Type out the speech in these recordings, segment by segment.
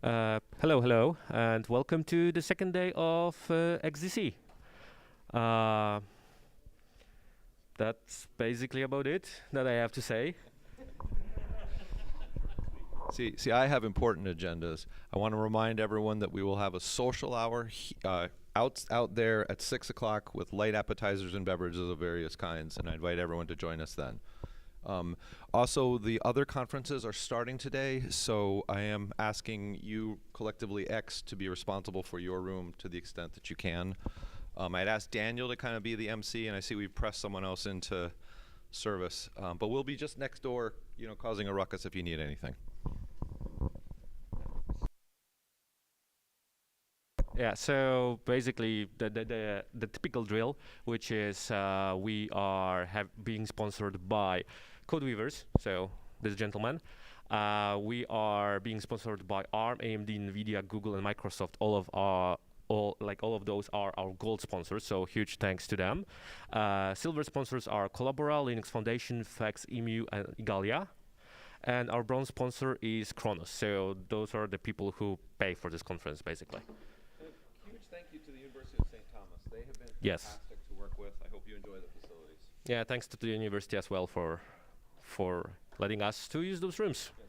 Hello, and welcome to the second day of XDC. Uh, that's basically about it that I have to say. See, I have important agendas. I want to remind everyone that we will have a social hour out there at 6 o'clock with light appetizers and beverages of various kinds, and I invite everyone to join us then. Also, the other conferences are starting today, so I am asking you collectively X to be responsible for your room to the extent that you can. I'd asked Daniel to kind of be the MC, and I see we've pressed someone else into service, but we'll be just next door, causing a ruckus if you need anything. Yeah, so basically the typical drill, which is we are being sponsored by Codeweavers, so this gentleman. We are being sponsored by ARM, AMD, NVIDIA, Google, and Microsoft. All of those are our gold sponsors, so huge thanks to them. Silver sponsors are Collabora, Linux Foundation, Fax, EMU, and Igalia. And our bronze sponsor is Kronos. So those are the people who pay for this conference, basically. Huge thank you to the University of St. Thomas. They have been fantastic to work with. I hope you enjoy the facilities. Yeah, thanks to the university as well for letting us to use those rooms. Yes.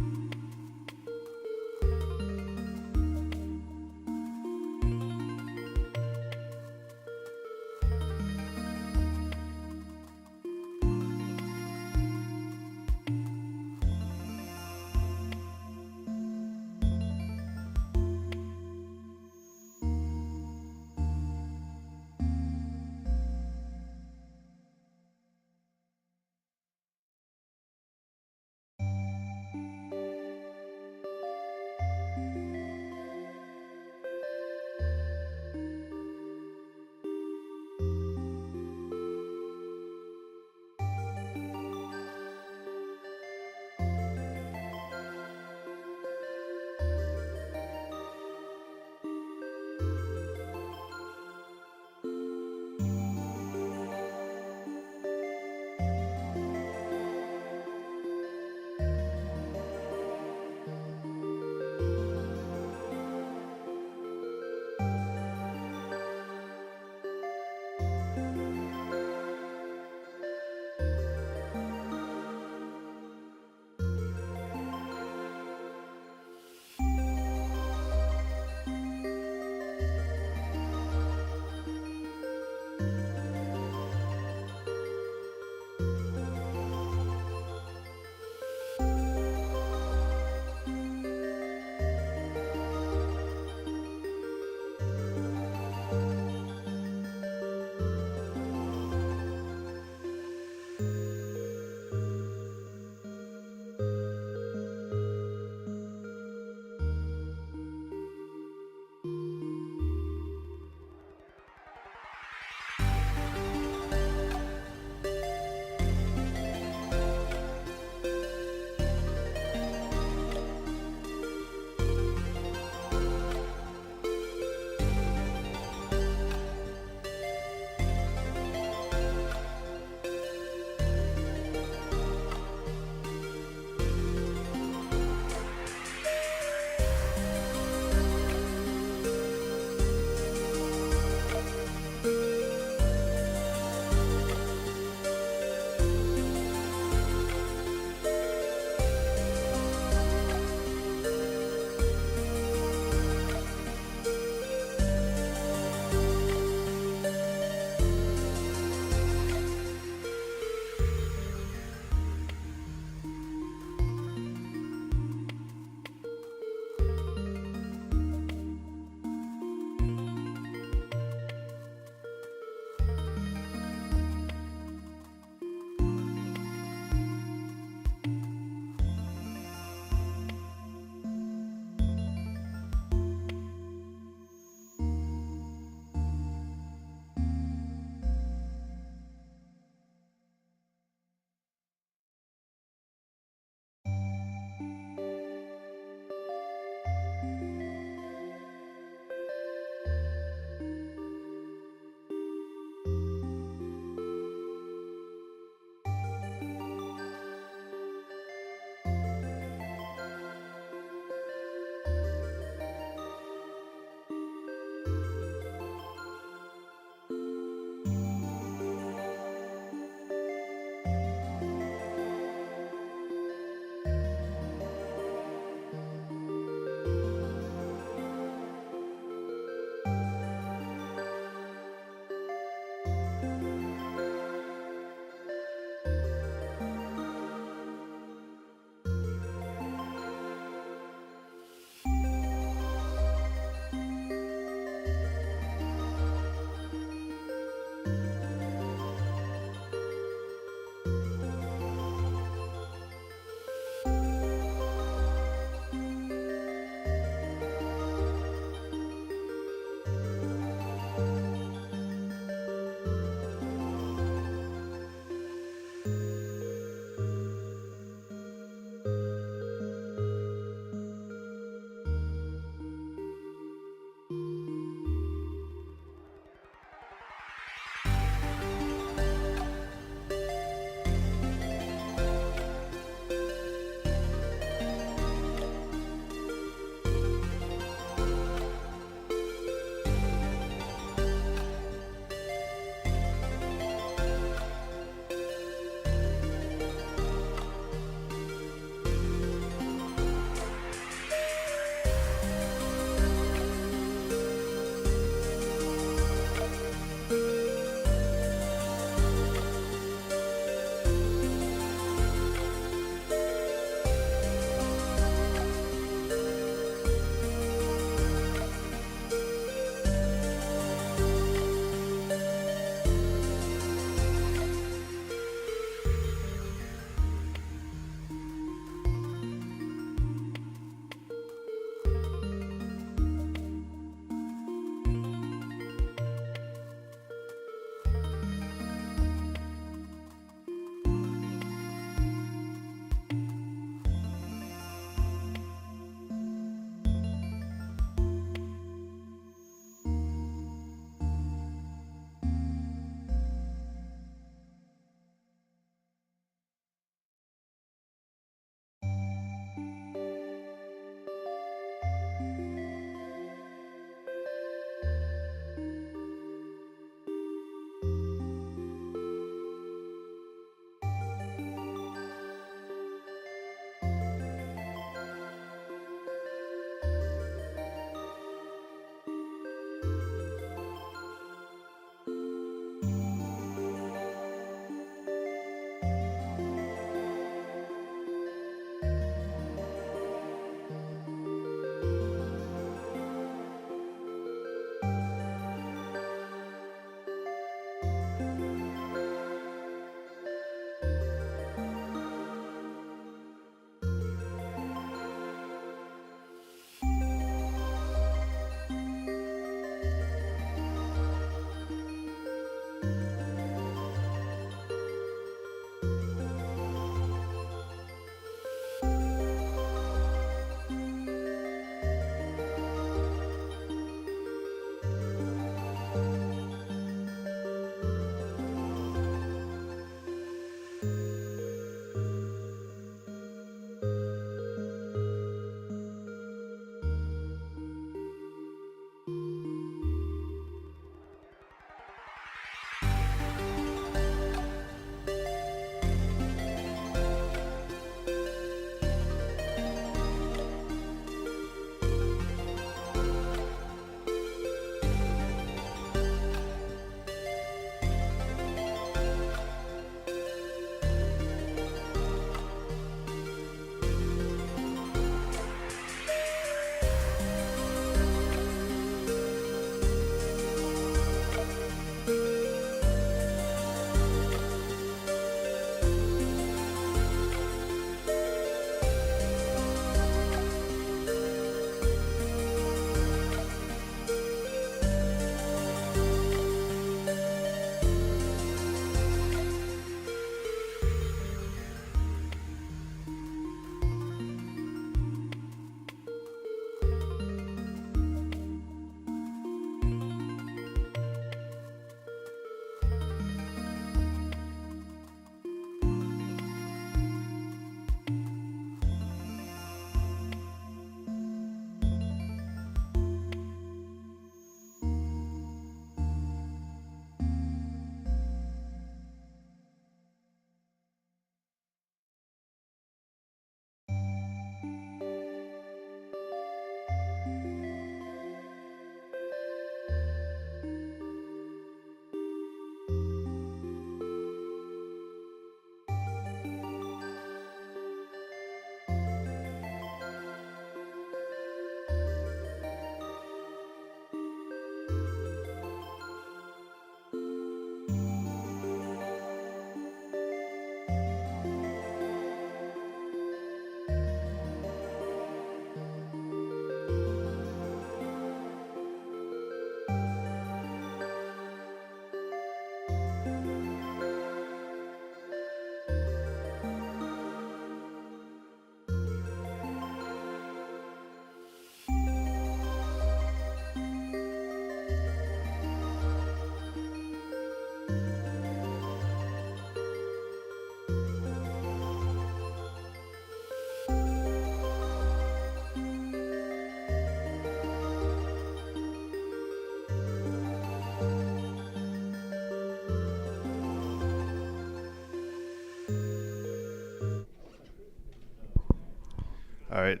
All right.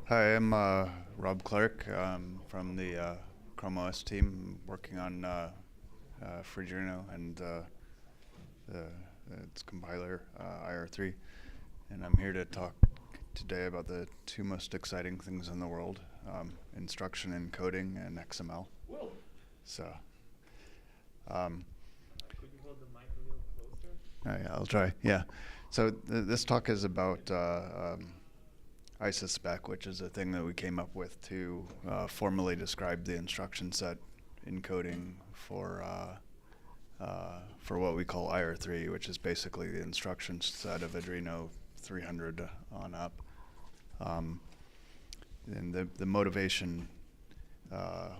Hi, I'm Rob Clark from the Chrome OS team, working on Freedrino and its compiler, IR3. And I'm here to talk today about the two most exciting things in the world, instruction encoding and XML. Whoa. So, Could you hold the mic a little closer? yeah, I'll try. Yeah. So this talk is about isaspec, which is a thing that we came up with to formally describe the instruction set encoding for what we call IR3, which is basically the instruction set of Arduino 300 on up. And the motivation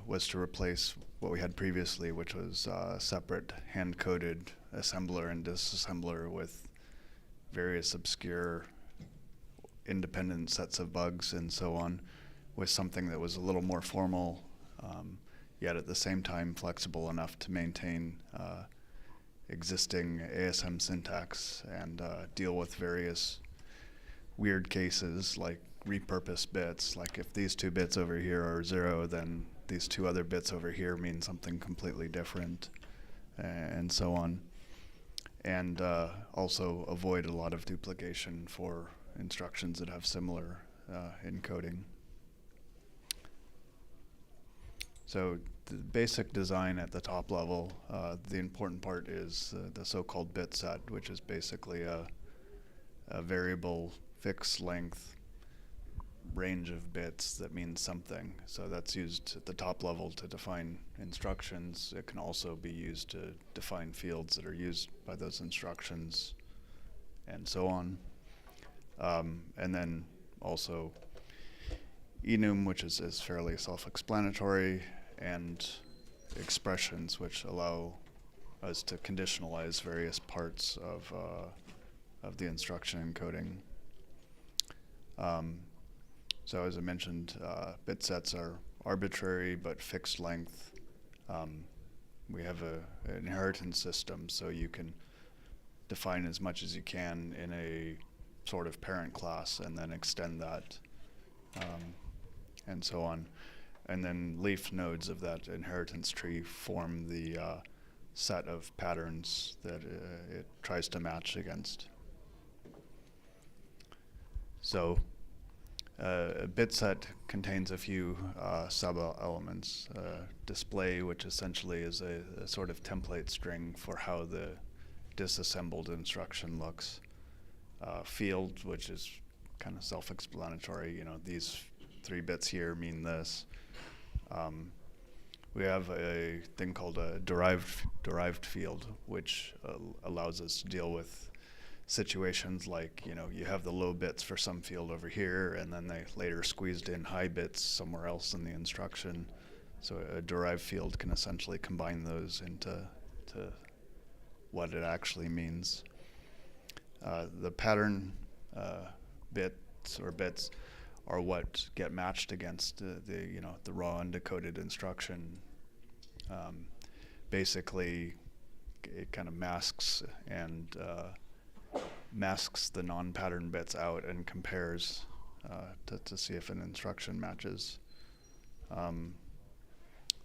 was to replace what we had previously, which was separate hand-coded assembler and disassembler with various obscure independent sets of bugs and so on, with something that was a little more formal, yet at the same time flexible enough to maintain existing ASM syntax and deal with various weird cases like repurposed bits. Like if these two bits over here are 0, then these two other bits over here mean something completely different, and so on. And also avoid a lot of duplication for instructions that have similar encoding. So the basic design at the top level, the important part is the so-called bit set, which is basically a variable fixed length range of bits that means something. So that's used at the top level to define instructions. It can also be used to define fields that are used by those instructions, and so on. And then also enum, which is fairly self-explanatory, and expressions, which allow us to conditionalize various parts of the instruction encoding. So as I mentioned, bit sets are arbitrary but fixed length. We have an inheritance system, so you can define as much as you can in a sort of parent class and then extend that, and so on. And then leaf nodes of that inheritance tree form the set of patterns that it tries to match against. So a bit set contains a few sub-elements. Display, which essentially is a sort of template string for how the disassembled instruction looks. Field, which is kind of self-explanatory. You know, these 3 bits here mean this. We have a thing called a derived field, which allows us to deal with situations like, you know, you have the low bits for some field over here, and then they later squeezed in high bits somewhere else in the instruction. So a derived field can essentially combine those into what it actually means. The pattern bits are what get matched against the raw undecoded instruction. Basically, it kind of masks the non-pattern bits out and compares to see if an instruction matches.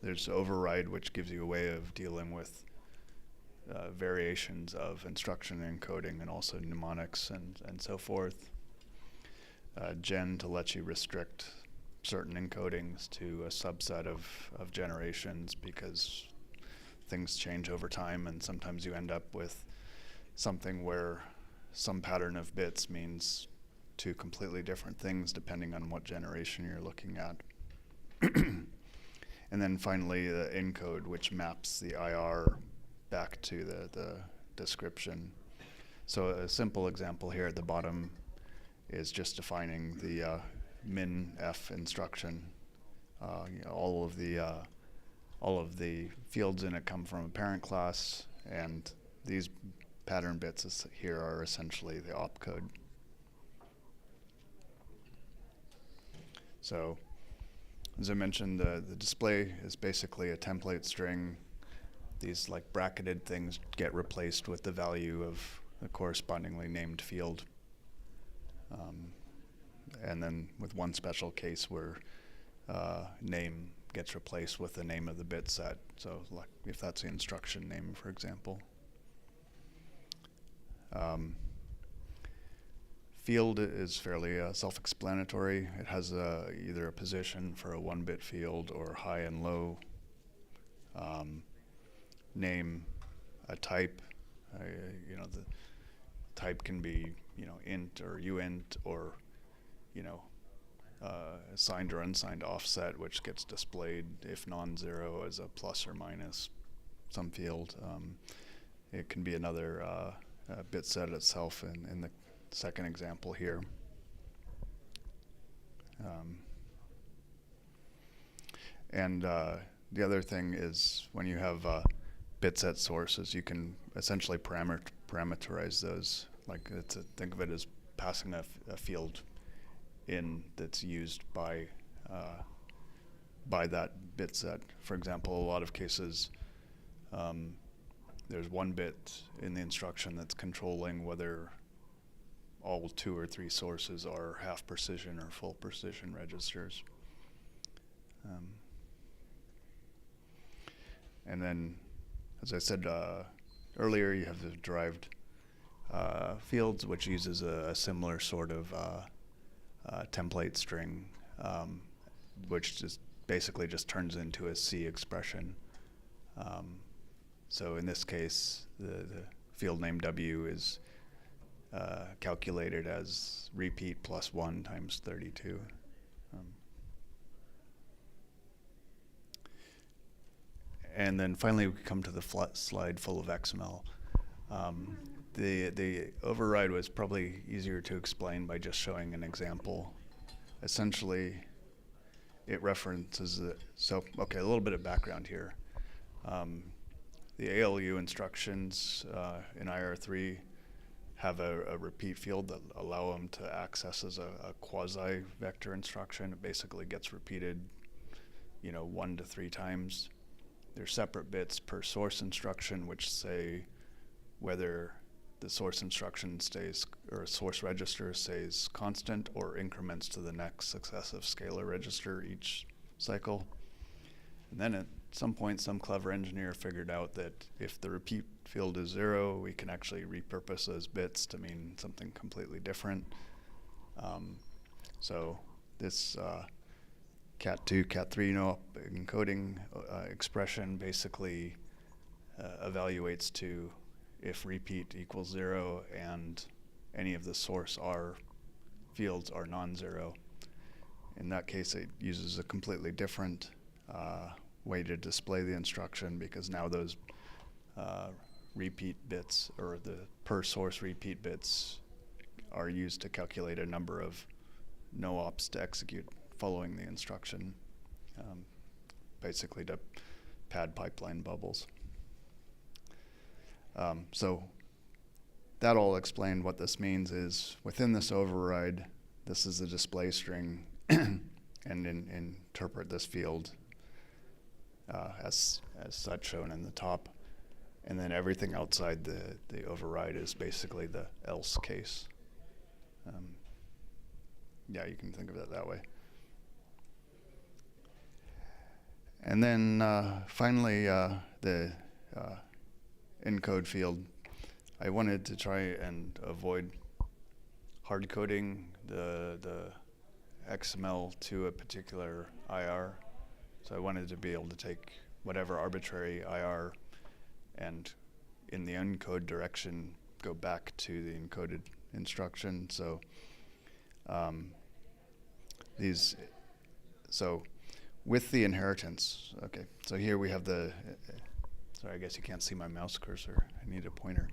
There's override, which gives you a way of dealing with variations of instruction encoding and also mnemonics and so forth. Gen to let you restrict certain encodings to a subset of generations, because things change over time, and sometimes you end up with something where some pattern of bits means 2 completely different things depending on what generation you're looking at. And then finally the encode, which maps the IR back to the description. So a simple example here at the bottom is just defining the min-f instruction. All of the fields in it come from a parent class, and these pattern bits here are essentially the opcode. So, as I mentioned, the display is basically a template string. These like bracketed things get replaced with the value of the correspondingly named field. and then with one special case where name gets replaced with the name of the bit set. So like if that's the instruction name, for example. Field is fairly self-explanatory. It has either a position for a 1-bit field or high and low. Name, a type. You know, the type can be, you know, int or uint, or, you know, assigned or unsigned offset, which gets displayed if non-zero as a plus or minus some field. It can be another bit set itself in the second example here. And the other thing is when you have bit set sources, you can essentially parameterize those. Like think of it as passing a field in that's used by that bit set. For example, a lot of cases, there's one bit in the instruction that's controlling whether all 2 or 3 sources are half precision or full precision registers. And then, as I said earlier, you have the derived fields, which uses a similar sort of template string, which just basically just turns into a C expression. So in this case, the field name W is calculated as repeat plus 1 times 32. And then finally we come to the slide full of XML. The override was probably easier to explain by just showing an example. Essentially, it references okay, a little bit of background here. The ALU instructions in IR3 have a repeat field that allow them to access as a quasi-vector instruction. It basically gets repeated, you know, 1 to 3 times. There's separate bits per source instruction, which say whether the source instruction stays, or source register stays constant or increments to the next successive scalar register each cycle. And then at some point, some clever engineer figured out that if the repeat field is 0, we can actually repurpose those bits to mean something completely different. So this cat2, cat3 no encoding expression basically evaluates to if repeat equals 0 and any of the source R fields are non-zero. In that case, it uses a completely different way to display the instruction, because now those repeat bits, or the per source repeat bits, are used to calculate a number of no ops to execute following the instruction, basically to pad pipeline bubbles. So that all explained. What this means is within this override, this is the display string, and interpret this field as such shown in the top, and then everything outside the override is basically the else case. Yeah, you can think of it that way. And then finally, the encode field. I wanted to try and avoid hard coding the XML to a particular IR. So I wanted to be able to take whatever arbitrary IR and in the uncode direction go back to the encoded instruction. So with the inheritance, okay, so here we have the, sorry, I guess you can't see my mouse cursor. I need a pointer.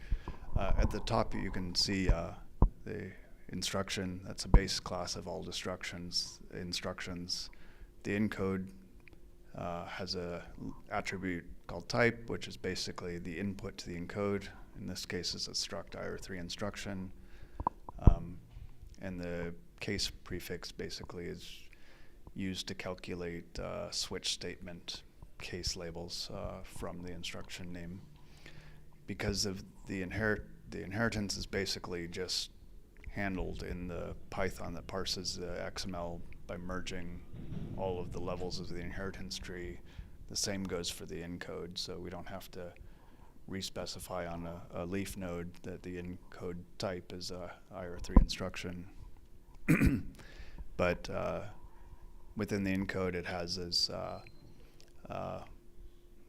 At the top, you can see the instruction. That's a base class of all instructions. The encode has a attribute called type, which is basically the input to the encode. In this case, it's a struct IR3 instruction. And the case prefix basically is used to calculate switch statement case labels from the instruction name. Because of the inheritance is basically just handled in the Python that parses the XML by merging all of the levels of the inheritance tree. The same goes for the encode, so we don't have to re-specify on a leaf node that the encode type is a IR3 instruction. But within the encode, it has this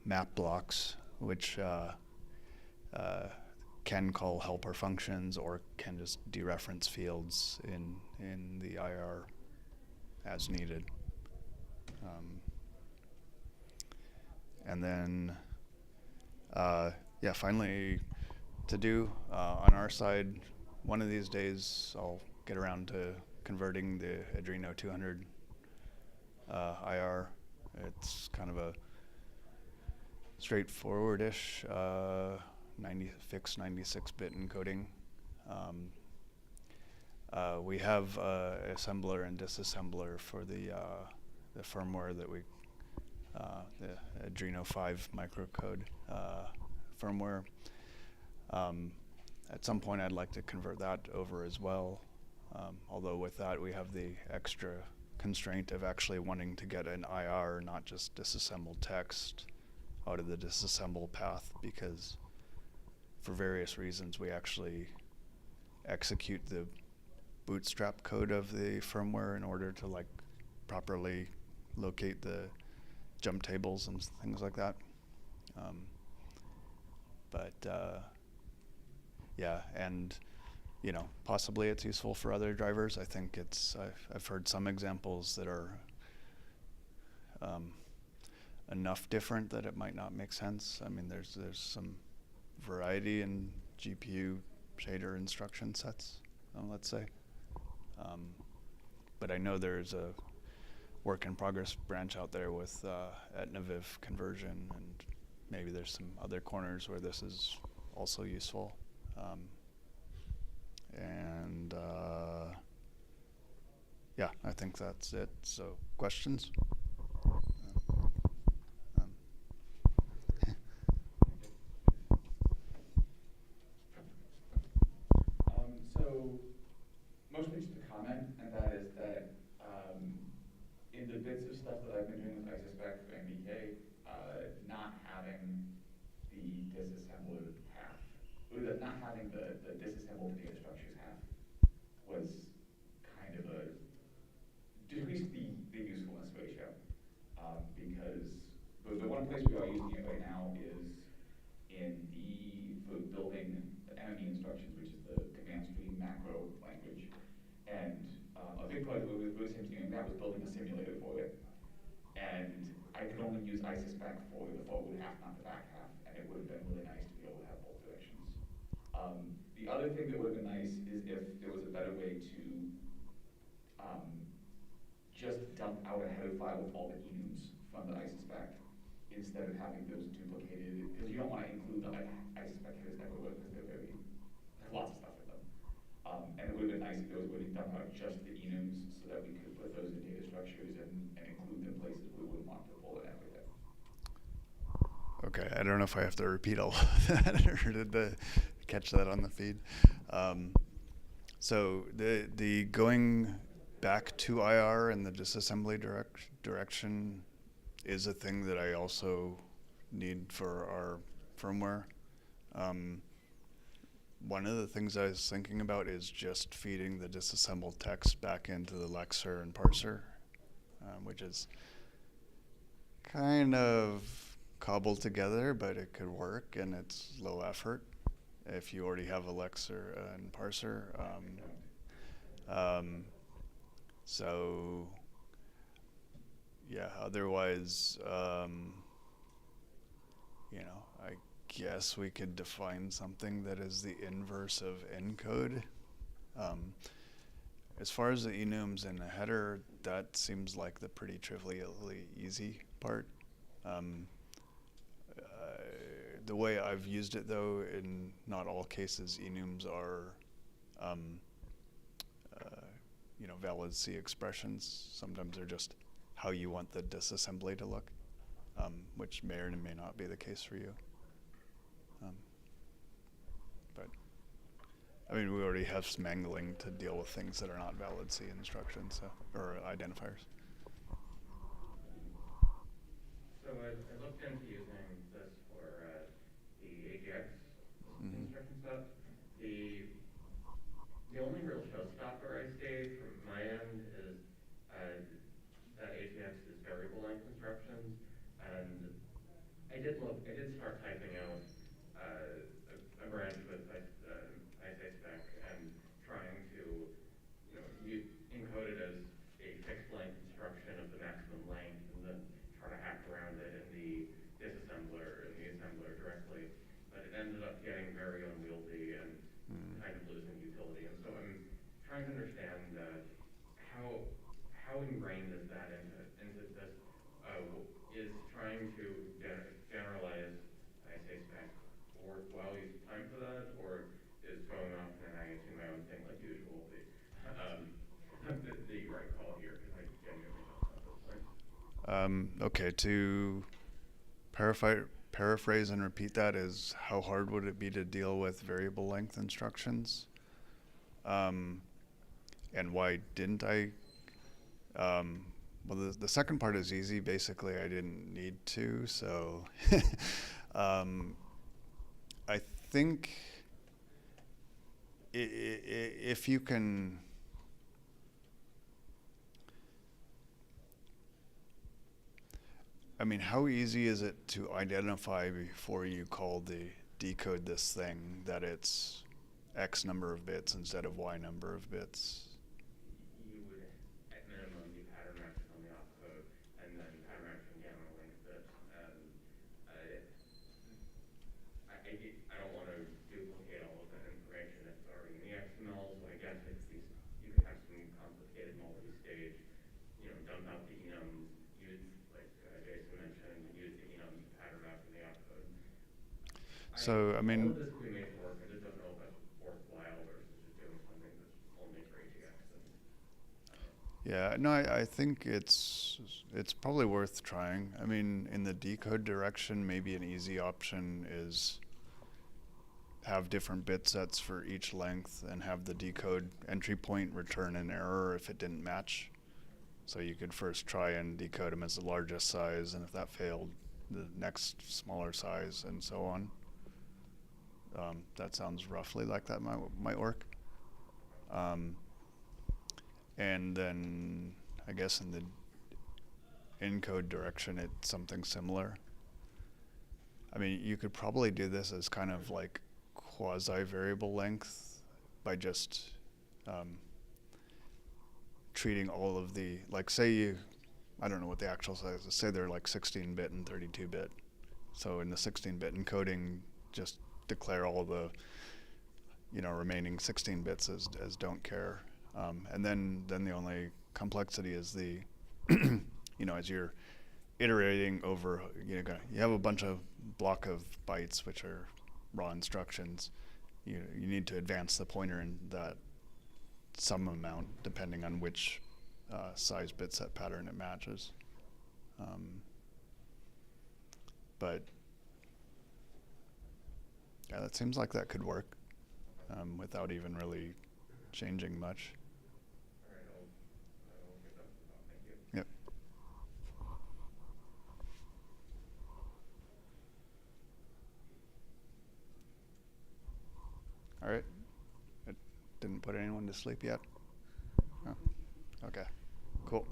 map blocks, which can call helper functions or can just dereference fields in the IR as needed. And then, yeah, finally, to do on our side, one of these days I'll get around to converting the Adreno 200 IR. It's kind of a straightforward-ish fixed 96-bit encoding. We have assembler and disassembler for the firmware that we, the Adreno 5 microcode firmware. At some point I'd like to convert that over as well, although with that we have the extra constraint of actually wanting to get an IR, not just disassembled text, out of the disassemble path, because for various reasons we actually execute the bootstrap code of the firmware in order to like properly locate the jump tables and things like that. Yeah, and you know, possibly it's useful for other drivers. I think it's, I've heard some examples that are enough different that it might not make sense. I mean, there's some variety in GPU shader instruction sets, let's say. But I know there's a work in progress branch out there with etnaviv conversion, and maybe there's some other corners where this is also useful. Yeah, I think that's it. So, questions? So, mostly just a comment, and that is that in the bits of stuff that I've been doing with isaspec for MBK, not having the disassembler half, or not having the disassembled data structures half was kind of a decreased the usefulness ratio, because the one place we are using it right now is in for building the enemy instructions, which is the command stream macro language. And a big part of it was him doing that was building a simulator for it. And I could only use isaspec for the forward half, not the back half, and it would have been really nice to be able to have both directions. The other thing that would have been nice is if there was a better way to just dump out a header file with all the enums from the isaspec instead of having those duplicated, because you don't want to include the isaspec headers everywhere because they're there's lots of stuff in them. And it would have been nice if there was a way to dump out just the enums so that we could put those in data structures and include them places we wouldn't want to pull it everything. Okay, I don't know if I have to repeat all of that or did catch that on the feed. So the going back to IR and the disassembly direction is a thing that I also need for our firmware. One of the things I was thinking about is just feeding the disassembled text back into the lexer and parser, which is kind of cobbled together, but it could work and it's low effort if you already have a lexer and parser. So yeah, otherwise, you know, I guess we could define something that is the inverse of encode. As far as the enums in the header, that seems like the pretty trivially easy part. The way I've used it, though, in not all cases, enums are, you know, valid C expressions. Sometimes they're just how you want the disassembly to look, which may or may not be the case for you. But I mean, we already have some angling to deal with things that are not valid C instructions, or identifiers. So I looked into using this for the AGX instruction set. The only real showstopper I see from my end is that AGX is variable length instructions, and I did start typing out a branch with isaspec and trying to, encode it as a fixed length instruction of the maximum length, and then try to hack around it in the disassembler, directly. But it ended up getting very unwieldy and kind of losing utility. And so I'm trying to understand how ingrained is that into this? Is trying to generalize isaspec worthwhile use of time for that, or is going off and doing my own thing like usual the right call here? Because I genuinely don't know at this point. Okay, to paraphrase and repeat that is, how hard would it be to deal with variable length instructions? And why didn't I? Well, the second part is easy. Basically, I didn't need to. So I think if you can, I mean, how easy is it to identify before you decode this thing that it's X number of bits instead of Y number of bits? You would, at minimum, do pattern matching on the opcode, and then pattern matching again on the length bits. And I don't want to duplicate all of that information that's already in the XML, so I guess you could have some complicated multi-stage, dump out the enums, use, like Jason mentioned, use the enums to pattern map in the opcode. So, I mean, all of this could be made to work. I just don't know if that's worthwhile versus just doing something that's only for AGX. yeah, no, I think it's probably worth trying. I mean, in the decode direction, maybe an easy option is have different bit sets for each length and have the decode entry point return an error if it didn't match. So you could first try and decode them as the largest size, and if that failed, the next smaller size, and so on. That sounds roughly like that might work. And then I guess in the encode direction, it's something similar. I mean, you could probably do this as kind of like quasi-variable length by just treating all of the, like, say I don't know what the actual size is, say they're like 16-bit and 32-bit. So in the 16-bit encoding, just declare all the remaining 16 bits as don't care. And then the only complexity is the, as you're iterating over, you have a bunch of block of bytes which are raw instructions. You need to advance the pointer in that some amount depending on which size bit set pattern it matches. But yeah, that seems like that could work without even really changing much. All right, I'll give that some thought. Thank you. Yep. All right. It didn't put anyone to sleep yet? Oh. Okay. Cool.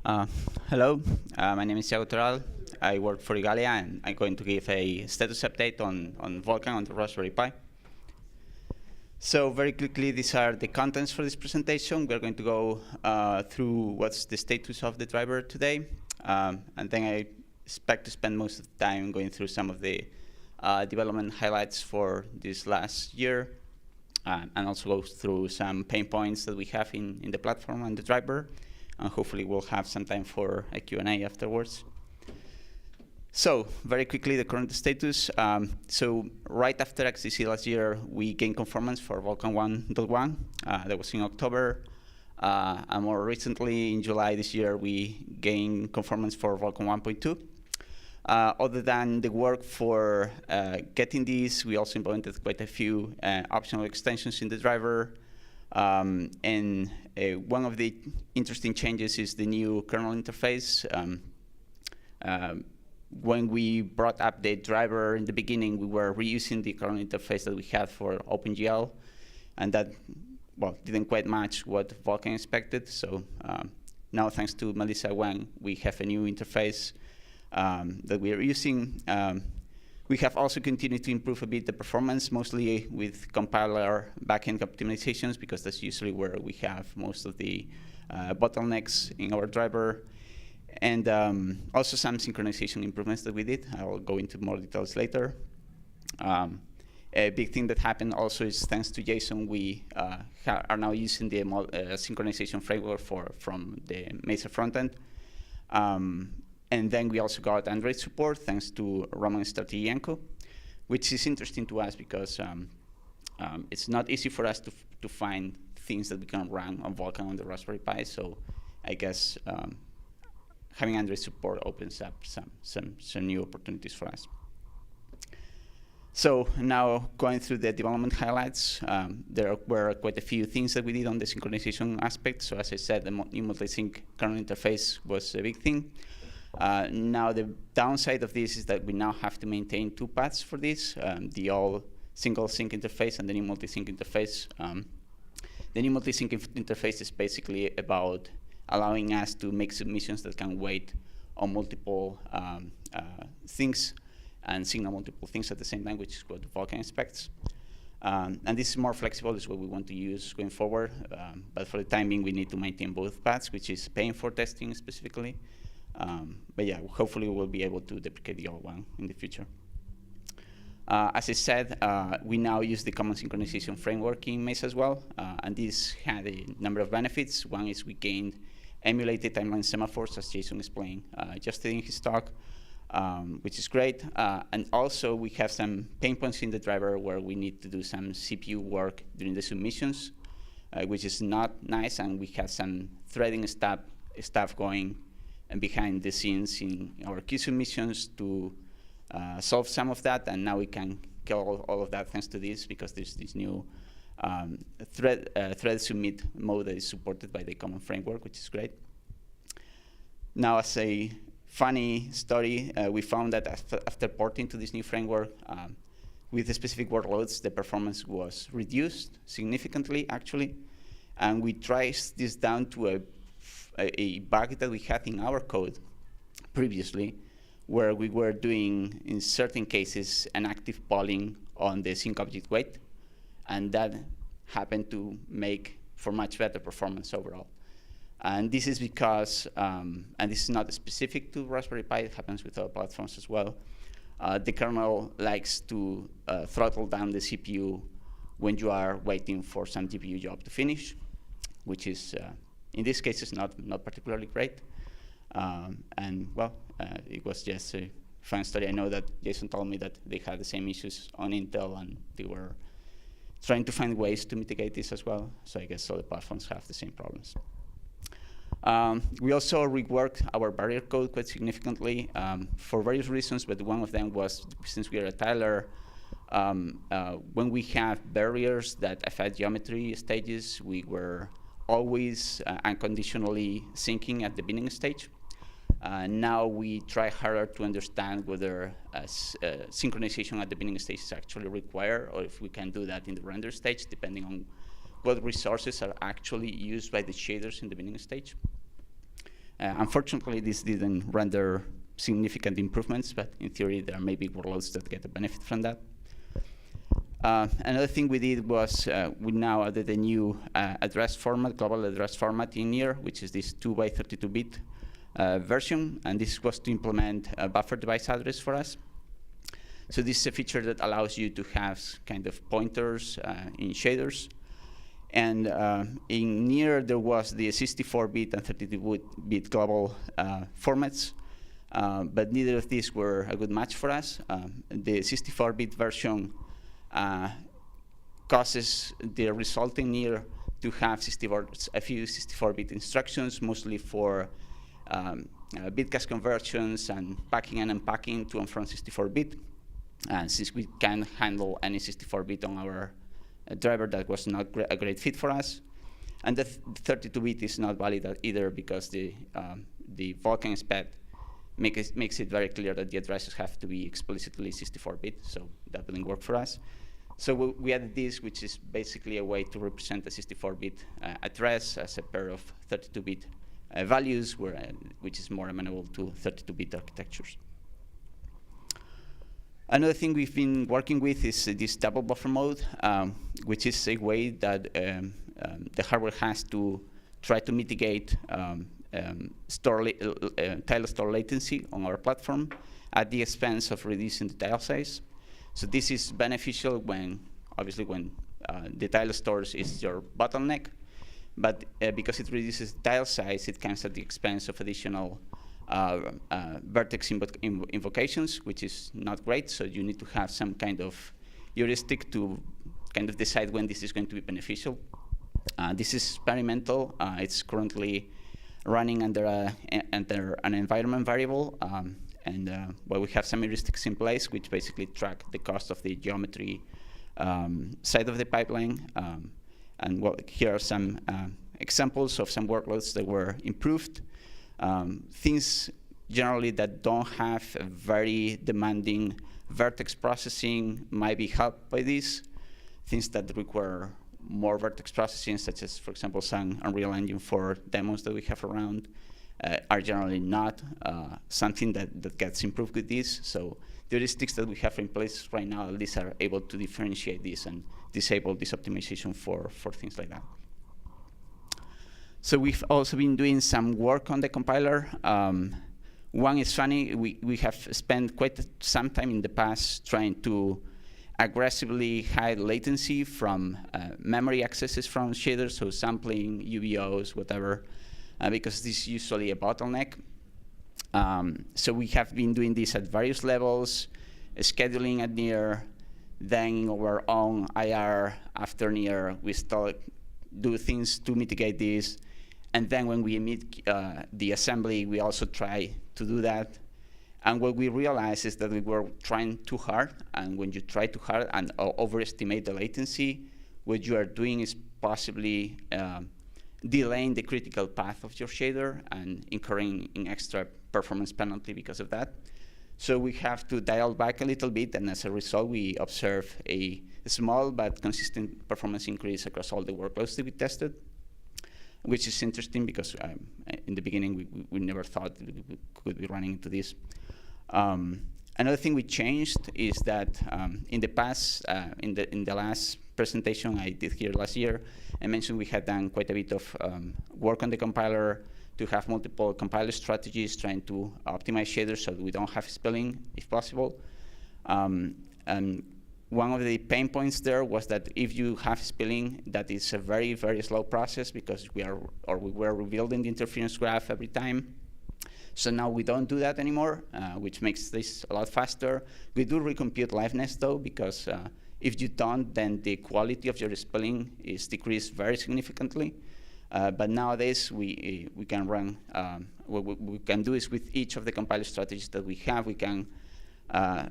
Hello, my name is Thiago Toral. I work for Igalia, and I'm going to give a status update on Vulkan on the Raspberry Pi. So very quickly, these are the contents for this presentation. We're going to go through what's the status of the driver today, and then I expect to spend most of the time going through some of the development highlights for this last year, and also go through some pain points that we have in the platform and the driver, and hopefully we'll have some time for a Q&A afterwards. So very quickly, the current status. So right after XDC last year, we gained conformance for Vulkan 1.1. That was in October. And more recently, in July this year, we gained conformance for Vulkan 1.2. Other than the work for getting these, we also implemented quite a few optional extensions in the driver. And one of the interesting changes is the new kernel interface. When we brought up the driver in the beginning, we were reusing the kernel interface that we had for OpenCL, and that, well, didn't quite match what Vulkan expected. So now, thanks to Melissa Wang, we have a new interface that we are using. We have also continued to improve a bit the performance, mostly with compiler backend optimizations, because that's usually where we have most of the bottlenecks in our driver. And also some synchronization improvements that we did. I will go into more details later. A big thing that happened also is thanks to JSON, we are now using the synchronization framework from the Mesa frontend. And then we also got Android support thanks to Roman Startiyenko, which is interesting to us because it's not easy for us to find things that we can run on Vulkan on the Raspberry Pi. So I guess having Android support opens up some new opportunities for us. So now going through the development highlights, there were quite a few things that we did on the synchronization aspect. So as I said, the new multi-sync kernel interface was a big thing. Now the downside of this is that we now have to maintain two paths for this, the all single sync interface and the new multi-sync interface. The new multi-sync interface is basically about allowing us to make submissions that can wait on multiple things and signal multiple things at the same time, which is what Vulkan expects. And this is more flexible. This is what we want to use going forward. But for the time being, we need to maintain both paths, which is paying for testing specifically. But yeah, hopefully we'll be able to deprecate the old one in the future. As I said, we now use the common synchronization framework in Mesa as well. And this had a number of benefits. One is we gained emulated timeline semaphores, as Jason explained just in his talk, which is great. And also, we have some pain points in the driver where we need to do some CPU work during the submissions, which is not nice. And we have some threading stuff going behind the scenes in our queue submissions to solve some of that. And now we can kill all of that thanks to this, because there's this new thread submit mode that is supported by the common framework, which is great. Now, as a funny story, we found that after porting to this new framework, with the specific workloads, the performance was reduced significantly, actually. And we traced this down to a bug that we had in our code previously, where we were doing, in certain cases, an active polling on the sync object wait. And that happened to make for much better performance overall. And this is because, and this is not specific to Raspberry Pi, it happens with other platforms as well, the kernel likes to throttle down the CPU when you are waiting for some GPU job to finish, which is, in this case, is not particularly great. And well, it was just a fun story. I know that Jason told me that they had the same issues on Intel, and they were trying to find ways to mitigate this as well. So I guess all the platforms have the same problems. We also reworked our barrier code quite significantly for various reasons, but one of them was, since we are a tiler, when we have barriers that affect geometry stages, we were always unconditionally syncing at the beginning stage. Now we try harder to understand whether synchronization at the beginning stage is actually required, or if we can do that in the render stage, depending on what resources are actually used by the shaders in the beginning stage. Unfortunately, this didn't render significant improvements, but in theory, there may be workloads that get a benefit from that. Another thing we did was we now added a new address format, global address format in here, which is this 2 by 32-bit version, and this was to implement a buffer device address for us. So this is a feature that allows you to have kind of pointers in shaders. And in near there was the 64-bit and 32-bit global formats, but neither of these were a good match for us. The 64-bit version causes the resulting near to have a few 64-bit instructions, mostly for bitcast conversions and packing and unpacking to and from 64-bit. And since we can't handle any 64-bit on our driver, that was not a great fit for us. And the 32-bit is not valid either because the Vulkan spec makes it very clear that the addresses have to be explicitly 64-bit, so that didn't work for us. So we added this, which is basically a way to represent a 64-bit address as a pair of 32-bit values, which is more amenable to 32-bit architectures. Another thing we've been working with is this double buffer mode, which is a way that the hardware has to try to mitigate tile store latency on our platform at the expense of reducing the tile size. So this is beneficial when, obviously, when the tile stores is your bottleneck, but because it reduces tile size, it comes at the expense of additional vertex invocations, which is not great. So you need to have some kind of heuristic to kind of decide when this is going to be beneficial. This is experimental. It's currently running under an environment variable, well, we have some heuristics in place which basically track the cost of the geometry side of the pipeline. And well, here are some examples of some workloads that were improved. Things generally that don't have a very demanding vertex processing might be helped by this. Things that require more vertex processing, such as, for example, some Unreal Engine 4 demos that we have around, are generally not something that gets improved with this. So the heuristics that we have in place right now at least are able to differentiate this and disable this optimization for things like that. So we've also been doing some work on the compiler. One is funny, we have spent quite some time in the past trying to aggressively hide latency from memory accesses from shaders, so sampling, UVOs, whatever, because this is usually a bottleneck. So we have been doing this at various levels, scheduling at near, then our own IR after near, we still do things to mitigate this. And then when we emit the assembly, we also try to do that. And what we realized is that we were trying too hard. And when you try too hard and overestimate the latency, what you are doing is possibly delaying the critical path of your shader and incurring an extra performance penalty because of that. So we have to dial back a little bit, and as a result, we observe a small but consistent performance increase across all the workloads that we tested, which is interesting because in the beginning, we never thought we could be running into this. Another thing we changed is that in the past, in the last presentation I did here last year, I mentioned we had done quite a bit of work on the compiler to have multiple compiler strategies trying to optimize shaders so that we don't have spilling if possible. And one of the pain points there was that if you have spilling, that is a very, very slow process because we were rebuilding the interference graph every time. So now we don't do that anymore, which makes this a lot faster. We do recompute liveness though, because if you don't, then the quality of your spilling is decreased very significantly. But nowadays we can run, what we can do is with each of the compiler strategies that we have, we can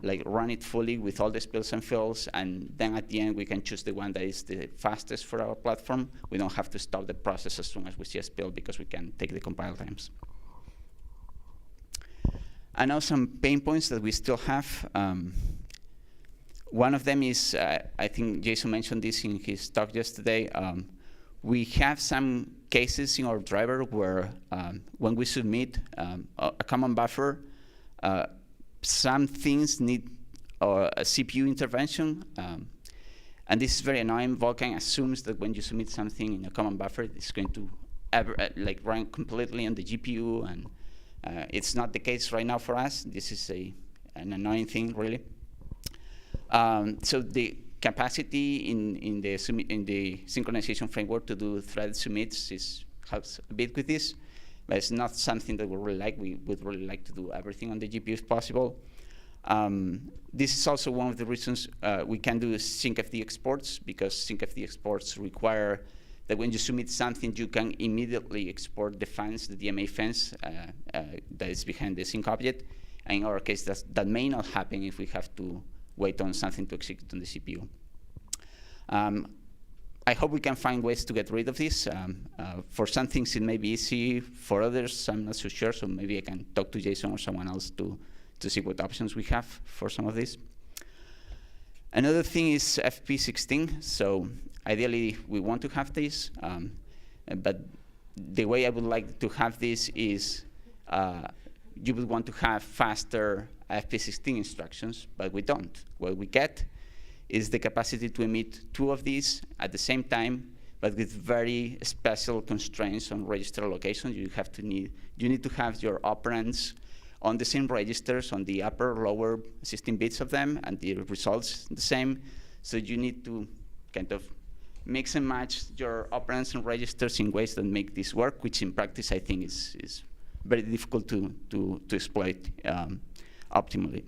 like run it fully with all the spills and fills, and then at the end we can choose the one that is the fastest for our platform. We don't have to stop the process as soon as we see a spill because we can take the compile times. And now some pain points that we still have. One of them is, I think Jason mentioned this in his talk yesterday, We have some cases in our driver where when we submit a common buffer, some things need a CPU intervention. And this is very annoying. Vulkan assumes that when you submit something in a common buffer, it's going to like run completely on the GPU, and it's not the case right now for us. This is an annoying thing, really. So the capacity in the synchronization framework to do thread submits helps a bit with this, but it's not something that we really like. We would really like to do everything on the GPU if possible. This is also one of the reasons we can do syncfd exports, because syncfd exports require that when you submit something, you can immediately export the fence, the DMA fence that is behind the sync object. And in our case, that may not happen if we have to wait on something to execute on the CPU. I hope we can find ways to get rid of this. For some things, it may be easy. For others, I'm not so sure. So maybe I can talk to Jason or someone else to see what options we have for some of this. Another thing is FP16. So ideally, we want to have this. But the way I would like to have this is you would want to have faster FP16 instructions, but we don't. What we get is the capacity to emit 2 of these at the same time, but with very special constraints on register location. You need to have your operands on the same registers, on the upper, lower 16 bits of them, and the results the same. So you need to kind of mix and match your operands and registers in ways that make this work, which in practice I think is very difficult to exploit optimally.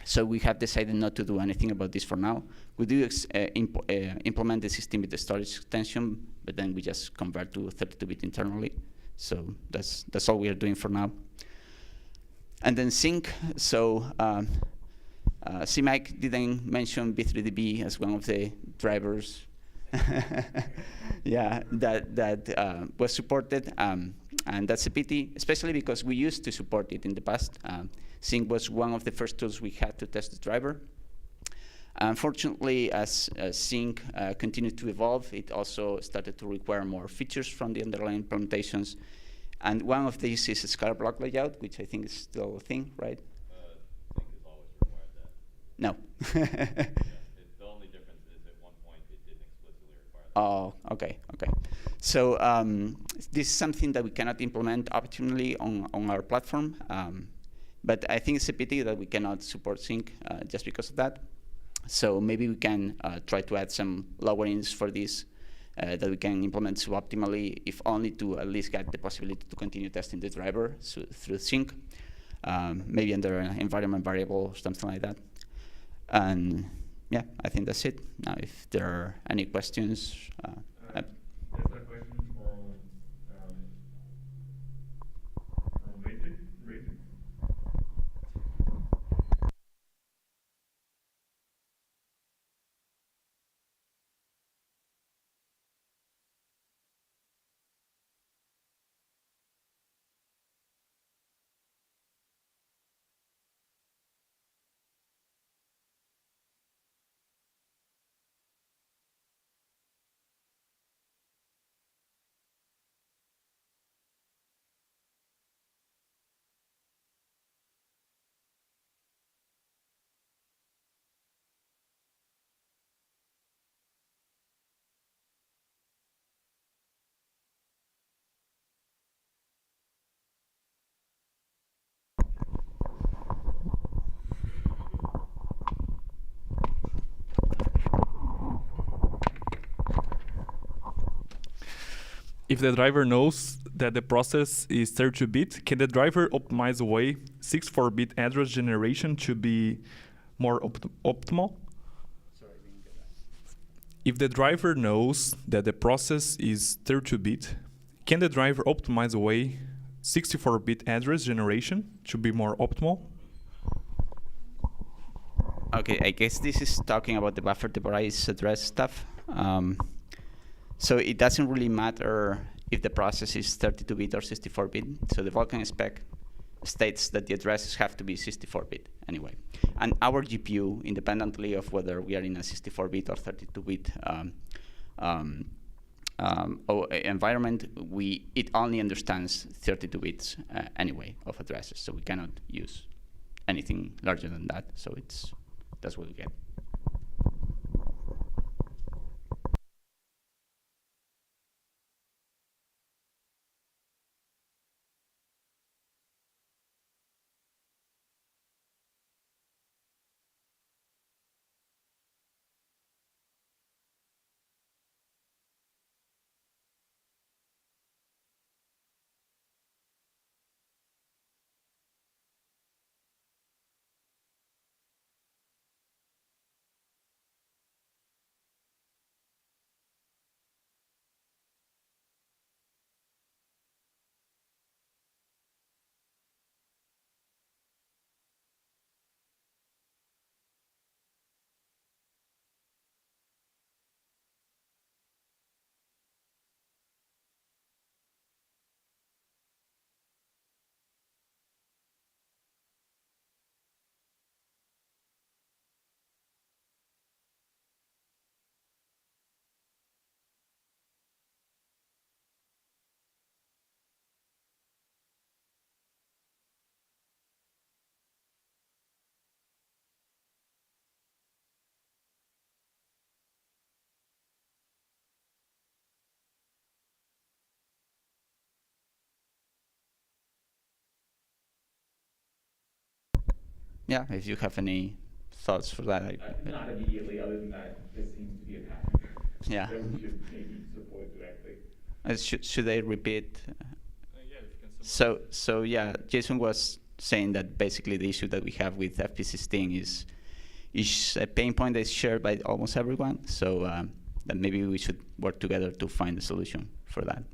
So we have decided not to do anything about this for now. We do implement the 16-bit storage extension, but then we just convert to 32-bit internally. So that's all we are doing for now. And then sync. So CMake didn't mention B3DB as one of the drivers yeah, that was supported. And that's a pity, especially because we used to support it in the past. Sync was one of the first tools we had to test the driver. Unfortunately, as Sync continued to evolve, it also started to require more features from the underlying implementations. And one of these is a scalar block layout, which I think is still a thing, right? Sync has always required that. No. The only difference is at one point it didn't explicitly require that. Oh, okay, okay. So this is something that we cannot implement optimally on our platform. But I think it's a pity that we cannot support sync just because of that. So maybe we can try to add some lowerings for this that we can implement suboptimally, if only to at least get the possibility to continue testing the driver through sync, maybe under an environment variable or something like that. And yeah, I think that's it. Now, if there are any questions. There's a question from writte. If the driver knows that the process is 32-bit, can the driver optimize away 64-bit address generation to be more optimal? Sorry, I didn't get that. If the driver knows that the process is 32-bit, can the driver optimize away 64-bit address generation to be more optimal? Okay, I guess this is talking about the buffer device address stuff. So it doesn't really matter if the process is 32-bit or 64-bit. So the Vulkan spec states that the addresses have to be 64-bit anyway. And our GPU, independently of whether we are in a 64-bit or 32-bit environment, it only understands 32 bits anyway of addresses, so we cannot use anything larger than that. So that's what we get. Yeah, if you have any thoughts for that. Not immediately, other than that, this seems to be a pattern Yeah. that we should maybe support directly. Should I repeat? Yeah, if you can So yeah, Jason was saying that basically the issue that we have with fp16 is a pain point that is shared by almost everyone. So that maybe we should work together to find a solution for that.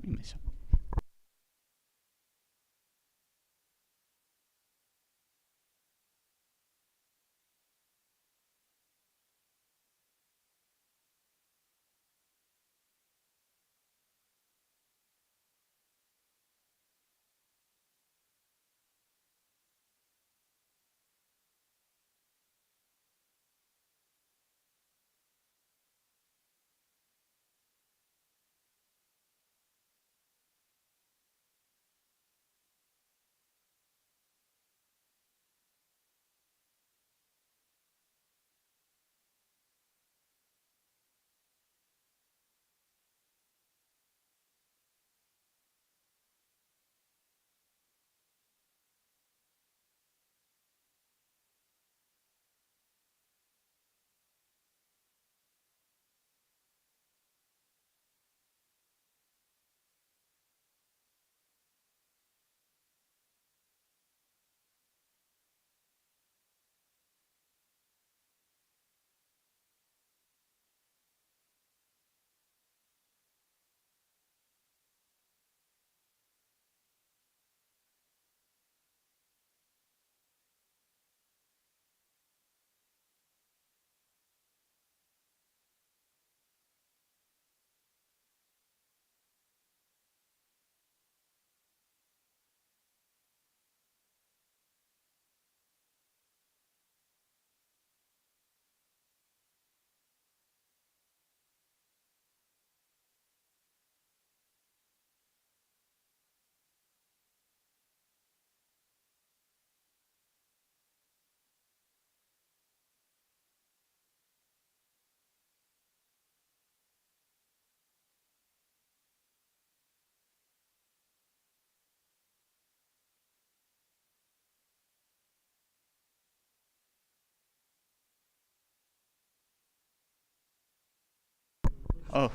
Oh,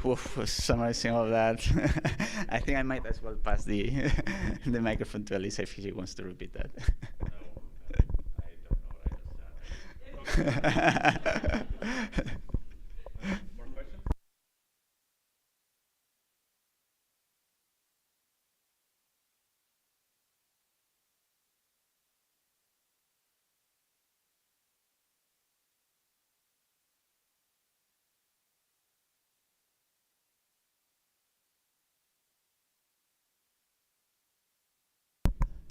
summarizing all that, I think I might as well pass the the microphone to Elisa if she wants to repeat that. I don't know what I just said. More questions?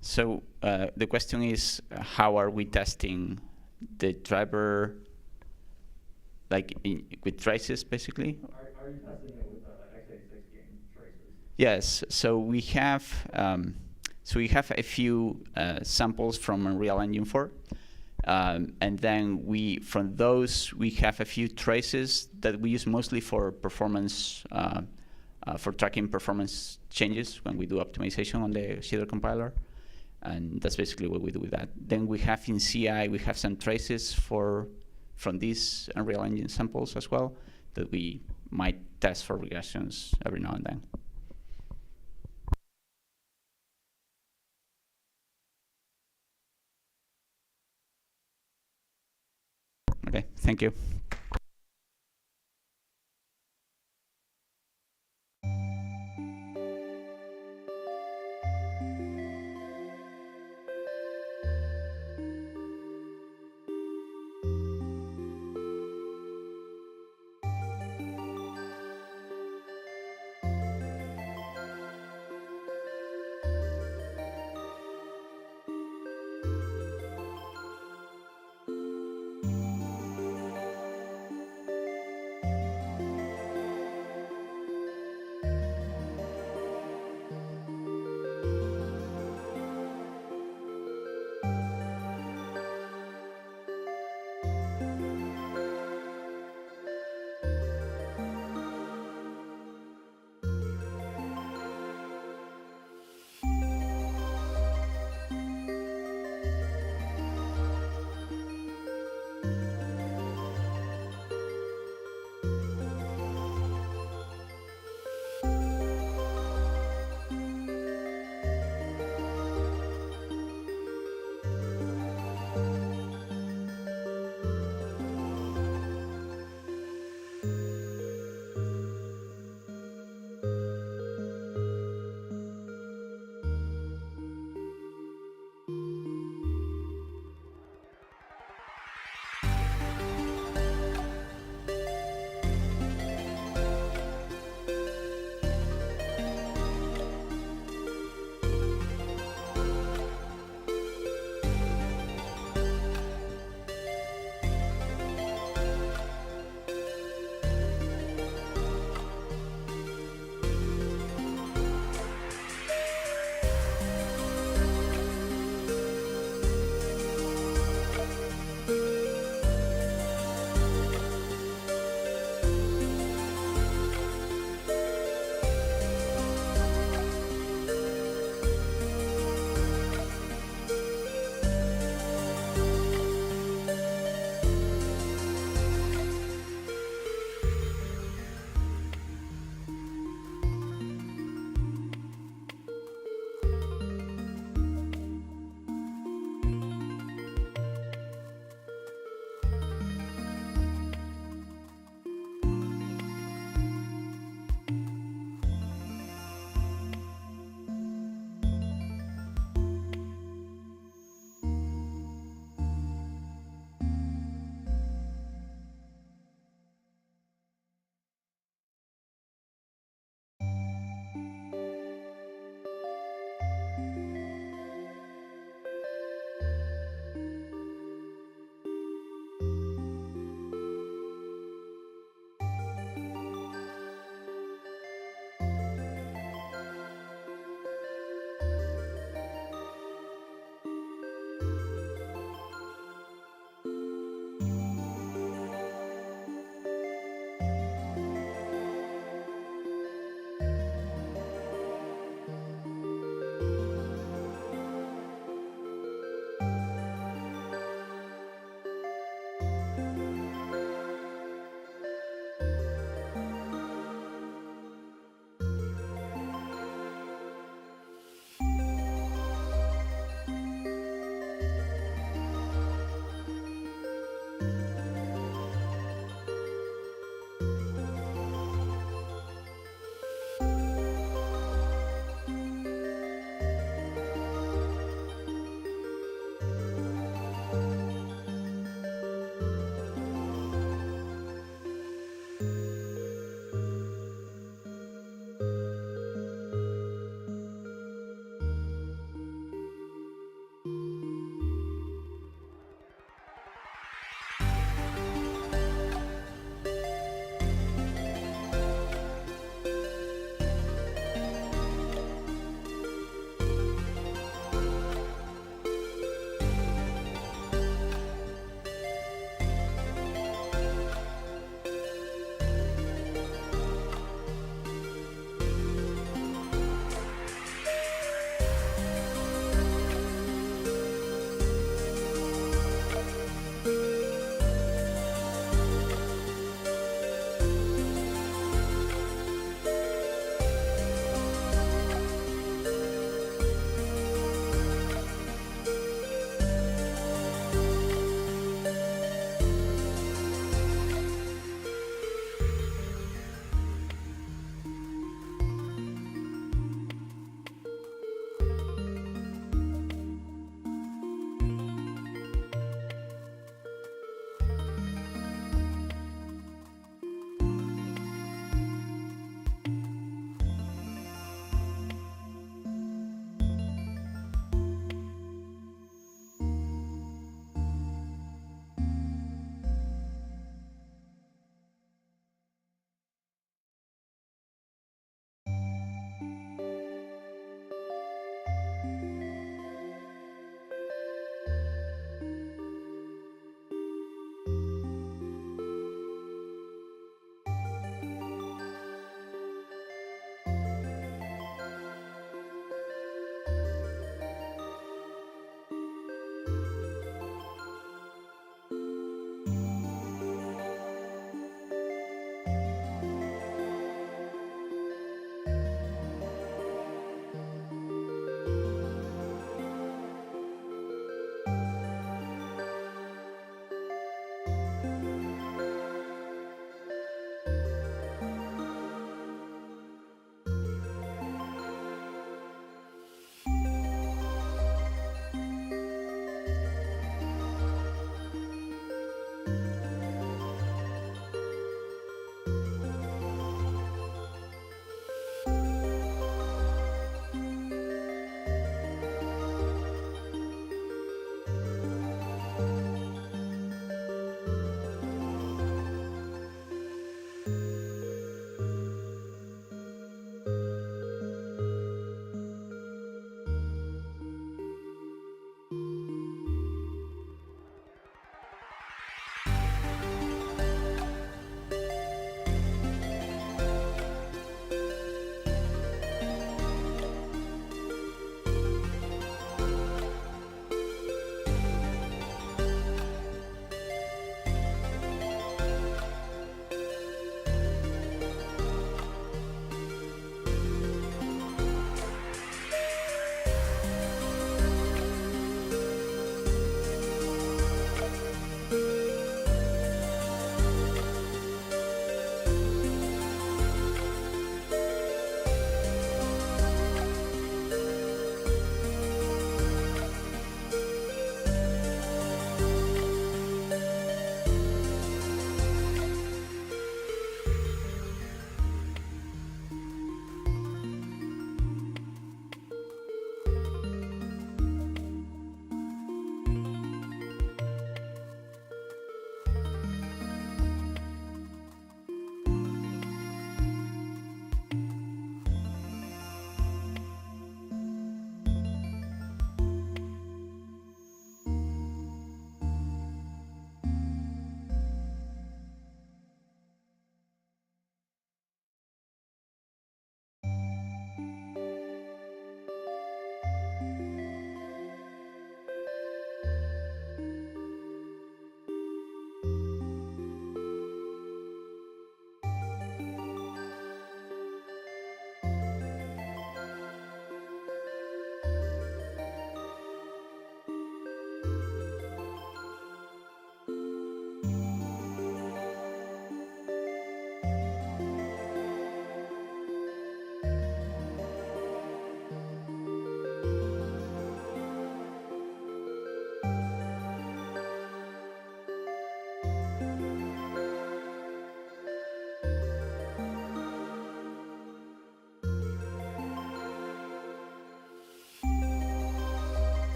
So the question is, how are we testing the driver, like with traces, basically? Are you testing it with x86 games? Yes, so we have a few samples from Unreal Engine 4, and then from those we have a few traces that we use mostly for performance, for tracking performance changes when we do optimization on the shader compiler, and that's basically what we do with that. Then we have in CI we have some traces from these Unreal Engine samples as well that we might test for regressions every now and then. Okay, thank you.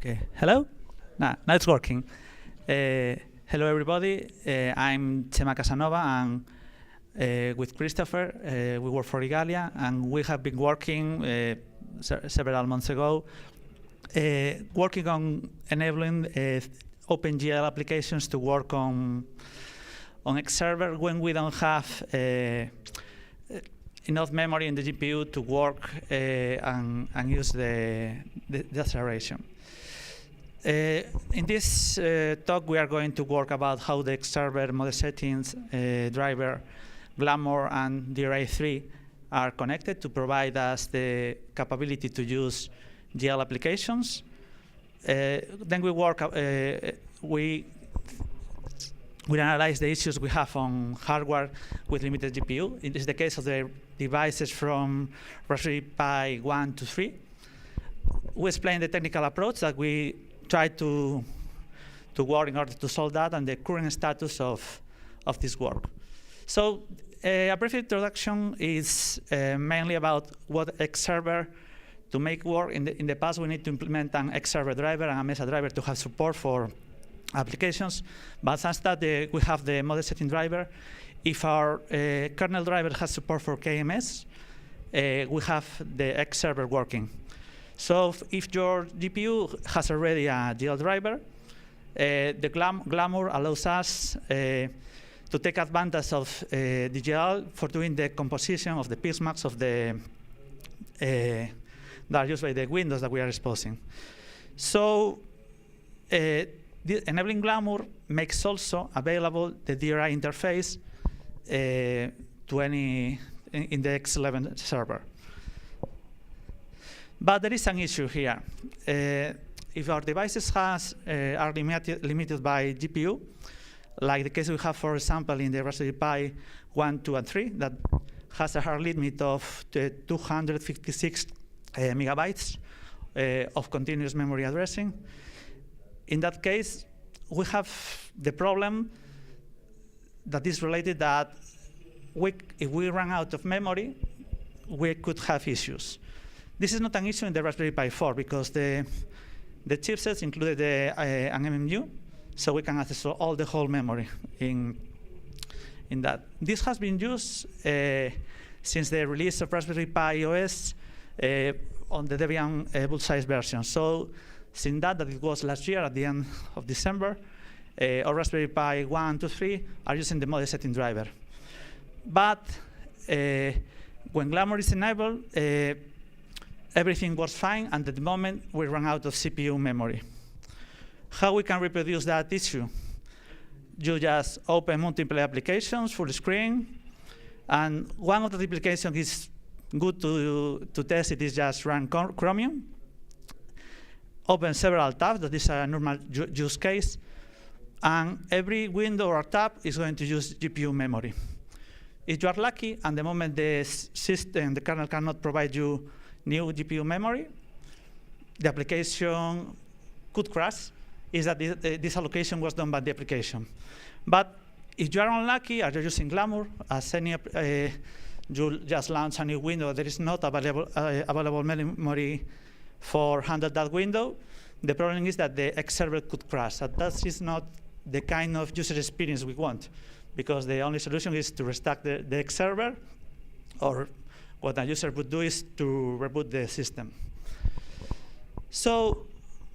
Okay. Hello? Now it's working. Hello, everybody. I'm Chema Casanova, and with Christopher, we work for Igalia, and we have been working several months ago, working on enabling OpenCL applications to work on X server when we don't have enough memory in the GPU to work and use the acceleration. In this talk, we are going to work about how the X server model settings driver, Glamour, and DRI3 are connected to provide us the capability to use GL applications. Then we work. We analyze the issues we have on hardware with limited GPU. It is the case of the devices from Raspberry Pi 1 to 3. We explain the technical approach that we try to work in order to solve that and the current status of this work. So a brief introduction is mainly about what X server to make work. In the past, we need to implement an X server driver and a Mesa driver to have support for applications. But since that we have the model setting driver, if our kernel driver has support for KMS, we have the X server working. So if your GPU has already a GL driver, the Glamour allows us to take advantage of the GL for doing the composition of the pixmaps of the that are used by the windows that we are exposing. So enabling Glamour makes also available the DRI interface to any in the X11 server. But there is an issue here. If our devices are limited by GPU, like the case we have, for example, in the Raspberry Pi 1, 2, and 3, that has a hard limit of 256 megabytes of continuous memory addressing. In that case, we have the problem that is related that if we run out of memory, we could have issues. This is not an issue in the Raspberry Pi 4 because the chipsets included an MMU, so we can access all the whole memory in that. This has been used since the release of Raspberry Pi OS on the Debian full-size version. So since that it was last year at the end of December, our Raspberry Pi 1, 2, 3 are using the model setting driver. But when Glamour is enabled, everything was fine, and at the moment we run out of CPU memory. How we can reproduce that issue? You just open multiple applications, full screen, and one of the applications is good to test. It is just run Chromium. Open several tabs. That is a normal use case, and every window or tab is going to use GPU memory. If you are lucky, and the moment the system, the kernel cannot provide you new GPU memory, the application could crash. Is that this allocation was done by the application. But if you are unlucky, or you're using Glamour, as any, you just launch a new window, there is not available memory for handle that window, the problem is that the X server could crash. And that is not the kind of user experience we want, because the only solution is to restart the X server, or what a user would do is to reboot the system. So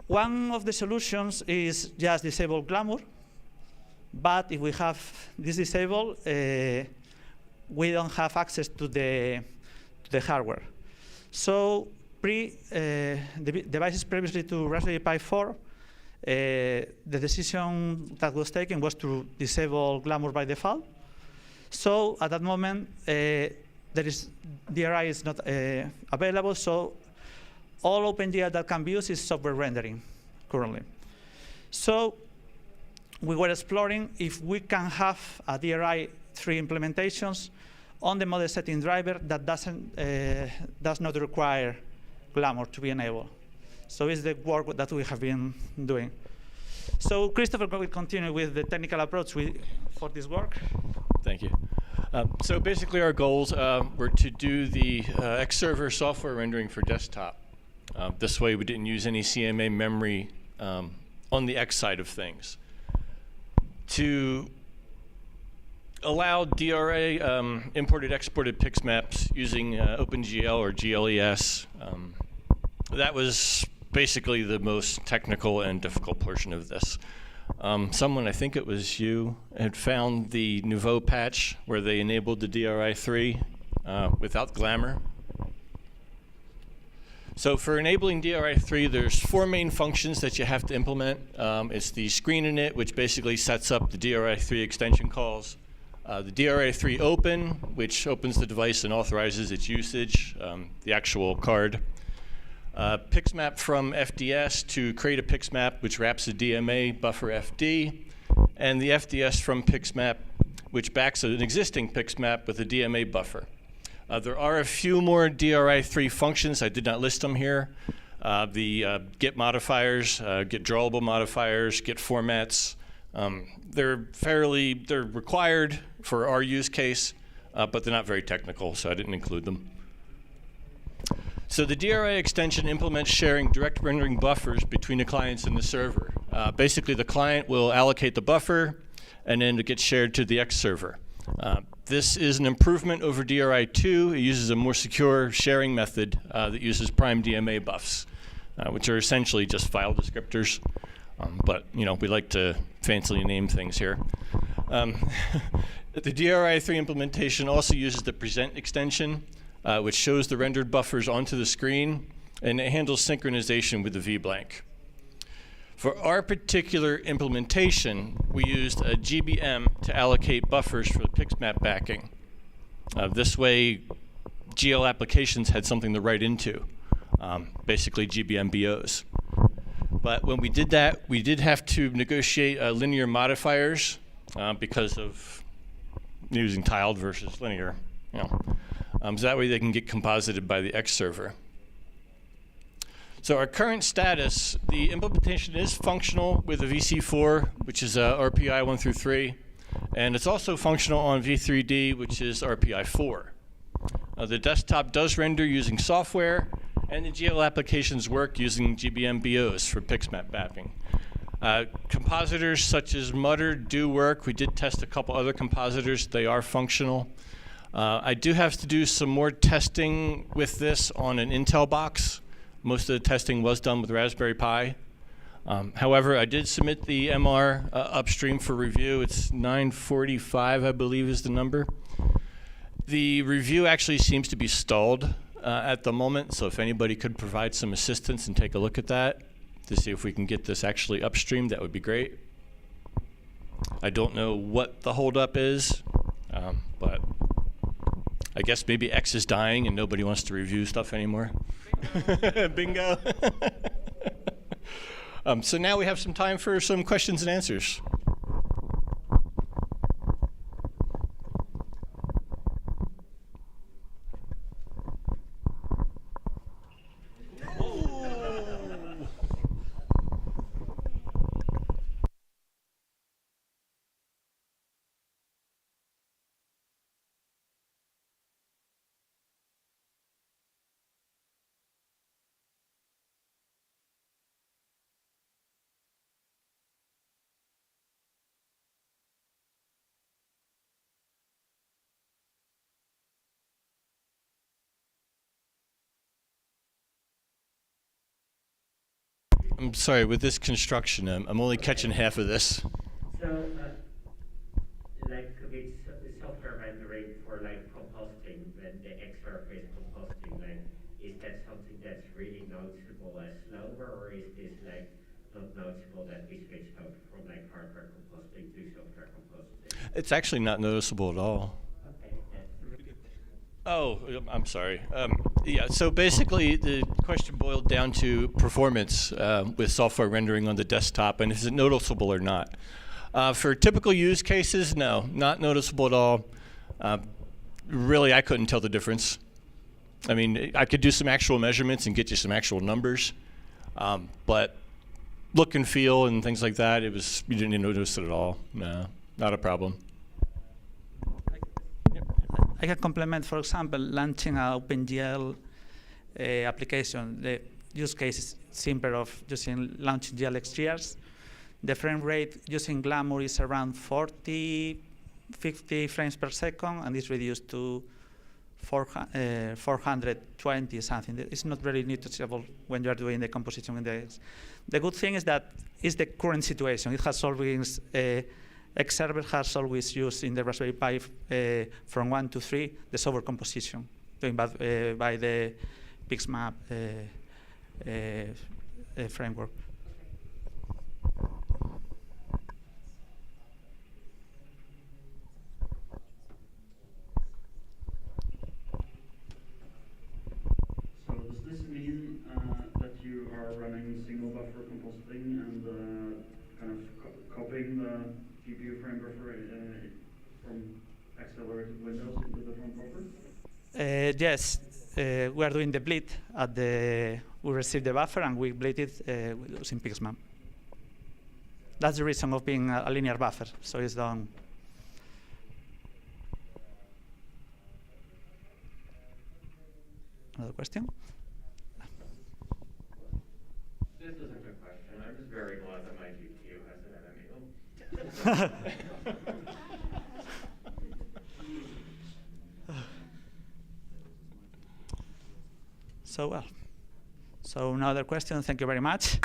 one of the solutions is just disable Glamour. But if we have this disabled, we don't have access to the hardware. So the devices previously to Raspberry Pi 4, the decision that was taken was to disable Glamour by default. So at that moment, DRI is not available, so all OpenGL that can be used is software rendering currently. So we were exploring if we can have a DRI 3 implementations on the model setting driver that does not require Glamour to be enabled. So it's the work that we have been doing. So Christopher will continue with the technical approach for this work. Thank you. So basically our goals were to do the X server software rendering for desktop This way, we didn't use any CMA memory on the X side of things. To allow DRA imported exported PIX maps using OpenCL or GLES, that was basically the most technical and difficult portion of this. Someone, I think it was you, had found the Nouveau patch where they enabled the DRI3 without glamour. So for enabling DRI3, there's 4 main functions that you have to implement. It's the screen init, which basically sets up the DRI3 extension calls. The DRI3 open, which opens the device and authorizes its usage, the actual card. PixMap from FDS to create a PixMap, which wraps a DMA buffer FD. And the FDS from PixMap, which backs an existing PixMap with a DMA buffer. There are a few more DRI3 functions. I did not list them here. The get modifiers, get drawable modifiers, get formats. They're required for our use case, but they're not very technical, so I didn't include them. So the DRI extension implements sharing direct rendering buffers between the clients and the server. Basically, the client will allocate the buffer, and then it gets shared to the X server. This is an improvement over DRI2. It uses a more secure sharing method that uses prime DMA buffs, which are essentially just file descriptors. But we like to fancily name things here. The DRI3 implementation also uses the present extension, which shows the rendered buffers onto the screen, and it handles synchronization with the VBlank. For our particular implementation, we used a GBM to allocate buffers for the PixMap backing. This way, GL applications had something to write into, basically GBM BOs. But when we did that, we did have to negotiate linear modifiers because of using tiled versus linear. So that way they can get composited by the X server. So our current status, the implementation is functional with a VC4, which is RPI 1 through 3, and it's also functional on V3D, which is RPI 4. The desktop does render using software, and the GL applications work using GBM BOs for PixMap mapping. Compositors such as Mutter do work. We did test a couple other compositors. They are functional. I do have to do some more testing with this on an Intel box. Most of the testing was done with Raspberry Pi. However, I did submit the MR upstream for review. It's 945, I believe, is the number. The review actually seems to be stalled at the moment, so if anybody could provide some assistance and take a look at that to see if we can get this actually upstream, that would be great. I don't know what the holdup is, but I guess maybe X is dying and nobody wants to review stuff anymore. Bingo. So now we have some time for some questions and answers. I'm sorry, with this construction, I'm only catching half of this. So, like with software rendering for composting, when the X.Org is composting, is that something that's really noticeable as slower, or is this not noticeable that we switched over from hardware composting to software composting? It's actually not noticeable at all. Oh, I'm sorry. Yeah, so basically the question boiled down to performance with software rendering on the desktop, and is it noticeable or not? For typical use cases, no, not noticeable at all. Really, I couldn't tell the difference. I mean, I could do some actual measurements and get you some actual numbers, but look and feel and things like that, you didn't notice it at all. No, not a problem. I can complement, for example, launching an OpenCL application. use case is simpler of using launching GLXGRs. The frame rate using Glamour is around 40, 50 frames per second, and it's reduced to 420 something. It's not very noticeable when you are doing the composition index. The good thing is that it's the current situation. It has always, X server has always used in the Raspberry Pi from 1 to 3 the software composition doing by the Pixmap framework. Does this mean that you are running single buffer compositing and kind of copying the GPU frame buffer from accelerated windows into the front buffer? Yes, we are doing the bleed at the. We receive the buffer and we bleed it using Pixmap. That's the reason of being a linear buffer. So it's done. Another question? This isn't a question. I'm just very glad that my GPU has an enemy. So well. So another question. Thank you very much.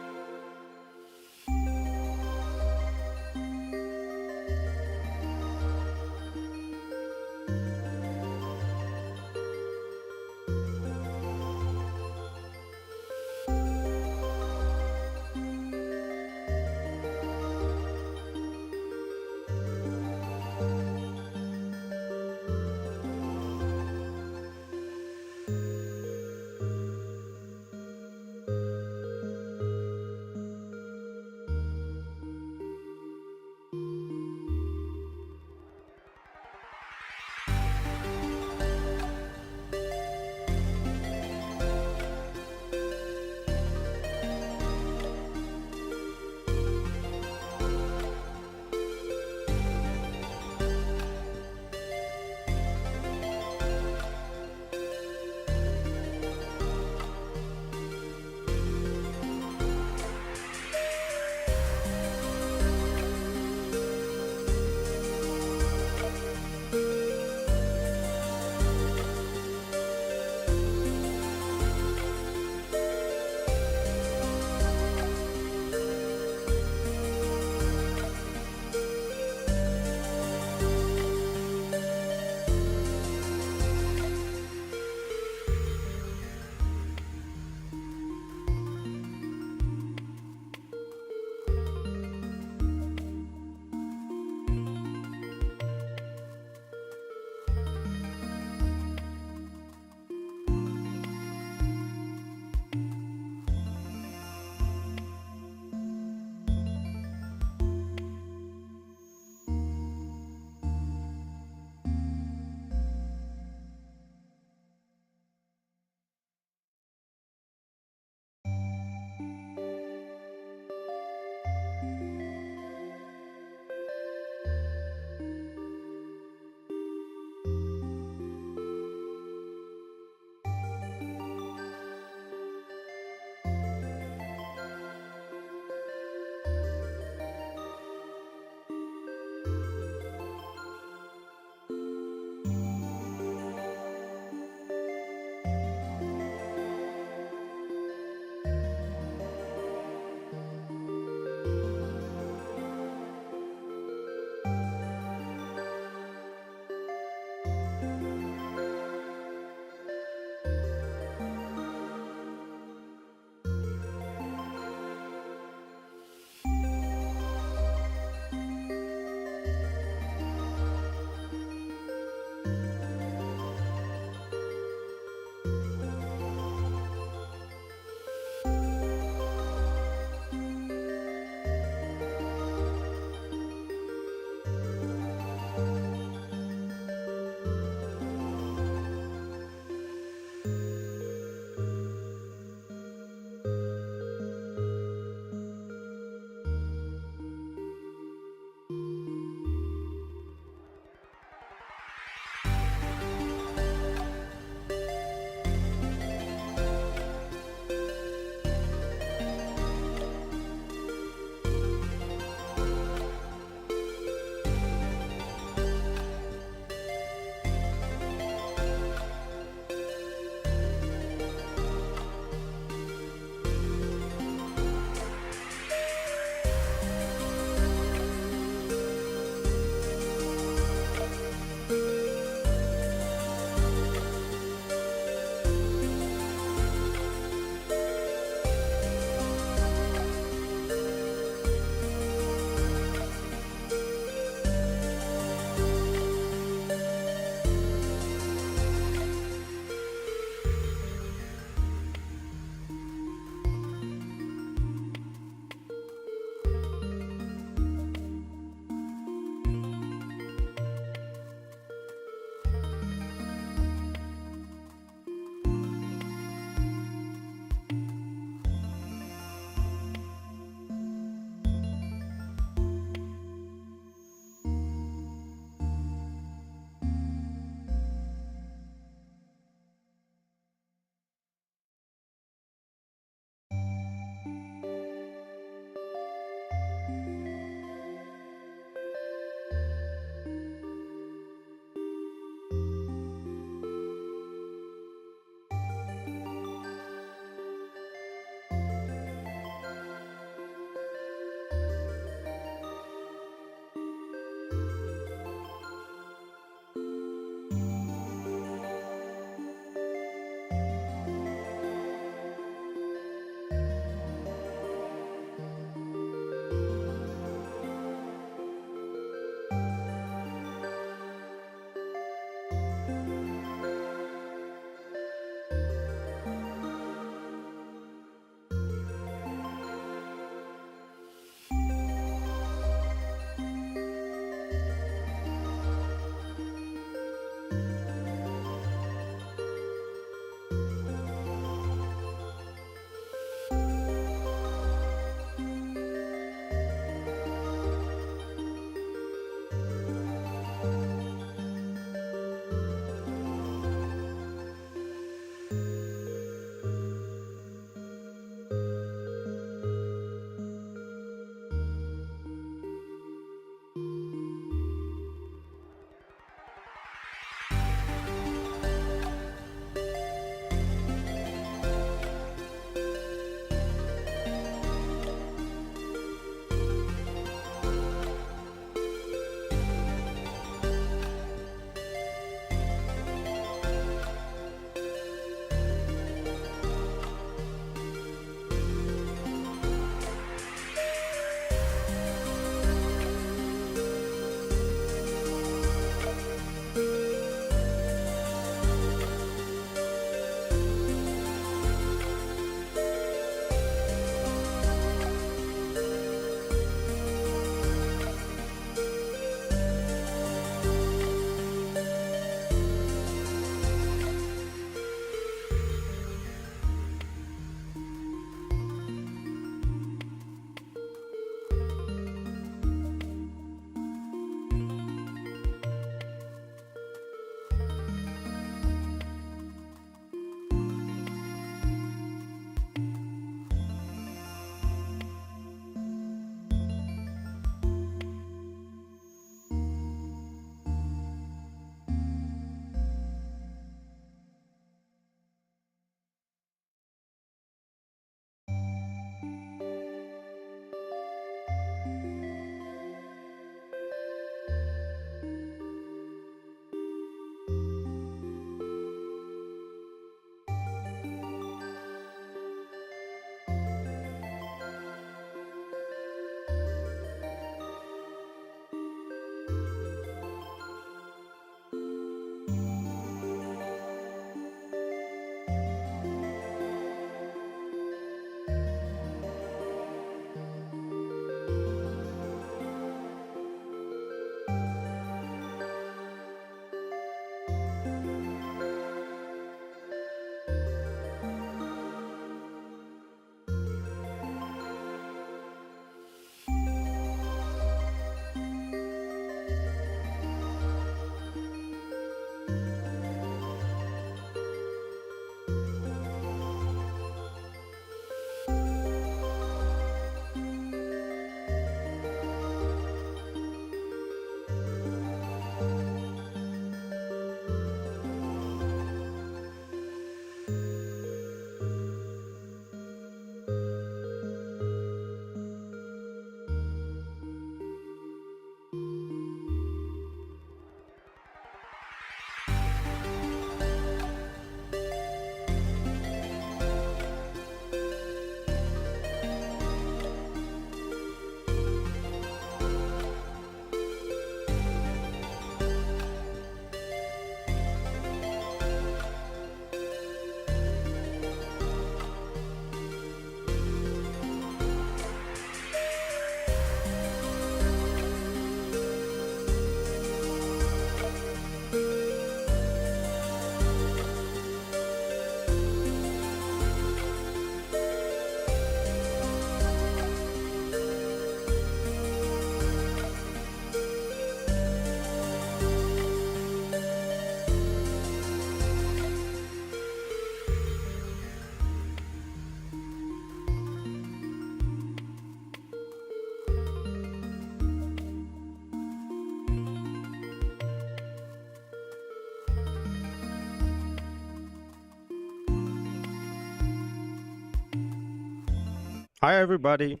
Hi, everybody.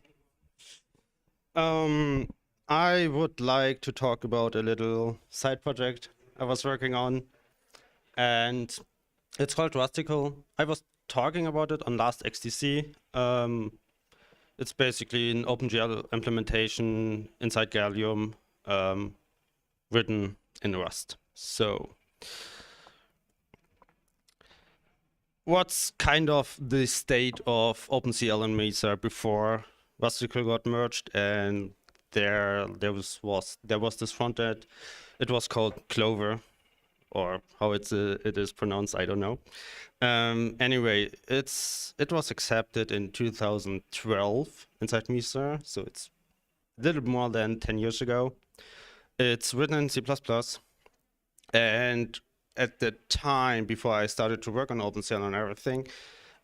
I would like to talk about a little side project I was working on, and it's called Rustical. I was talking about it on last XDC. It's basically an OpenGL implementation inside Gallium, written in Rust. So, what's kind of the state of OpenCL and Mesa before Rustical got merged? And there was this front end. It was called Clover, or how it is pronounced, I don't know. Anyway, it was accepted in 2012 inside Mesa, so it's a little more than 10 years ago. It's written in C++, and at the time before I started to work on OpenCL and everything,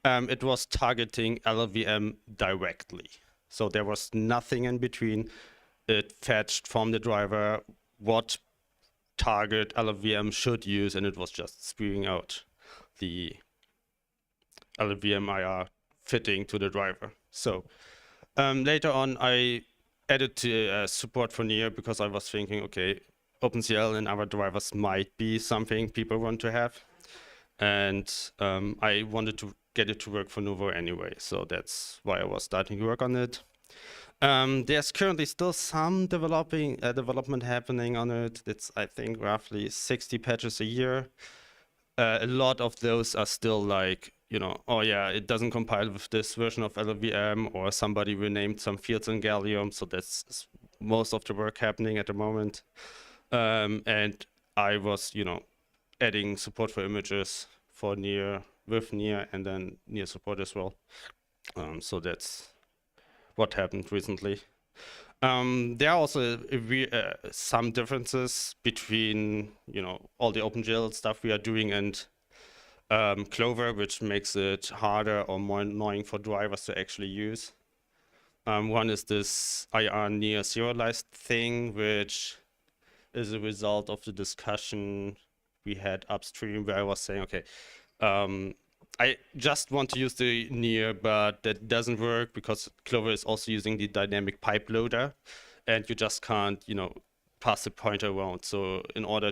it was targeting LLVM directly. So there was nothing in between. It fetched from the driver what target LLVM should use, and it was just spewing out the LLVM IR fitting to the driver. So later on, I added support for Near because I was thinking, okay, OpenCL and our drivers might be something people want to have. And I wanted to get it to work for Nouveau anyway. So that's why I was starting to work on it. There's currently still some development happening on it. It's, I think, roughly 60 patches a year. A lot of those are still like, you know, oh yeah, it doesn't compile with this version of LLVM, or somebody renamed some fields in Gallium. So that's most of the work happening at the moment. And I was, you know, adding support for images for Near, with Near, and then Near support as well. So that's what happened recently. There are also some differences between, you know, all the OpenGL stuff we are doing and Clover, which makes it harder or more annoying for drivers to actually use. One is this IR near serialized thing, which is a result of the discussion we had upstream, where I was saying, okay, I just want to use the near, but that doesn't work because Clover is also using the dynamic pipe loader, and you just can't, you know, pass the pointer around. So in order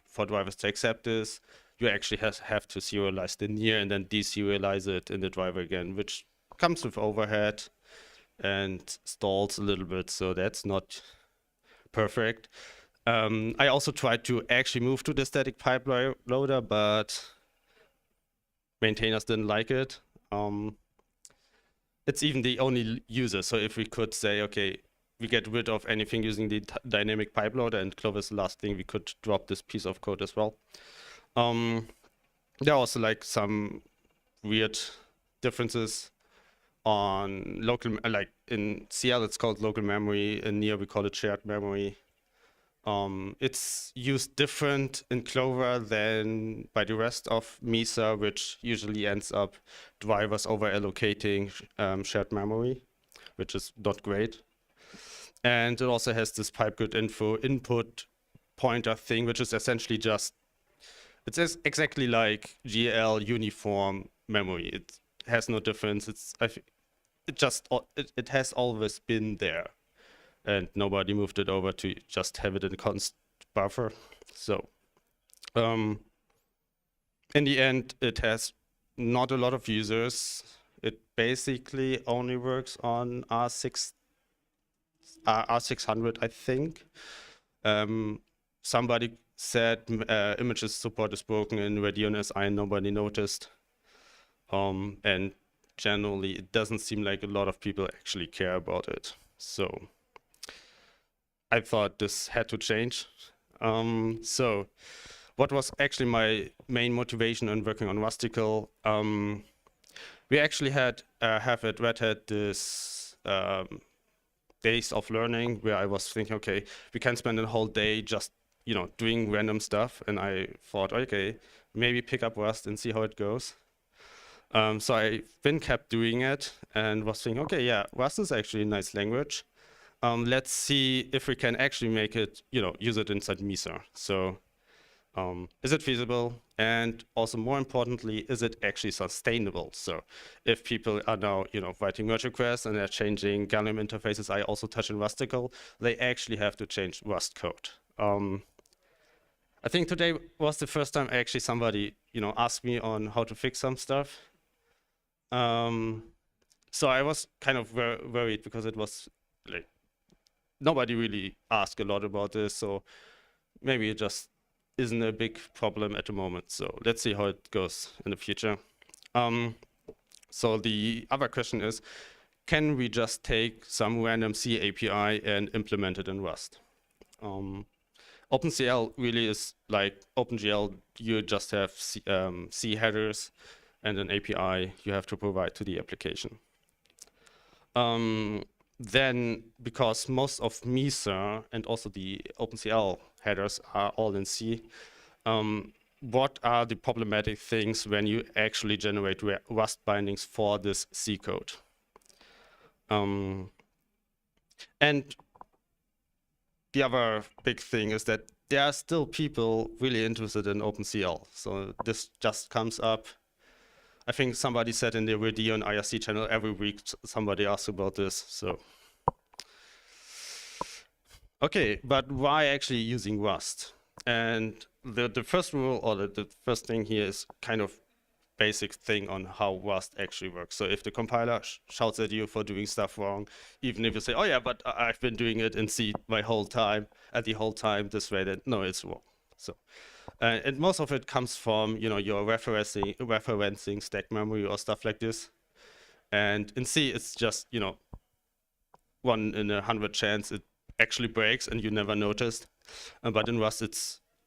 for drivers to accept this, you actually have to serialize the near and then deserialize it in the driver again, which comes with overhead and stalls a little bit. So that's not perfect. I also tried to actually move to the static pipe loader, but maintainers didn't like it. It's even the only user. So if we could say, okay, we get rid of anything using the dynamic pipe loader, and Clover is the last thing, we could drop this piece of code as well. There are also like some weird differences on local, like in CL it's called local memory, in Near we call it shared memory. It's used different in Clover than by the rest of Mesa, which usually ends up drivers over allocating shared memory, which is not great. And it also has this pipegrid info input pointer thing, which is essentially just, it's exactly like GL uniform memory. It has no difference. It has always been there, and nobody moved it over to just have it in a const buffer. So in the end, it has not a lot of users. It basically only works on R600, I think. Somebody said images support is broken in Radeon SI, and nobody noticed. And generally, it doesn't seem like a lot of people actually care about it. So I thought this had to change. So what was actually my main motivation in working on Rustical? We actually have at Red Hat this days of learning where I was thinking, okay, we can spend a whole day just, you know, doing random stuff. And I thought, okay, maybe pick up Rust and see how it goes. So I then kept doing it and was thinking, okay, yeah, Rust is actually a nice language. Let's see if we can actually make it, you know, use it inside Mesa. So Is it feasible? And also more importantly, is it actually sustainable? So if people are now, writing merge requests and they're changing Gallium interfaces, I also touch in rusticle, they actually have to change Rust code. I think today was the first time actually somebody, asked me on how to fix some stuff. So I was kind of worried because it was like, nobody really asked a lot about this. So maybe it just isn't a big problem at the moment. So let's see how it goes in the future. So the other question is, can we just take some random C API and implement it in Rust? OpenCL really is like OpenGL. You just have C headers and an API you have to provide to the application. Then, because most of MISA and also the OpenCL headers are all in C, what are the problematic things when you actually generate Rust bindings for this C code? And the other big thing is that there are still people really interested in OpenCL. So this just comes up. I think somebody said in the Writte and IRC channel every week somebody asks about this. So, okay, but why actually using Rust? And the first rule, or the first thing here, is kind of basic thing on how Rust actually works. So if the compiler shouts at you for doing stuff wrong, even if you say, oh yeah, but I've been doing it in C my whole time, at the whole time this way, then no, it's wrong. So. And most of it comes from, your referencing stack memory or stuff like this. And in C, it's just, 1 in 100 chance it actually breaks and you never noticed. But in Rust,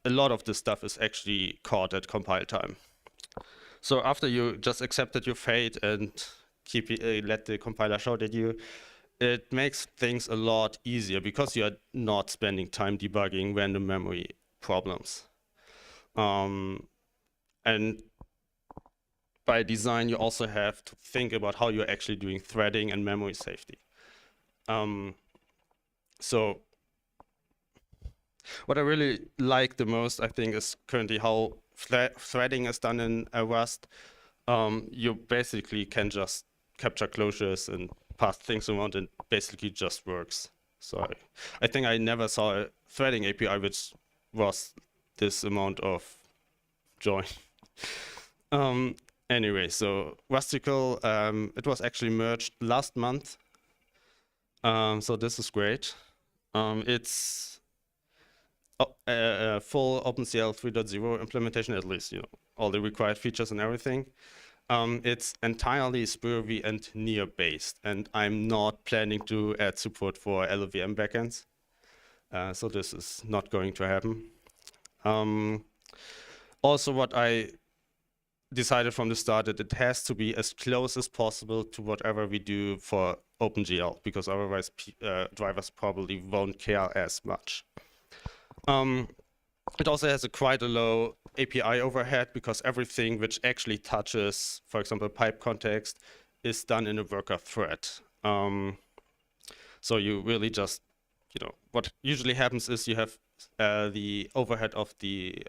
a lot of this stuff is actually caught at compile time. So after you just accepted your fate and let the compiler shout at you, it makes things a lot easier because you're not spending time debugging random memory problems. And by design, you also have to think about how you're actually doing threading and memory safety. So what I really like the most, I think, is currently how threading is done in Rust. You basically can just capture closures and pass things around, and basically just works. So I think I never saw a threading API which was this amount of joy. Anyway, so Rusticle, it was actually merged last month. So this is great. It's a full OpenCL 3.0 implementation, at least, all the required features and everything. It's entirely Spurvy and Near based, and I'm not planning to add support for LLVM backends. So this is not going to happen. Also, what I decided from the start, that it has to be as close as possible to whatever we do for OpenGL, because otherwise drivers probably won't care as much. It also has quite a low API overhead, because everything which actually touches, for example, pipe context, is done in a worker thread. So you really just, what usually happens is you have the overhead of the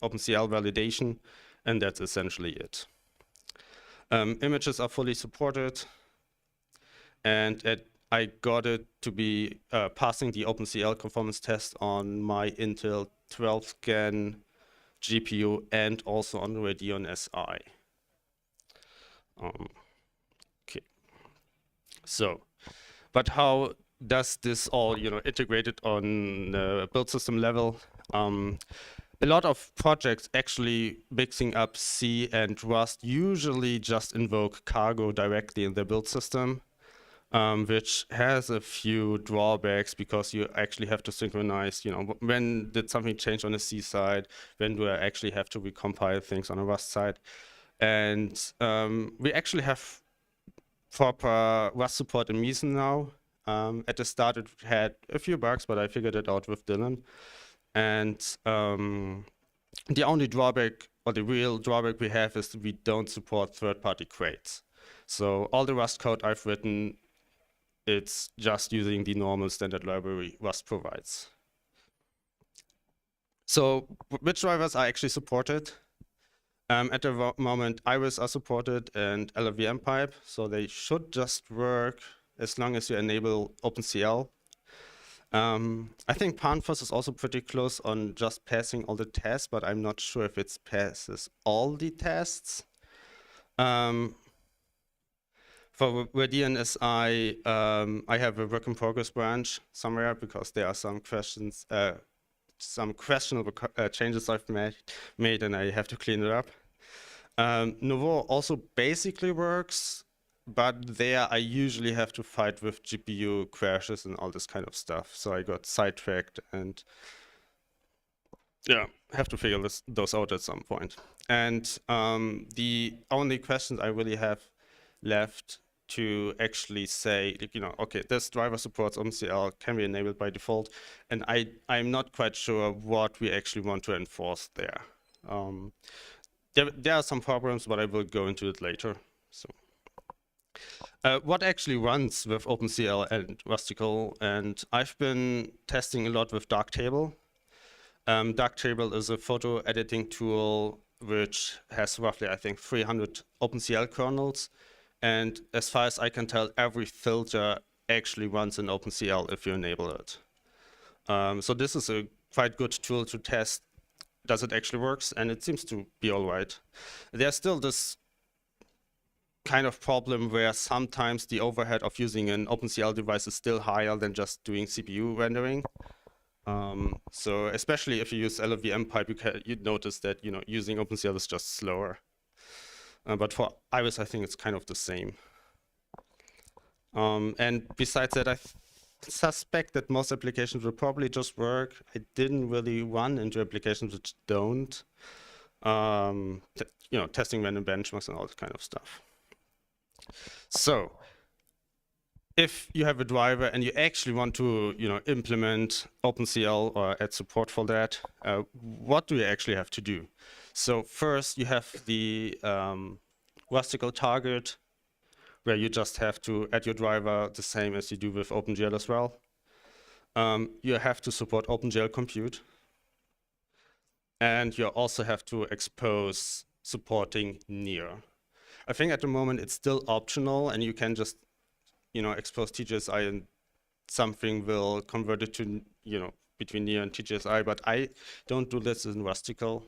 OpenCL validation, and that's essentially it. Images are fully supported, and I got it to be passing the OpenCL conformance test on my Intel 12th Gen GPU and also on Radeon SI. Okay. So, but how does this all, integrated on the build system level? A lot of projects actually mixing up C and Rust usually just invoke cargo directly in their build system, which has a few drawbacks, because you actually have to synchronize, when did something change on the C side, when do I actually have to recompile things on the Rust side. And we actually have proper Rust support in Mesa now. At the start it had a few bugs, but I figured it out with Dylan. And the only drawback, or the real drawback we have, is that we don't support third-party crates. So all the Rust code I've written, it's just using the normal standard library Rust provides. So which drivers are actually supported? At the moment, iris are supported and LLVM pipe, so they should just work as long as you enable OpenCL. I think Panthers is also pretty close on just passing all the tests, but I'm not sure if it passes all the tests. For DNSI, I have a work in progress branch somewhere because there are some questions, some questionable changes I've made, and I have to clean it up. Nouveau also basically works, but there I usually have to fight with GPU crashes and all this kind of stuff. So I got sidetracked and yeah, have to figure those out at some point. And the only questions I really have left to actually say, okay, this driver supports OpenCL, can be enabled by default, and I'm not quite sure what we actually want to enforce there. There are some problems, but I will go into it later. So, what actually runs with OpenCL and Rustical? And I've been testing a lot with Darktable. Darktable is a photo editing tool which has roughly, I think, 300 OpenCL kernels. And as far as I can tell, every filter actually runs in OpenCL if you enable it. So this is a quite good tool to test. Does it actually works? And it seems to be all right. There's still this kind of problem where sometimes the overhead of using an OpenCL device is still higher than just doing CPU rendering. So especially if you use LLVM pipe, you'd notice that using OpenCL is just slower. But for iris, I think it's kind of the same. And besides that, I suspect that most applications will probably just work. I didn't really run into applications which don't. Testing random benchmarks and all that kind of stuff. So if you have a driver and you actually want to implement OpenCL or add support for that, what do you actually have to do? So first you have the Rustical target, where you just have to add your driver the same as you do with OpenGL as well. You have to support OpenGL compute. And you also have to expose supporting near. I think at the moment it's still optional, and you can just expose TGSI and something will convert it to between near and TGSI, but I don't do this in Rustical.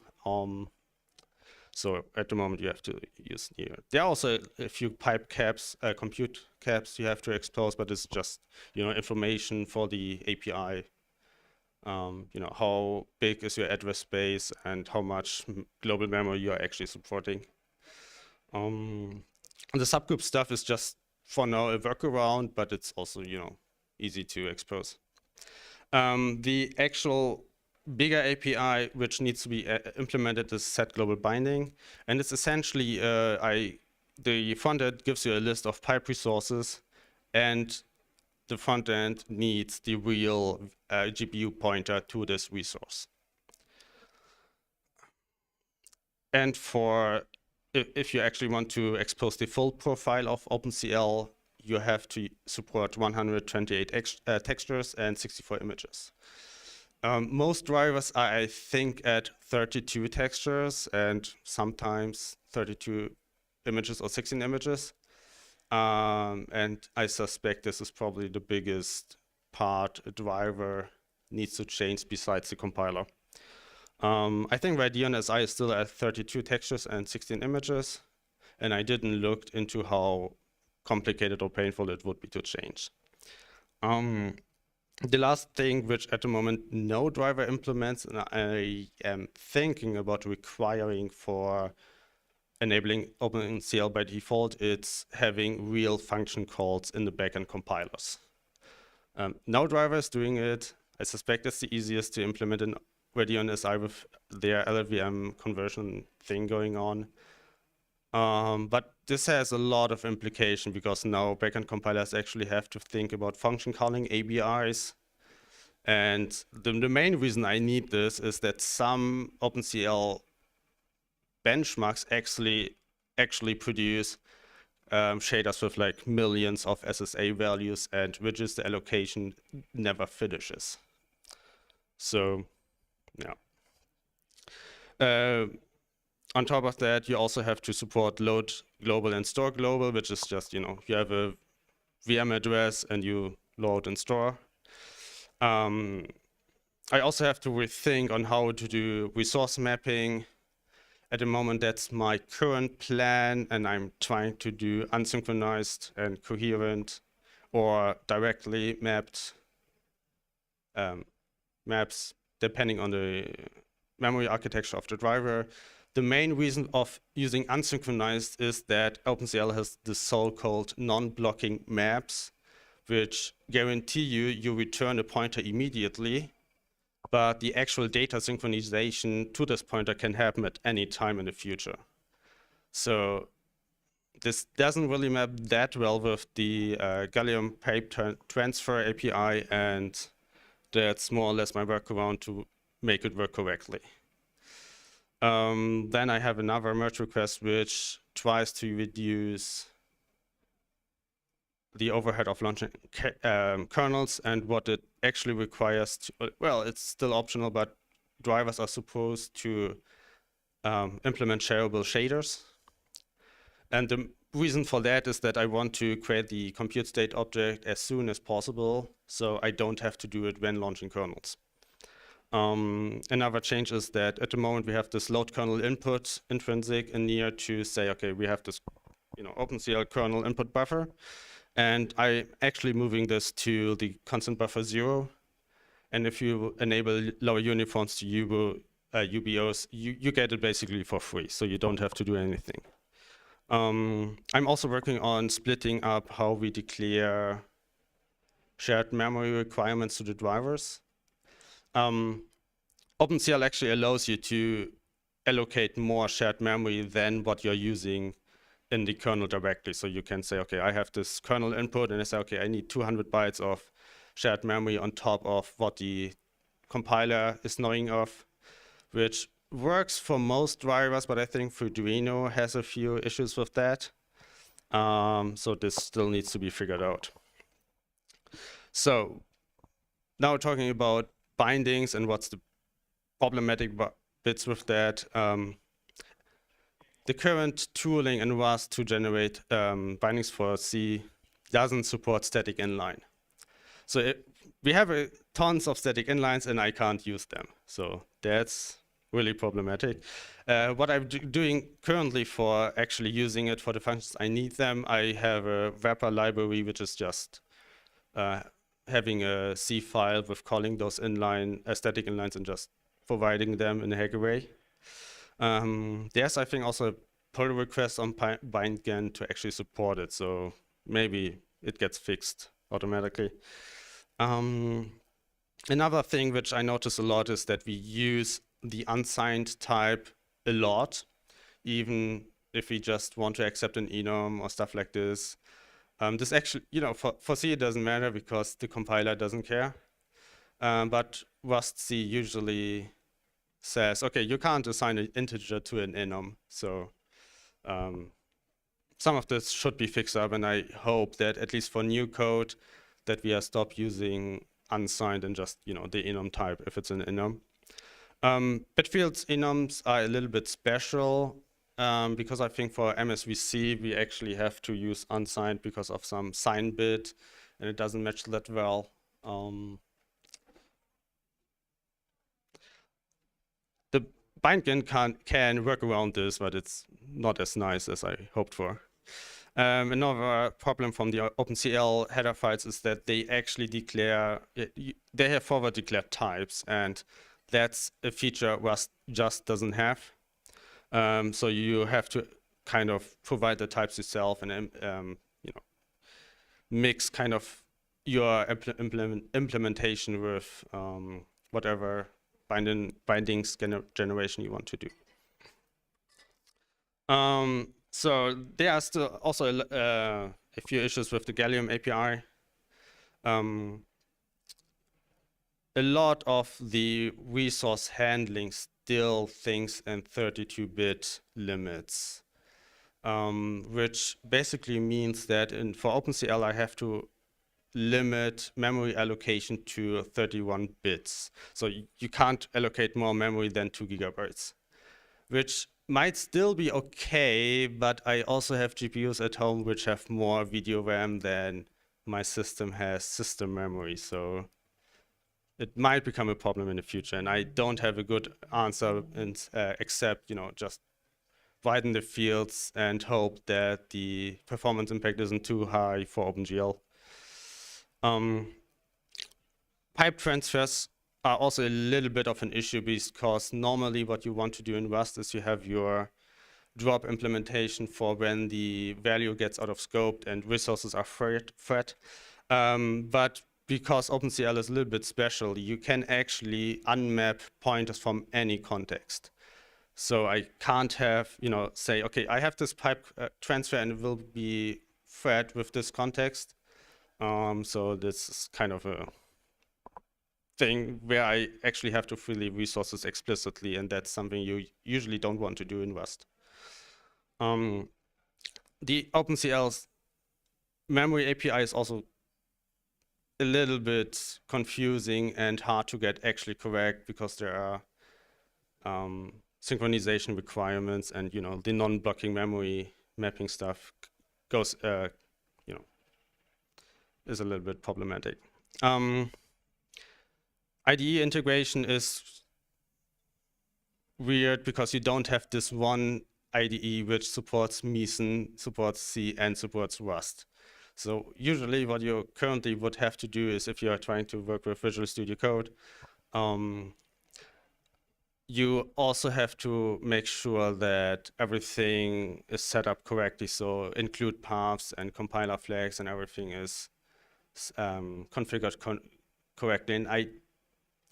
So at the moment you have to use near. There are also a few pipe caps, compute caps you have to expose, but it's just information for the API. How big is your address space and how much global memory you are actually supporting. The subgroup stuff is just for now a workaround, but it's also easy to expose. The actual bigger API which needs to be implemented is set global binding, and it's essentially the front end gives you a list of pipe resources, and the front end needs the real GPU pointer to this resource. And if you actually want to expose the full profile of OpenCL, you have to support 128 textures and 64 images. Most drivers are, I think, at 32 textures and sometimes 32 images or 16 images. And I suspect this is probably the biggest part a driver needs to change besides the compiler. I think DNSI is still at 32 textures and 16 images, and I didn't look into how complicated or painful it would be to change. The last thing which at the moment no driver implements, and I am thinking about requiring for enabling OpenCL by default, it's having real function calls in the backend compilers. No driver is doing it. I suspect it's the easiest to implement in DNSI with their LLVM conversion thing going on. But this has a lot of implication because now backend compilers actually have to think about function calling ABIs. And the main reason I need this is that some OpenCL benchmarks actually produce shaders with like millions of SSA values, and which is the allocation never finishes. So, yeah. On top of that, you also have to support load global and store global, which is just, you have a VM address and you load and store. I also have to rethink on how to do resource mapping. At the moment, that's my current plan, and I'm trying to do unsynchronized and coherent or directly mapped maps, depending on the memory architecture of the driver. The main reason of using unsynchronized is that OpenCL has the so-called non-blocking maps, which guarantee you return a pointer immediately, but the actual data synchronization to this pointer can happen at any time in the future. So this doesn't really map that well with the Gallium pipe transfer API, and that's more or less my workaround to make it work correctly. Then I have another merge request which tries to reduce the overhead of launching kernels, and what it actually requires to, well, it's still optional, but drivers are supposed to implement shareable shaders. And the reason for that is that I want to create the compute state object as soon as possible, so I don't have to do it when launching kernels. Another change is that at the moment we have this load kernel input intrinsic in near to say, okay, we have this OpenCL kernel input buffer, and I'm actually moving this to the constant buffer 0. And if you enable lower uniforms to UBOs, you get it basically for free, so you don't have to do anything. I'm also working on splitting up how we declare shared memory requirements to the drivers. OpenCL actually allows you to allocate more shared memory than what you're using in the kernel directly. So you can say, okay, I have this kernel input, and I say, okay, I need 200 bytes of shared memory on top of what the compiler is knowing of, which works for most drivers, but I think Arduino has a few issues with that. So this still needs to be figured out. So now we're talking about bindings and what's the problematic bits with that. The current tooling in Rust to generate bindings for C doesn't support static inline. So we have tons of static inlines and I can't use them. So that's really problematic. What I'm doing currently for actually using it for the functions I need them, I have a wrapper library which is just having a C file with calling those static inlines and just providing them in a hack array. There's, I think, also a pull request on bindgen to actually support it, so maybe it gets fixed automatically. Another thing which I notice a lot is that we use the unsigned type a lot, even if we just want to accept an enum or stuff like this. This actually, for C it doesn't matter because the compiler doesn't care. But Rust C usually says, okay, you can't assign an integer to an enum. So some of this should be fixed up, and I hope that at least for new code that we stop using unsigned and just the enum type if it's an enum. Bitfield's enums are a little bit special. Because I think for MSVC, we actually have to use unsigned because of some sign bit, and it doesn't match that well. The bindgen can work around this, but it's not as nice as I hoped for. Another problem from the OpenCL header files is that they actually declare, they have forward declared types, and that's a feature Rust just doesn't have. So you have to kind of provide the types yourself and mix kind of your implementation with whatever bindings generation you want to do. So there are still also a few issues with the Gallium API. A lot of the resource handling still thinks in 32-bit limits, which basically means that for OpenCL I have to limit memory allocation to 31 bits. So you can't allocate more memory than 2 gigabytes. which might still be okay, but I also have GPUs at home which have more video RAM than my system has system memory, so it might become a problem in the future, and I don't have a good answer, except just widen the fields and hope that the performance impact isn't too high for OpenGL. Pipe transfers are also a little bit of an issue, because normally what you want to do in Rust is you have your drop implementation for when the value gets out of scope and resources are fed. But because OpenCL is a little bit special, you can actually unmap pointers from any context. So I can't have, say, okay, I have this pipe transfer and it will be fed with this context. So this is kind of a thing where I actually have to free resources explicitly, and that's something you usually don't want to do in Rust. The OpenCL's memory API is also a little bit confusing and hard to get actually correct, because there are synchronization requirements, and the non-blocking memory mapping stuff goes is a little bit problematic. IDE integration is weird because you don't have this one IDE which supports Meson, supports C, and supports Rust. So usually what you currently would have to do is, if you are trying to work with Visual Studio Code, you also have to make sure that everything is set up correctly, so include paths and compiler flags and everything is configured correctly. And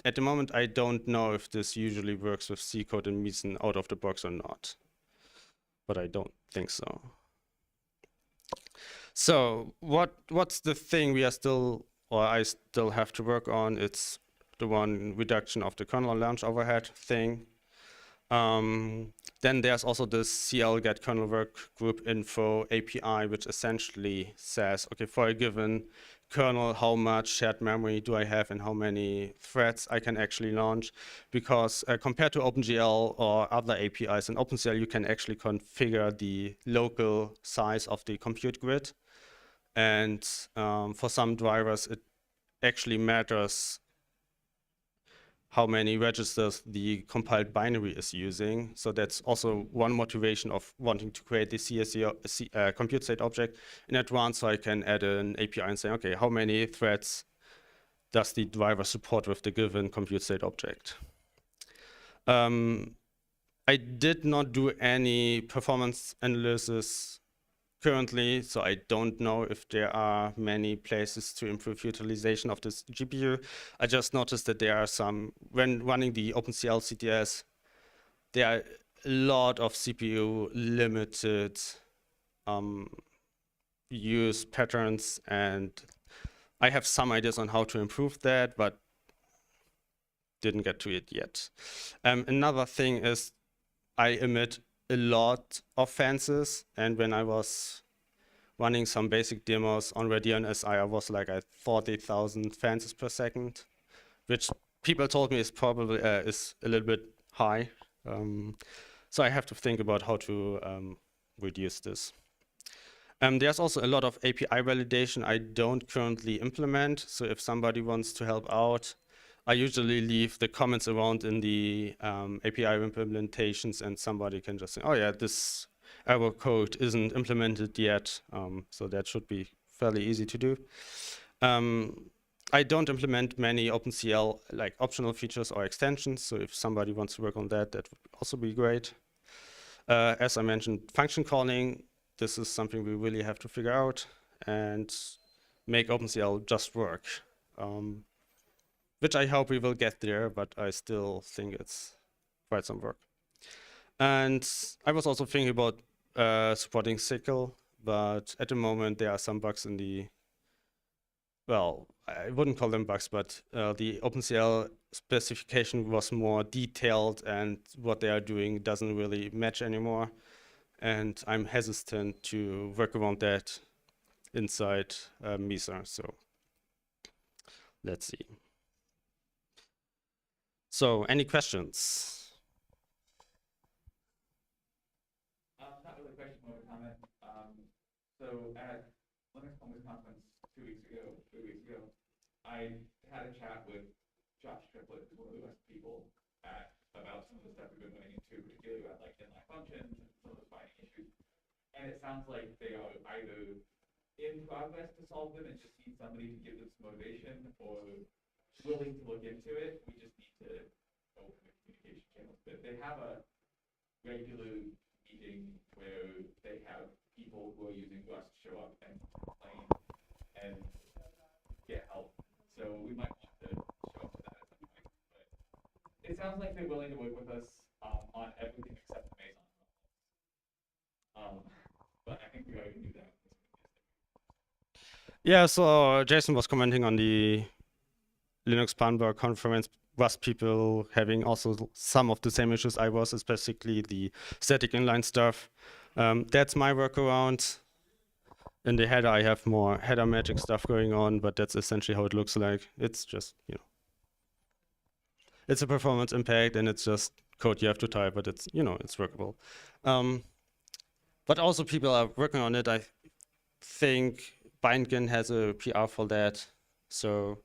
at the moment, I don't know if this usually works with C code and Meson out of the box or not, but I don't think so. So what's the thing we are still, or I still have to work on? It's the one reduction of the kernel launch overhead thing. Then there's also this CL get kernel work group info API, which essentially says, okay, for a given kernel, how much shared memory do I have and how many threads I can actually launch? Because compared to OpenGL or other APIs in OpenCL, you can actually configure the local size of the compute grid. And for some drivers, it actually matters how many registers the compiled binary is using. So that's also one motivation of wanting to create the CSC compute state object in advance, so I can add an API and say, okay, how many threads does the driver support with the given compute state object? I did not do any performance analysis currently, so I don't know if there are many places to improve utilization of this GPU. I just noticed that there are some, when running the OpenCL CTS, there are a lot of CPU limited use patterns, and I have some ideas on how to improve that, but didn't get to it yet. Another thing is I emit a lot of fences, and when I was running some basic demos on Radeon SI, I was like at 40,000 fences per second, which people told me is probably is a little bit high. So I have to think about how to reduce this. There's also a lot of API validation I don't currently implement, so if somebody wants to help out, I usually leave the comments around in the API implementations, and somebody can just say, oh yeah, this error code isn't implemented yet, so that should be fairly easy to do. I don't implement many OpenCL like optional features or extensions, so if somebody wants to work on that, that would also be great. As I mentioned, function calling, this is something we really have to figure out and make OpenCL just work. Which I hope we will get there, but I still think it's quite some work. And I was also thinking about supporting SYCL, but at the moment there are some bugs in the, well, I wouldn't call them bugs, but the OpenCL specification was more detailed, and what they are doing doesn't really match anymore. And I'm hesitant to work around that inside Mesa, so let's see. So, any questions? quick question, more of a comment. So at Linux Conference 3 weeks ago, I had a chat with Josh Triplett, who's one of the best people about some of the stuff we've been running into, particularly about like inline functions and some of those binding issues. And it sounds like they are either in progress to solve them and just need somebody to give them some motivation, or willing to look into it. We just need to open the communication channels. But they have a regular meeting where they have people who are using Rust show up and complain and get help. So we might want to show up to that at some point. But it sounds like they're willing to work with us on everything except the Maison. But I think we already do that. Yeah, so Jason was commenting on the Linux Panberg conference, Rust people having also some of the same issues I was, especially the static inline stuff. That's my workaround. In the header, I have more header magic stuff going on, but that's essentially how it looks like. It's just, it's a performance impact, and it's just code you have to type, but it's, it's workable. But also people are working on it. I think Bindgen has a PR for that. So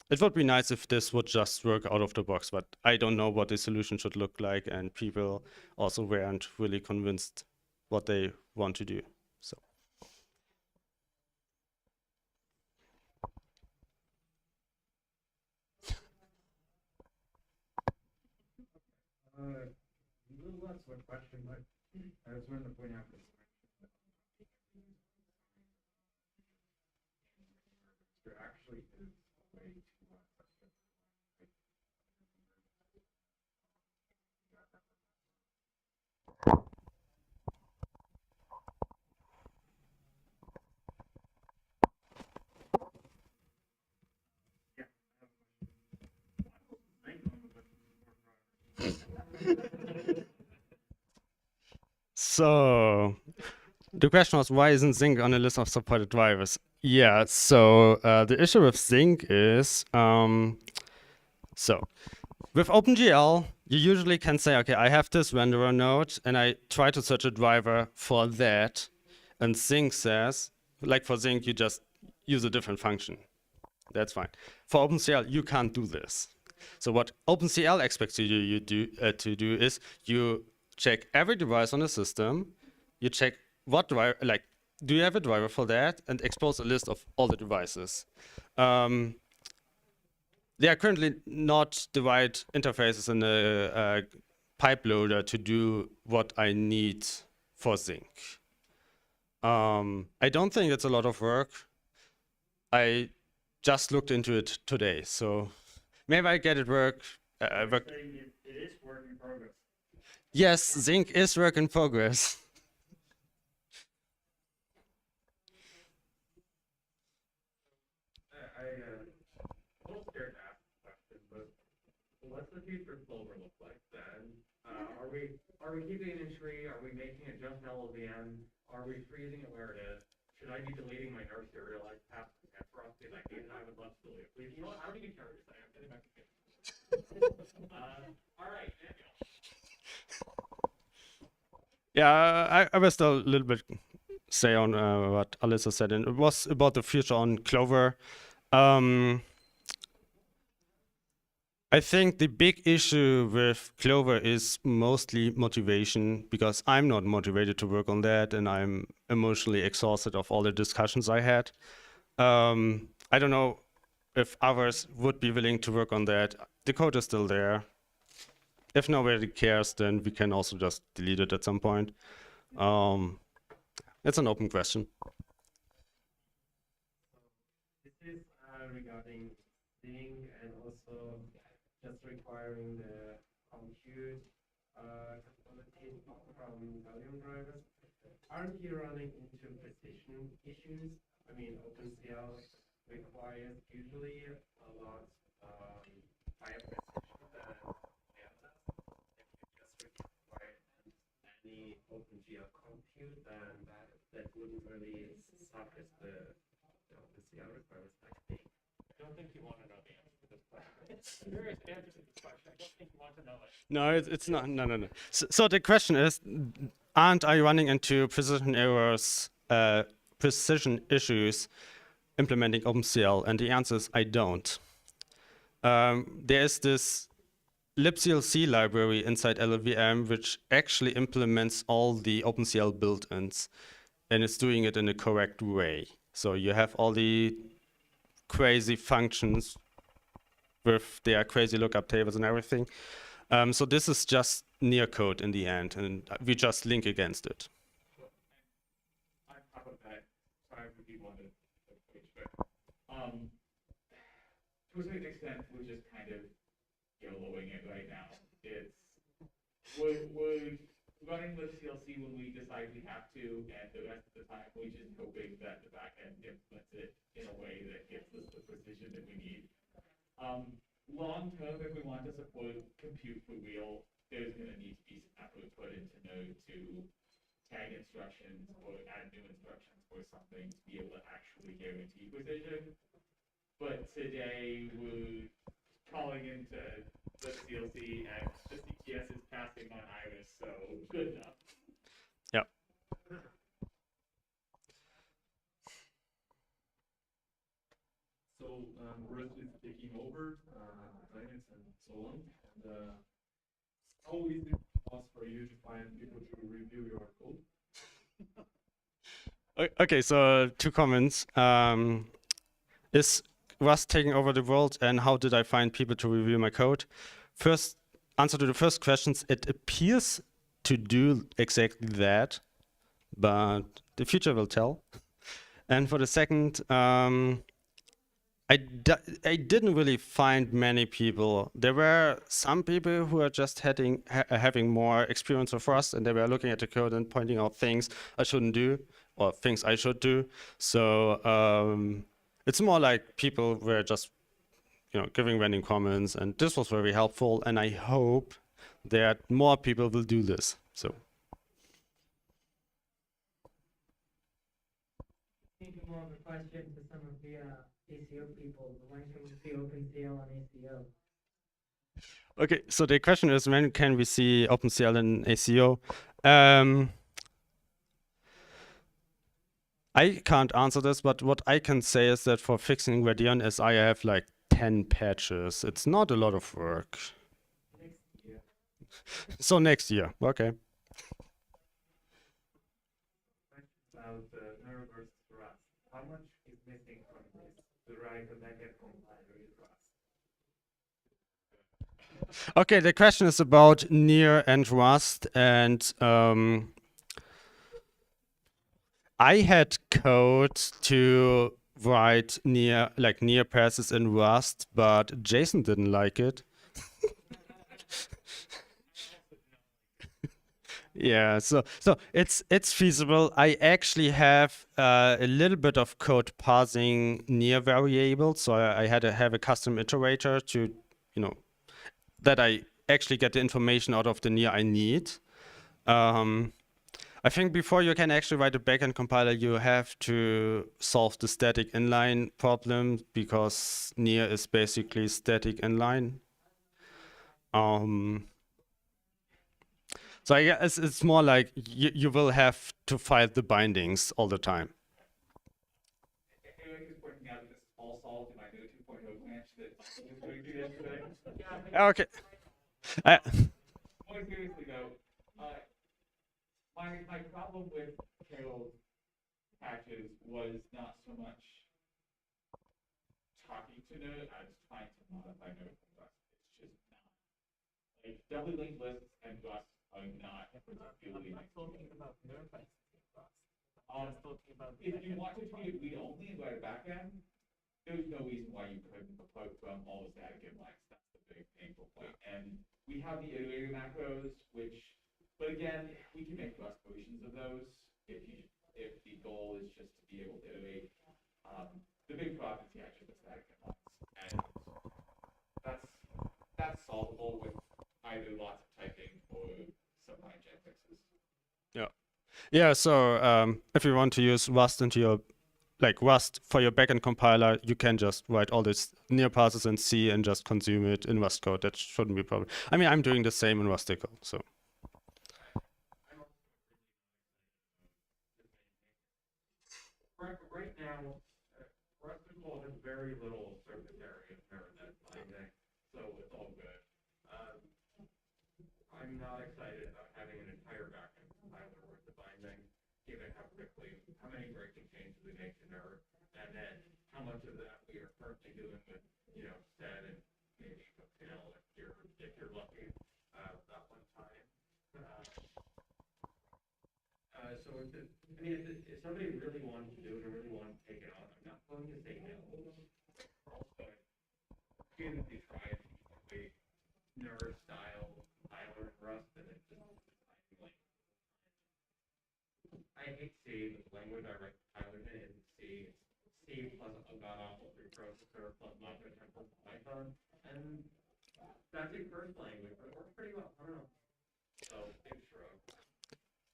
it would be nice if this would just work out of the box, but I don't know what the solution should look like, and people also weren't really convinced what they want to do. So. A little less of a question, but I was wanting to point out this. There actually is a way to So the question was, why isn't Zinc on a list of supported drivers? Yeah, so the issue with Zinc is, so with OpenGL, you usually can say, okay, I have this renderer node, and I try to search a driver for that. And Zinc says, like for Zinc, you just use a different function. That's fine. For OpenCL, you can't do this. So what OpenCL expects you to do is you check every device on the system, you check what driver, like, do you have a driver for that, and expose a list of all the devices. There are currently not the right interfaces in the pipe loader to do what I need for Zinc. I don't think it's a lot of work. I just looked into it today, so maybe I get it work. It is work in progress. Yes, Zinc is work in progress. I'm a little scared to ask the question, but what's the future of Clover look like then? Are we keeping an entry? Are we making it just LLVM? Are we freezing it where it is? Should I be deleting my nurse serialized path for us because I need it? I would love to delete it. Please, you know what? How do you get curious? I'm getting back to you. All right, Daniel. Yeah, I will still a little bit say on what Alyssa said, and it was about the future on Clover. I think the big issue with Clover is mostly motivation, because I'm not motivated to work on that, and I'm emotionally exhausted of all the discussions I had. I don't know if others would be willing to work on that. The code is still there. If nobody cares, then we can also just delete it at some point. It's an open question. This is regarding Zing and also just requiring the compute capabilities from volume drivers. Aren't you running into precision issues? I mean, OpenCL requires usually a lot higher precision than Lambda. If you just require any OpenGL compute, then that wouldn't really suffice the OpenCL requirements, I think. I don't think you want to know the answer to this question. It's a serious answer to this question. I don't think you want to know it. No, it's not. No. So the question is, aren't I running into precision errors, precision issues implementing OpenCL? And the answer is I don't. There is this libclc library inside LLVM which actually implements all the OpenCL built-ins, and it's doing it in a correct way. So you have all the crazy functions with their crazy lookup tables and everything. So this is just near code in the end, and we just link against it. On top of that, sorry if you wanted to page, but to a certain extent, we're just kind of YOLOing it right now. It's we're running libclc when we decide we have to, and the rest of the time we're just hoping that the backend implements it in a way that gives us the precision that we need. Long term, if we want to support compute for real, there's going to need to be some effort put into Node to tag instructions or add new instructions or something to be able to actually guarantee precision. But today we're calling into libclc and the CTS is passing on Iris, so good enough. Yeah. So Rust is taking over Linux and so on. And how easy it was for you to find people to review your code? Okay, so 2 comments. Is Rust taking over the world, and how did I find people to review my code? First, answer to the first questions, it appears to do exactly that, but the future will tell. And for the second, I didn't really find many people. There were some people who are just having more experience with Rust, and they were looking at the code and pointing out things I shouldn't do or things I should do. So it's more like people were just, giving random comments, and this was very helpful. And I hope that more people will do this. So. Maybe more of a question to some of the ACO people. When can we see OpenCL on ACO? Okay, so the question is, when can we see OpenCL in ACO? I can't answer this, but what I can say is that for fixing Radeon SI, I have like 10 patches. It's not a lot of work. Next year. So next year, okay. About Node versus Rust. How much is missing from this to write a backend compiler in Rust? Okay, the question is about near and Rust, and I had code to write near passes in Rust, but Jason didn't like it. Yeah, so it's feasible. I actually have a little bit of code parsing near variables, so I had to have a custom iterator to, that I actually get the information out of the near I need. I think before you can actually write a backend compiler, you have to solve the static inline problem, because near is basically static inline. So I guess it's more like you will have to file the bindings all the time. Eric is pointing out this all solved in my Node 2.0 branch that I was going to do yesterday. Okay. More seriously though, my problem with Carol's patches was not so much talking to Node as trying to modify Node from Rust. It's just not. Like, double linked lists and Rust are not particularly nice. Talking about Node by Rust. Talking about if you want to treat it read-only and write a backend, there's no reason why you couldn't approach from all the static inlines. That's the big painful point. And we have the iterator macros, but again, we can make Rust versions of those if the goal is just to be able to iterate. The big problem is actually the static inlines, and that's solvable with either lots of typing or some gen fixes. Yeah. So if you want to use Rust into your Rust for your backend compiler, you can just write all these near passes in C and just consume it in Rust code. That shouldn't be a problem. I mean, I'm doing the same in Rustical, so. very little surface area there that's binding, so it's all good. I'm not excited about having an entire backend compiler worth of binding, given how many breaking changes we make to nerd, and then how much of that we are currently doing with, SED and maybe OpenCL if you're lucky that one time. So if somebody really wanted to do it or really wanted to take it on, I'm not going to say no. Also, given they tried a nerd style compiler in Rust, and it just I hate C, but the language I write compilers in is C. C plus a god-awful preprocessor plus modular templates Python, and that's a first language, but it works pretty well. I don't know. So, big shrug.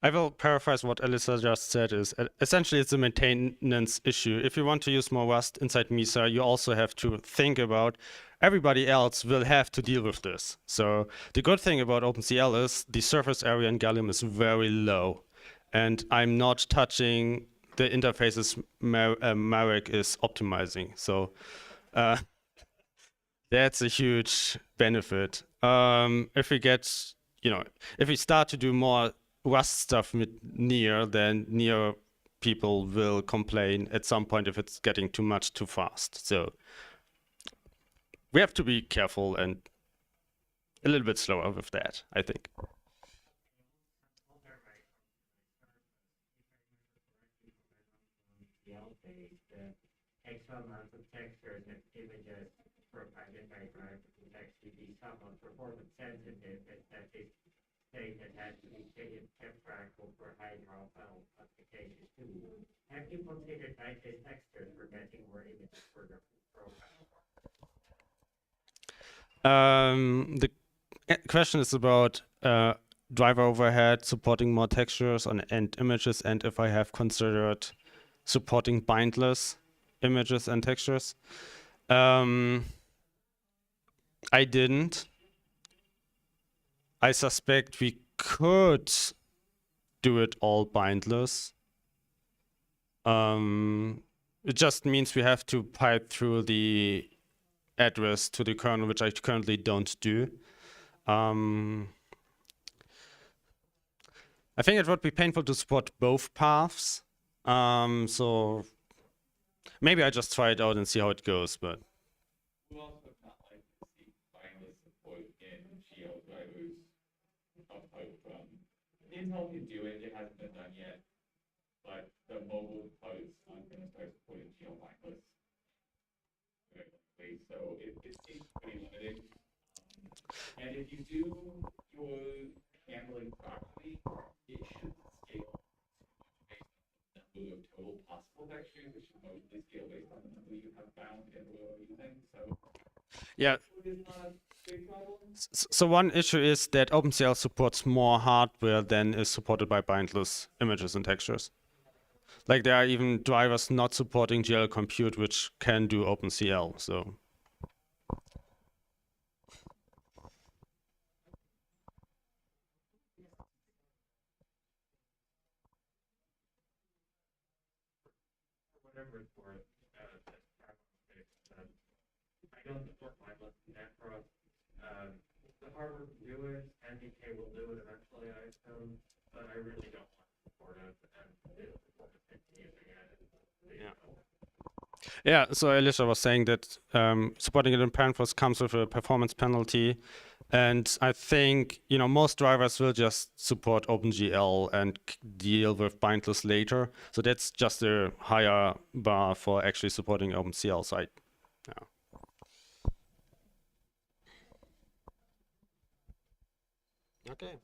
I will paraphrase what Alyssa just said is essentially it's a maintenance issue. If you want to use more Rust inside Mesa, you also have to think about everybody else will have to deal with this. So the good thing about OpenCL is the surface area in Gallium is very low. And I'm not touching the interfaces Marek is optimizing. So that's a huge benefit. If we get, if we start to do more Rust stuff with Near, then Near people will complain at some point if it's getting too much too fast. So we have to be careful and a little bit slower with that, I think. Extra amounts of textures and images provided by drive text to be somewhat performance sensitive, and that is data has to be kept track of for high profile applications too. Have you considered digest textures for getting more images for the profile? The question is about driver overhead, supporting more textures and images, and if I have considered supporting bindless images and textures. I didn't. I suspect we could do it all bindless. It just means we have to pipe through the address to the kernel, which I currently don't do. I think it would be painful to support both paths. So maybe I just try it out and see how it goes, but. Who else would not like to see bindless support in GL drivers of type Intel can do it, it hasn't been done yet, but the mobile pods are going to start supporting GL bindless. So it's pretty limited. And if you do your handling properly, it should scale based on the number of total possible textures, which should mostly scale based on the number you have found and what you're using. So yeah. It's not a big problem. So one issue is that OpenCL supports more hardware than is supported by bindless images and textures. Like there are even drivers not supporting GL Compute which can do OpenCL. So. Whatever it's worth, I don't support bindless net for us. The hardware can do it, NDK will do it eventually, I assume, but I really don't want to support it, and it's using it. Yeah, so Alicia was saying that supporting it in Panforce comes with a performance penalty. And I think, most drivers will just support OpenGL and deal with bindless later. So that's just a higher bar for actually supporting OpenCL side. Yeah. Okay.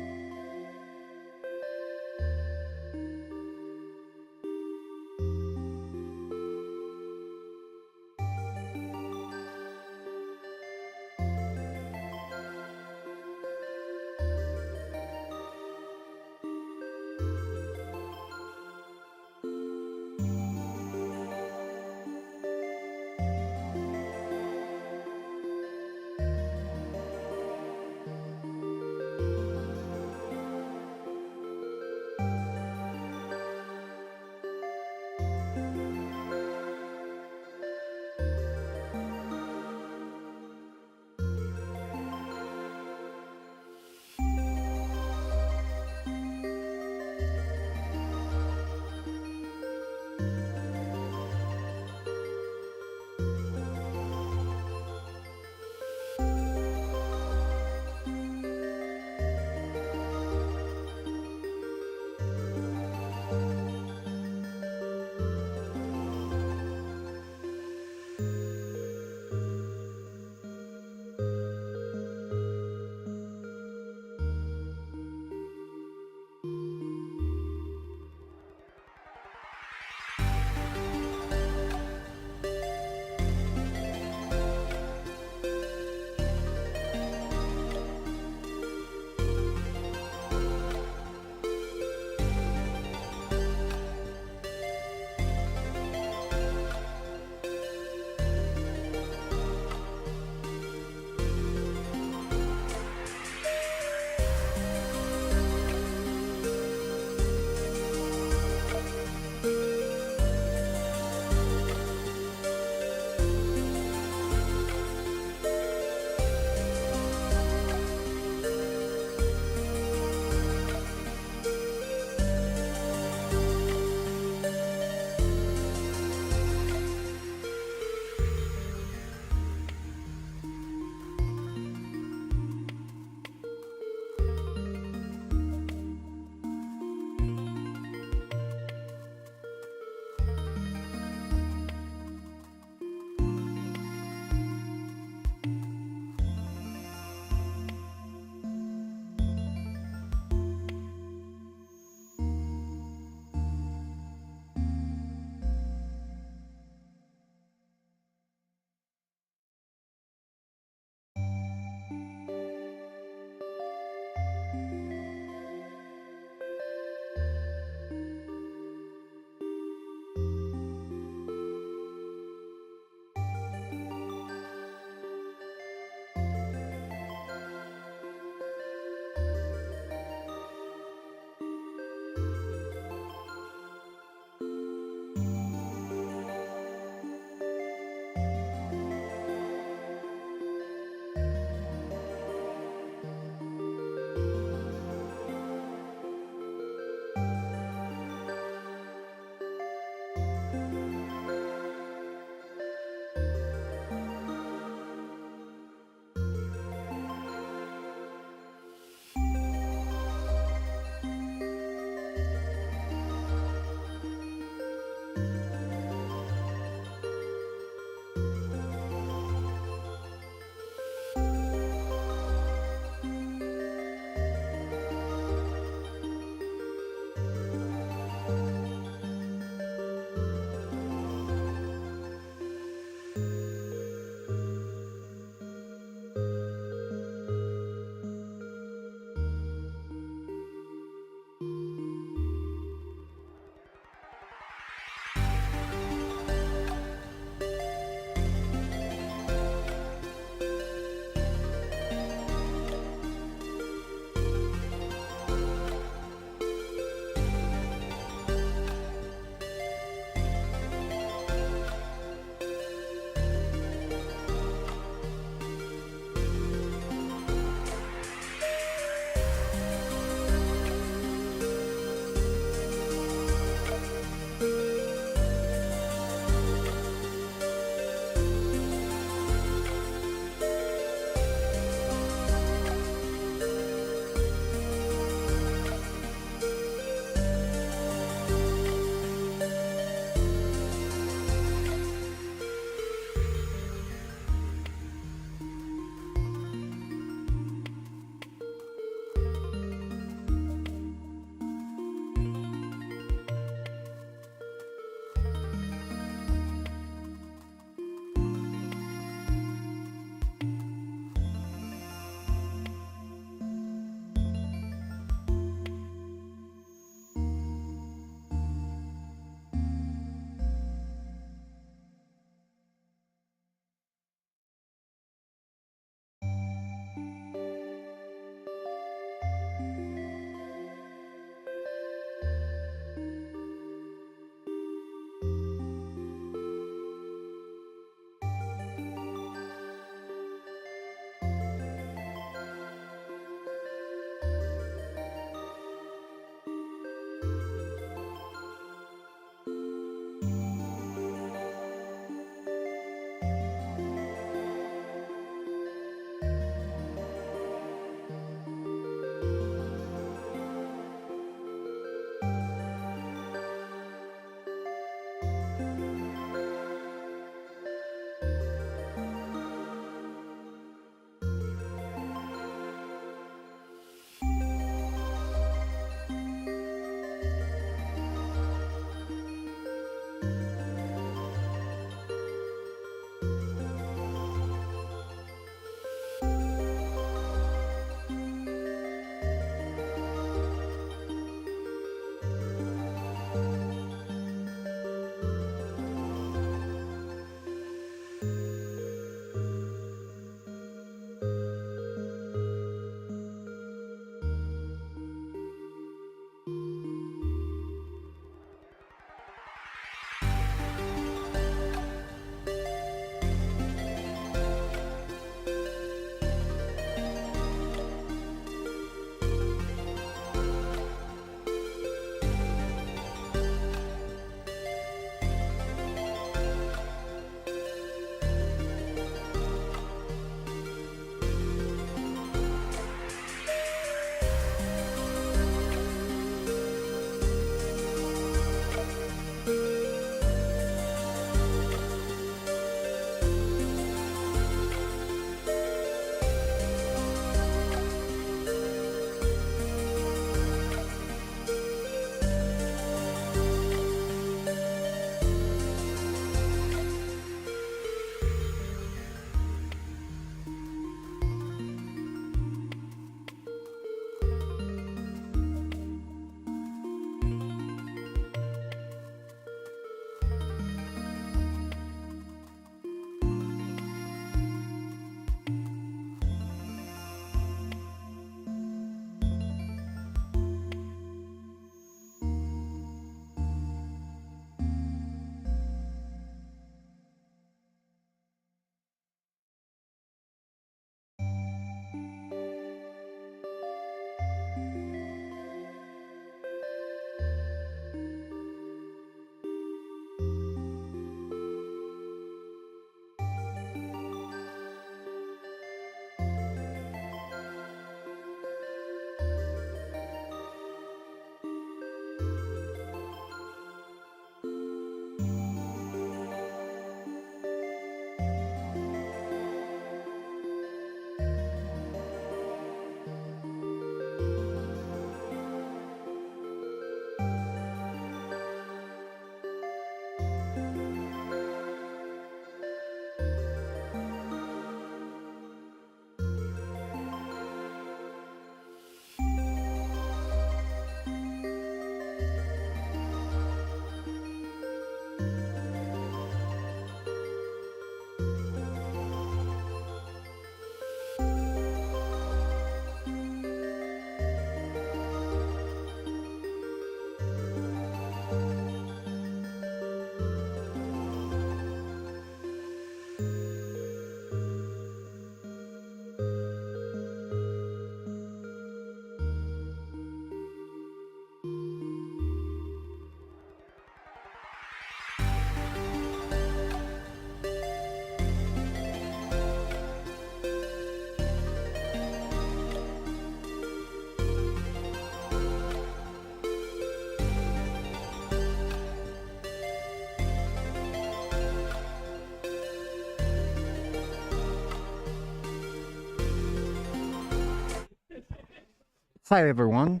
Hi, everyone.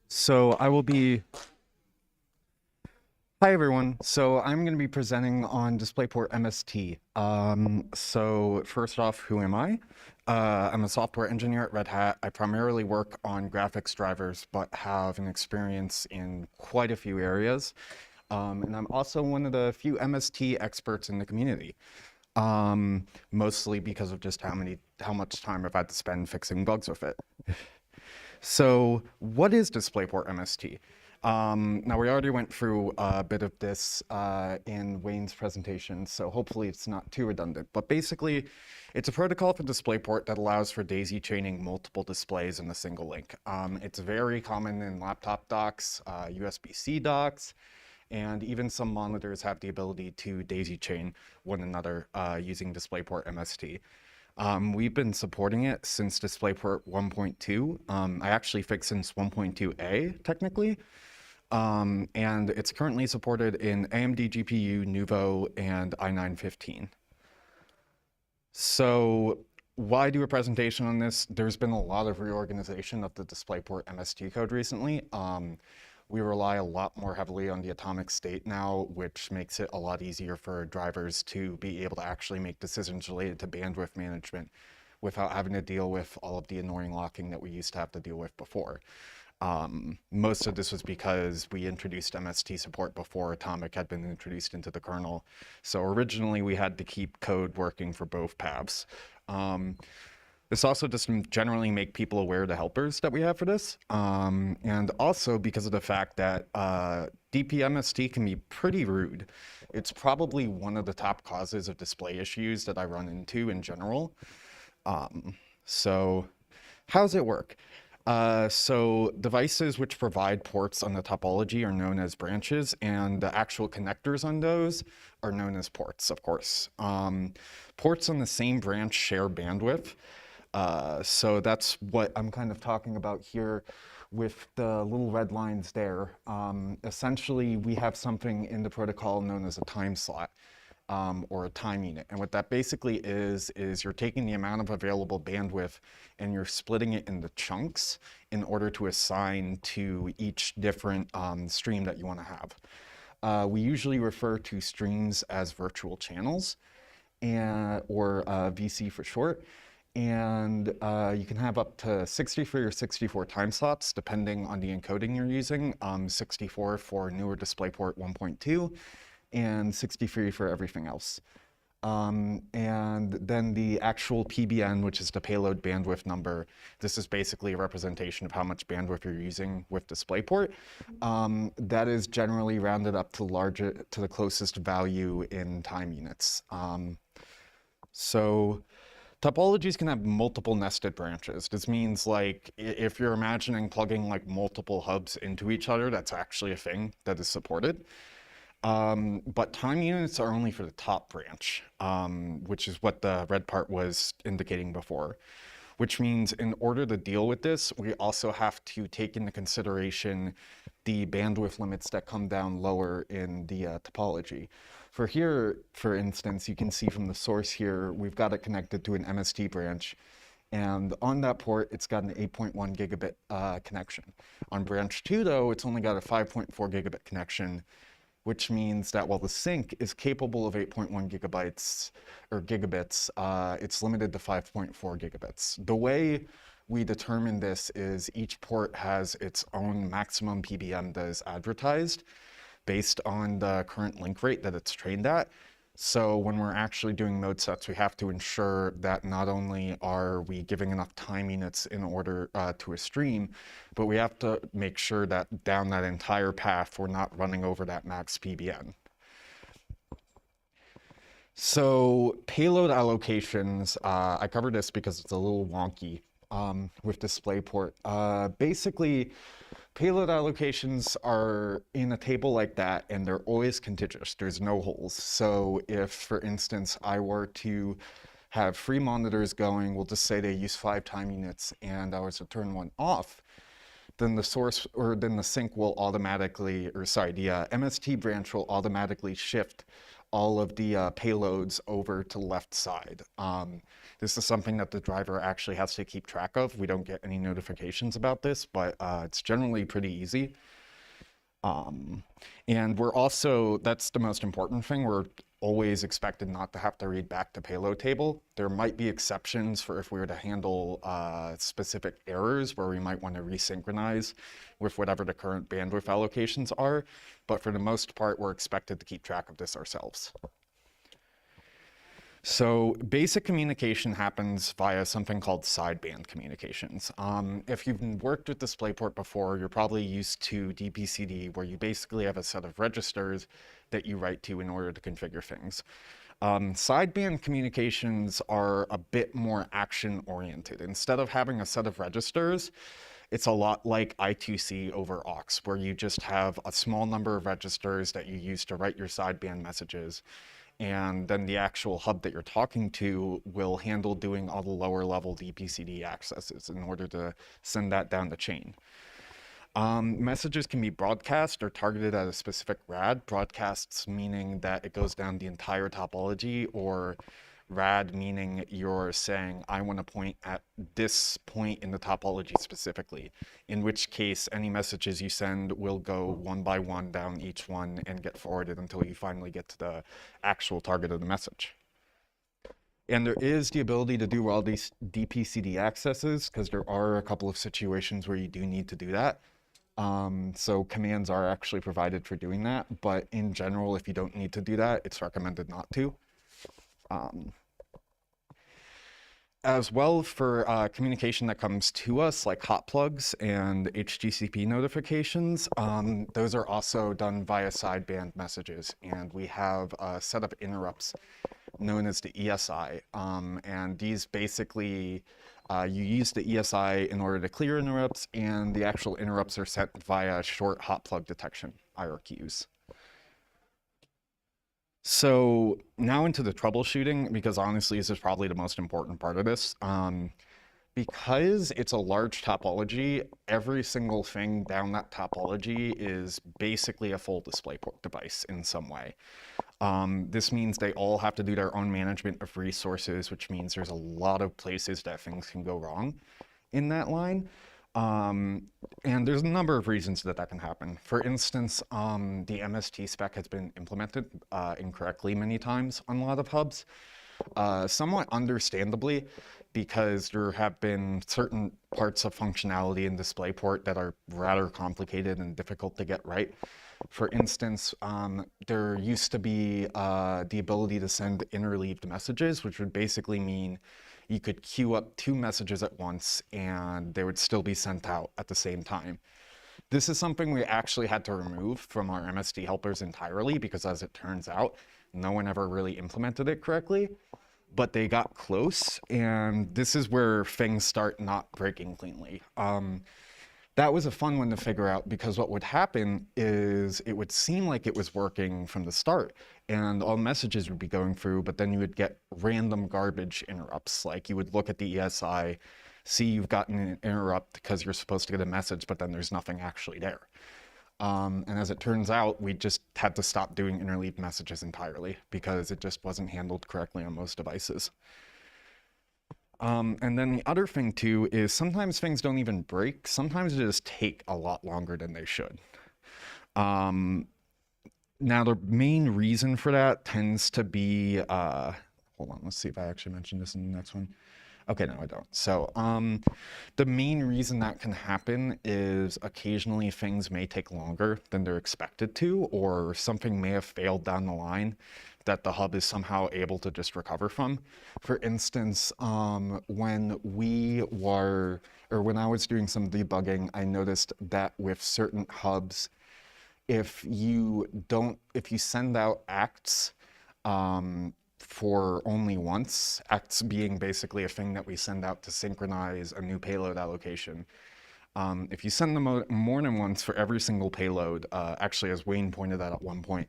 So I will be... Hi, everyone. So I'm going to be presenting on DisplayPort MST. So first off, who am I? I'm a software engineer at Red Hat. I primarily work on graphics drivers, but have an experience in quite a few areas. And I'm also one of the few MST experts in the community. Mostly because of just how much time I've had to spend fixing bugs with it. So what is DisplayPort MST? Now we already went through a bit of this in Wayne's presentation, so hopefully it's not too redundant. But basically, it's a protocol for DisplayPort that allows for daisy chaining multiple displays in a single link. It's very common in laptop docks, USB-C docks, and even some monitors have the ability to daisy chain one another using DisplayPort MST. We've been supporting it since DisplayPort 1.2. I actually fixed since 1.2a, technically. And it's currently supported in AMD GPU, Nouveau, and i9-15. So why do a presentation on this? There's been a lot of reorganization of the DisplayPort MST code recently. We rely a lot more heavily on the atomic state now, which makes it a lot easier for drivers to be able to actually make decisions related to bandwidth management without having to deal with all of the annoying locking that we used to have to deal with before. Most of this was because we introduced MST support before Atomic had been introduced into the kernel. So originally we had to keep code working for both paths. This also doesn't generally make people aware of the helpers that we have for this. And also because of the fact that DP MST can be pretty rude. It's probably one of the top causes of display issues that I run into in general. So how does it work? So devices which provide ports on the topology are known as branches, and the actual connectors on those are known as ports, of course. Ports on the same branch share bandwidth. So that's what I'm kind of talking about here with the little red lines there. Essentially, we have something in the protocol known as a time slot. Or a time unit. And what that basically is you're taking the amount of available bandwidth and you're splitting it into chunks in order to assign to each different stream that you want to have. We usually refer to streams as virtual channels, or VC for short. And you can have up to 63 or 64 time slots depending on the encoding you're using, 64 for newer DisplayPort 1.2, and 63 for everything else. And then the actual PBN, which is the payload bandwidth number, this is basically a representation of how much bandwidth you're using with DisplayPort. That is generally rounded up to the closest value in time units. So topologies can have multiple nested branches. This means, like, if you're imagining plugging like multiple hubs into each other, that's actually a thing that is supported. But time units are only for the top branch, which is what the red part was indicating before, which means in order to deal with this, we also have to take into consideration the bandwidth limits that come down lower in the topology. For here, for instance, you can see from the source here, we've got it connected to an MST branch. And on that port, it's got an 8.1 gigabit connection. On branch 2, though, it's only got a 5.4 gigabit connection, which means that while the sync is capable of 8.1 gigabytes or gigabits, it's limited to 5.4 gigabits. The way we determine this is each port has its own maximum PBM that is advertised based on the current link rate that it's trained at. So when we're actually doing mode sets, we have to ensure that not only are we giving enough time units in order to a stream, but we have to make sure that down that entire path, we're not running over that max PBN. So payload allocations, I covered this because it's a little wonky with DisplayPort. Basically, payload allocations are in a table like that, and they're always contiguous. There's no holes. So if, for instance, I were to have 3 monitors going, we'll just say they use 5 time units, and I was to turn one off, then the source, or then the sync will automatically, or sorry, the MST branch will automatically shift all of the payloads over to the left side. This is something that the driver actually has to keep track of. We don't get any notifications about this, but it's generally pretty easy. And we're also, that's the most important thing, we're always expected not to have to read back the payload table. There might be exceptions for if we were to handle specific errors where we might want to resynchronize with whatever the current bandwidth allocations are, but for the most part, we're expected to keep track of this ourselves. So basic communication happens via something called sideband communications. If you've worked with DisplayPort before, you're probably used to DP-CD, where you basically have a set of registers that you write to in order to configure things. Sideband communications are a bit more action-oriented. Instead of having a set of registers, it's a lot like I2C over aux, where you just have a small number of registers that you use to write your sideband messages. And then the actual hub that you're talking to will handle doing all the lower level DP-CD accesses in order to send that down the chain. Messages can be broadcast or targeted at a specific RAD. Broadcasts meaning that it goes down the entire topology, or RAD meaning you're saying, I want to point at this point in the topology specifically, in which case any messages you send will go one by one down each one and get forwarded until you finally get to the actual target of the message. And there is the ability to do all these DP-CD accesses, because there are a couple of situations where you do need to do that. So commands are actually provided for doing that, but in general, if you don't need to do that, it's recommended not to. As well, for communication that comes to us, like hot plugs and HTTP notifications, those are also done via sideband messages, and we have a set of interrupts known as the ESI, and these basically, you use the ESI in order to clear interrupts, and the actual interrupts are sent via short hot plug detection, IRQs. So now into the troubleshooting, because honestly, this is probably the most important part of this. Because it's a large topology, every single thing down that topology is basically a full DisplayPort device in some way. This means they all have to do their own management of resources, which means there's a lot of places that things can go wrong in that line. And there's a number of reasons that that can happen. For instance, the MST spec has been implemented incorrectly many times on a lot of hubs, somewhat understandably, because there have been certain parts of functionality in DisplayPort that are rather complicated and difficult to get right. For instance, there used to be the ability to send interleaved messages, which would basically mean you could queue up 2 messages at once and they would still be sent out at the same time. This is something we actually had to remove from our MST helpers entirely, because as it turns out, no one ever really implemented it correctly, but they got close, and this is where things start not breaking cleanly. That was a fun one to figure out, because what would happen is it would seem like it was working from the start and all messages would be going through, but then you would get random garbage interrupts. Like you would look at the ESI, see you've gotten an interrupt because you're supposed to get a message, but then there's nothing actually there. And as it turns out, we just had to stop doing interleaved messages entirely because it just wasn't handled correctly on most devices. And then the other thing too is sometimes things don't even break. Sometimes they just take a lot longer than they should. Now the main reason for that tends to be, hold on, let's see if I actually mentioned this in the next one. Okay, no, I don't. So the main reason that can happen is occasionally things may take longer than they're expected to, or something may have failed down the line that the hub is somehow able to just recover from. For instance, when I was doing some debugging, I noticed that with certain hubs, if you send out acts for only once, acts being basically a thing that we send out to synchronize a new payload allocation. If you send them more than once for every single payload, actually as Wayne pointed out at one point,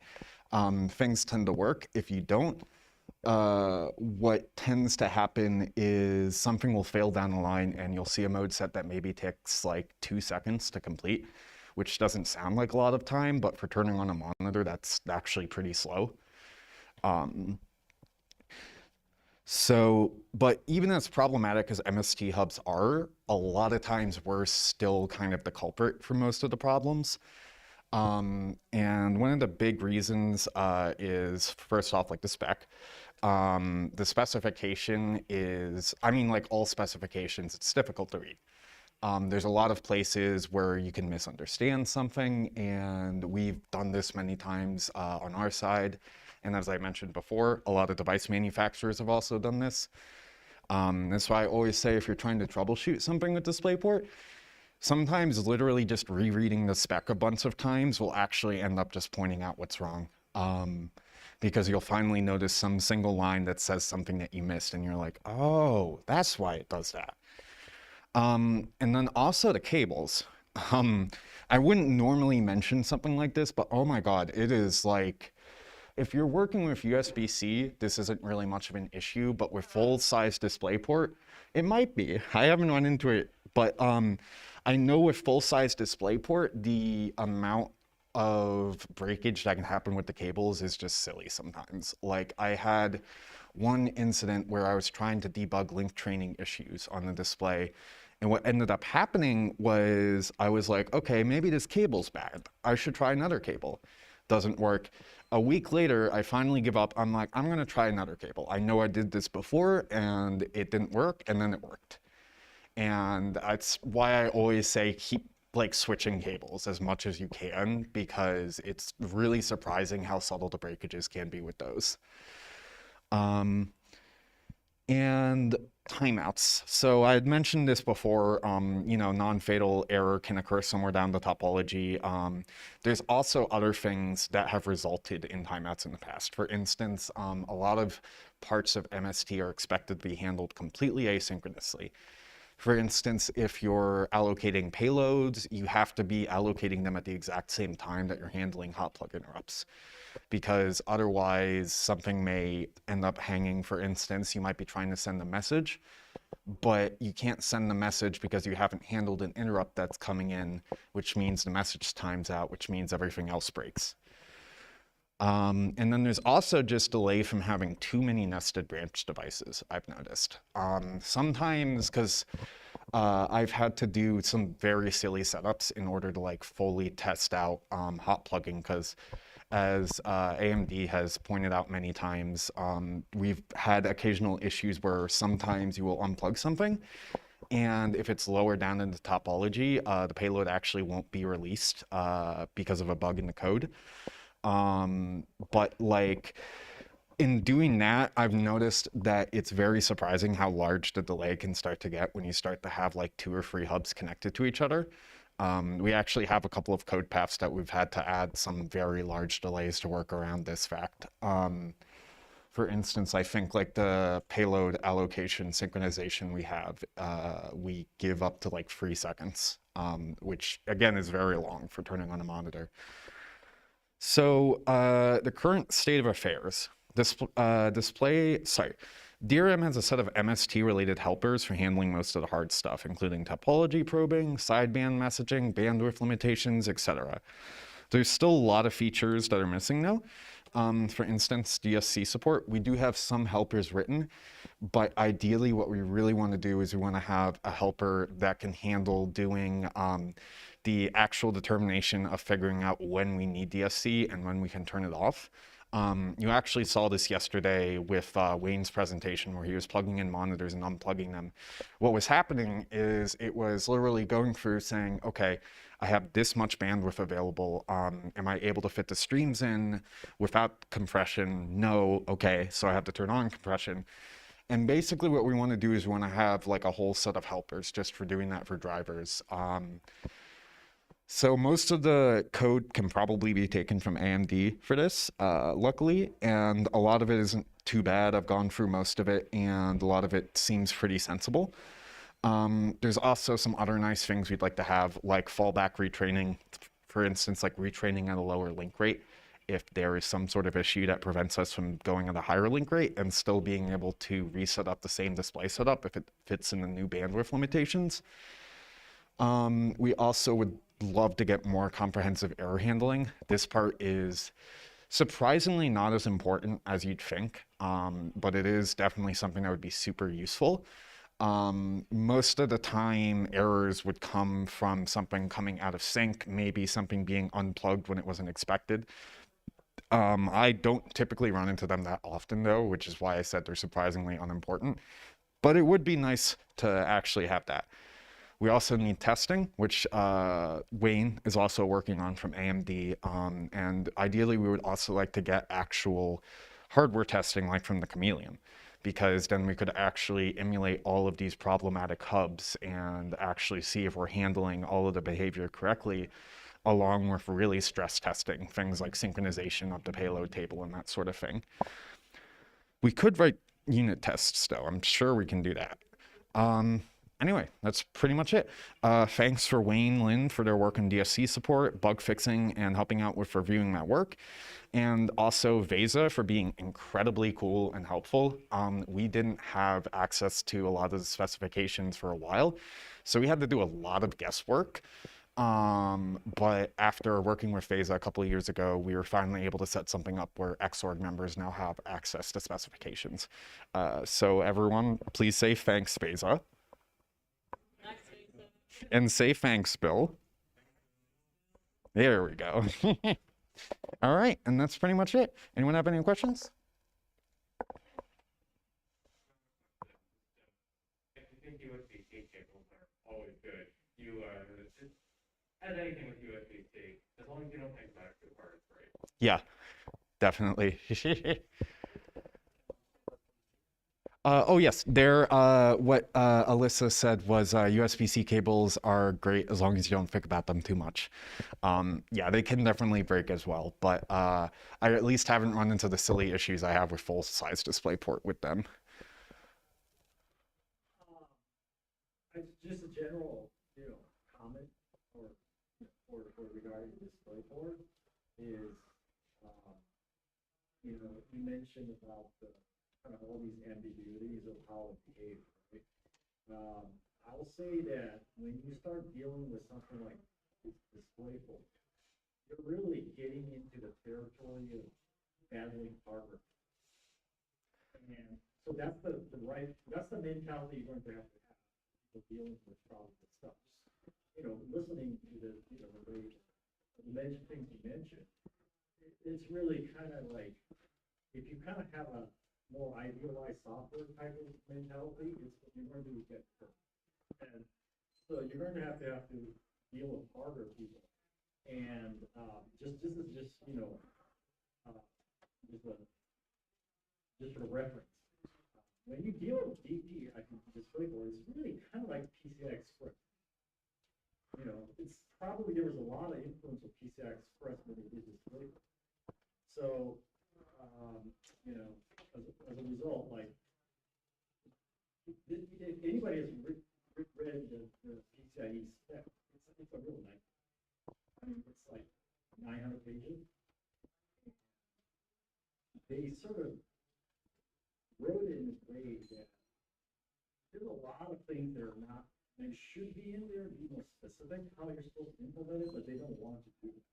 things tend to work. If you don't, what tends to happen is something will fail down the line and you'll see a mode set that maybe takes like 2 seconds to complete, which doesn't sound like a lot of time, but for turning on a monitor, that's actually pretty slow. But even as problematic as MST hubs are, a lot of times we're still kind of the culprit for most of the problems. And one of the big reasons is, first off, like the spec. The specification is, I mean, like all specifications, it's difficult to read. There's a lot of places where you can misunderstand something, and we've done this many times on our side. And as I mentioned before, a lot of device manufacturers have also done this. That's why I always say if you're trying to troubleshoot something with DisplayPort, sometimes literally just rereading the spec a bunch of times will actually end up just pointing out what's wrong. Because you'll finally notice some single line that says something that you missed, and you're like, oh, that's why it does that. And then also the cables. I wouldn't normally mention something like this, but oh my God, it is like, if you're working with USB-C, this isn't really much of an issue, but with full-size DisplayPort, it might be. I haven't run into it, but I know with full-size DisplayPort, the amount of breakage that can happen with the cables is just silly sometimes. Like, I had one incident where I was trying to debug link training issues on the display, and what ended up happening was I was like, okay, maybe this cable's bad. I should try another cable. Doesn't work. A week later, I finally give up. I'm like, I'm going to try another cable. I know I did this before, and it didn't work, and then it worked. And that's why I always say keep like switching cables as much as you can, because it's really surprising how subtle the breakages can be with those. And timeouts. So I had mentioned this before, you know, non-fatal error can occur somewhere down the topology. There's also other things that have resulted in timeouts in the past. For instance, a lot of parts of MST are expected to be handled completely asynchronously. For instance, if you're allocating payloads, you have to be allocating them at the exact same time that you're handling hot plug interrupts, because otherwise something may end up hanging. For instance, you might be trying to send a message, but you can't send the message because you haven't handled an interrupt that's coming in, which means the message times out, which means everything else breaks. And then there's also just delay from having too many nested branch devices, I've noticed. Sometimes, because I've had to do some very silly setups in order to like fully test out hot plugging, because as AMD has pointed out many times, we've had occasional issues where sometimes you will unplug something, and if it's lower down in the topology, the payload actually won't be released because of a bug in the code. But like in doing that, I've noticed that it's very surprising how large the delay can start to get when you start to have like 2 or 3 hubs connected to each other. We actually have a couple of code paths that we've had to add some very large delays to work around this fact. For instance, I think like the payload allocation synchronization we have, we give up to like 3 seconds, which again is very long for turning on a monitor. So the current state of affairs, DRM has a set of MST-related helpers for handling most of the hard stuff, including topology probing, sideband messaging, bandwidth limitations, etc. There's still a lot of features that are missing though. For instance, DSC support. We do have some helpers written, but ideally what we really want to do is we want to have a helper that can handle doing the actual determination of figuring out when we need DSC and when we can turn it off. You actually saw this yesterday with Wayne's presentation where he was plugging in monitors and unplugging them. What was happening is it was literally going through saying, okay, I have this much bandwidth available. Am I able to fit the streams in without compression? No. Okay, so I have to turn on compression. And basically what we want to do is we want to have like a whole set of helpers just for doing that for drivers. So most of the code can probably be taken from AMD for this, luckily, and a lot of it isn't too bad. I've gone through most of it, and a lot of it seems pretty sensible. There's also some other nice things we'd like to have, like fallback retraining, for instance, like retraining at a lower link rate if there is some sort of issue that prevents us from going at a higher link rate and still being able to reset up the same display setup if it fits in the new bandwidth limitations. We also would love to get more comprehensive error handling. This part is Surprisingly not as important as you'd think, but it is definitely something that would be super useful. Most of the time, errors would come from something coming out of sync, maybe something being unplugged when it wasn't expected. I don't typically run into them that often, though, which is why I said they're surprisingly unimportant. But it would be nice to actually have that. We also need testing, which Wayne is also working on from AMD. And ideally, we would also like to get actual hardware testing, like from the Chameleon, because then we could actually emulate all of these problematic hubs and actually see if we're handling all of the behavior correctly, along with really stress testing, things like synchronization of the payload table and that sort of thing. We could write unit tests, though. I'm sure we can do that. Anyway, that's pretty much it. Thanks for Wayne, Lynn for their work on DSC support, bug fixing, and helping out with reviewing that work. And also Vesa for being incredibly cool and helpful. We didn't have access to a lot of the specifications for a while, so we had to do a lot of guesswork. But after working with Vesa a couple of years ago, we were finally able to set something up where X.Org members now have access to specifications. So everyone, please say thanks, Vesa. And say thanks, Bill. There we go. All right, and that's pretty much it. Anyone have any questions? I think USB-C cables are always good. You just add anything with USB-C, as long as you don't think back too hard, it's great. Yeah, definitely. Oh yes, what Alyssa said was USB-C cables are great as long as you don't think about them too much. Yeah, they can definitely break as well, but I at least haven't run into the silly issues I have with full-size DisplayPort with them. Just a general, comment or regarding DisplayPort is, you mentioned about the kind of all these ambiguities of how it behaves, right? I'll say that when you start dealing with something like DisplayPort, you're really getting into the territory of battling hardware. And so that's the mentality you're going to have for dealing with problems and stuff. Just, listening to the alleged things you mentioned, it's really kind of like, if you kind of have a more idealized software type of mentality, it's what you're going to do get hurt. And so you're going to have to deal with hardware people. And just for reference, when you deal with DP, I think DisplayPort is really kind of like PCI Express. It's probably there was a lot of influence of PCI Express when they did DisplayPort. So as a result, like, if anybody has read the PCIe spec, it's a real nightmare. I mean, it's like 900 pages. They sort of wrote it in a way that there's a lot of things that are not, they should be in there, be more specific how you're supposed to implement it, but they don't want to do it.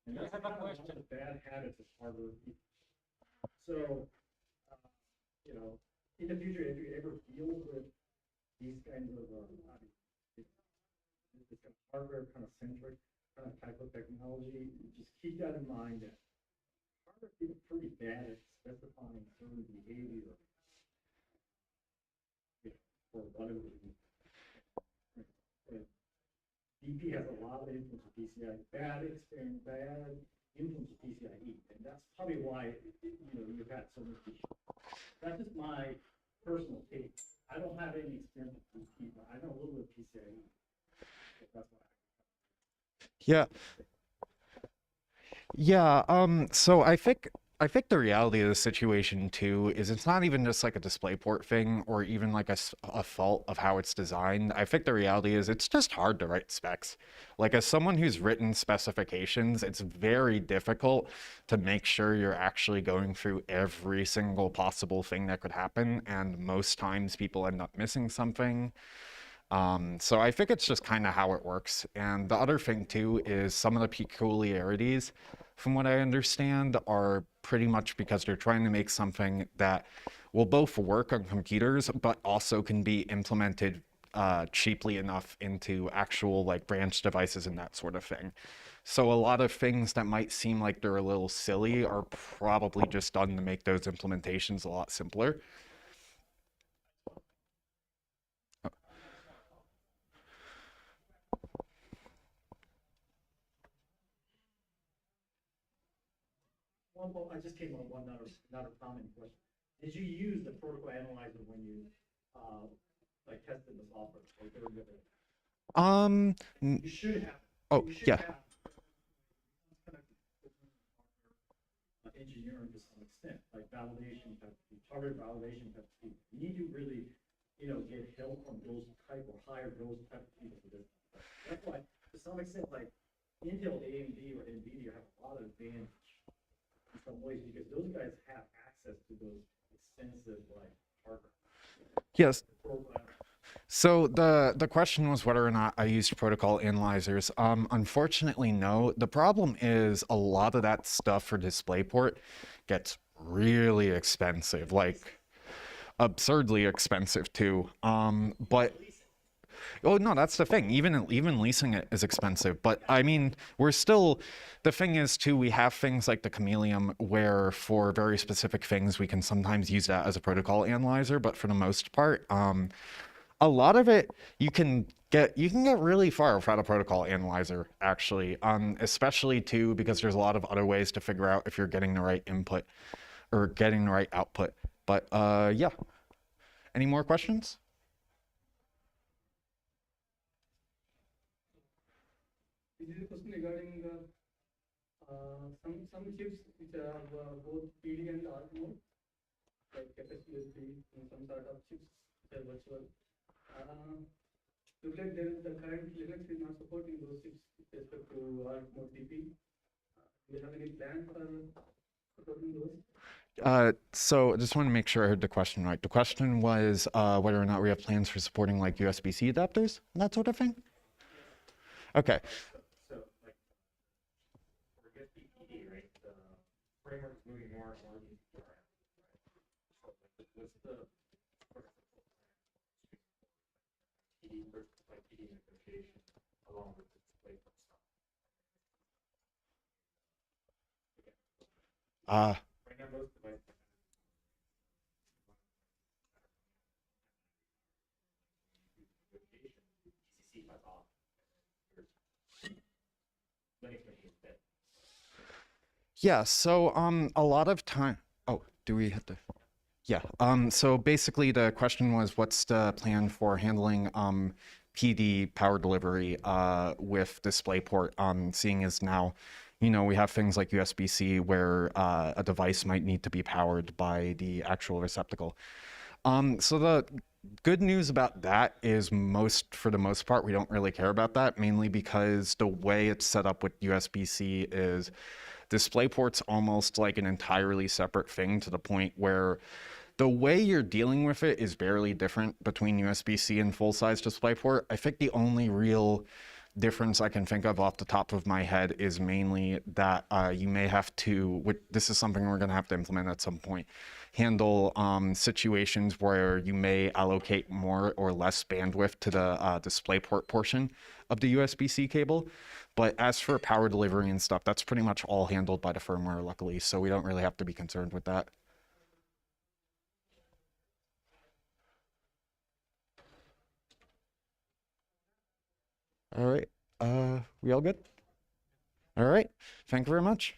And that's kind of one of the bad habits of hardware people. So, in the future, if you ever deal with these kinds of this kind of hardware kind of centric kind of type of technology, just keep that in mind that hardware people are pretty bad at specifying certain behavior for whatever reason. DP has a lot of influence with PCI, bad influence with PCIe, and that's probably why you've had so much issues. That's just my personal take. I don't have any experience with DP, but I know a little bit of PCIe. So that's why. Yeah. So I think the reality of the situation too is it's not even just like a DisplayPort thing or even like a fault of how it's designed. I think the reality is it's just hard to write specs. Like, as someone who's written specifications, it's very difficult to make sure you're actually going through every single possible thing that could happen, and most times people end up missing something. So I think it's just kind of how it works. And the other thing too is some of the peculiarities from what I understand, are pretty much because they're trying to make something that will both work on computers, but also can be implemented cheaply enough into actual like branch devices and that sort of thing. So a lot of things that might seem like they're a little silly are probably just done to make those implementations a lot simpler. Well, I just came on one another common question. Did you use the protocol analyzer when you like tested the software? Like, you should have. Oh, you should yeah. Have engineering to some extent, like validation type of target validation type of people. You need to really, get help from those type or hire those type of people for this. That's why, to some extent, like Intel, AMD, or NVIDIA have a lot of advantage in some ways because those guys have access to those extensive like hardware. Yes. So the question was whether or not I used protocol analyzers. Unfortunately, no. The problem is a lot of that stuff for DisplayPort gets really expensive, like absurdly expensive too. But oh no, that's the thing. Even leasing it is expensive. But I mean, we're still. The thing is too, we have things like the Chameleon, where for very specific things we can sometimes use that as a protocol analyzer. But for the most part, a lot of it you can get really far without a protocol analyzer, actually, especially too because there's a lot of other ways to figure out if you're getting the right input or getting the right output. But yeah. Any more questions? This is a question regarding some chips which have both PD and ARC mode, like FSUSD and some sort of chips which are virtual. Look like the current Linux is not supporting those chips with respect to ARC mode DP. Do you have any plan for supporting those? So I just want to make sure I heard the question right. The question was whether or not we have plans for supporting like USB-C adapters and that sort of thing? Okay. So like, for USB-PD, right, the framework is moving more and more to DRM, right? So what's the PD versus like PD negotiation along with the DisplayPort stuff? Right now, most devices GCC cuts off. Linux machines dead. Yeah, so a lot of time. Oh, do we have to? Yeah. So basically, the question was, what's the plan for handling PD power delivery with DisplayPort? Seeing as now, we have things like USB-C where a device might need to be powered by the actual receptacle. So the good news about that is for the most part, we don't really care about that, mainly because the way it's set up with USB-C is DisplayPort's almost like an entirely separate thing, to the point where the way you're dealing with it is barely different between USB-C and full-size DisplayPort. I think the only real difference I can think of off the top of my head is mainly that you may have to, this is something we're going to have to implement at some point, handle situations where you may allocate more or less bandwidth to the DisplayPort portion of the USB-C cable. But as for power delivery and stuff, that's pretty much all handled by the firmware, luckily, so we don't really have to be concerned with that. All right, we all good? All right, thank you very much.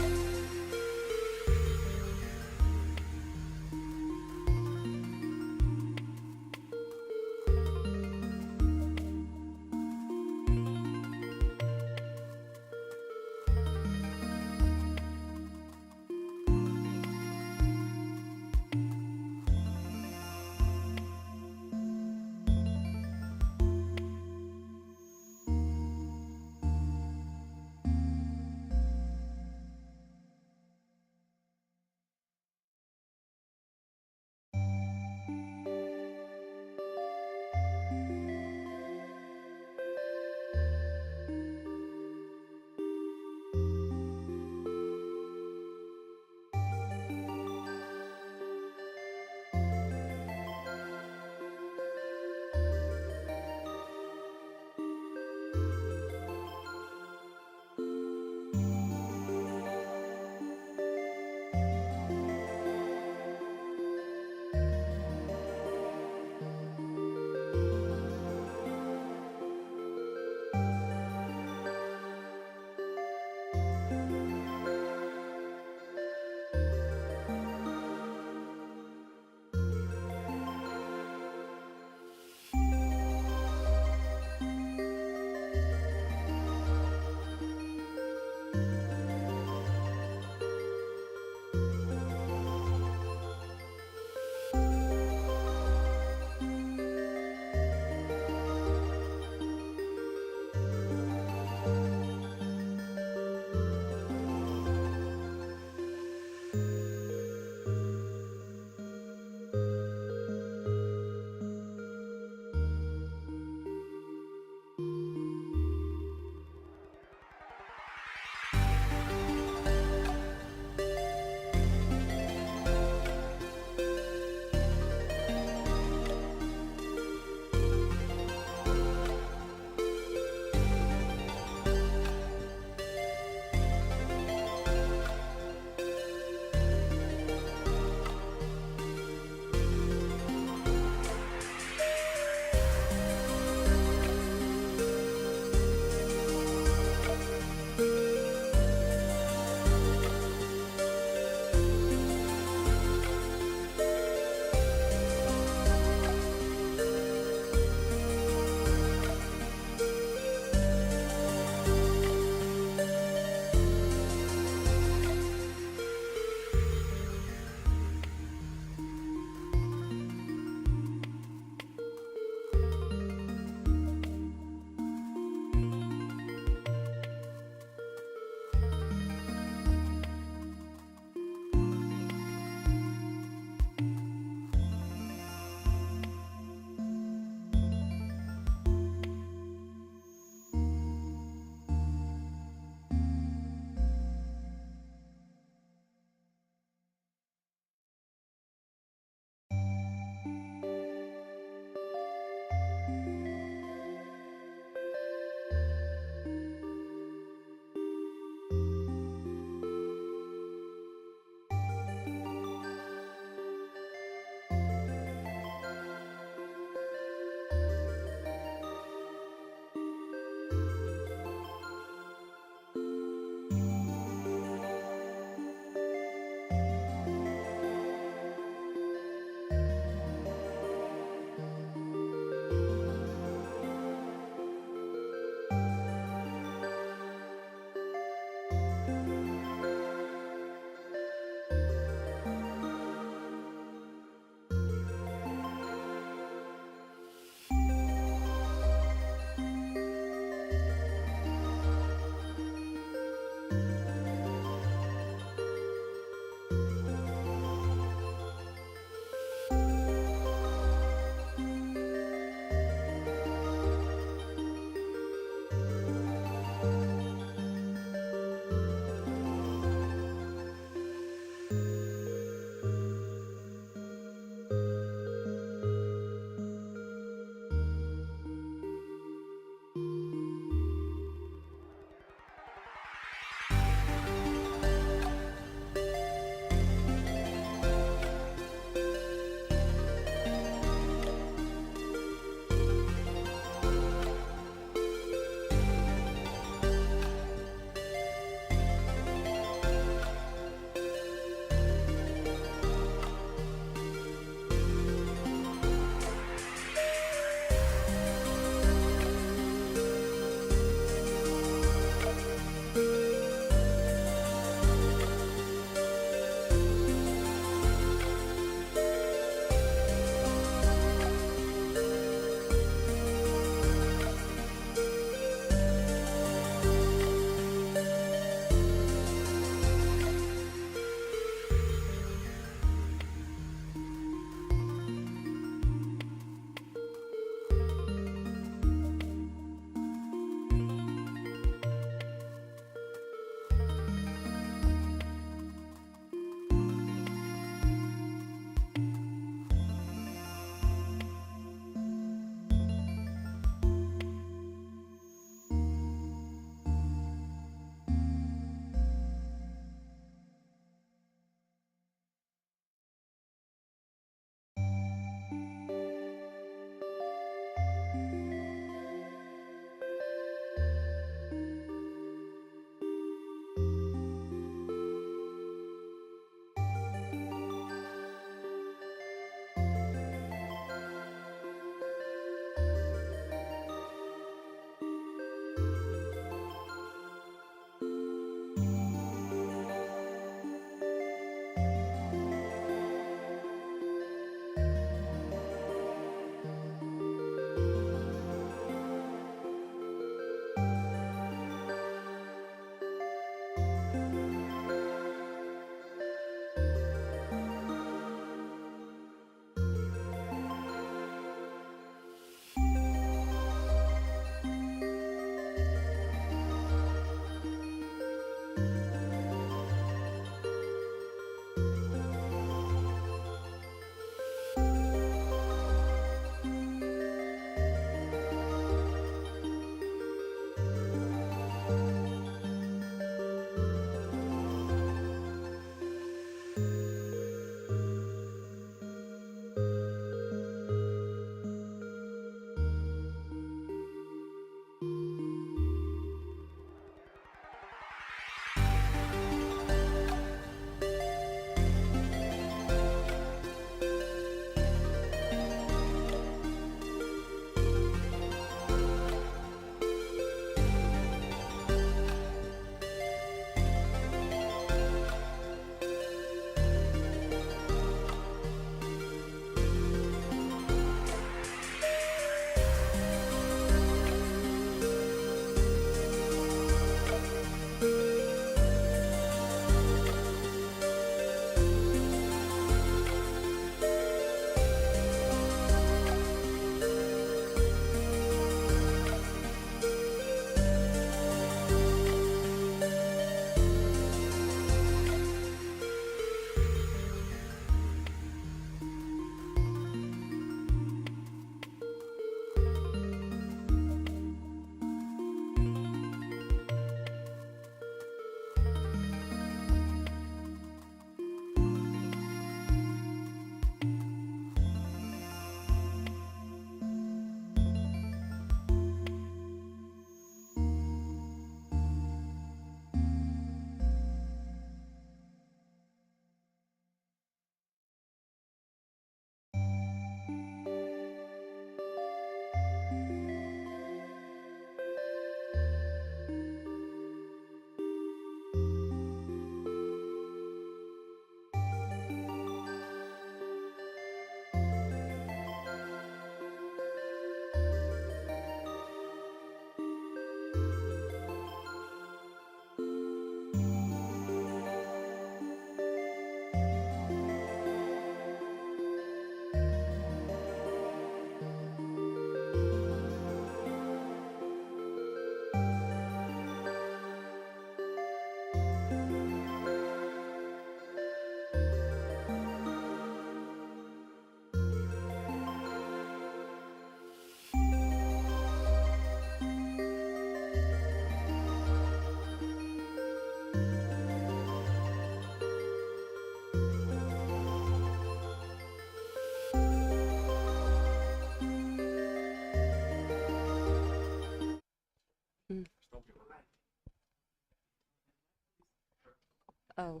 Oh.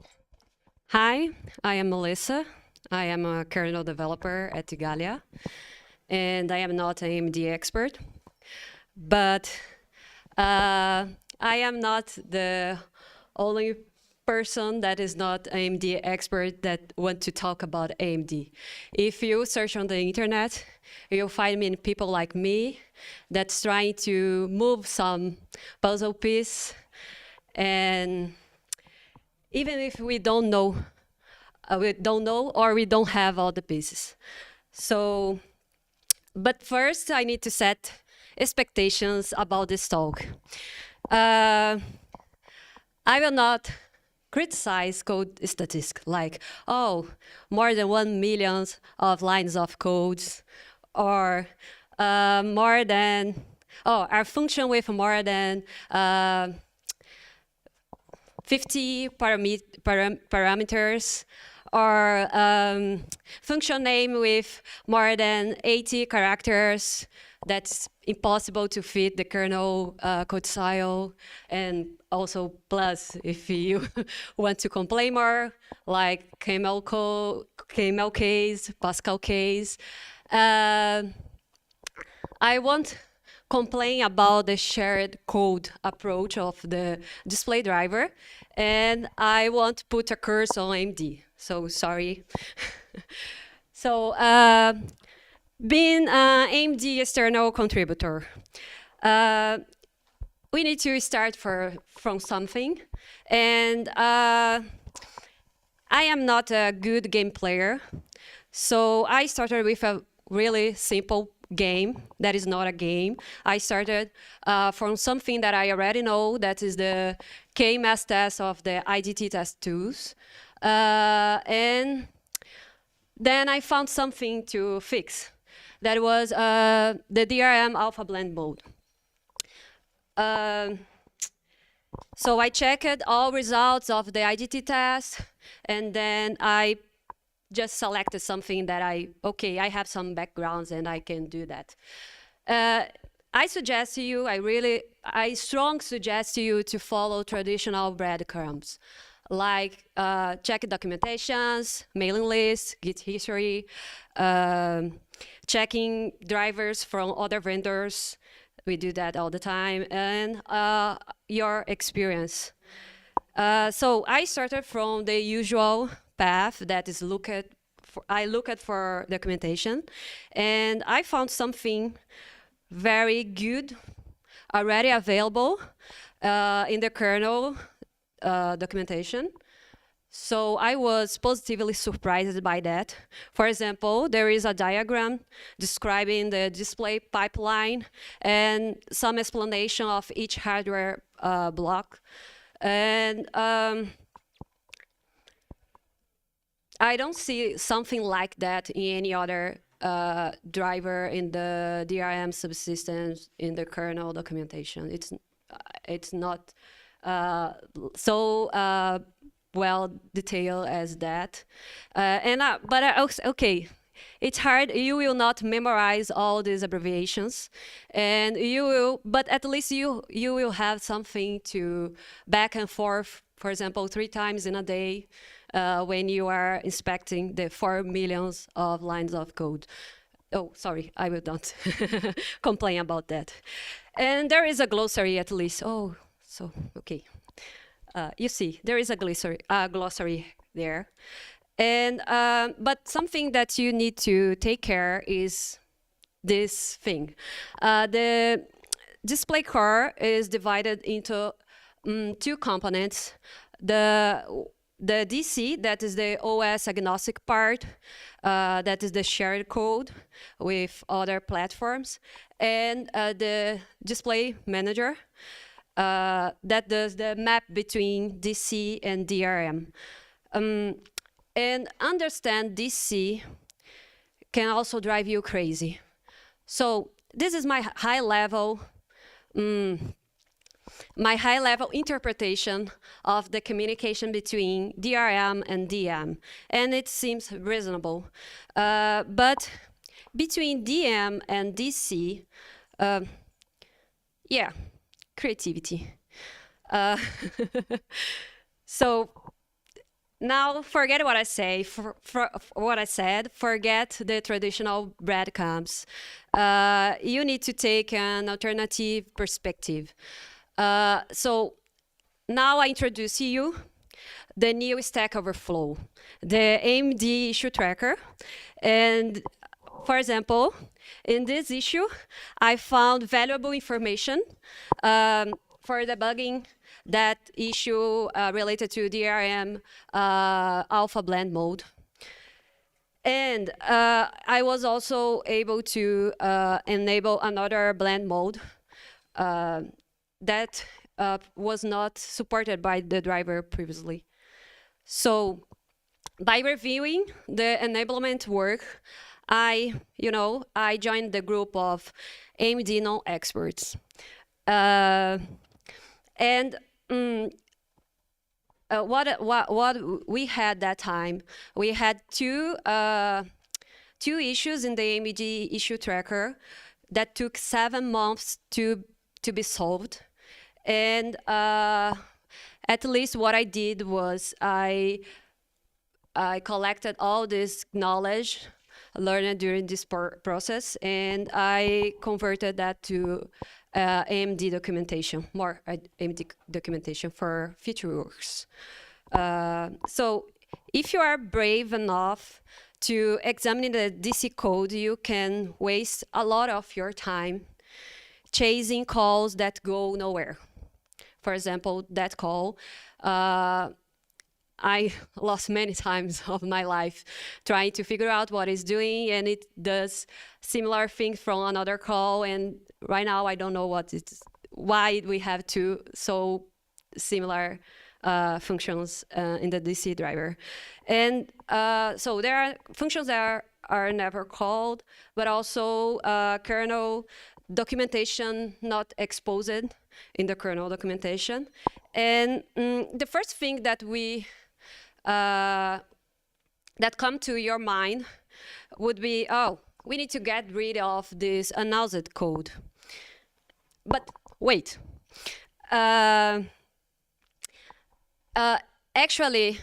Hi, I am Melissa. I am a kernel developer at Igalia, and I am not an AMD expert, but I am not the only person that is not AMD expert that want to talk about AMD. If you search on the internet, you'll find many people like me that's trying to move some puzzle piece, and even if we don't know or we don't have all the pieces. So, but first I need to set expectations about this talk. I will not criticize code statistics like, oh, more than 1 million of lines of codes, or more than, oh, our function with more than 50 parameters, or function name with more than 80 characters. That's impossible to fit the kernel code style, and also plus if you want to complain more, like KML case, Pascal case. I won't complain about the shared code approach of the display driver, and I won't put a curse on AMD, so sorry. So being an AMD external contributor, we need to start from something, and I am not a good game player, so I started with a really simple game that is not a game. I started from something that I already know, that is the KMS test of the IDT test tools. And then I found something to fix. That was the DRM alpha blend mode. So I checked all results of the IDT test, and then I just selected something that I have some backgrounds and I can do that. I suggest to you, I strongly suggest to you to follow traditional breadcrumbs, like check documentations, mailing lists, Git history, checking drivers from other vendors. We do that all the time, and your experience. So I started from the usual path, that is I looked for documentation, and I found something very good already available in the kernel documentation. So I was positively surprised by that. For example, there is a diagram describing the display pipeline and some explanation of each hardware block. And I don't see something like that in any other driver in the DRM subsystems in the kernel documentation. It's not so well detailed as that. Okay, it's hard. You will not memorize all these abbreviations, and but at least you will have something to back and forth. For example, 3 times in a day. When you are inspecting the 4 million of lines of code. Oh, sorry, I will not complain about that. And there is a glossary at least. Oh, so, okay. You see, there is a glossary there. And, but something that you need to take care is this thing. The display core is divided into 2 components. The DC, that is the OS agnostic part, that is the shared code with other platforms, and the display manager that does the map between DC and DRM. And understand DC can also drive you crazy. So this is my high-level interpretation of the communication between DRM and DM, and it seems reasonable. But between DM and DC, yeah, creativity. So now forget what I say. What I said. Forget the traditional breadcrumbs. You need to take an alternative perspective. So now I introduce you the new Stack Overflow, the AMD issue tracker. And for example, in this issue, I found valuable information for debugging that issue related to DRM alpha blend mode. And I was also able to enable another blend mode that was not supported by the driver previously. So by reviewing the enablement work, I joined the group of AMD non-experts. What we had that time, we had two issues in the AMD issue tracker that took 7 months to be solved. And at least what I did was I collected all this knowledge learned during this process, and I converted that to AMD documentation, more AMD documentation for future works. So if you are brave enough to examine the DC code, you can waste a lot of your time chasing calls that go nowhere. For example, that call, I lost many times of my life trying to figure out what it's doing, and it does similar things from another call. And right now, I don't know why we have two so similar functions in the DC driver. And so there are functions that are never called, but also kernel documentation not exposed in the kernel documentation. And the first thing that that come to your mind would be, oh, we need to get rid of this unused code. But wait. Actually,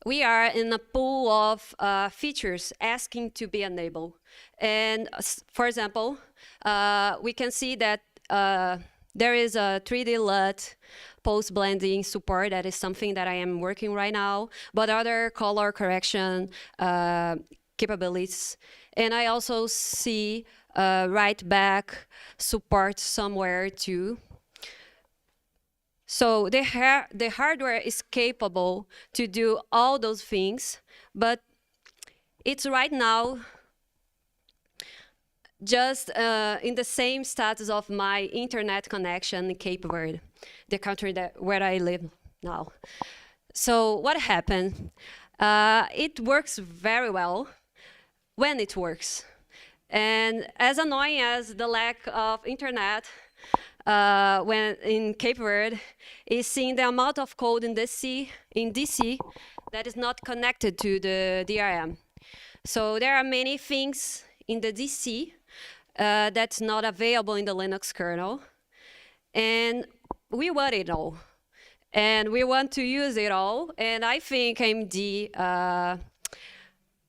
we are in a pool of features asking to be enabled. And for example, we can see that there is a 3D LUT post-blending support. That is something that I am working right now, but other color correction capabilities. And I also see write back support somewhere too. So the hardware is capable to do all those things, but it's right now just in the same status of my internet connection in Cape Verde, the country where I live now. So what happened? It works very well when it works. And as annoying as the lack of internet when in Cape Verde is seeing the amount of code in DC that is not connected to the DRM. So there are many things in the DC that's not available in the Linux kernel. And we want it all. And we want to use it all. And I think AMD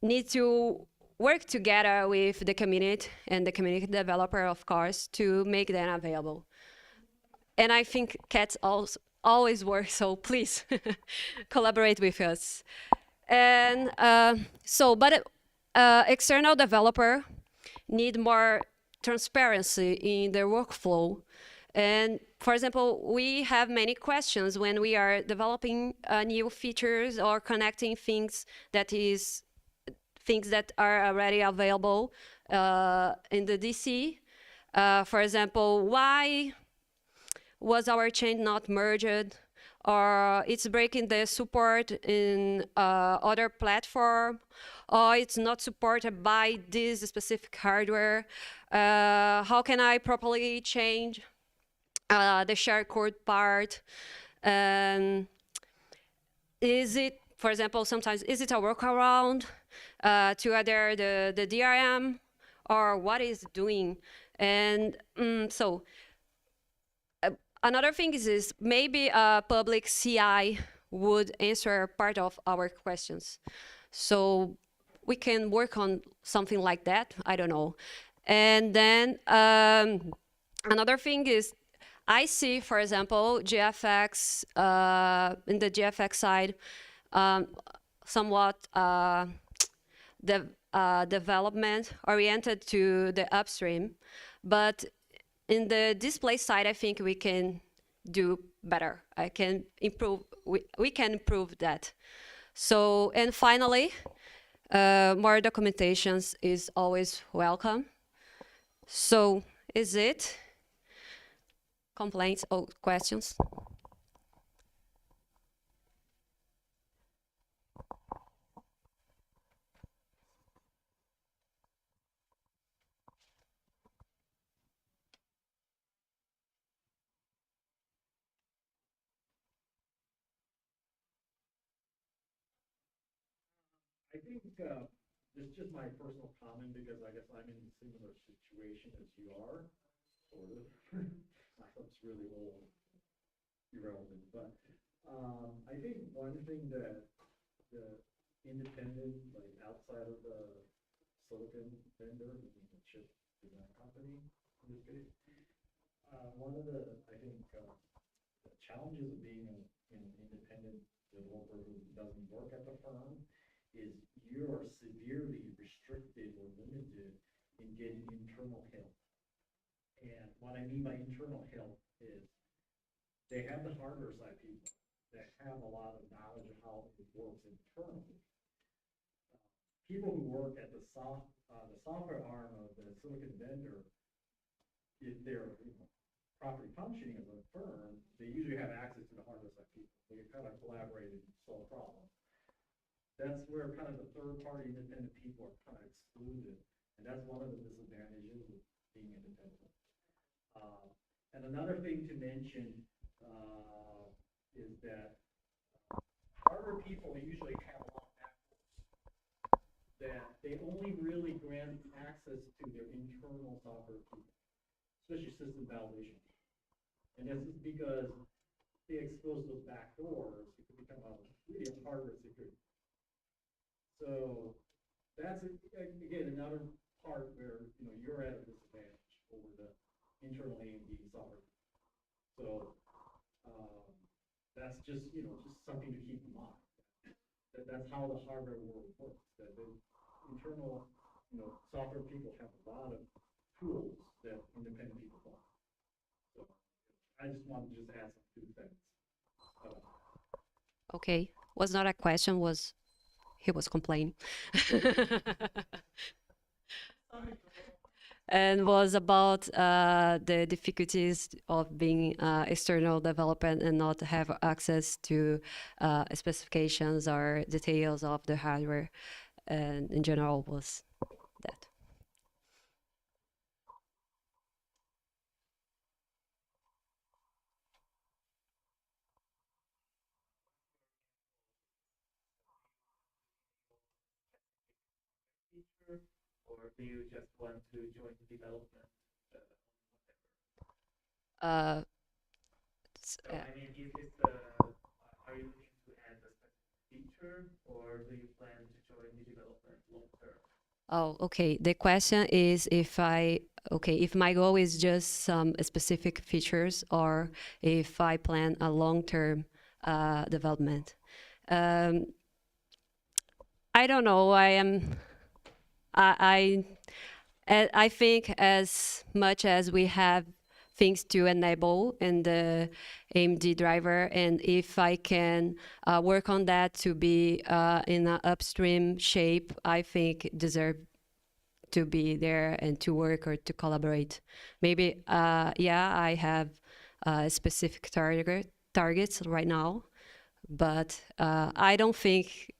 need to work together with the community and the community developer, of course, to make them available. And I think cats always work, so please collaborate with us. And external developer need more transparency in their workflow. And for example, we have many questions when we are developing new features or connecting things that are already available in the DC. For example, why was our change not merged? Or it's breaking the support in other platform, or it's not supported by this specific hardware. How can I properly change the shared code part? Is it, for example, sometimes, is it a workaround to either the DRM, or what is it doing? And another thing is maybe a public CI would answer part of our questions. So we can work on something like that. I don't know. And then another thing is, I see, for example, GFX, in the GFX side, somewhat development oriented to the upstream. But in the display side, I think we can do better. I can improve. We can improve that. So, and finally, more documentations is always welcome. So, is it? Complaints or questions? I think this is just my personal comment because I guess I'm in a similar situation as you are, sort of. That's really old, irrelevant, but I think one thing that the independent, like outside of the silicon vendor, the chip design company in this case, one of the, I think, the challenges of being an independent developer who doesn't work at the firm is you are severely restricted or limited in getting internal help. And what I mean by internal help is they have the hardware side people that have a lot of knowledge of how it works internally. People who work at the software arm of the silicon vendor, if they're properly functioning as a firm, they usually have access to the hardware side people. They can kind of collaborate and solve problems. That's where kind of the third-party independent people are kind of excluded, and that's one of the disadvantages of being independent. And another thing to mention is that hardware people usually have a lot of access that they only really grant access to their internal software people, especially system validation. And this is because they expose those back doors, it could become really a hardware security. So that's, again, another part where you're at a disadvantage over the internal AMD software. So that's just just something to keep in mind. That's how the hardware world works. That the internal software people have a lot of tools that independent people don't. So I just wanted to add some 2 things. Okay, was not a question. Was he was complaining. And was about the difficulties of being external development and not have access to specifications or details of the hardware, and in general was that. Or do you just want to join the development? So, I mean, is it are you looking to add a specific feature, or do you plan to join the development long term? Oh, okay. The question is if if my goal is just some specific features or if I plan a long-term development. I don't know. I think as much as we have things to enable in the AMD driver, and if I can work on that to be in an upstream shape, I think deserve to be there and to work or to collaborate. Maybe, yeah, I have specific targets right now, but I don't think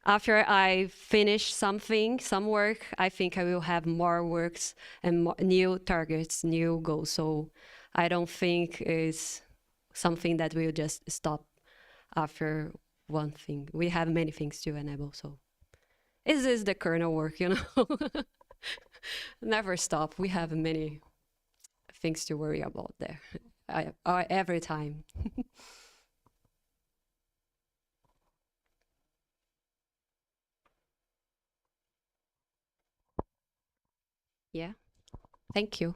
after I finish some work, I think I will have more works and more new targets, new goals. So I don't think it's something that will just stop after one thing. We have many things to enable, so this is the kernel work, Never stop. We have many things to worry about there every time. Yeah, thank you.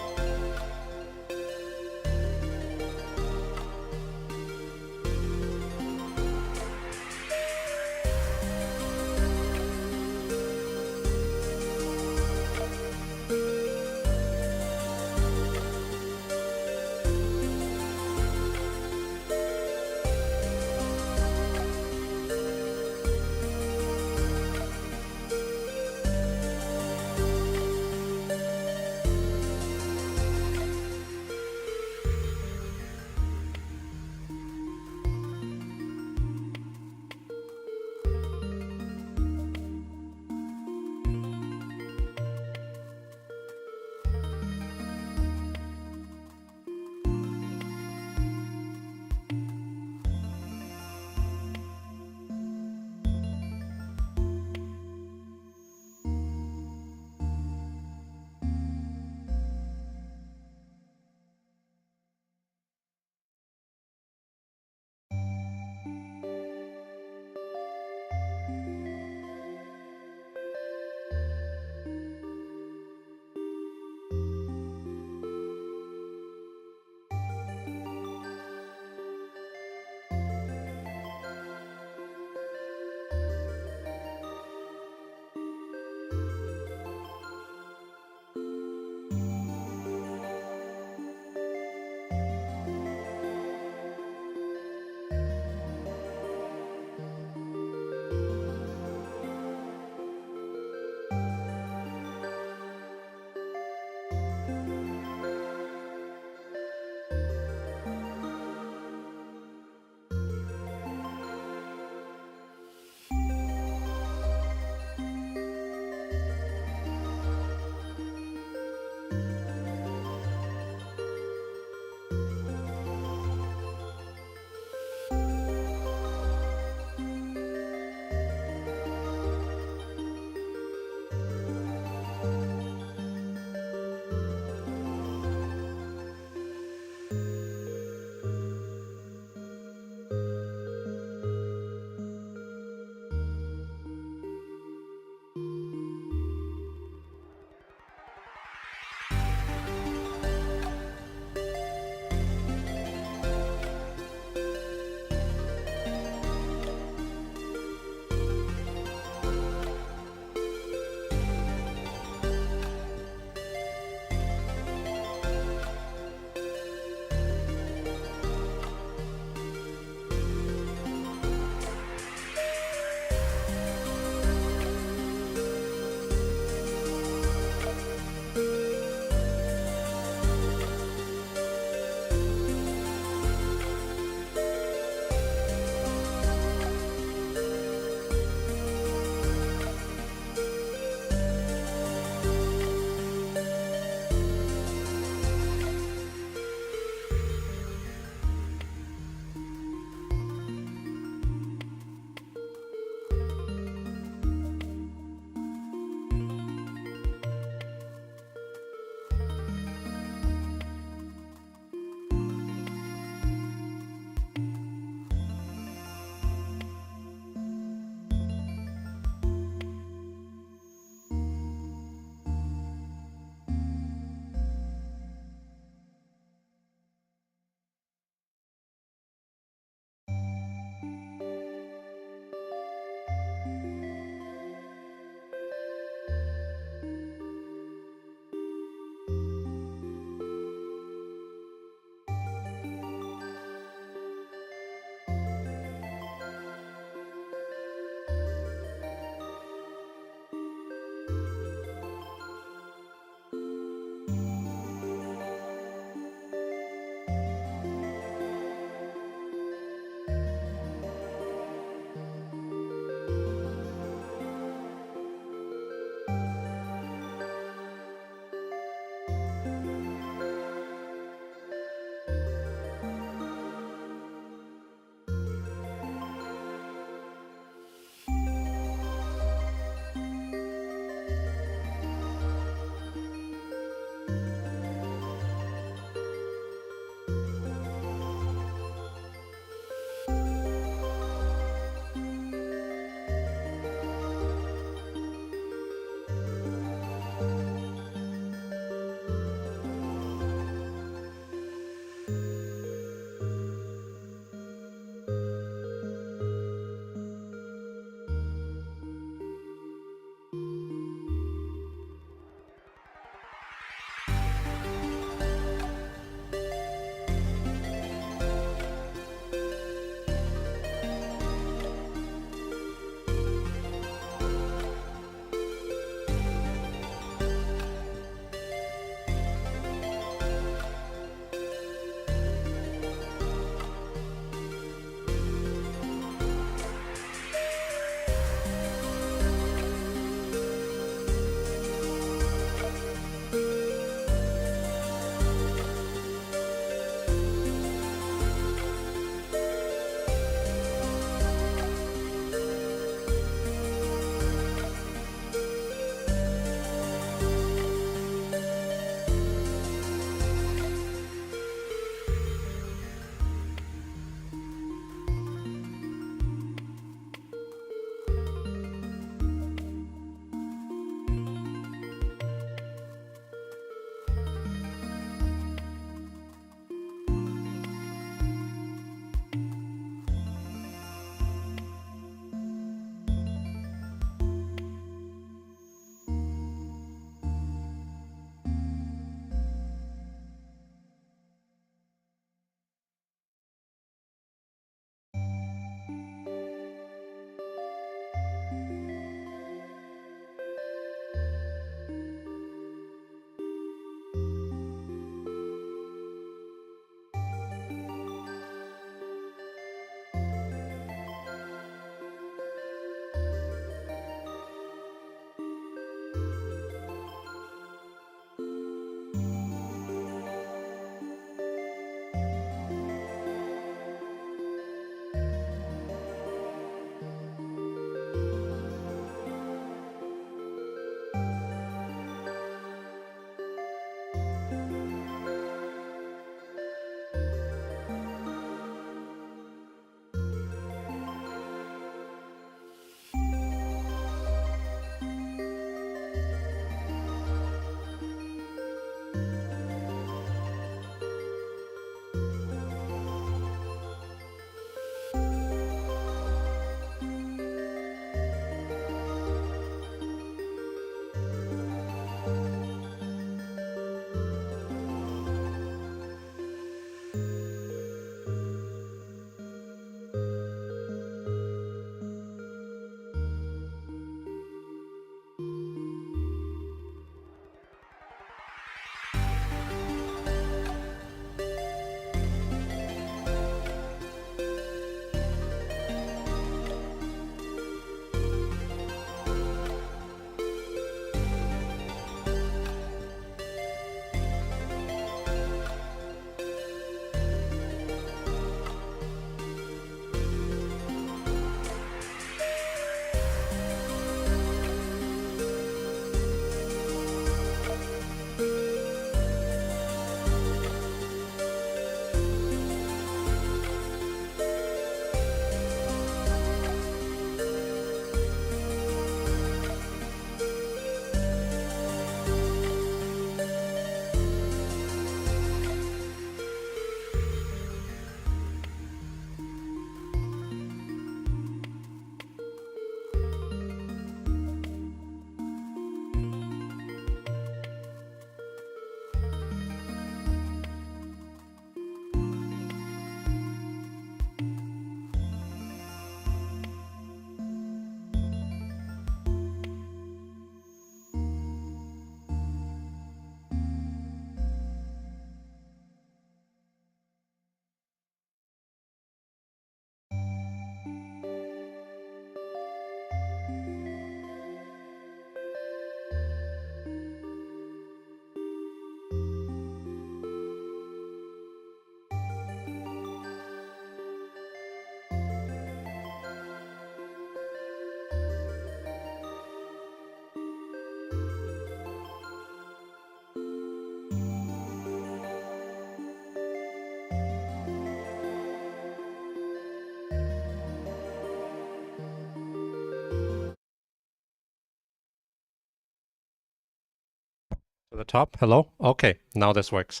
the top. Hello? Okay, now this works.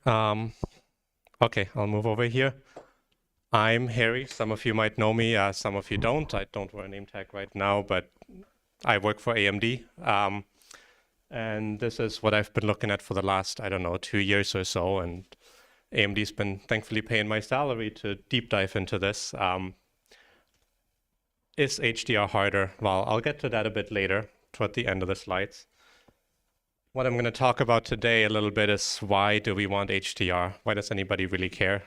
Okay, I'll move over here. I'm Harry. Some of you might know me, some of you don't. I don't wear a name tag right now, but I work for AMD. And this is what I've been looking at for the last, I don't know, 2 years or so. And AMD's been thankfully paying my salary to deep dive into this. Is HDR harder? Well, I'll get to that a bit later, toward the end of the slides. What I'm going to talk about today a little bit is why do we want HDR? Why does anybody really care?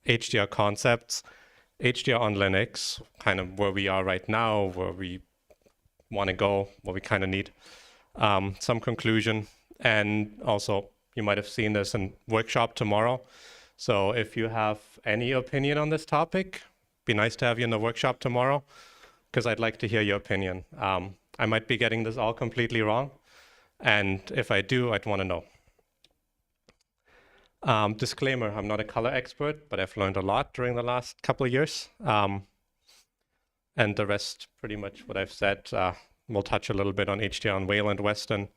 HDR concepts, HDR on Linux, kind of where we are right now, where we want to go, what we kind of need. Some conclusion, and also you might have seen this in workshop tomorrow. So if you have any opinion on this topic, be nice to have you in the workshop tomorrow, because I'd like to hear your opinion. I might be getting this all completely wrong, and if I do, I'd want to know. Disclaimer, I'm not a color expert, but I've learned a lot during the last couple of years. And the rest, pretty much what I've said. We'll touch a little bit on HDR on Wayland Western,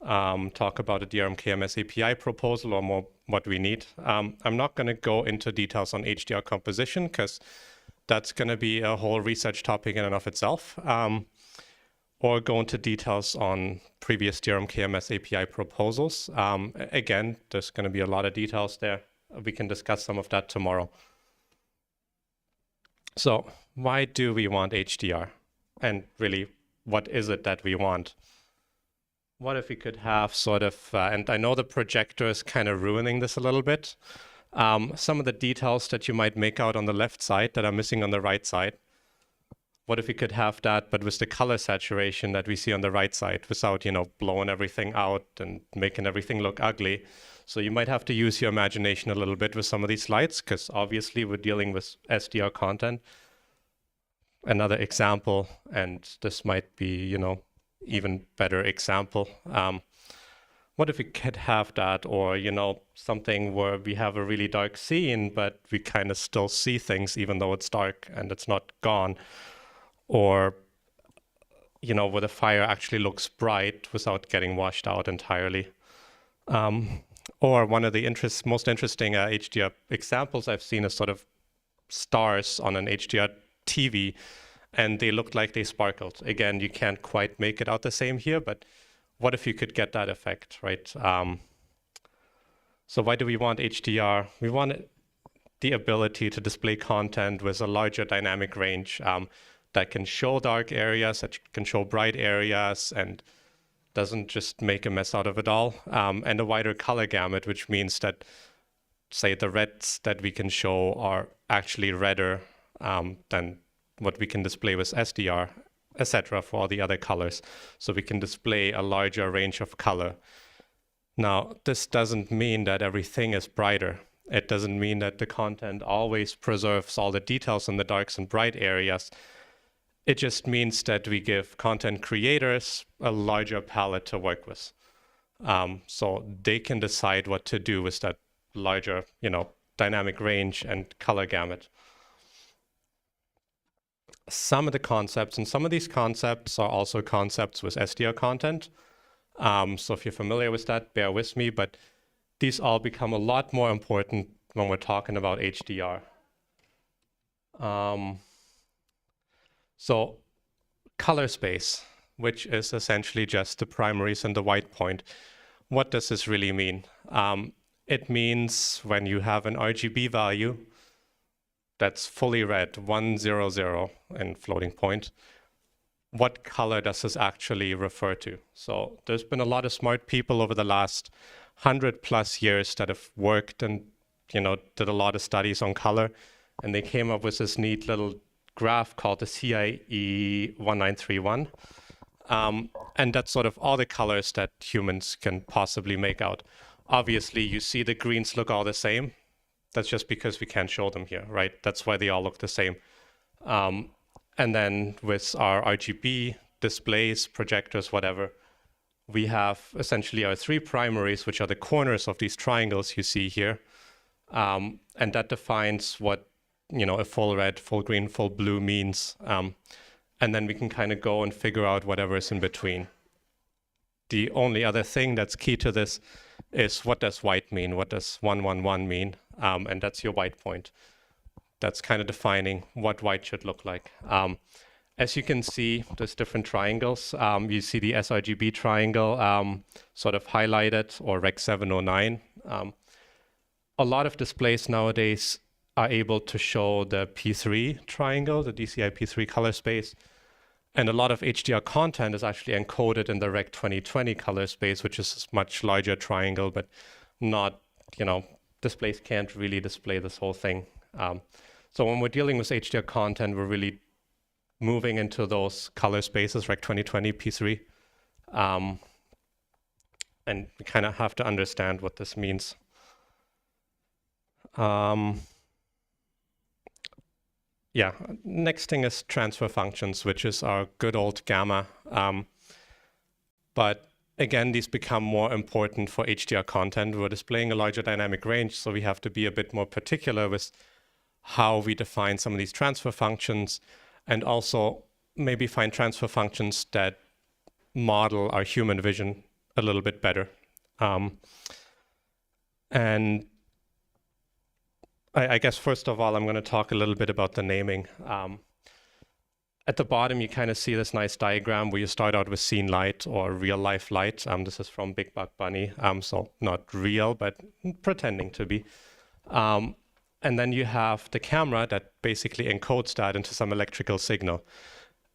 talk about a DRM KMS API proposal or more what we need. I'm not going to go into details on HDR composition because that's going to be a whole research topic in and of itself, or go into details on previous DRM KMS API proposals. Again, there's going to be a lot of details there. We can discuss some of that tomorrow. So why do we want HDR? And really, what is it that we want? What if we could have sort of, and I know the projector is kind of ruining this a little bit, some of the details that you might make out on the left side that are missing on the right side. What if we could have that, but with the color saturation that we see on the right side, without, you know, blowing everything out and making everything look ugly? So you might have to use your imagination a little bit with some of these slides, because obviously we're dealing with SDR content. Another example, and this might be, you know, even better example. What if we could have that, or, you know, something where we have a really dark scene, but we kind of still see things even though it's dark and it's not gone? Or, you know, where the fire actually looks bright without getting washed out entirely. Or one of the most interesting HDR examples I've seen is sort of stars on an HDR TV, and they looked like they sparkled. Again, you can't quite make it out the same here, but what if you could get that effect, right? So why do we want HDR? We want the ability to display content with a larger dynamic range that can show dark areas, that can show bright areas, and doesn't just make a mess out of it all. And a wider color gamut, which means that, say, the reds that we can show are actually redder than what we can display with SDR, etc., for all the other colors. So we can display a larger range of color. Now, this doesn't mean that everything is brighter. It doesn't mean that the content always preserves all the details in the darks and bright areas. It just means that we give content creators a larger palette to work with. So they can decide what to do with that larger, you know, dynamic range and color gamut. Some of the concepts, and some of these concepts are also concepts with SDR content. So if you're familiar with that, bear with me, but these all become a lot more important when we're talking about HDR. So color space, which is essentially just the primaries and the white point. What does this really mean? It means when you have an RGB value that's fully red, 100 in floating point, what color does this actually refer to? So there's been a lot of smart people over the last 100+ years that have worked and, you know, did a lot of studies on color, and they came up with this neat little graph called the CIE 1931. And that's sort of all the colors that humans can possibly make out. Obviously, you see the greens look all the same. That's just because we can't show them here, right? That's why they all look the same. And then with our RGB displays, projectors, whatever, we have essentially our three primaries, which are the corners of these triangles you see here. And that defines what, you know, a full red, full green, full blue means. And then we can kind of go and figure out whatever is in between. the only other thing that's key to this is what does white mean? What does 111 mean? And that's your white point. That's kind of defining what white should look like. As you can see, there's different triangles. You see the sRGB triangle sort of highlighted, or Rec 709. A lot of displays nowadays are able to show the P3 triangle, the DCI P3 color space. And a lot of HDR content is actually encoded in the Rec 2020 color space, which is a much larger triangle, but not, displays can't really display this whole thing. So when we're dealing with HDR content, we're really moving into those color spaces, Rec 2020, P3. And we kind of have to understand what this means. Yeah, next thing is transfer functions, which is our good old gamma. But again, these become more important for HDR content. We're displaying a larger dynamic range, so we have to be a bit more particular with how we define some of these transfer functions, and also maybe find transfer functions that model our human vision a little bit better. And I guess first of all, I'm going to talk a little bit about the naming. At the bottom, you kind of see this nice diagram where you start out with scene light or real life light. This is from Big Buck Bunny, so not real, but pretending to be. And then you have the camera that basically encodes that into some electrical signal.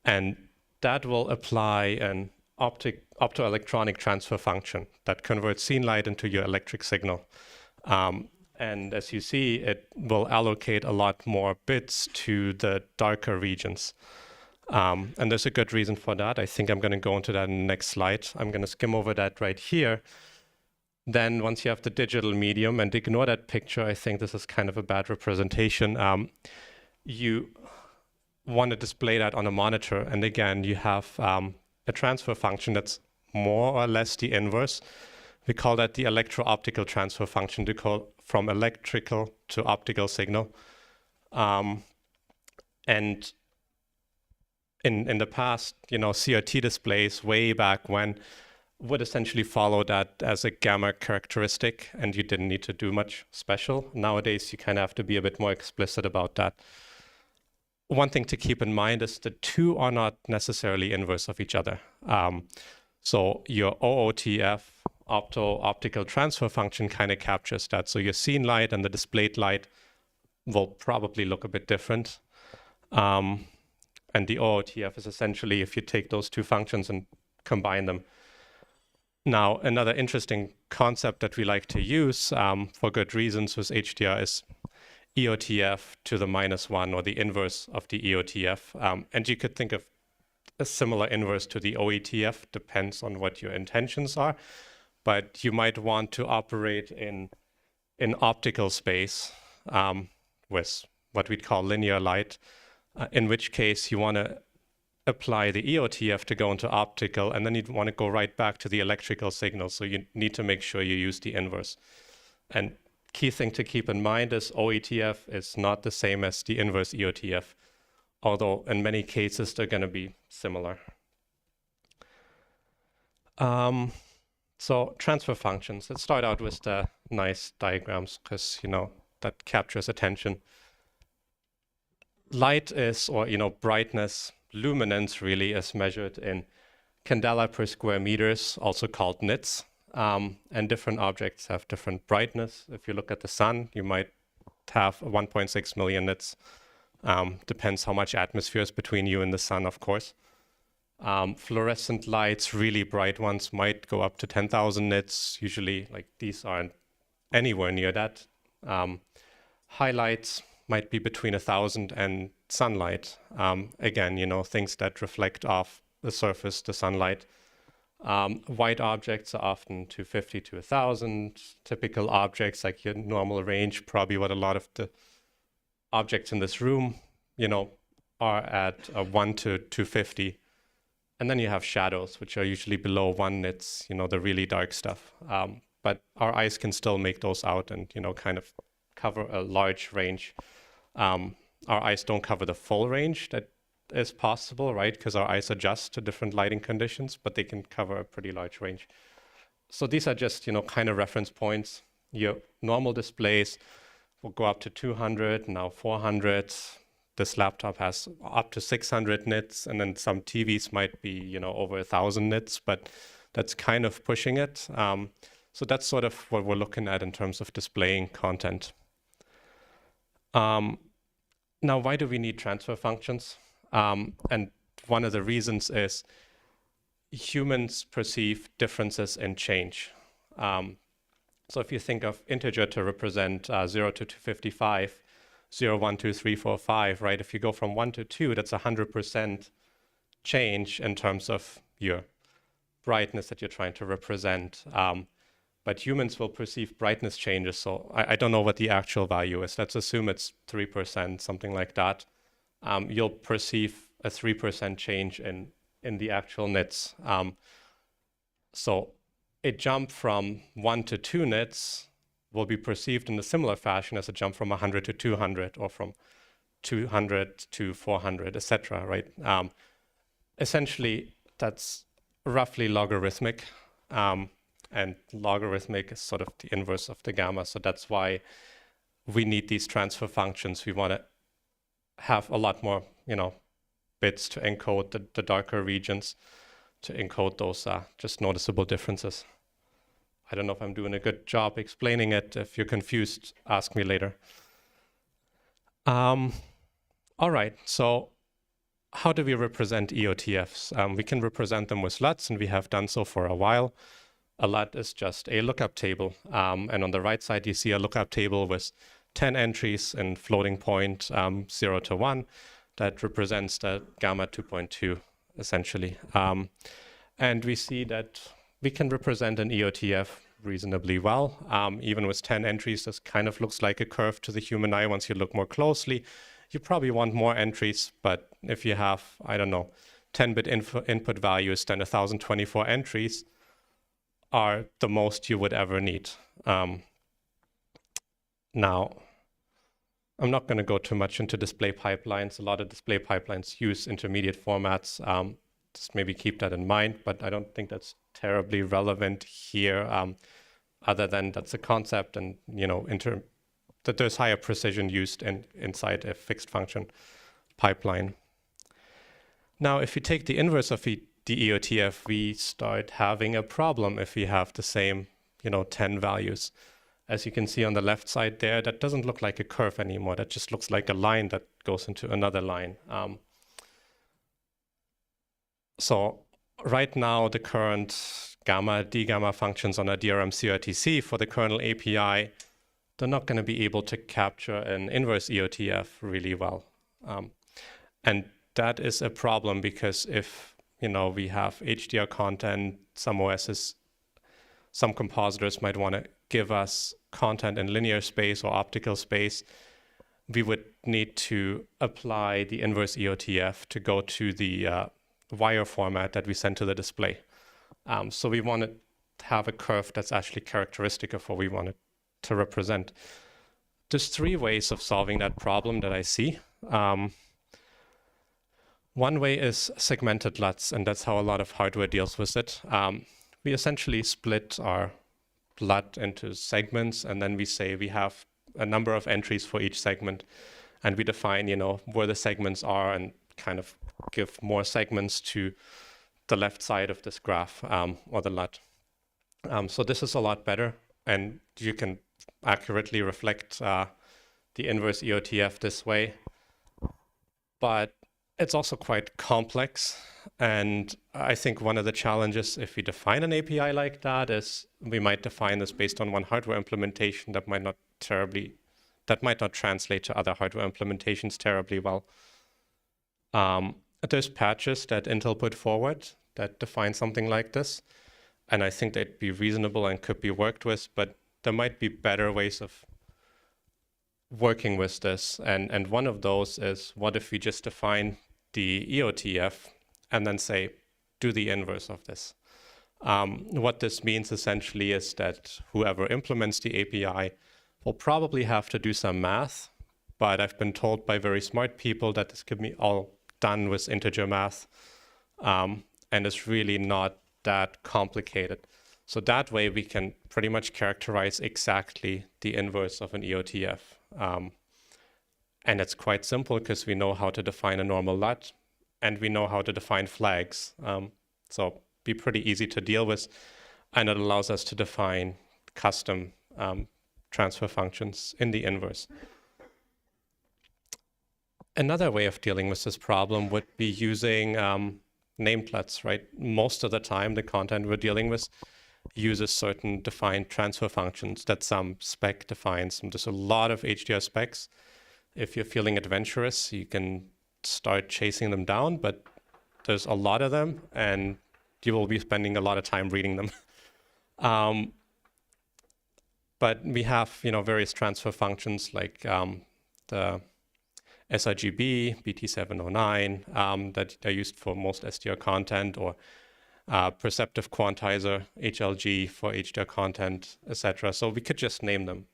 And that will apply an optoelectronic transfer function that converts scene light into your electric signal. And as you see, it will allocate a lot more bits to the darker regions. And there's a good reason for that. I think I'm going to go into that in the next slide. I'm going to skim over that right here. Then once you have the digital medium, and ignore that picture, I think this is kind of a bad representation. You want to display that on a monitor. And again, you have a transfer function that's more or less the inverse. We call that the electro-optical transfer function to call from electrical to optical signal. And in the past, CRT displays way back when would essentially follow that as a gamma characteristic, and you didn't need to do much special. Nowadays, you kind of have to be a bit more explicit about that. One thing to keep in mind is the two are not necessarily inverse of each other. So your OOTF, optical transfer function, kind of captures that. So your scene light and the displayed light will probably look a bit different. And the OOTF is essentially if you take those two functions and combine them. Now, another interesting concept that we like to use for good reasons with HDR is EOTF to the -1, or the inverse of the EOTF. And you could think of a similar inverse to the OETF, depends on what your intentions are. But you might want to operate in optical space with what we'd call linear light, in which case you want to apply the EOTF to go into optical, and then you'd want to go right back to the electrical signal. So you need to make sure you use the inverse. And key thing to keep in mind is OETF is not the same as the inverse EOTF, although in many cases they're going to be similar. So transfer functions. Let's start out with the nice diagrams because, that captures attention. Light is, or, brightness, luminance really is measured in candela per square meters, also called nits. And different objects have different brightness. If you look at the sun, you might have 1.6 million nits. Depends how much atmosphere is between you and the sun, of course. Fluorescent lights, really bright ones, might go up to 10,000 nits. Usually, these aren't anywhere near that. Highlights might be between 1,000 and sunlight. Again, things that reflect off the surface, the sunlight. White objects are often 250 to 1,000. Typical objects, like your normal range, probably what a lot of the objects in this room, are at 1 to 250. And then you have shadows, which are usually below 1 nits, the really dark stuff. But our eyes can still make those out and, kind of cover a large range. Our eyes don't cover the full range that is possible, right? Because our eyes adjust to different lighting conditions, but they can cover a pretty large range. So these are just, kind of reference points. Your normal displays will go up to 200, now 400. This laptop has up to 600 nits, and then some TVs might be, over 1,000 nits, but that's kind of pushing it. So that's sort of what we're looking at in terms of displaying content. Now, why do we need transfer functions? And one of the reasons is humans perceive differences in change. So if you think of integer to represent 0 to 255, 0, 1, 2, 3, 4, 5, right? If you go from 1 to 2, that's 100% change in terms of your brightness that you're trying to represent. But humans will perceive brightness changes. So I don't know what the actual value is. Let's assume it's 3%, something like that. You'll perceive a 3% change in the actual nits. So a jump from 1 to 2 nits will be perceived in a similar fashion as a jump from 100 to 200 or from 200 to 400, etc. Right? Essentially, that's roughly logarithmic. And logarithmic is sort of the inverse of the gamma. So that's why we need these transfer functions. We want to have a lot more, bits to encode the darker regions, to encode those just noticeable differences. I don't know if I'm doing a good job explaining it. If you're confused, ask me later. All right, so how do we represent EOTFs? We can represent them with LUTs, and we have done so for a while. A LUT is just a lookup table. And on the right side, you see a lookup table with 10 entries in floating point 0 to 1. That represents the gamma 2.2, essentially. And we see that we can represent an EOTF reasonably well. Even with 10 entries, this kind of looks like a curve to the human eye. Once you look more closely, you probably want more entries. But if you have, 10-bit input values, then 1,024 entries are the most you would ever need. Now, I'm not going to go too much into display pipelines. A lot of display pipelines use intermediate formats. Just maybe keep that in mind, but I don't think that's terribly relevant here, other than that's a concept, and that there's higher precision used inside a fixed function pipeline. Now, if you take the inverse of the EOTF, we start having a problem if we have the same, 10 values. As you can see on the left side there, that doesn't look like a curve anymore. That just looks like a line that goes into another line. So right now, the current gamma, d-gamma functions on a DRM CRTC for the kernel API, they're not going to be able to capture an inverse EOTF really well. And that is a problem because if we have HDR content, some OSs, some compositors might want to give us content in linear space or optical space, we would need to apply the inverse EOTF to go to the wire format that we send to the display. So we want to have a curve that's actually characteristic of what we want it to represent. There's 3 ways of solving that problem that I see. One way is segmented LUTs, and that's how a lot of hardware deals with it. We essentially split our LUT into segments, and then we say we have a number of entries for each segment, and we define, where the segments are, and kind of give more segments to the left side of this graph, or the LUT. So this is a lot better, and you can accurately reflect the inverse EOTF this way. But it's also quite complex, and I think one of the challenges if we define an API like that is we might define this based on one hardware implementation that might not translate to other hardware implementations terribly well. There's patches that Intel put forward that define something like this, and I think they'd be reasonable and could be worked with, but there might be better ways of working with this. And one of those is, what if we just define the EOTF and then say, do the inverse of this? What this means essentially is that whoever implements the API will probably have to do some math, but I've been told by very smart people that this can be all done with integer math, and it's really not that complicated. So that way we can pretty much characterize exactly the inverse of an EOTF. And it's quite simple because we know how to define a normal LUT, and we know how to define flags. So be pretty easy to deal with, and it allows us to define custom transfer functions in the inverse. Another way of dealing with this problem would be using named LUTs, right? Most of the time, the content we're dealing with uses certain defined transfer functions that some spec defines. And there's a lot of HDR specs. If you're feeling adventurous, you can start chasing them down, but there's a lot of them, and you will be spending a lot of time reading them. But we have, various transfer functions like the sRGB, BT709 that are used for most SDR content, or perceptive quantizer, HLG for HDR content, etc. So we could just name them,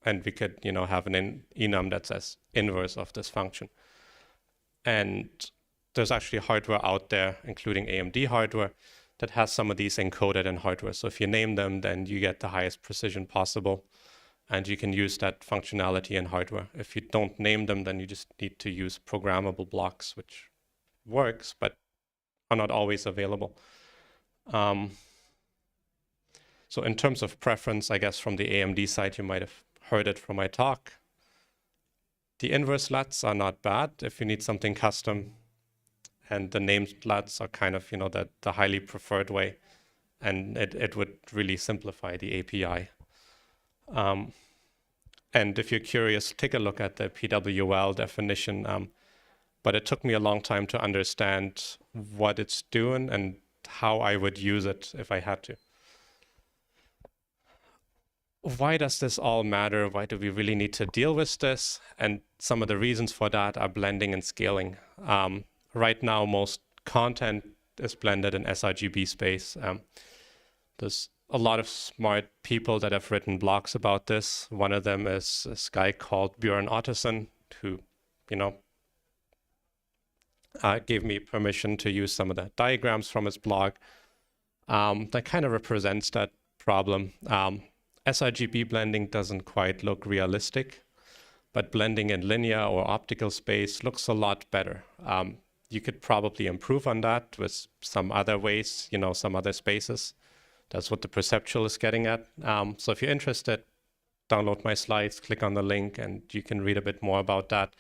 and we could, have an enum that says inverse of this function. And there's actually hardware out there, including AMD hardware, that has some of these encoded in hardware. So if you name them, then you get the highest precision possible, and you can use that functionality in hardware. If you don't name them, then you just need to use programmable blocks, which works, but are not always available. So in terms of preference, I guess from the AMD side, you might have heard it from my talk. The inverse LUTs are not bad if you need something custom, and the named LUTs are kind of, the highly preferred way, and it would really simplify the API. And if you're curious, take a look at the PWL definition, but it took me a long time to understand what it's doing and how I would use it if I had to. Why does this all matter? Why do we really need to deal with this? And some of the reasons for that are blending and scaling. Right now, most content is blended in sRGB space. There's a lot of smart people that have written blogs about this. One of them is this guy called Björn Ottesen, who, gave me permission to use some of the diagrams from his blog. That kind of represents that problem. sRGB blending doesn't quite look realistic, but blending in linear or optical space looks a lot better. You could probably improve on that with some other ways, some other spaces. That's what the perceptual is getting at. So if you're interested, download my slides, click on the link, and you can read a bit more about that.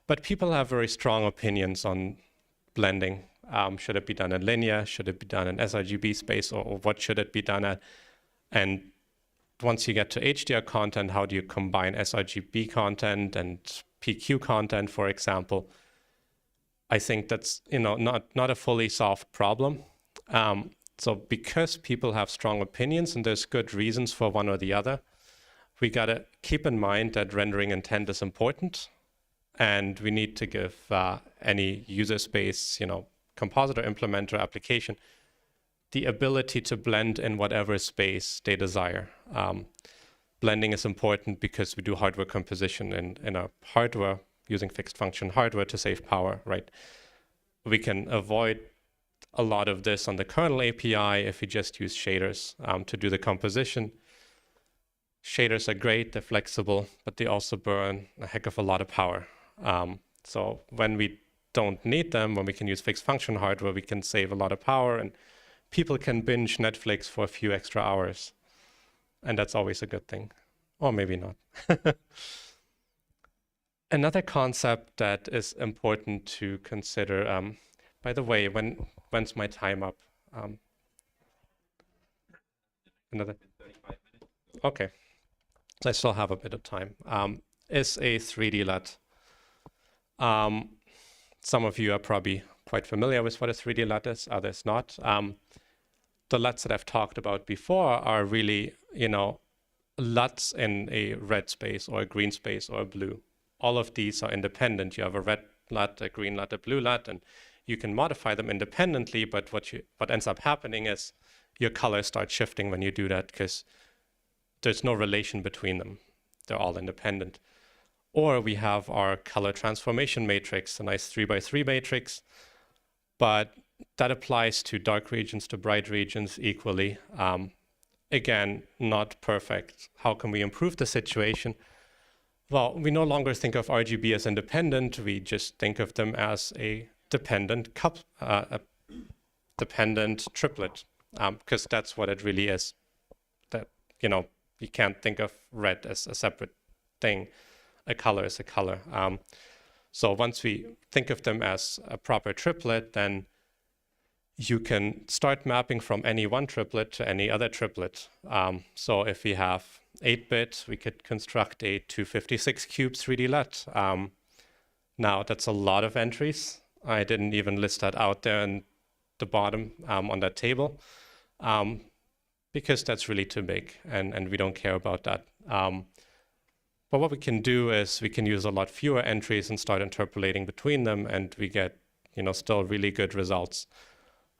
But people have very strong opinions on blending. Should it be done in linear? Should it be done in sRGB space? Or what should it be done at? And once you get to HDR content, how do you combine sRGB content and PQ content, for example? I think that's not a fully solved problem. So because people have strong opinions and there's good reasons for one or the other, we got to keep in mind that rendering intent is important, and we need to give any user space, compositor, implementer, application, the ability to blend in whatever space they desire. Blending is important because we do hardware composition in a hardware using fixed function hardware to save power, right? We can avoid a lot of this on the kernel API if we just use shaders to do the composition. Shaders are great, they're flexible, but they also burn a heck of a lot of power. So when we don't need them, when we can use fixed function hardware, we can save a lot of power, and people can binge Netflix for a few extra hours. And that's always a good thing. Or maybe not. Another concept that is important to consider, by the way, when's my time up? Another 35 minutes. Okay, so I still have a bit of time. Is a 3D LUT. Some of you are probably quite familiar with what a 3D LUT is, others not. The LUTs that I've talked about before are really, LUTs in a red space or a green space or a blue. All of these are independent. You have a red LUT, a green LUT, a blue LUT, and you can modify them independently, but what ends up happening is your colors start shifting when you do that because there's no relation between them. They're all independent. Or we have our color transformation matrix, a nice 3x3 matrix, but that applies to dark regions, to bright regions equally. Again, not perfect. How can we improve the situation? Well, we no longer think of RGB as independent. We just think of them as a dependent triplet, because that's what it really is. That, you know, you can't think of red as a separate thing. A color is a color. So once we think of them as a proper triplet, then you can start mapping from any one triplet to any other triplet. So if we have 8-bit, we could construct a 256 cube 3D LUT. Now that's a lot of entries. I didn't even list that out there in the bottom on that table, because that's really too big, and we don't care about that. But what we can do is we can use a lot fewer entries and start interpolating between them, and we get, you know, still really good results.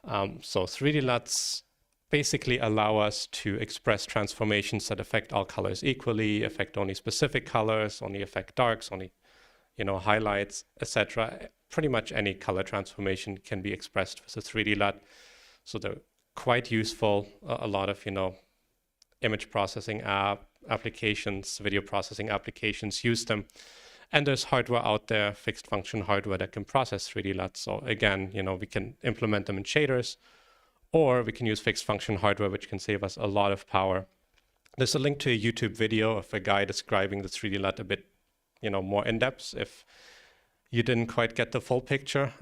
So 3D LUTs basically allow us to express transformations that affect all colors equally, affect only specific colors, only affect darks, only, you know, highlights, etc. Pretty much any color transformation can be expressed with a 3D LUT. So they're quite useful. A lot of, you know, image processing applications, video processing applications use them. And there's hardware out there, fixed function hardware that can process 3D LUTs. So again, you know, we can implement them in shaders, or we can use fixed function hardware, which can save us a lot of power. There's a link to a YouTube video of a guy describing the 3D LUT a bit, you know, more in depth. If you didn't quite get the full picture,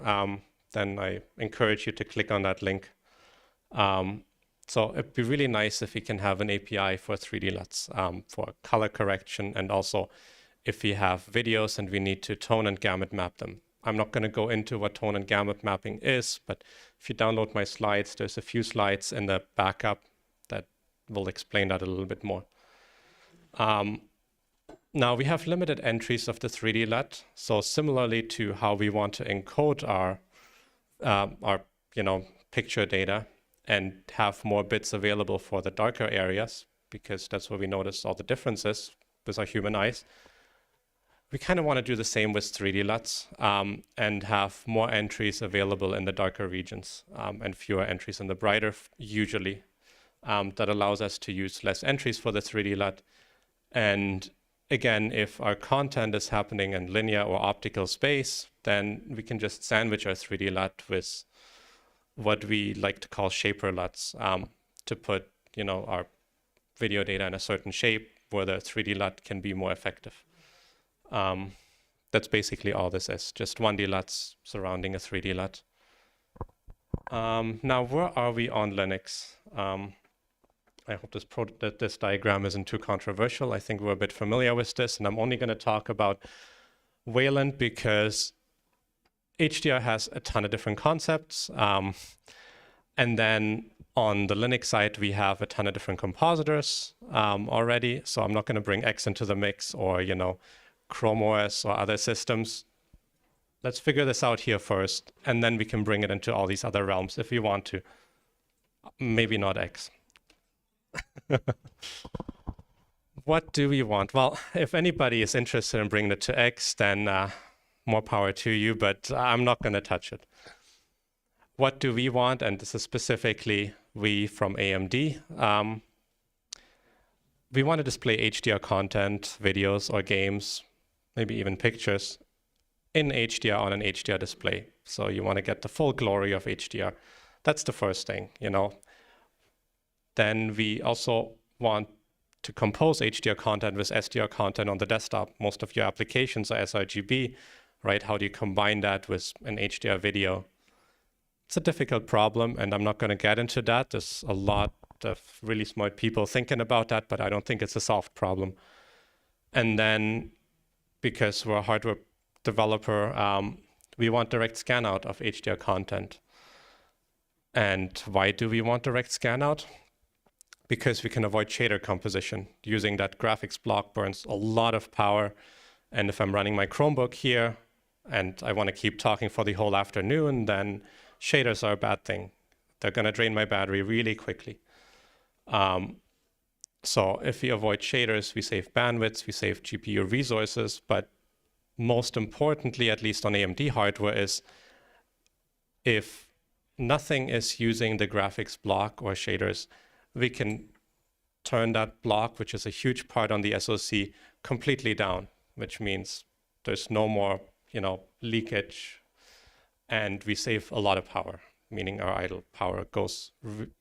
then I encourage you to click on that link. So it'd be really nice if we can have an API for 3D LUTs for color correction, and also if we have videos and we need to tone and gamut map them. I'm not going to go into what tone and gamut mapping is, but if you download my slides, there's a few slides in the backup that will explain that a little bit more. Now we have limited entries of the 3D LUT. So similarly to how we want to encode our you know, picture data and have more bits available for the darker areas, because that's where we notice all the differences with our human eyes. We kind of want to do the same with 3D LUTs and have more entries available in the darker regions and fewer entries in the brighter, usually. That allows us to use less entries for the 3D LUT. And again, if our content is happening in linear or optical space, then we can just sandwich our 3D LUT with what we like to call shaper LUTs to put, you know, our video data in a certain shape where the 3D LUT can be more effective. That's basically all this is, just 1D LUTs surrounding a 3D LUT. Now, where are we on Linux? I hope this diagram isn't too controversial. I think we're a bit familiar with this, and I'm only going to talk about Wayland because HDR has a ton of different concepts. And then on the Linux side, we have a ton of different compositors already. So I'm not going to bring X into the mix, or, you know, Chrome OS or other systems. Let's figure this out here first, and then we can bring it into all these other realms if we want to. Maybe not X. What do we want? Well, if anybody is interested in bringing it to X, then more power to you, but I'm not going to touch it. What do we want? And this is specifically we from AMD. We want to display HDR content, videos or games, maybe even pictures, in HDR on an HDR display. So you want to get the full glory of HDR. That's the first thing, you know. Then we also want to compose HDR content with SDR content on the desktop. Most of your applications are sRGB, right? How do you combine that with an HDR video? It's a difficult problem, and I'm not going to get into that. There's a lot of really smart people thinking about that, but I don't think it's a solved problem. And then, because we're a hardware developer, we want direct scan out of HDR content. And why do we want direct scan out? Because we can avoid shader composition. Using that graphics block burns a lot of power. And if I'm running my Chromebook here and I want to keep talking for the whole afternoon, then shaders are a bad thing. They're going to drain my battery really quickly. So if we avoid shaders, we save bandwidth, we save GPU resources, but most importantly, at least on AMD hardware, is if nothing is using the graphics block or shaders, we can turn that block, which is a huge part on the SoC, completely down, which means there's no more, leakage, and we save a lot of power, meaning our idle power goes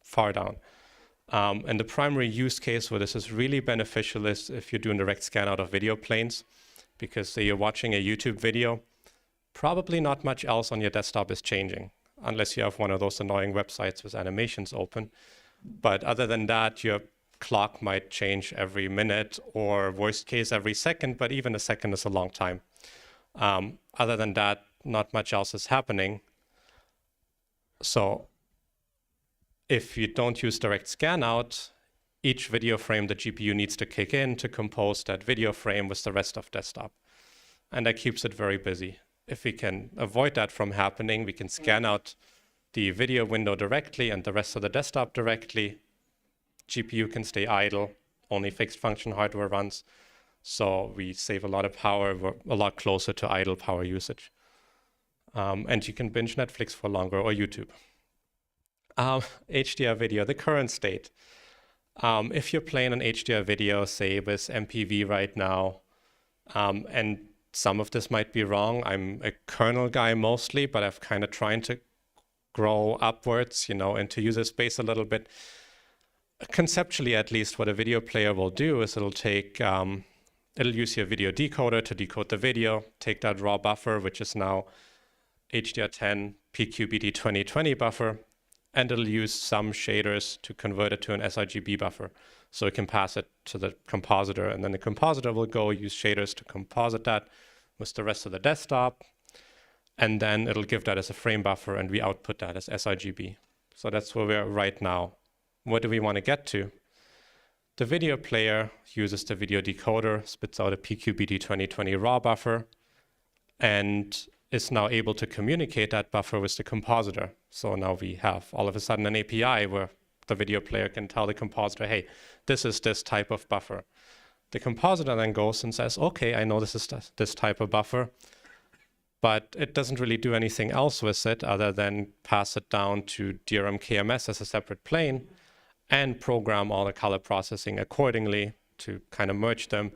far down. And the primary use case where this is really beneficial is if you're doing direct scan out of video planes, because say you're watching a YouTube video, probably not much else on your desktop is changing, unless you have one of those annoying websites with animations open. But other than that, your clock might change every minute, or worst case every second, but even a second is a long time. Other than that, not much else is happening. So if you don't use direct scan out, each video frame the GPU needs to kick in to compose that video frame with the rest of desktop. And that keeps it very busy. If we can avoid that from happening, we can scan out the video window directly and the rest of the desktop directly. GPU can stay idle, only fixed function hardware runs. So we save a lot of power, we're a lot closer to idle power usage. And you can binge Netflix for longer, or YouTube. HDR video, the current state. If you're playing an HDR video, say with MPV right now, and some of this might be wrong, I'm a kernel guy mostly, but I've kind of trying to grow upwards, into user space a little bit. Conceptually, at least, what a video player will do is it'll take, it'll use your video decoder to decode the video, take that raw buffer, which is now HDR10 PQBD 2020 buffer, and it'll use some shaders to convert it to an sRGB buffer. So it can pass it to the compositor, and then the compositor will go use shaders to composite that with the rest of the desktop, and then it'll give that as a frame buffer, and we output that as sRGB. So that's where we are right now. What do we want to get to? The video player uses the video decoder, spits out a PQBD 2020 raw buffer, and is now able to communicate that buffer with the compositor. So now we have all of a sudden an API where the video player can tell the compositor, hey, this is this type of buffer. The compositor then goes and says, okay, I know this is this type of buffer, but it doesn't really do anything else with it other than pass it down to DRM KMS as a separate plane and program all the color processing accordingly to kind of merge them.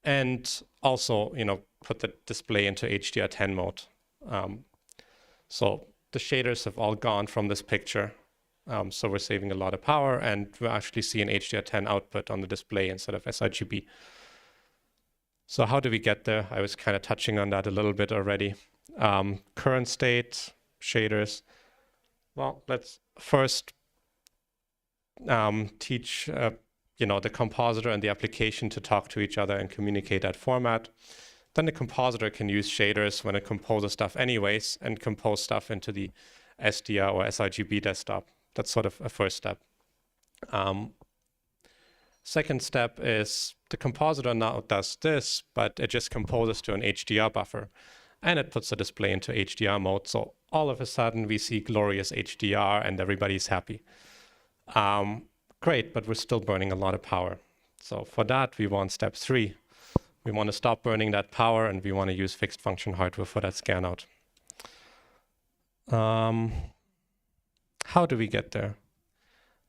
And also, put the display into HDR10 mode. So the shaders have all gone from this picture. So we're saving a lot of power, and we're actually seeing HDR10 output on the display instead of sRGB. So how do we get there? I was kind of touching on that a little bit already. Current state, shaders. Well, let's first teach the compositor and the application to talk to each other and communicate that format. Then the compositor can use shaders when it composes stuff anyways and compose stuff into the SDR or sRGB desktop. That's sort of a first step. Second step is the compositor now does this, but it just composes to an HDR buffer, and it puts the display into HDR mode. So all of a sudden we see glorious HDR and everybody's happy. Great, but we're still burning a lot of power. So for that, we want step 3. We want to stop burning that power, and we want to use fixed function hardware for that scan out. How do we get there?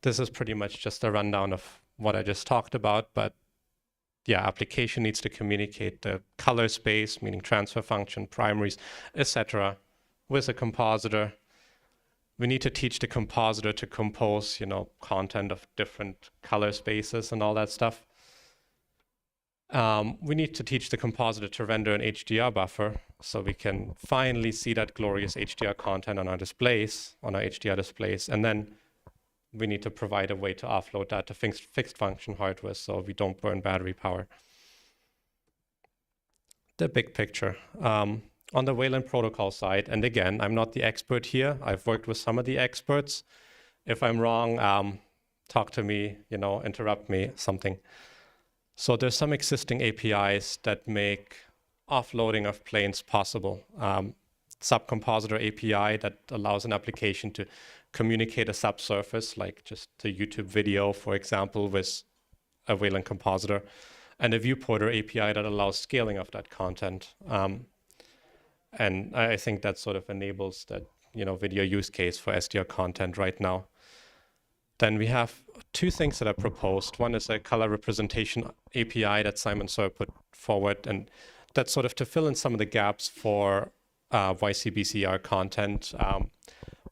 This is pretty much just a rundown of what I just talked about, but yeah, application needs to communicate the color space, meaning transfer function, primaries, etc., with a compositor. We need to teach the compositor to compose, content of different color spaces and all that stuff. We need to teach the compositor to render an HDR buffer so we can finally see that glorious HDR content on our displays, on our HDR displays. And then we need to provide a way to offload that to fixed function hardware so we don't burn battery power. The big picture. On the Wayland protocol side, and again, I'm not the expert here. I've worked with some of the experts. If I'm wrong, talk to me, interrupt me, something. So there's some existing APIs that make offloading of planes possible. Subcompositor API that allows an application to communicate a subsurface, like just a YouTube video, for example, with a Wayland compositor. and a viewporter API that allows scaling of that content. And I think that sort of enables that video use case for SDR content right now. Then we have two things that are proposed. One is a color representation API that Simon sort of put forward, and that's sort of to fill in some of the gaps for YCBCR content.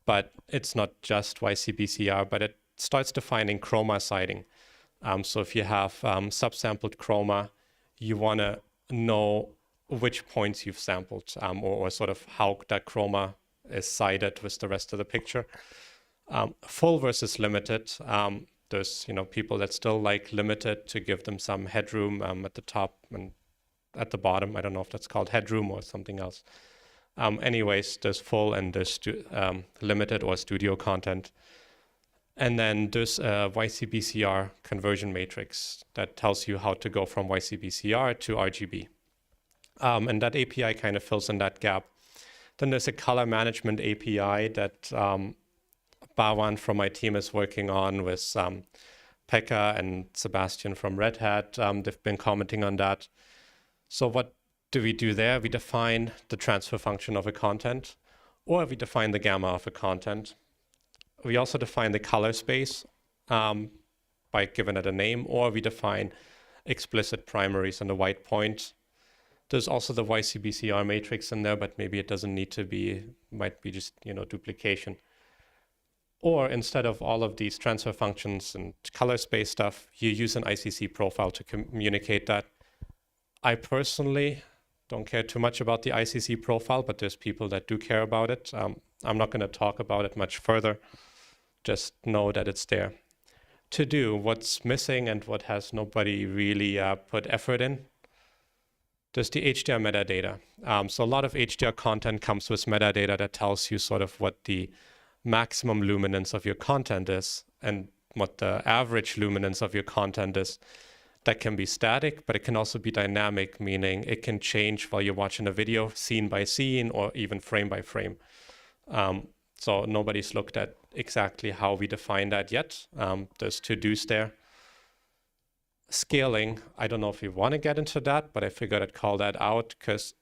But it's not just YCBCR, but it starts defining chroma siding. So if you have subsampled chroma, you want to know which points you've sampled, or sort of how that chroma is sided with the rest of the picture. Full versus limited. There's people that still like limited to give them some headroom at the top and at the bottom. I don't know if that's called headroom or something else. Anyways, there's full and there's limited or studio content. And then there's a YCBCR conversion matrix that tells you how to go from YCBCR to RGB. And that API kind of fills in that gap. Then there's a color management API that Bawan from my team is working on with Pekka and Sebastian from Red Hat. They've been commenting on that. So what do we do there? We define the transfer function of a content, or we define the gamma of a content. We also define the color space by giving it a name, or we define explicit primaries and the white point. There's also the YCBCR matrix in there, but maybe it doesn't need to be, might be just, duplication. Or instead of all of these transfer functions and color space stuff, you use an ICC profile to communicate that. I personally don't care too much about the ICC profile, but there's people that do care about it. I'm not going to talk about it much further. Just know that it's there. To do what's missing and what has nobody really put effort in, there's the HDR metadata. So a lot of HDR content comes with metadata that tells you sort of what the maximum luminance of your content is and what the average luminance of your content is. That can be static, but it can also be dynamic, meaning it can change while you're watching a video, scene by scene, or even frame by frame. So nobody's looked at exactly how we define that yet. There's to-dos there. Scaling, I don't know if we want to get into that, but I figured I'd call that out because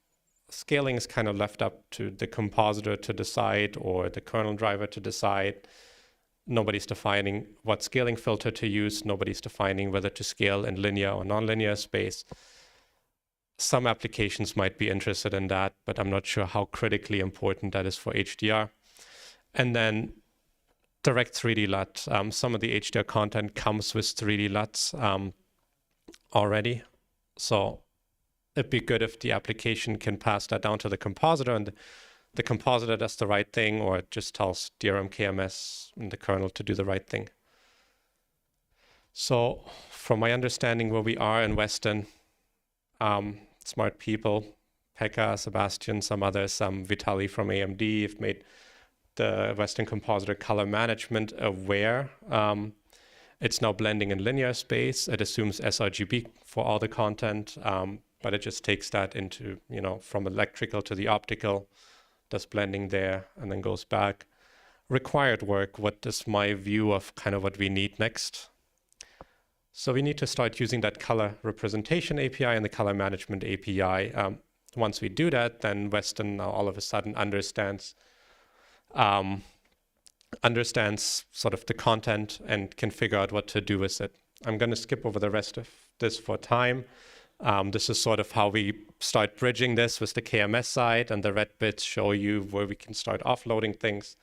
scaling is kind of left up to the compositor to decide or the kernel driver to decide. Nobody's defining what scaling filter to use. Nobody's defining whether to scale in linear or nonlinear space. Some applications might be interested in that, but I'm not sure how critically important that is for HDR. And then direct 3D LUT. Some of the HDR content comes with 3D LUTs already. So it'd be good if the application can pass that down to the compositor and the compositor does the right thing, or it just tells DRM KMS in the kernel to do the right thing. So from my understanding where we are in Weston, smart people, Pekka, Sebastian, some others, Vitali from AMD have made the Weston compositor color management aware. It's now blending in linear space. It assumes sRGB for all the content, but it just takes that into, from electrical to the optical, does blending there, and then goes back. Required work, what is my view of kind of what we need next? So we need to start using that color representation API and the color management API. Once we do that, then Weston now all of a sudden understands sort of the content and can figure out what to do with it. I'm going to skip over the rest of this for time. This is sort of how we start bridging this with the KMS side, and the red bits show you where we can start offloading things.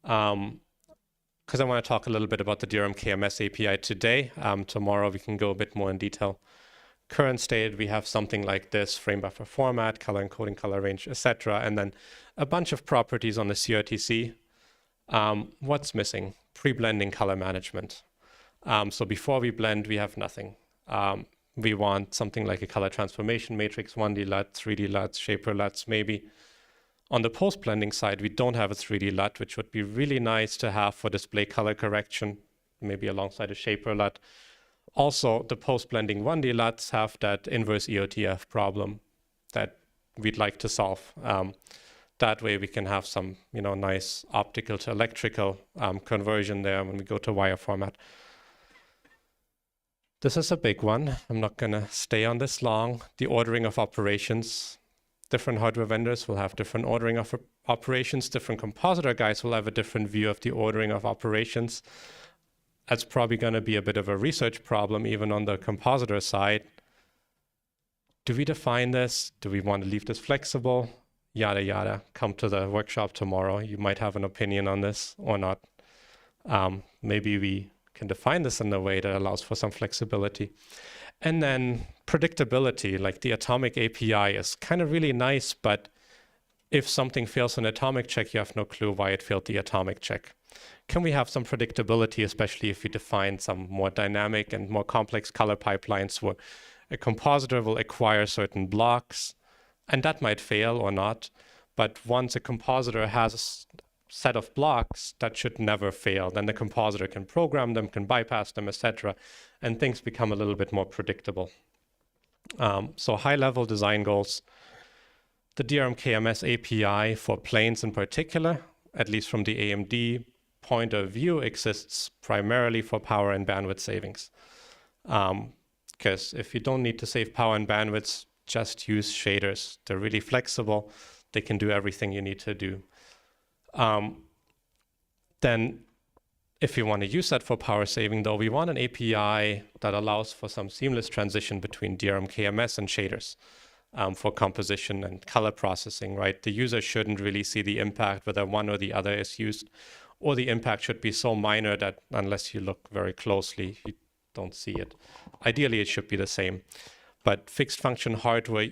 Because I want to talk a little bit about the DRM KMS API today. Tomorrow we can go a bit more in detail. Current state, we have something like this: frame buffer format, color encoding, color range, etc. And then a bunch of properties on the CRTC. What's missing? Pre-blending color management. So before we blend, we have nothing. We want something like a color transformation matrix, 1D LUT, 3D LUTs, shaper LUTs, maybe. On the post-blending side, we don't have a 3D LUT, which would be really nice to have for display color correction, maybe alongside a shaper LUT. Also, the post-blending 1D LUTs have that inverse EOTF problem that we'd like to solve. That way we can have some, nice optical to electrical conversion there when we go to wire format. This is a big one. I'm not going to stay on this long. The ordering of operations. Different hardware vendors will have different ordering of operations. Different compositor guys will have a different view of the ordering of operations. That's probably going to be a bit of a research problem, even on the compositor side. Do we define this? Do we want to leave this flexible? Yada, yada. Come to the workshop tomorrow. You might have an opinion on this or not. Maybe we can define this in a way that allows for some flexibility. And then predictability, like the atomic API is kind of really nice, but if something fails an atomic check, you have no clue why it failed the atomic check. Can we have some predictability, especially if we define some more dynamic and more complex color pipelines where a compositor will acquire certain blocks, and that might fail or not. But once a compositor has a set of blocks, that should never fail. Then the compositor can program them, can bypass them, etc. And things become a little bit more predictable. So high-level design goals. The DRM KMS API for planes in particular, at least from the AMD point of view, exists primarily for power and bandwidth savings. Because if you don't need to save power and bandwidth, just use shaders. They're really flexible. They can do everything you need to do. Then if you want to use that for power saving, though, we want an API that allows for some seamless transition between DRM KMS and shaders for composition and color processing, right? The user shouldn't really see the impact whether one or the other is used, or the impact should be so minor that unless you look very closely, you don't see it. Ideally, it should be the same. But fixed function hardware,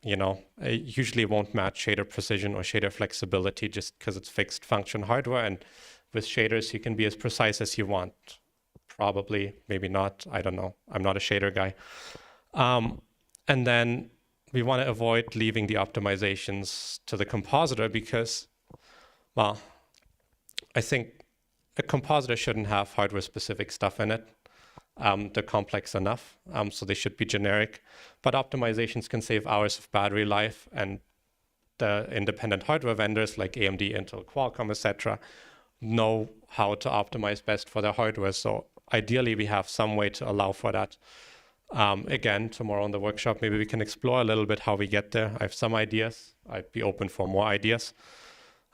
you know, usually won't match shader precision or shader flexibility just because it's fixed function hardware. And with shaders, you can be as precise as you want. Probably, maybe not. I don't know. I'm not a shader guy. And then we want to avoid leaving the optimizations to the compositor because, well, I think a compositor shouldn't have hardware-specific stuff in it. They're complex enough, so they should be generic. But optimizations can save hours of battery life, and the independent hardware vendors like AMD, Intel, Qualcomm, etc., know how to optimize best for their hardware. So ideally, we have some way to allow for that. Again, tomorrow in the workshop, maybe we can explore a little bit how we get there. I have some ideas. I'd be open for more ideas.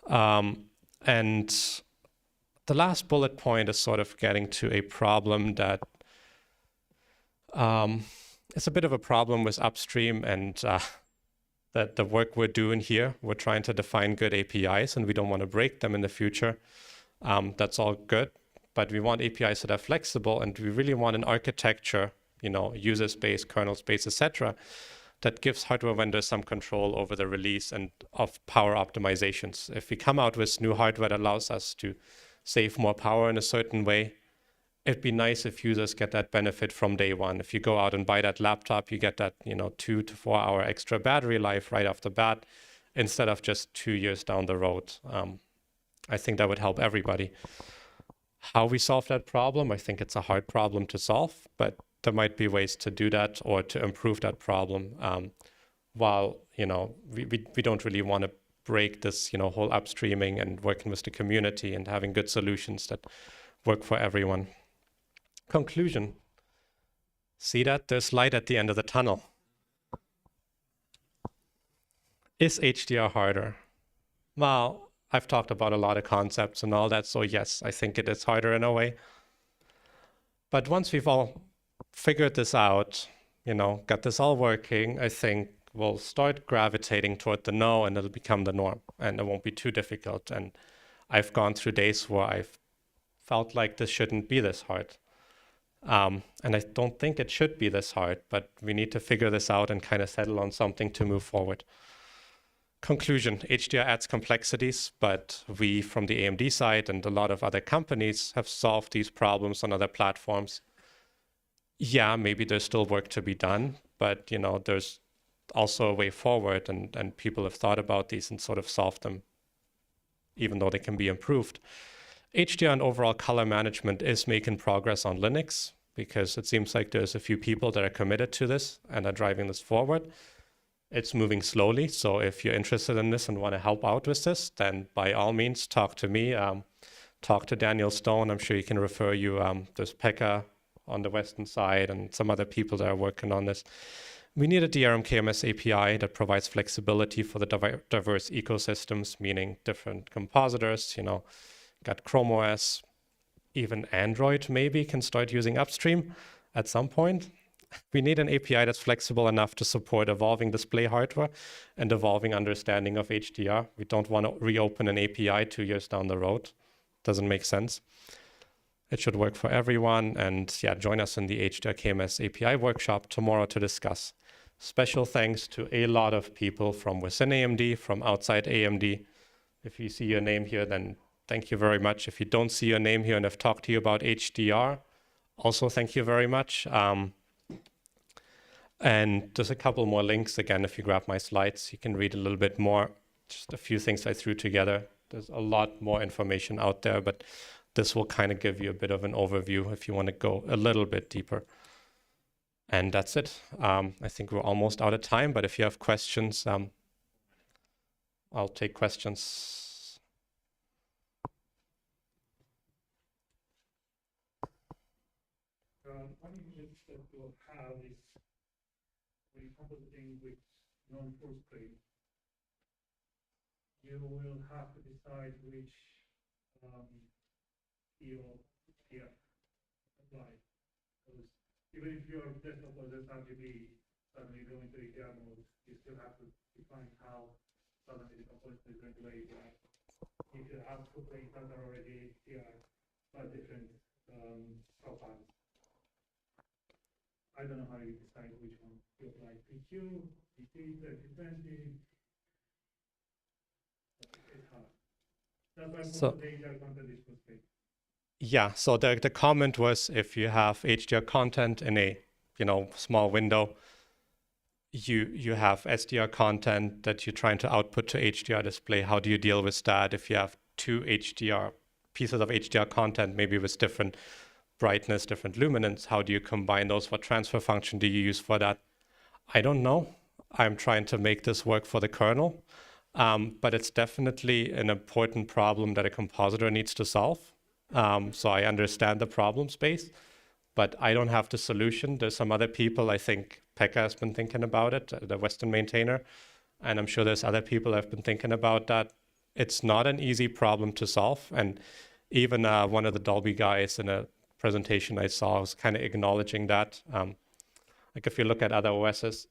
And the last bullet point is sort of getting to a problem that it's a bit of a problem with upstream and that the work we're doing here. We're trying to define good APIs, and we don't want to break them in the future. That's all good, but we want APIs that are flexible, and we really want an architecture, you know, user space, kernel space, etc., that gives hardware vendors some control over the release and of power optimizations. If we come out with new hardware that allows us to save more power in a certain way, it'd be nice if users get that benefit from day one. If you go out and buy that laptop, you get that, you know, 2 to 4 hour extra battery life right off the bat, instead of just 2 years down the road. I think that would help everybody. How we solve that problem, I think it's a hard problem to solve, but there might be ways to do that or to improve that problem. While, you know, we don't really want to break this, you know, whole upstreaming and working with the community and having good solutions that work for everyone. Conclusion. See that? There's light at the end of the tunnel. Is HDR harder? Well, I've talked about a lot of concepts and all that, so yes, I think it is harder in a way. But once we've all figured this out, you know, got this all working, I think we'll start gravitating toward the no, and it'll become the norm, and it won't be too difficult. And I've gone through days where I've felt like this shouldn't be this hard. And I don't think it should be this hard, but we need to figure this out and kind of settle on something to move forward. Conclusion, HDR adds complexities, but we from the AMD side and a lot of other companies have solved these problems on other platforms. Yeah, maybe there's still work to be done, but you know, there's also a way forward, and people have thought about these and sort of solved them, even though they can be improved. HDR and overall color management is making progress on Linux, because it seems like there's a few people that are committed to this and are driving this forward. It's moving slowly, so if you're interested in this and want to help out with this, then by all means, talk to me. Talk to Daniel Stone. I'm sure he can refer you. There's Pekka on the Western side and some other people that are working on this. We need a DRM KMS API that provides flexibility for the diverse ecosystems, meaning different compositors, got Chrome OS, even Android maybe can start using upstream at some point. We need an API that's flexible enough to support evolving display hardware and evolving understanding of HDR. We don't want to reopen an API 2 years down the road. Doesn't make sense. It should work for everyone. And yeah, join us in the HDR KMS API workshop tomorrow to discuss. Special thanks to a lot of people from within AMD, from outside AMD. If you see your name here, then thank you very much. If you don't see your name here and I've talked to you about HDR, also thank you very much. And there's a couple more links. Again, if you grab my slides, you can read a little bit more. Just a few things I threw together. There's a lot more information out there, but this will kind of give you a bit of an overview if you want to go a little bit deeper. And that's it. I think we're almost out of time, but if you have questions, I'll take questions. One image that you'll have is when you compositing with non-full screen, you will have to decide which field here apply. Because even if your desktop was sRGB, suddenly go into HDR mode, you still have to define how suddenly the compositor is going to be HDR. If you have two planes that are already HDR, but different profiles. I don't know how you decide which one you apply. PQ, DP, 3020. It's hard. That's why most of the HDR content is full screen. Yeah, so the comment was if you have HDR content in a small window, you have SDR content that you're trying to output to HDR display. How do you deal with that if you have two HDR pieces of HDR content, maybe with different brightness, different luminance? How do you combine those? What transfer function do you use for that? I don't know. I'm trying to make this work for the kernel, but it's definitely an important problem that a compositor needs to solve. So I understand the problem space, but I don't have the solution. There's some other people, I think Pekka has been thinking about it, the Western maintainer, and I'm sure there's other people have been thinking about that. It's not an easy problem to solve, and even one of the Dolby guys in a presentation I saw was kind of acknowledging that. Like if you look at other OSs,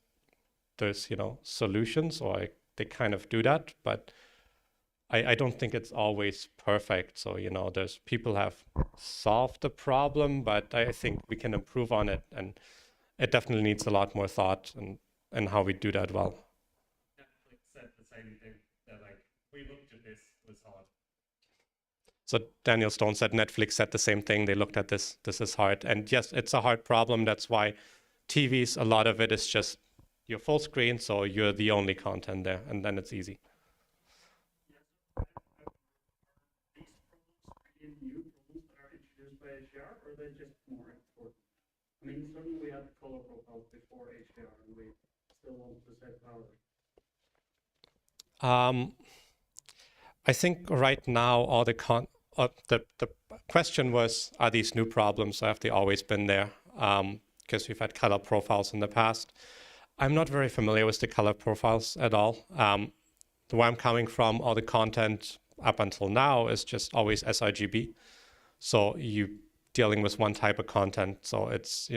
there's solutions, or they kind of do that, but I don't think it's always perfect. So, there's people have solved the problem, but I think we can improve on it. And it definitely needs a lot more thought and how we do that well. Netflix said the same thing. That we looked at this, it was hard. So Daniel Stone said Netflix said the same thing. They looked at this is hard. And yes, it's a hard problem. That's why TVs, a lot of it is just your full screen. So you're the only content there, and then it's easy. New problems that are introduced by HDR, or are they just more important? I mean, certainly we had color profiles before HDR, and we still want to set power. I think right now all the question was, are these new problems? Have they always been there? Because we've had color profiles in the past. I'm not very familiar with the color profiles at all. Where I'm coming from, all the content up until now is just always sRGB. So you dealing with one type of content. So it's,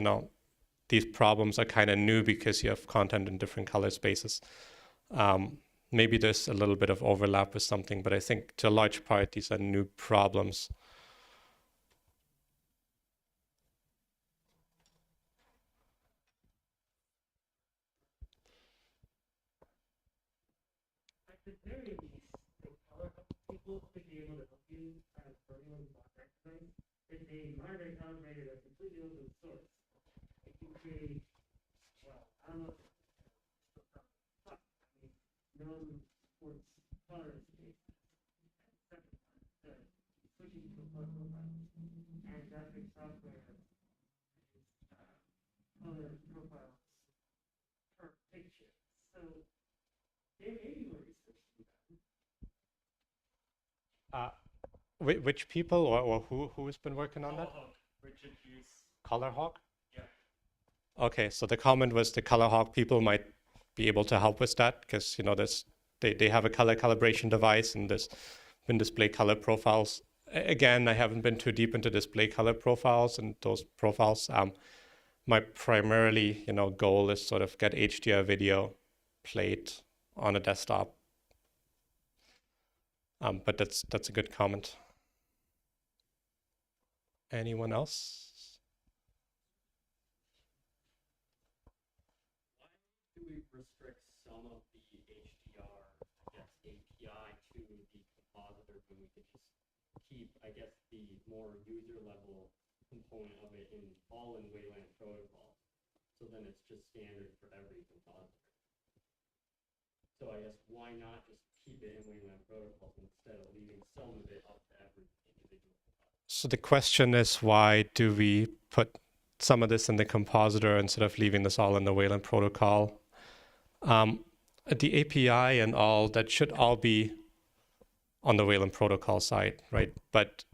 these problems are kind of new because you have content in different color spaces. Maybe there's a little bit of overlap with something, but I think to a large part, these are new problems. At the very least, the color people to be able to help you kind of firmly recognize that they might have made it a completely open source. If you create, well, I don't know, non-sports color space, switching to color profile, and graphic software color profiles per picture. So there may be more research to be done. Which people or who has been working on that? Richard Hughes. color hawk? Yeah. Okay, so the comment was the color hawk people might be able to help with that because they have a color calibration device and there's been display color profiles. Again, I haven't been too deep into display color profiles and those profiles. My primarily goal is sort of get HDR video played on a desktop. But that's a good comment. Anyone else? Do we restrict some of the HDR, API to the compositor when we could just keep, I guess, the more user level component of it all in Wayland protocol? So then it's just standard for every compositor. So I guess why not just keep it in Wayland protocols instead of leaving some of it up to every individual? So the question is, why do we put some of this in the compositor instead of leaving this all in the Wayland protocol? The API and all, that should all be on the Wayland protocol side, right? But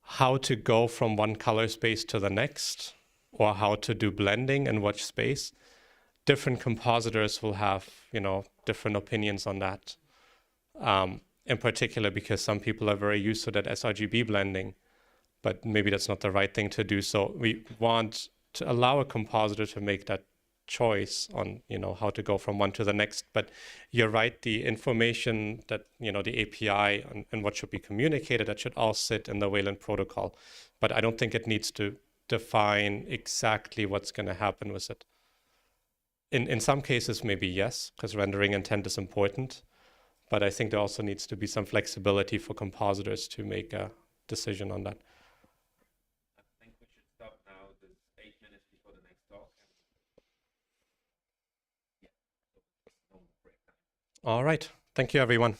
how to go from one color space to the next, or how to do blending in which space, different compositors will have, different opinions on that. In particular, because some people are very used to that sRGB blending, but maybe that's not the right thing to do. So we want to allow a compositor to make that choice on, how to go from one to the next. But you're right, the information that, the API and what should be communicated, that should all sit in the Wayland protocol. But I don't think it needs to define exactly what's going to happen with it. In some cases, maybe yes, because rendering intent is important. But I think there also needs to be some flexibility for compositors to make a decision on that. I think we should stop now. There's 8 minutes before the next talk. Yeah, so no break time. All right. Thank you, everyone.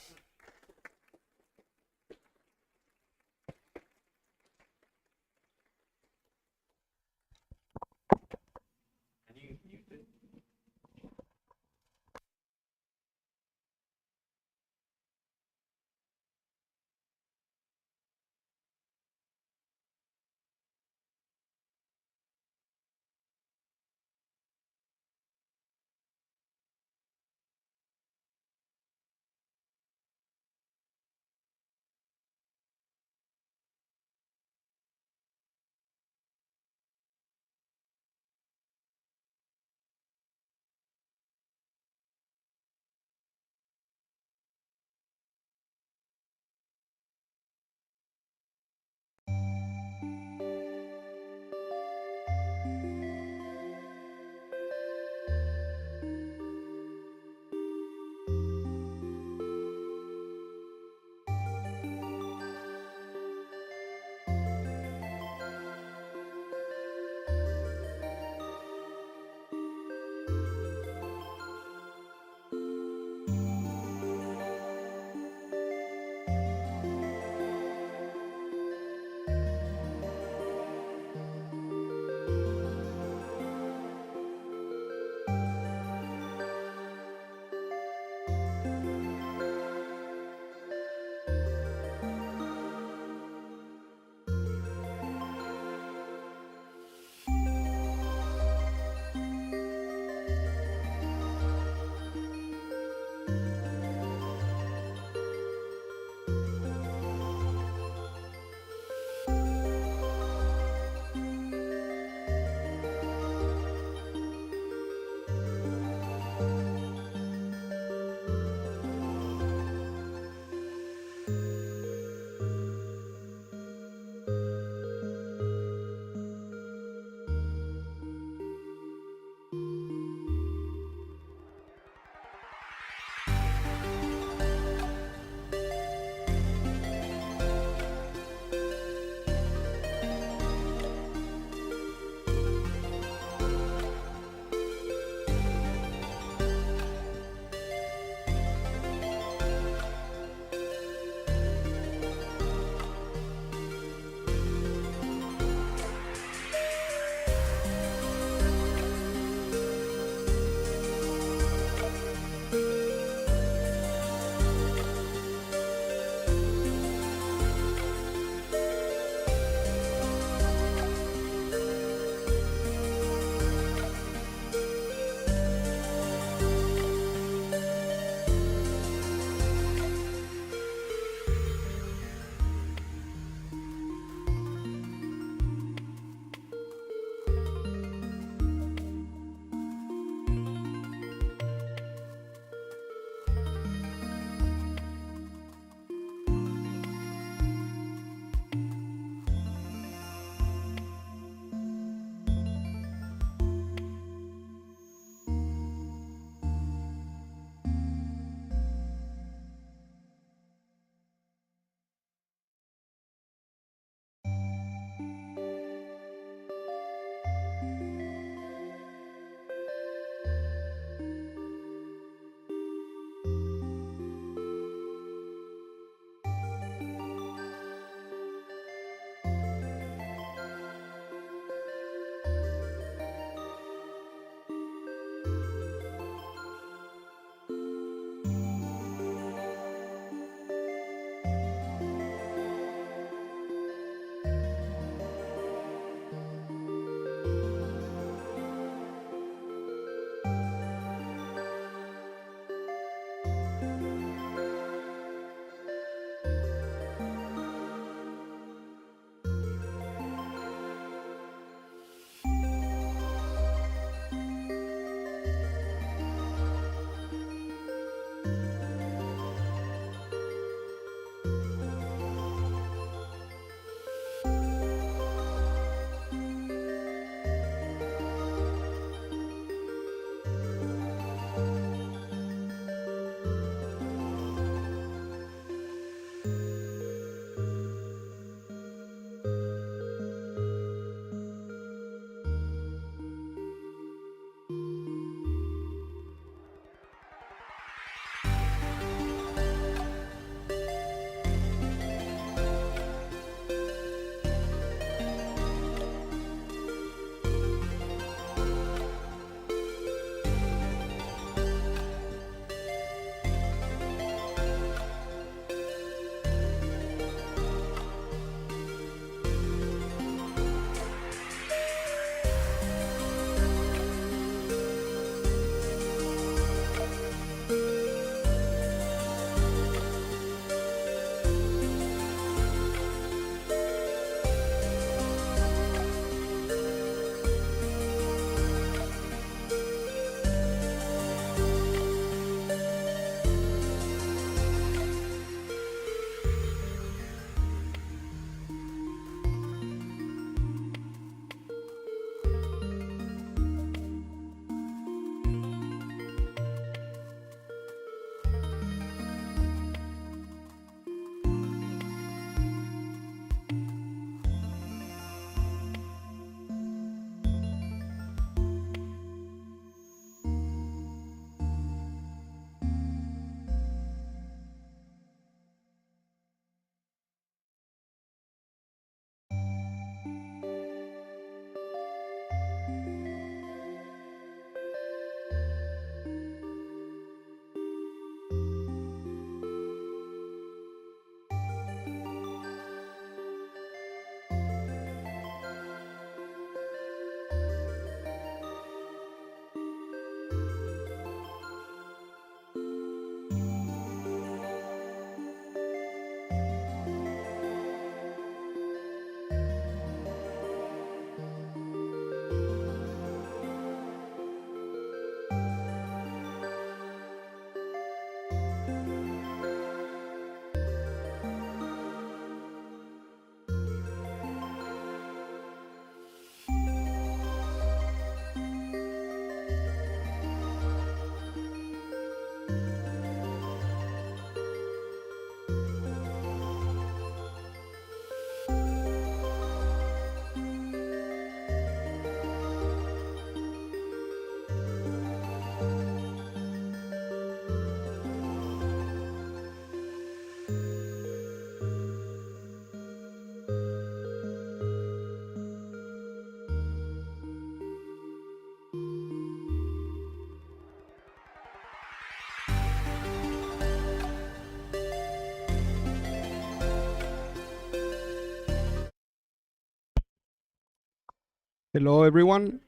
Hello, everyone.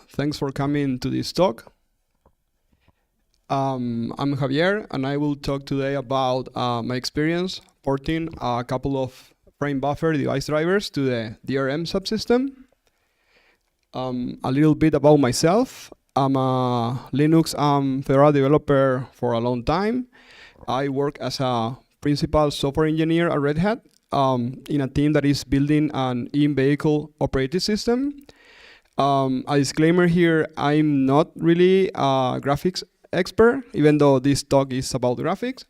Thanks for coming to this talk. I'm Javier, and I will talk today about my experience porting a couple of frame buffer device drivers to the DRM subsystem. A little bit about myself. I'm a Linux Fedora developer for a long time. I work as a principal software engineer at Red Hat in a team that is building an in-vehicle operating system. A disclaimer here, I'm not really a graphics expert, even though this talk is about graphics.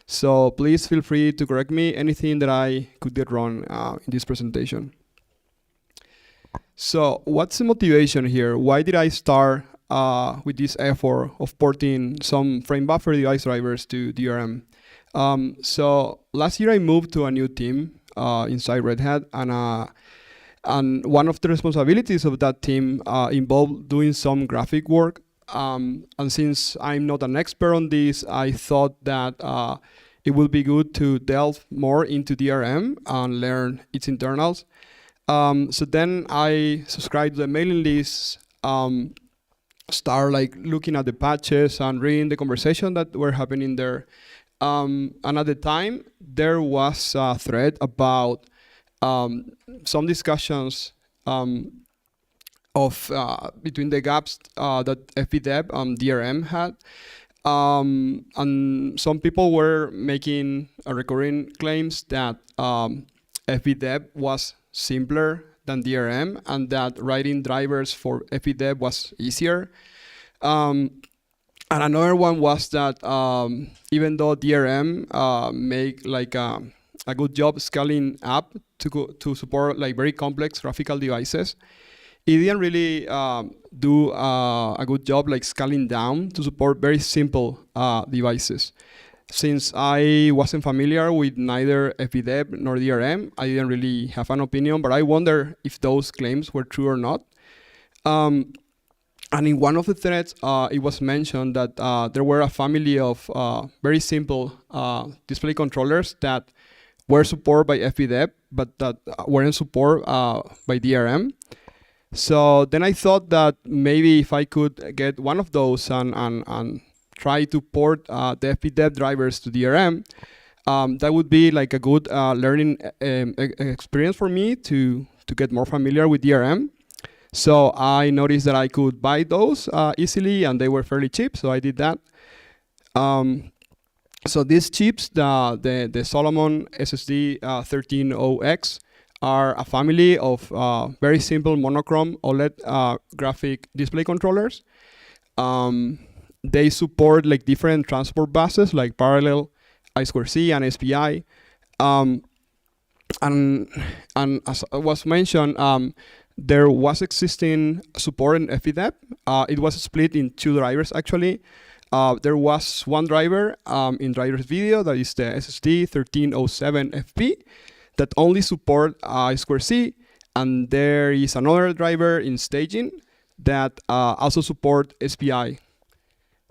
So please feel free to correct me anything that I could get wrong in this presentation. So what's the motivation here? Why did I start with this effort of porting some frame buffer device drivers to DRM? So last year I moved to a new team inside Red Hat, and one of the responsibilities of that team involved doing some graphic work. And since I'm not an expert on this, I thought that it would be good to delve more into DRM and learn its internals. So then I subscribed to the mailing list, start like looking at the patches and reading the conversation that were happening there. And at the time, there was a thread about some discussions between the gaps that fbdev and DRM had. And some people were making recurring claims that fbdev was simpler than DRM and that writing drivers for fbdev was easier. And another one was that even though DRM make like a good job scaling up to support like very complex graphical devices, it didn't really do a good job like scaling down to support very simple devices. Since I wasn't familiar with neither fbdev nor DRM, I didn't really have an opinion, but I wonder if those claims were true or not. And in one of the threads, it was mentioned that there were a family of very simple display controllers that were supported by fbdev, but that weren't supported by DRM. So then I thought that maybe if I could get one of those and try to port the fbdev drivers to DRM, that would be like a good learning experience for me to get more familiar with DRM. So I noticed that I could buy those easily, and they were fairly cheap, so I did that. So these chips, the Solomon SSD 130X, are a family of very simple monochrome OLED graphic display controllers. They support like different transport buses like parallel, I2C, and SPI. And as was mentioned, there was existing support in fbdev. It was split in two drivers actually. There was one driver in drivers video, that is the SSD 1307FP, that only support I2C, and there is another driver in staging that also support SPI.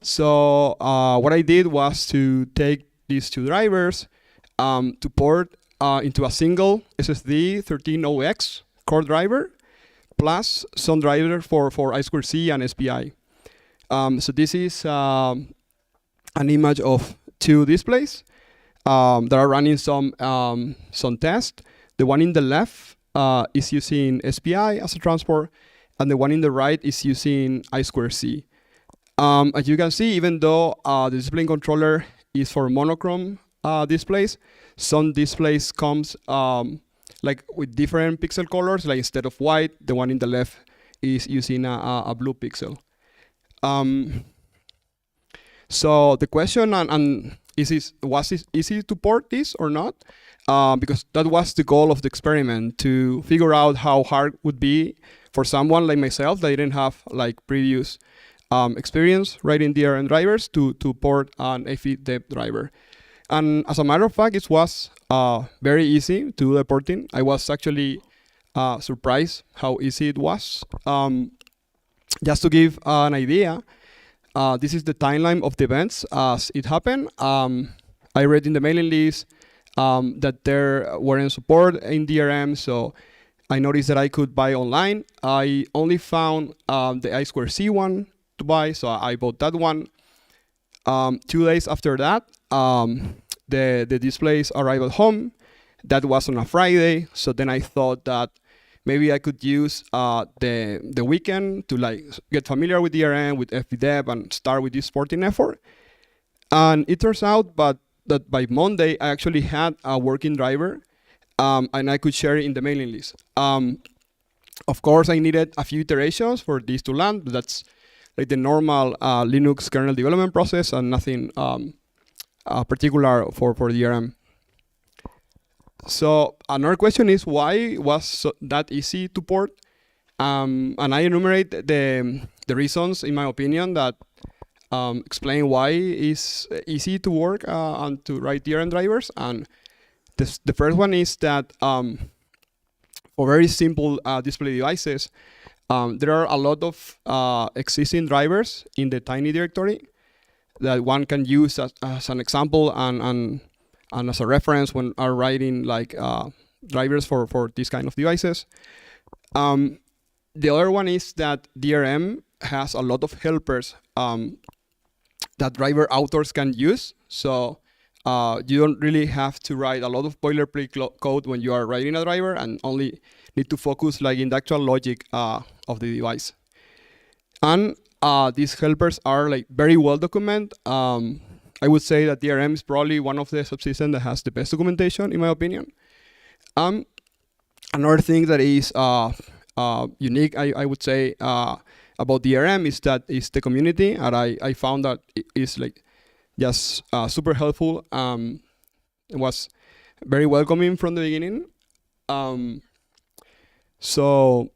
So what I did was to take these two drivers to port into a single SSD 130X core driver, plus some driver for I2C and SPI. So this is an image of two displays that are running some tests. The one in the left is using SPI as a transport, and the one in the right is using I2C. As you can see, even though the display controller is for monochrome displays, some displays comes like with different pixel colors. Like instead of white, the one in the left is using a blue pixel. So the question was it easy to port this or not? Because that was the goal of the experiment, to figure out how hard it would be for someone like myself that didn't have like previous experience writing DRM drivers to port an fbdev driver. And as a matter of fact, it was very easy to do the porting. I was actually surprised how easy it was. Just to give an idea, this is the timeline of the events as it happened. I read in the mailing list that there weren't support in DRM, so I noticed that I could buy online. I only found the I2C one to buy, so I bought that one. 2 days after that, the displays arrived at home. That was on a Friday, so then I thought that maybe I could use the weekend to like get familiar with DRM, with fbdev, and start with this porting effort. And it turns out that by Monday, I actually had a working driver, and I could share it in the mailing list. Of course, I needed a few iterations for this to land, but that's like the normal Linux kernel development process and nothing particular for DRM. So another question is, why was that easy to port? And I enumerate the reasons, in my opinion, that explain why it's easy to work and to write DRM drivers. And the first one is that for very simple display devices, there are a lot of existing drivers in the tiny directory that one can use as an example and as a reference when are writing like drivers for these kind of devices. The other one is that DRM has a lot of helpers that driver authors can use. So you don't really have to write a lot of boilerplate code when you are writing a driver, and only need to focus like in the actual logic of the device. And these helpers are like very well documented. I would say that DRM is probably one of the subsystems that has the best documentation, in my opinion. Another thing that is unique, I would say, about DRM is that it's the community, and I found that it is like just super helpful. It was very welcoming from the beginning. So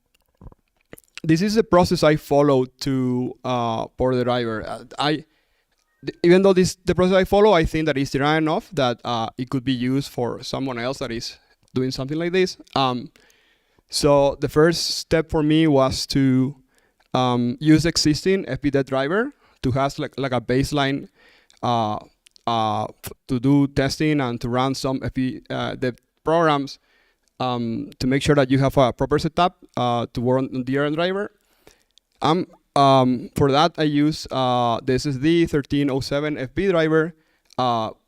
this is the process I followed to port the driver. Even though this the process I follow, I think that it's dry enough that it could be used for someone else that is doing something like this. So the first step for me was to use existing fbdev driver to have like a baseline to do testing and to run some fbdev programs to make sure that you have a proper setup to work on the DRM driver. For that, I use the SSD 1307 FB driver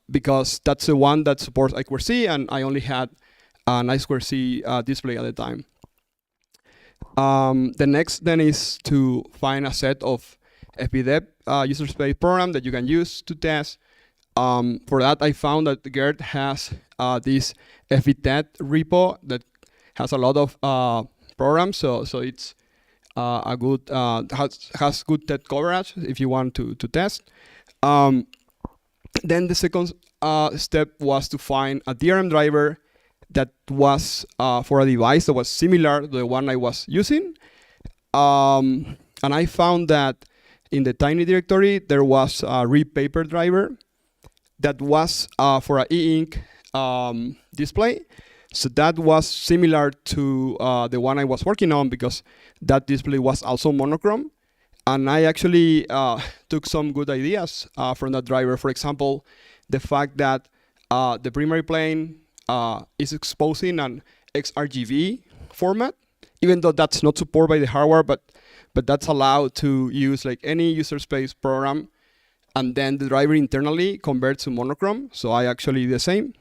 because that's the one that supports I2C, and I only had an I2C display at the time. The next then is to find a set of fbdev user space program that you can use to test. For that, I found that Gert has this fbdev repo that has a lot of programs, so it's a good has good test coverage if you want to test. Then the second step was to find a DRM driver that was for a device that was similar to the one I was using. And I found that in the tiny directory there was a repaper driver that was for an e-ink display. So that was similar to the one I was working on because that display was also monochrome. And I actually took some good ideas from that driver. For example, the fact that the primary plane is exposing an XRGB format, even though that's not supported by the hardware, but that's allowed to use like any user space program, and then the driver internally converts to monochrome. So I actually did the same.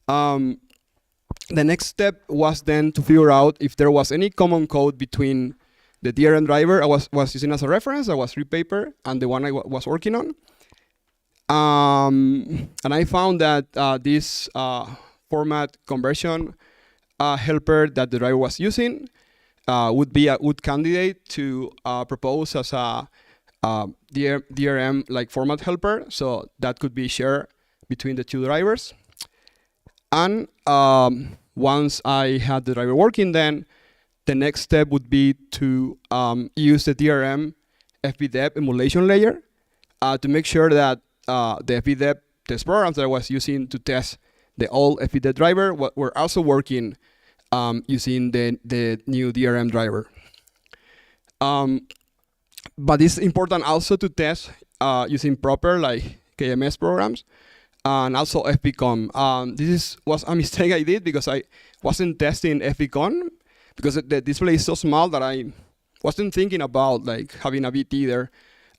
The next step was then to figure out if there was any common code between the DRM driver I was using as a reference, I was repaper, and the one I was working on. And I found that this format conversion helper that the driver was using would be a good candidate to propose as a DRM like format helper. So that could be shared between the two drivers. And once I had the driver working, then the next step would be to use the DRM fbdev emulation layer to make sure that the fbdev test programs that I was using to test the old fbdev driver were also working using the new DRM driver. But it's important also to test using proper like KMS programs and also FBCon. This was a mistake I did because I wasn't testing FBCon because the display is so small that I wasn't thinking about like having a VT there.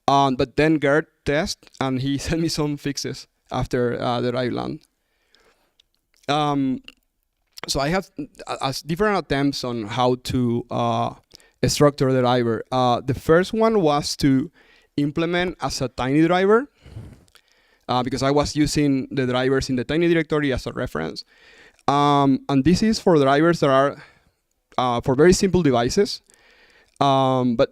But then Gert tested, and he sent me some fixes after the drive land. So I have different attempts on how to structure the driver. The first one was to implement as a tiny driver, because I was using the drivers in the tiny directory as a reference. And this is for drivers that are for very simple devices. But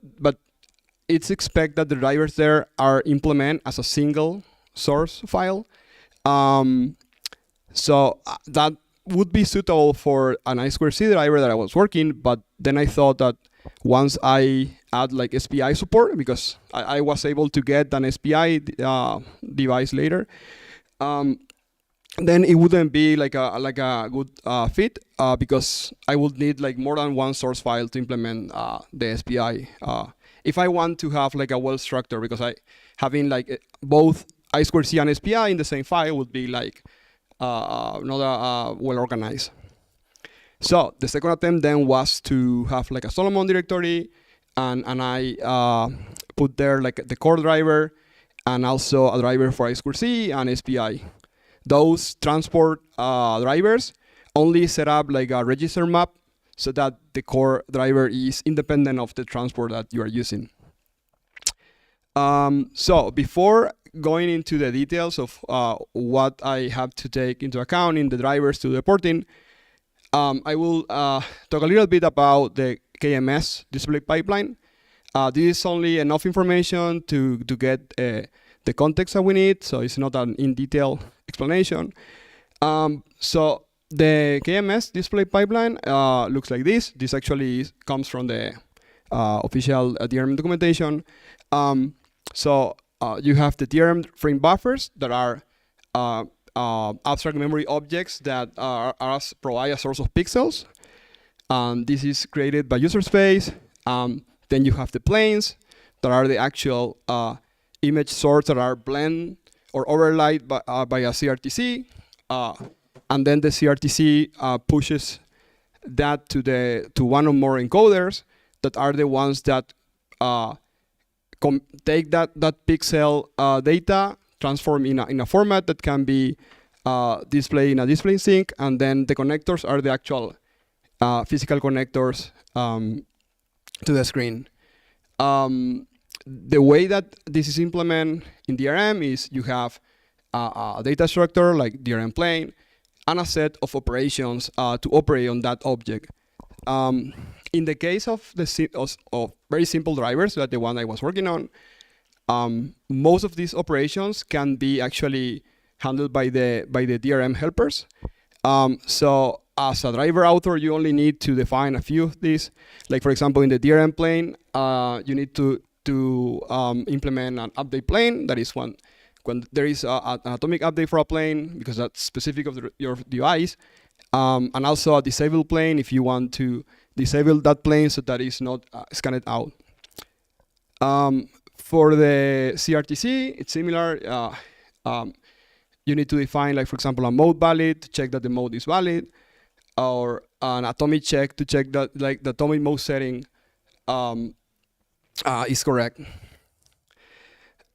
it's expected that the drivers there are implemented as a single source file. So that would be suitable for an I2C driver that I was working, but then I thought that once I add like SPI support, because I was able to get an SPI device later, then it wouldn't be like a good fit, because I would need like more than one source file to implement the SPI. If I want to have like a well structured, because having like both I2C and SPI in the same file would be like not well organized. So the second attempt then was to have like a Solomon directory, and I put there like the core driver and also a driver for I2C and SPI. Those transport drivers only set up like a register map so that the core driver is independent of the transport that you are using. So before going into the details of what I have to take into account in the drivers to the porting, I will talk a little bit about the KMS display pipeline. This is only enough information to get the context that we need, so it's not an in-detail explanation. So the KMS display pipeline looks like this. This actually comes from the official DRM documentation. So you have the DRM frame buffers that are abstract memory objects that provide a source of pixels. This is created by user space. Then you have the planes that are the actual image source that are blend or overlaid by a CRTC. And then the CRTC pushes that to one or more encoders that are the ones that take that pixel data, transform in a format that can be displayed in a display sync, and then the connectors are the actual physical connectors to the screen. The way that this is implemented in DRM is you have a data structure like DRM plane and a set of operations to operate on that object. In the case of of very simple drivers, like the one I was working on, most of these operations can be actually handled by the DRM helpers. So as a driver author, you only need to define a few of these. Like for example, in the DRM plane, you need to implement an update plane. That is when there is an atomic update for a plane, because that's specific of your device. And also a disable plane if you want to disable that plane so that it's not scanned out. For the CRTC, it's similar. You need to define, like for example, a mode valid to check that the mode is valid, or an atomic check to check that like the atomic mode setting is correct.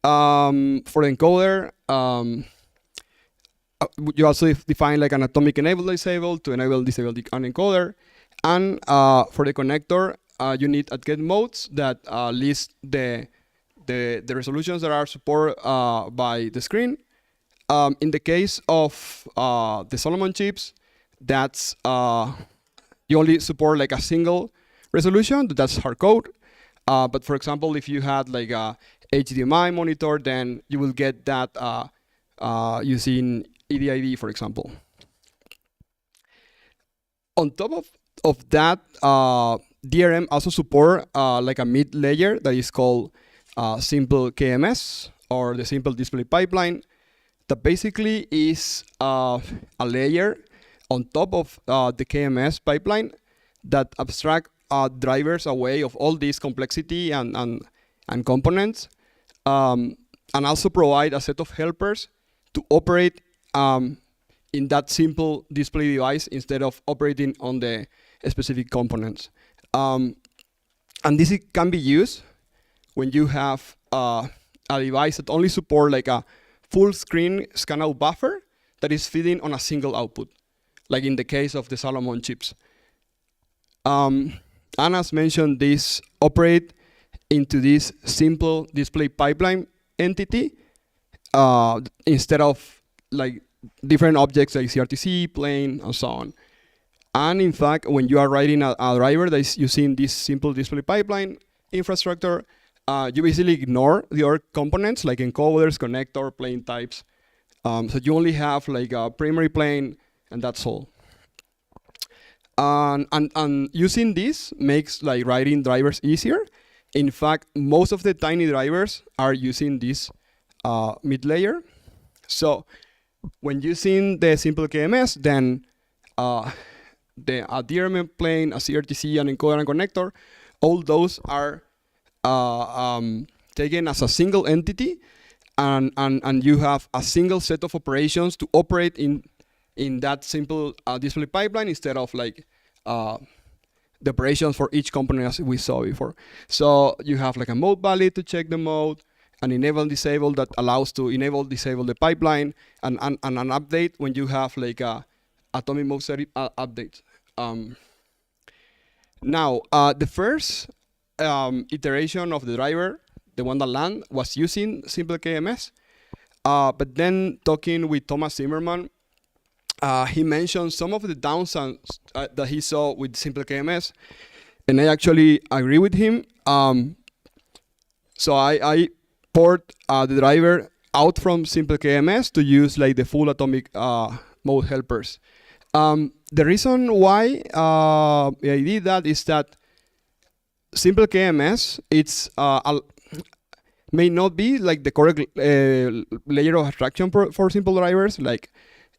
For the encoder, you also define like an atomic enable disable to enable disable an encoder. And for the connector, you need at get modes that list the resolutions that are supported by the screen. In the case of the Solomon chips, that's you only support like a single resolution. That's hard code. But for example, if you had like a HDMI monitor, then you will get that using EDID, for example. On top of that, DRM also support like a mid layer that is called simple KMS, or the simple display pipeline, that basically is a layer on top of the KMS pipeline that abstract drivers away of all this complexity and components, and also provide a set of helpers to operate in that simple display device instead of operating on the specific components. And this can be used when you have a device that only support like a full screen scan-out buffer that is feeding on a single output, like in the case of the Solomon chips. And as mentioned, these operate into this simple display pipeline entity instead of like different objects like CRTC, plane, and so on. And in fact, when you are writing a driver that is using this simple display pipeline infrastructure, you basically ignore the other components like encoders, connector, plane types. So you only have like a primary plane, and that's all. And using this makes like writing drivers easier. In fact, most of the tiny drivers are using this mid layer. So when using the simple KMS, then the DRM plane, a CRTC, an encoder and connector, all those are taken as a single entity, and you have a single set of operations to operate in that simple display pipeline instead of like the operations for each component as we saw before. So you have like a mode valid to check the mode, an enable and disable that allows to enable, disable the pipeline, and an update when you have like a atomic mode set update. Now, the first iteration of the driver, the one that landed, was using simple KMS. But then talking with Thomas Zimmerman, he mentioned some of the downsides that he saw with simple KMS, and I actually agree with him. So I port the driver out from simple KMS to use like the full atomic mode helpers. The reason why I did that is that simple KMS may not be like the correct layer of abstraction for simple drivers. Like,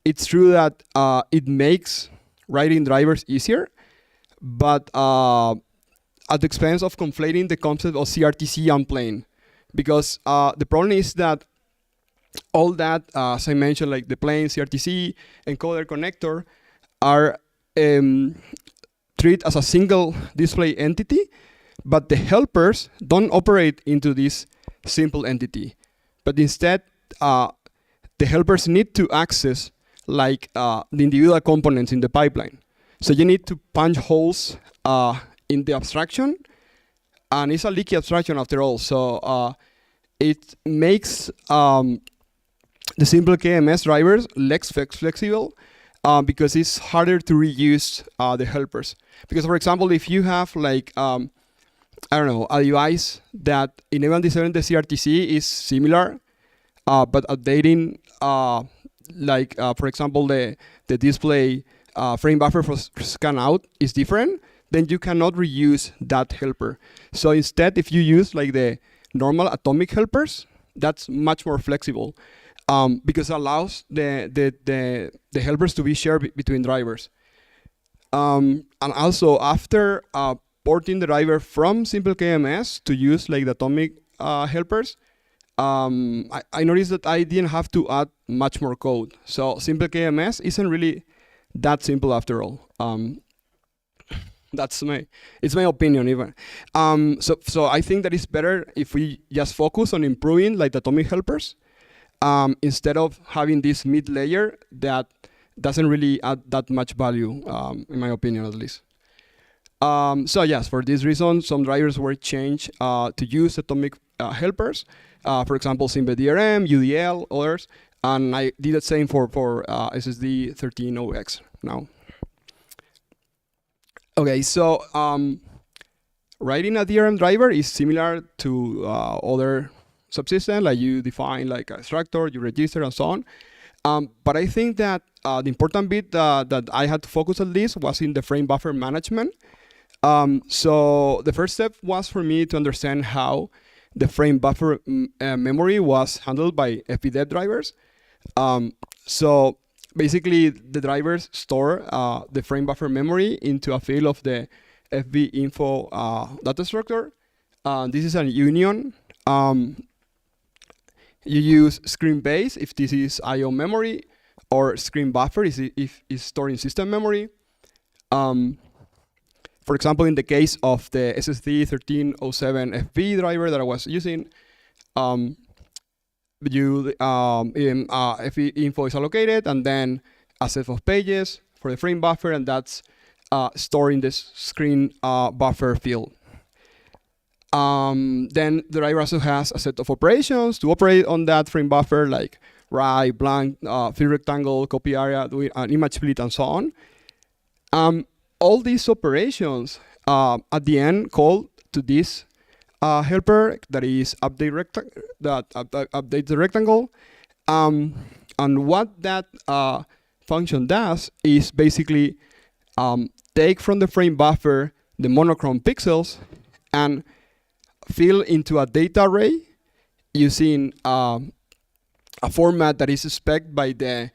it's true that it makes writing drivers easier, but at the expense of conflating the concept of CRTC and plane. Because the problem is that all that, as I mentioned, like the plane, CRTC, encoder, connector, are treated as a single display entity, but the helpers don't operate into this simple entity. But instead, the helpers need to access like the individual components in the pipeline. So you need to punch holes in the abstraction, and it's a leaky abstraction after all. So it makes the simple KMS drivers less flexible because it's harder to reuse the helpers. Because for example, if you have like, I don't know, a device that enable and disable the CRTC is similar, but updating like for example the display frame buffer for scan out is different, then you cannot reuse that helper. So instead, if you use like the normal atomic helpers, that's much more flexible because it allows the helpers to be shared between drivers. And also after porting the driver from simple KMS to use like the atomic helpers, I noticed that I didn't have to add much more code. So simple KMS isn't really that simple after all. It's my opinion even. So I think that it's better if we just focus on improving like the atomic helpers instead of having this mid layer that doesn't really add that much value, in my opinion at least. So yes, for this reason, some drivers were changed to use atomic helpers. For example, simple DRM, UDL, others, and I did the same for SSD 13.0x now. Okay, so writing a DRM driver is similar to other subsystems, like you define like a structure, you register, and so on. But I think that the important bit that I had to focus on this was in the frame buffer management. So the first step was for me to understand how the frame buffer memory was handled by fbdev drivers. So basically, the drivers store the frame buffer memory into a field of the fbinfo data structure. This is a union. You use screen base if this is I/O memory, or screen buffer if it's stored in system memory. For example, in the case of the SSD 1307 FB driver that I was using, FB info is allocated, and then a set of pages for the frame buffer, and that's stored in this screen buffer field. Then the driver also has a set of operations to operate on that frame buffer, like write, blank, fill rectangle, copy area, do an image split, and so on. All these operations at the end call to this helper that is update updates the rectangle. And what that function does is basically take from the frame buffer the monochrome pixels and fill into a data array using a format that is spec'd by the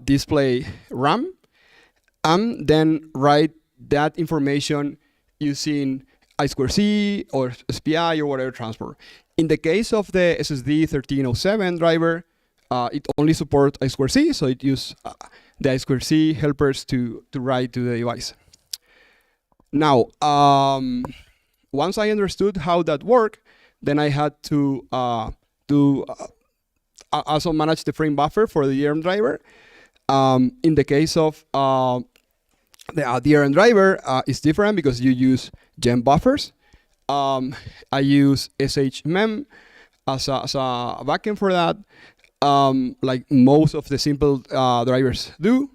display RAM, and then write that information using I2C or SPI or whatever transport. In the case of the SSD 1307 driver, it only supports I2C, so it uses the I2C helpers to write to the device. Now, once I understood how that worked, then I had to also manage the frame buffer for the DRM driver. In the case of the DRM driver, it's different because you use gem buffers. I use shmem as a backend for that, like most of the simple drivers do.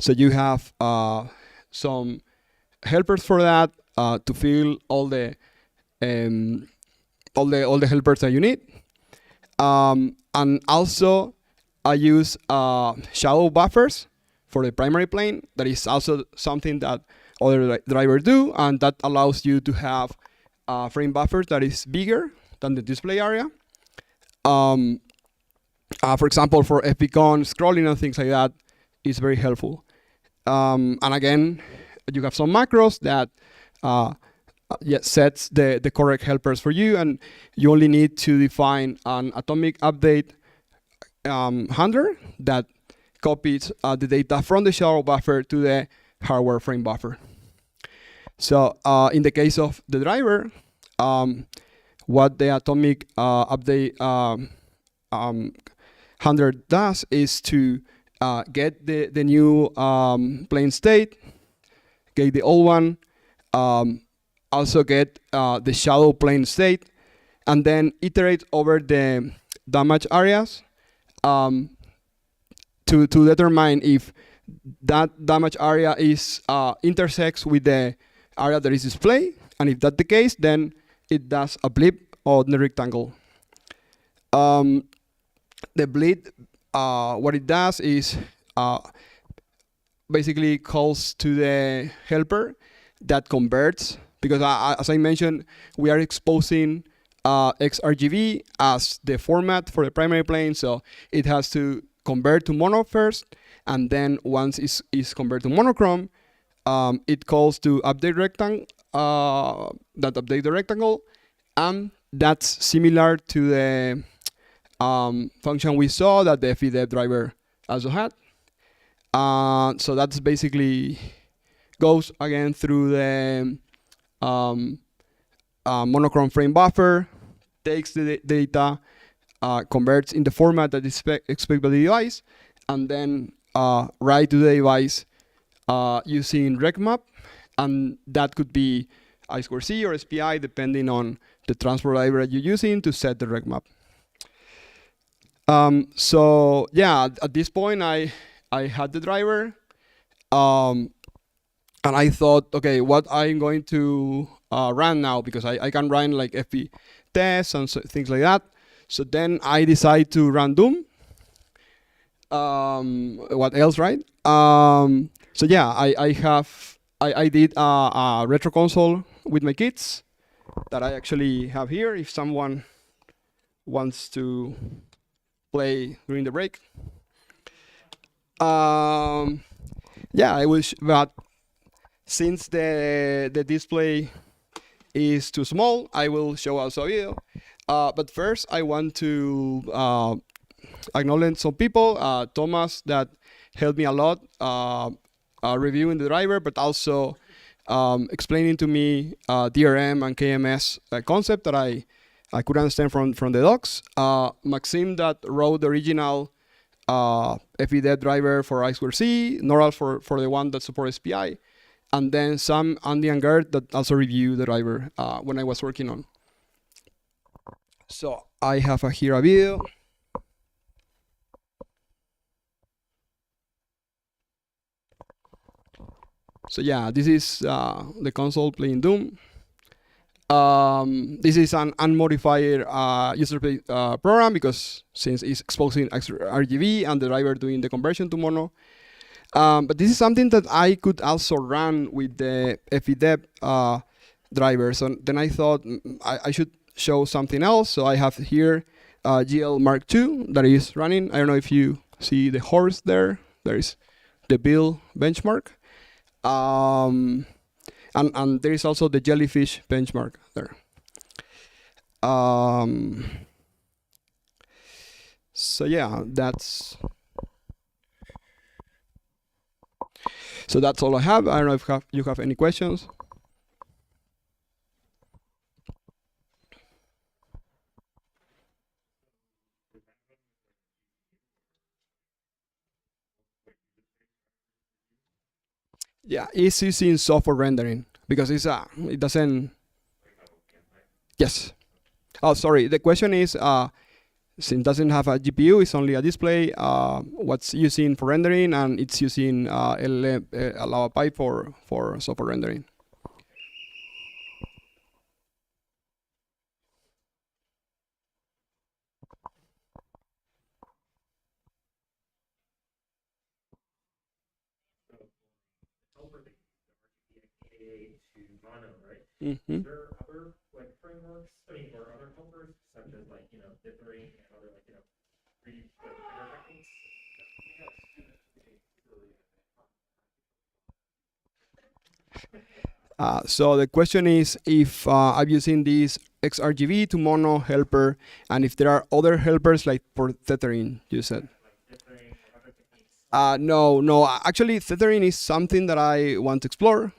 So you have some helpers for that to fill all the helpers that you need. And also I use shadow buffers for the primary plane. That is also something that other drivers do, and that allows you to have frame buffers that is bigger than the display area. For example, for FBCon scrolling and things like that, is very helpful. And again, you have some macros that sets the correct helpers for you, and you only need to define an atomic update handler that copies the data from the shadow buffer to the hardware frame buffer. So in the case of the driver, what the atomic update handler does is to get the new plain state, get the old one, also get the shadow plane state, and then iterate over the damage areas to determine if that damage area is intersects with the area that is displayed, and if that's the case, then it does a blip on the rectangle. The bleed, what it does is basically calls to the helper that converts, because as I mentioned, we are exposing XRGB as the format for the primary plane, so it has to convert to mono first, and then once it's converted to monochrome, it calls to update rectangle, that update the rectangle, and that's similar to the function we saw that the fbdev driver also had. So that's basically goes again through the monochrome frame buffer, takes the data, converts in the format that is expected by the device, and then write to the device using recmap, and that could be I2C or SPI depending on the transport library you're using to set the recmap. So yeah, at this point I had the driver, and I thought, okay, what I'm going to run now, because I can run like FP tests and things like that. So then I decided to run Doom. What else, right? So yeah, I did a retro console with my kids that I actually have here if someone wants to play during the break. Yeah, I wish, but since the display is too small, I will show also a video. But first, I want to acknowledge some people. Thomas, that helped me a lot reviewing the driver, but also explaining to me DRM and KMS concept that I could understand from the docs. Maxime that wrote the original fbdev driver for I2C, Noral for the one that supports SPI, and then Sam, Andy, and Gert that also reviewed the driver when I was working on. So I have here a video. So yeah, this is the console playing Doom. This is an unmodified user program because since it's exposing RGB and the driver doing the conversion to mono. But this is something that I could also run with the fbdev driver. So then I thought I should show something else. So I have here GL Mark II that is running. I don't know if you see the horse there. There is the bill benchmark. And there is also the jellyfish benchmark there. So yeah, that's all I have. I don't know if you have any questions. Yeah, it's using software rendering because it doesn't. Yes. Oh, sorry. The question is, since it doesn't have a GPU, it's only a display. What's using for rendering, and it's using Lava pipe for software rendering. Is there other like frameworks, I mean, or other helpers such as like dithering and other like techniques? So the question is if I'm using this XRGB to mono helper, and if there are other helpers like for tethering, you said. No. Actually, tethering is something that I want to explore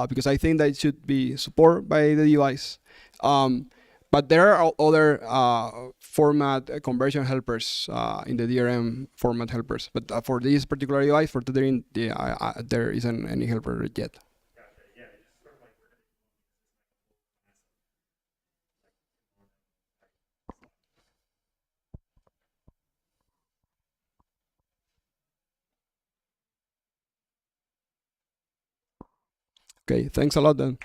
because I think that it should be supported by the device. But there are other format conversion helpers in the DRM format helpers. But for this particular device, for tethering, there isn't any helper yet. Okay, thanks a lot then.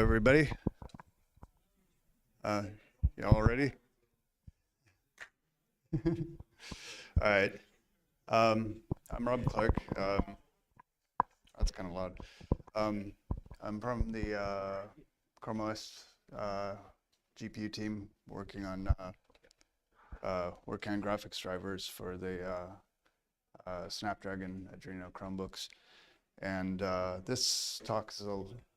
everybody. You all ready? All right. I'm Rob Clark. That's kind of loud. I'm from the Chrome OS GPU team working on graphics drivers for the Snapdragon Adreno Chromebooks. And this talk is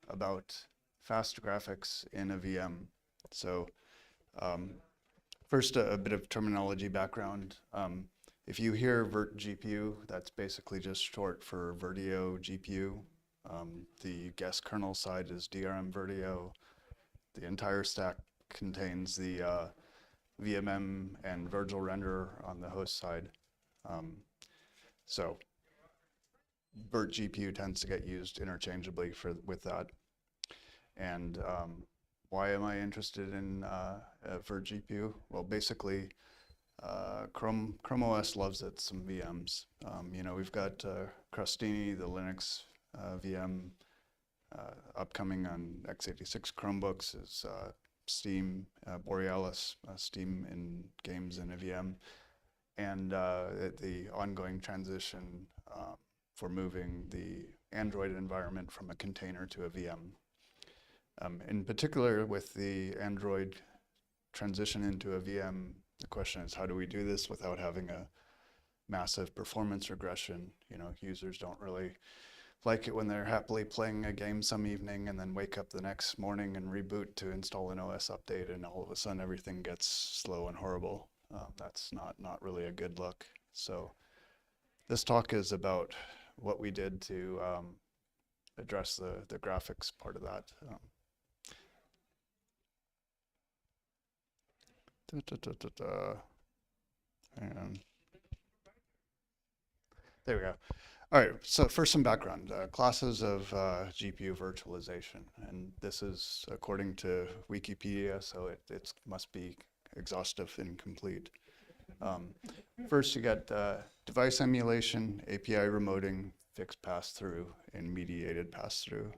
about fast graphics in a VM. So first, a bit of terminology background. If you hear virt GPU, that's basically just short for Virtio GPU. The guest kernel side is DRM Virtio. The entire stack contains the VMM and Virgil renderer on the host side. So virt GPU tends to get used interchangeably with that. And why am I interested in virt GPU? Well, basically, Chrome OS loves it, some VMs. You know, we've got Crostini, the Linux VM, upcoming on x86 Chromebooks is Steam, Borealis, Steam in games in a VM, and the ongoing transition for moving the Android environment from a container to a VM. In particular, with the Android transition into a VM, the question is, how do we do this without having a massive performance regression? You know, users don't really like it when they're happily playing a game some evening and then wake up the next morning and reboot to install an OS update, and all of a sudden everything gets slow and horrible. That's not really a good look. So this talk is about what we did to address the graphics part of that. And there we go. All right, so first some background. Classes of GPU virtualization, and this is according to Wikipedia, so it must be exhaustive and complete. First, you got device emulation, API remoting, fixed pass-through, and mediated pass-through.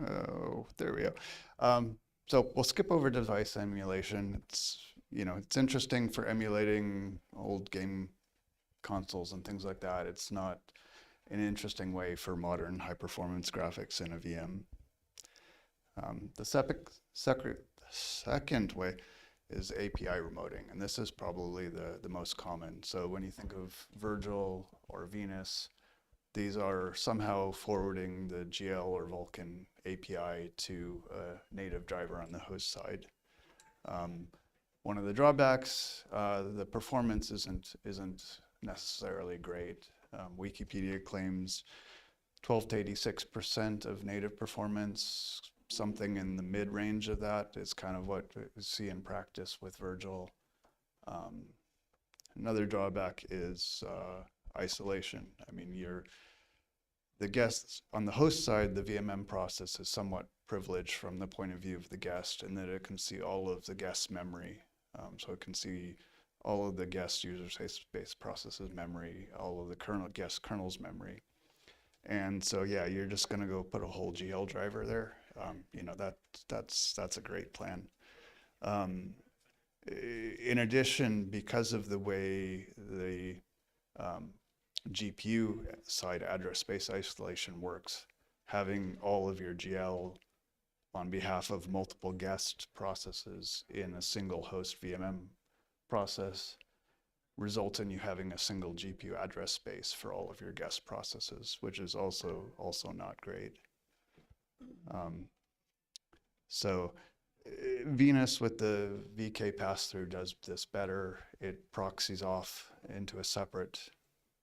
Oh, there we go. So we'll skip over device emulation. It's interesting for emulating old game consoles and things like that. It's not an interesting way for modern high-performance graphics in a VM. The second way is API remoting, and this is probably the most common. So when you think of Virgil or Venus, these are somehow forwarding the GL or Vulkan API to a native driver on the host side. One of the drawbacks, the performance isn't necessarily great. Wikipedia claims 12 to 86% of native performance. Something in the mid-range of that is kind of what we see in practice with Virgil. Another drawback is isolation. I mean, the guests on the host side, the VMM process is somewhat privileged from the point of view of the guest, in that it can see all of the guest's memory. So it can see all of the guest user space processes memory, all of the guest kernel's memory. And so, yeah, you're just going to go put a whole GL driver there. That's a great plan. In addition, because of the way the GPU side address space isolation works, having all of your GL on behalf of multiple guest processes in a single host VMM process results in you having a single GPU address space for all of your guest processes, which is also not great. So Venus with the VK pass-through does this better. It proxies off into a separate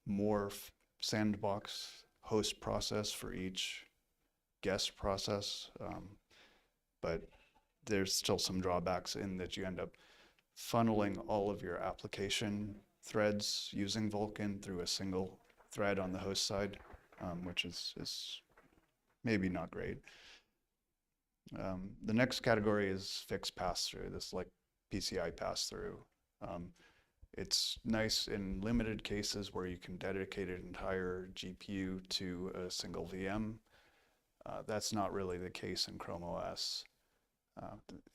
Moar sandbox host process for each guest process, but there's still some drawbacks in that you end up funneling all of your application threads using Vulkan through a single thread on the host side, which is maybe not great. The next category is fixed pass-through. This is like PCI pass-through. It's nice in limited cases where you can dedicate an entire GPU to a single VM, That's not really the case in Chrome OS.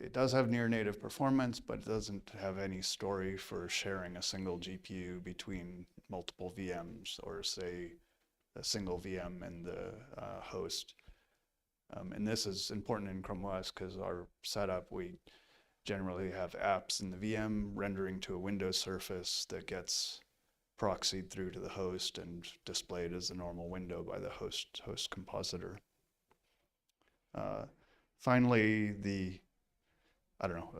It does have near native performance, but it doesn't have any story for sharing a single GPU between multiple VMs or, say, a single VM in the host. And this is important in Chrome OS because our setup, we generally have apps in the VM rendering to a Windows surface that gets proxied through to the host and displayed as a normal window by the host compositor. Finally, the,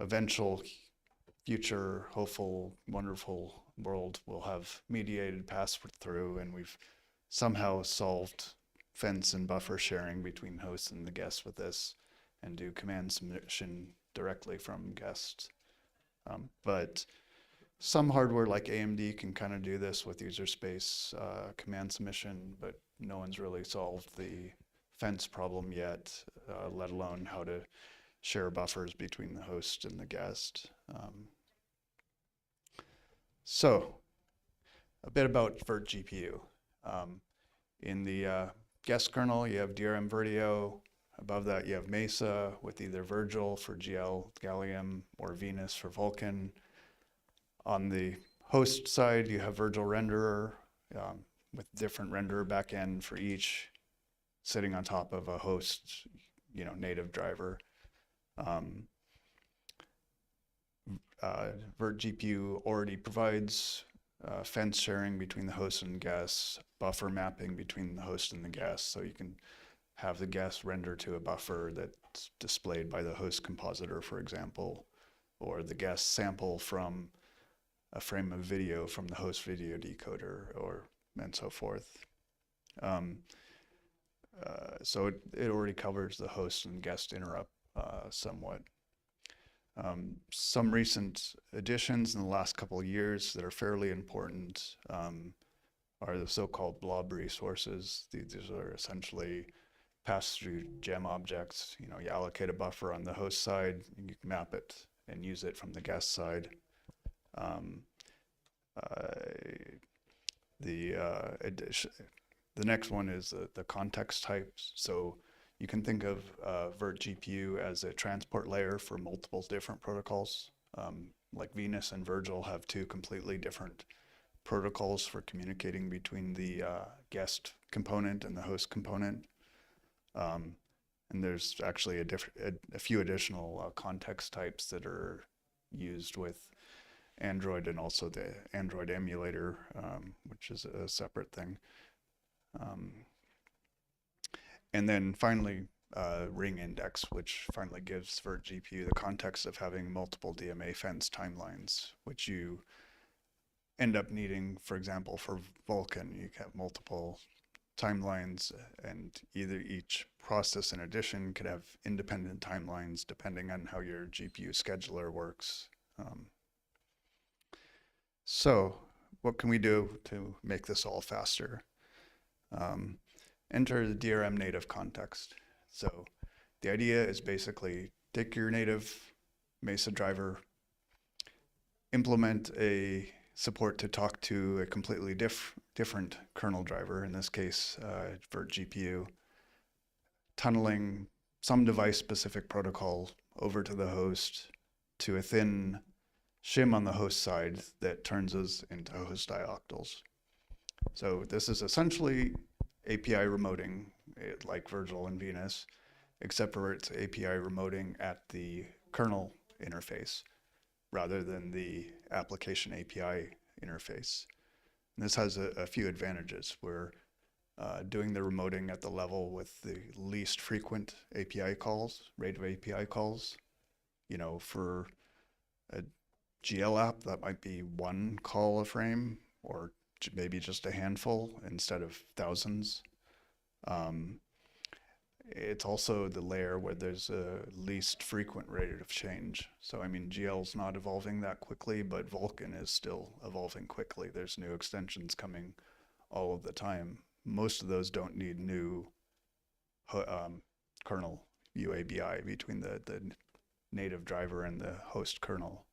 eventual future, hopeful, wonderful world will have mediated pass-through, and we've somehow solved fence and buffer sharing between hosts and the guests with this, and do command submission directly from guests. But some hardware like AMD can kind of do this with user space command submission, but no one's really solved the fence problem yet, let alone how to share buffers between the host and the guest. So, a bit about virtGPU. In the guest kernel, you have DRM Virtio. Above that, you have Mesa with either Virgil for GL, Gallium, or Venus for Vulkan. On the host side, you have Virgil Renderer with different renderer backend for each, sitting on top of a host, native driver. virtGPU already provides fence sharing between the host and guests, buffer mapping between the host and the guest, so you can have the guest render to a buffer that's displayed by the host compositor, for example, or the guest sample from a frame of video from the host video decoder, and so forth. So it already covers the host and guest interrupt somewhat. Some recent additions in the last couple of years that are fairly important are the so-called blob resources. These are essentially pass-through gem objects. You allocate a buffer on the host side, and you can map it and use it from the guest side. The next one is the context types. So you can think of virtGPU as a transport layer for multiple different protocols. Like Venus and Virgil have two completely different protocols for communicating between the guest component and the host component. And there's actually a few additional context types that are used with Android and also the Android emulator, which is a separate thing. And then finally, ring index, which finally gives virtGPU the context of having multiple DMA fence timelines, which you end up needing, for example, for Vulkan. You have multiple timelines, and either each process in addition could have independent timelines depending on how your GPU scheduler works. So what can we do to make this all faster? Enter the DRM native context. So the idea is basically take your native Mesa driver, implement a support to talk to a completely different kernel driver, in this case, virtGPU, tunneling some device-specific protocol over to the host to a thin shim on the host side that turns us into host dioctals. So this is essentially API remoting, like Virgil and Venus, except for it's API remoting at the kernel interface rather than the application API interface. And this has a few advantages. We're doing the remoting at the level with the least frequent API calls, rate of API calls. For a GL app, that might be one call a frame, or maybe just a handful instead of thousands. It's also the layer where there's a least frequent rate of change. So GL's not evolving that quickly, but Vulkan is still evolving quickly. There's new extensions coming all of the time. Most of those don't need new kernel UABI between the native driver and the host kernel.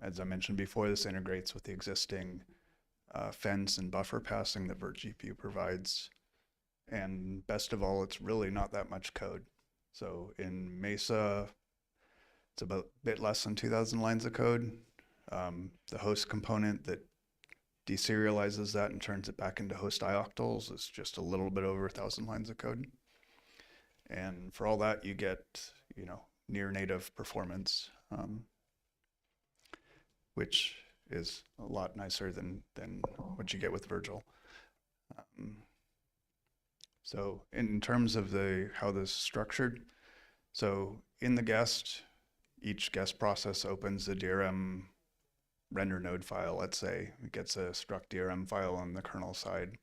As I mentioned before, this integrates with the existing fence and buffer passing that virtGPU provides. And best of all, it's really not that much code. So in Mesa, it's about a bit less than 2,000 lines of code. The host component that deserializes that and turns it back into host ioctals is just a little bit over 1,000 lines of code. And for all that, you get, you know, near native performance, which is a lot nicer than what you get with Virgil. So in terms of how this is structured, so in the guest, each guest process opens the DRM render node file, let's say. It gets a struct DRM file on the kernel side.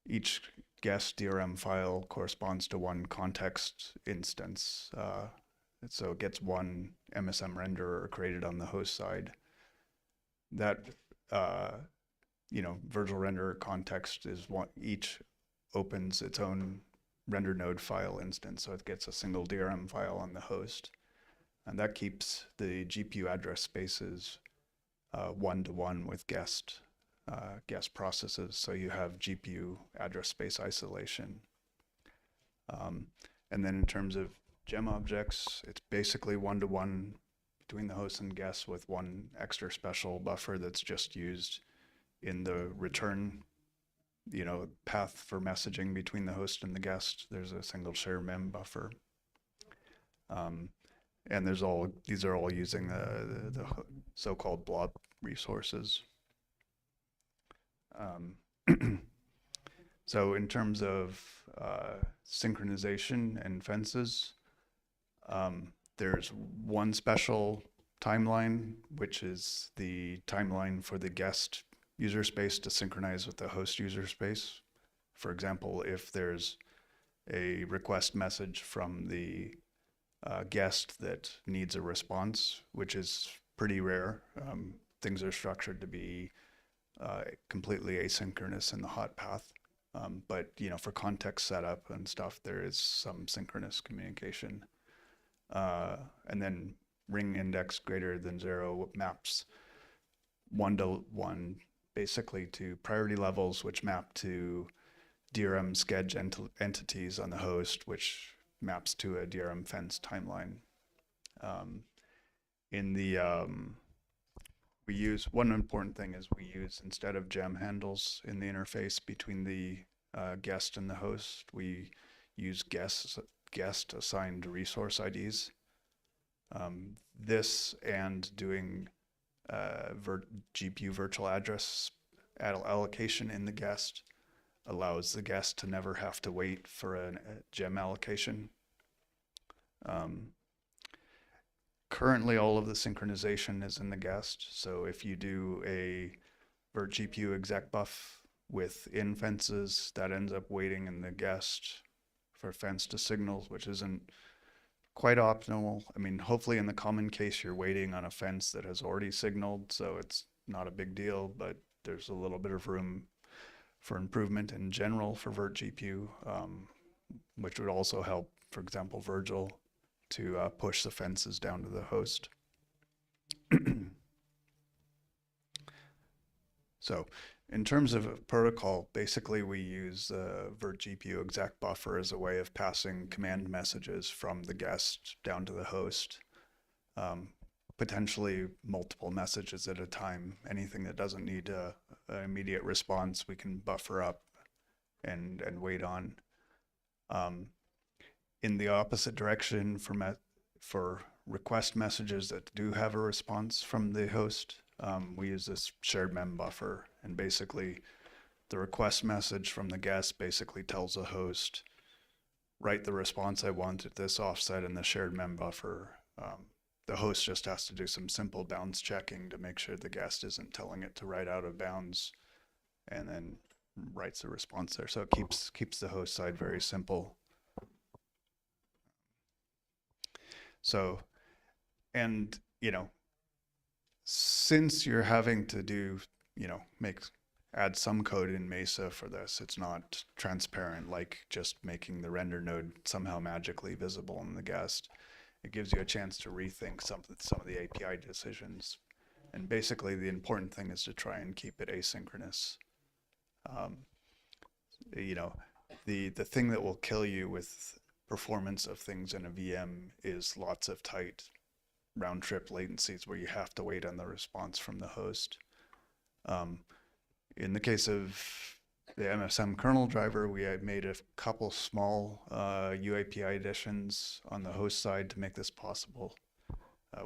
Each guest DRM file corresponds to one context instance. So it gets one MSM renderer created on the host side. That, you know, Virgil renderer context is one, each opens its own render node file instance. So it gets a single DRM file on the host. And that keeps the GPU address spaces one-to-one with guest processes. So you have GPU address space isolation. And then in terms of gem objects, it's basically one-to-one between the host and guest with one extra special buffer that's just used in the return, you know, path for messaging between the host and the guest. There's a single share mem buffer. And these are all using the so-called blob resources. So in terms of synchronization and fences, there's one special timeline, which is the timeline for the guest user space to synchronize with the host user space. For example, if there's a request message from the guest that needs a response, which is pretty rare. Things are structured to be completely asynchronous in the hot path. But you know, for context setup and stuff, there is some synchronous communication. And then ring index greater than 0 maps 1-to-1 basically to priority levels, which map to DRM schedule entities on the host, which maps to a DRM fence timeline. We use, one important thing is we use, instead of gem handles in the interface between the guest and the host, we use guest assigned resource IDs. This and doing GPU virtual address allocation in the guest allows the guest to never have to wait for a gem allocation. Currently, all of the synchronization is in the guest. So if you do a virt GPU exec buff with in fences, that ends up waiting in the guest for fence to signals, which isn't quite optimal. I mean, hopefully in the common case, you're waiting on a fence that has already signaled, so it's not a big deal, but there's a little bit of room for improvement in general for virt GPU, which would also help, for example, Virgil to push the fences down to the host. So in terms of a protocol, basically we use the virt GPU exec buffer as a way of passing command messages from the guest down to the host. Potentially multiple messages at a time. Anything that doesn't need an immediate response, we can buffer up and wait on. In the opposite direction, for request messages that do have a response from the host, we use this shared mem buffer, and basically the request message from the guest basically tells the host, write the response I want at this offset in the shared mem buffer. The host just has to do some simple bounds checking to make sure the guest isn't telling it to write out of bounds, and then writes the response there. So it keeps the host side very simple. So, and you know, since you're having to do, you know, add some code in Mesa for this, it's not transparent like just making the render node somehow magically visible in the guest. It gives you a chance to rethink some of the API decisions And basically the important thing is to try and keep it asynchronous. You know, the thing that will kill you with performance of things in a VM is lots of tight round trip latencies where you have to wait on the response from the host. In the case of the MSM kernel driver, we had made a couple small UAPI additions on the host side to make this possible.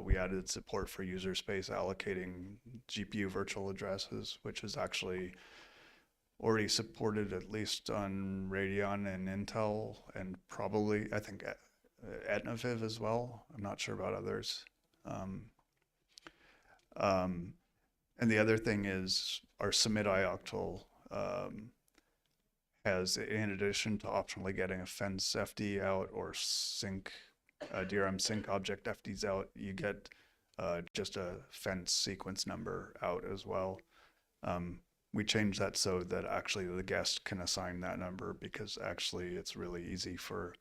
We added support for user space allocating GPU virtual addresses, which is actually already supported at least on Radeon and Intel, and probably, I think, Etnaviv as well. I'm not sure about others. And the other thing is our submit ioctl has, in addition to optionally getting a fence FD out or sync, DRM sync object FDs out, you get just a fence sequence number out as well. We changed that so that actually the guest can assign that number, because actually it's really easy for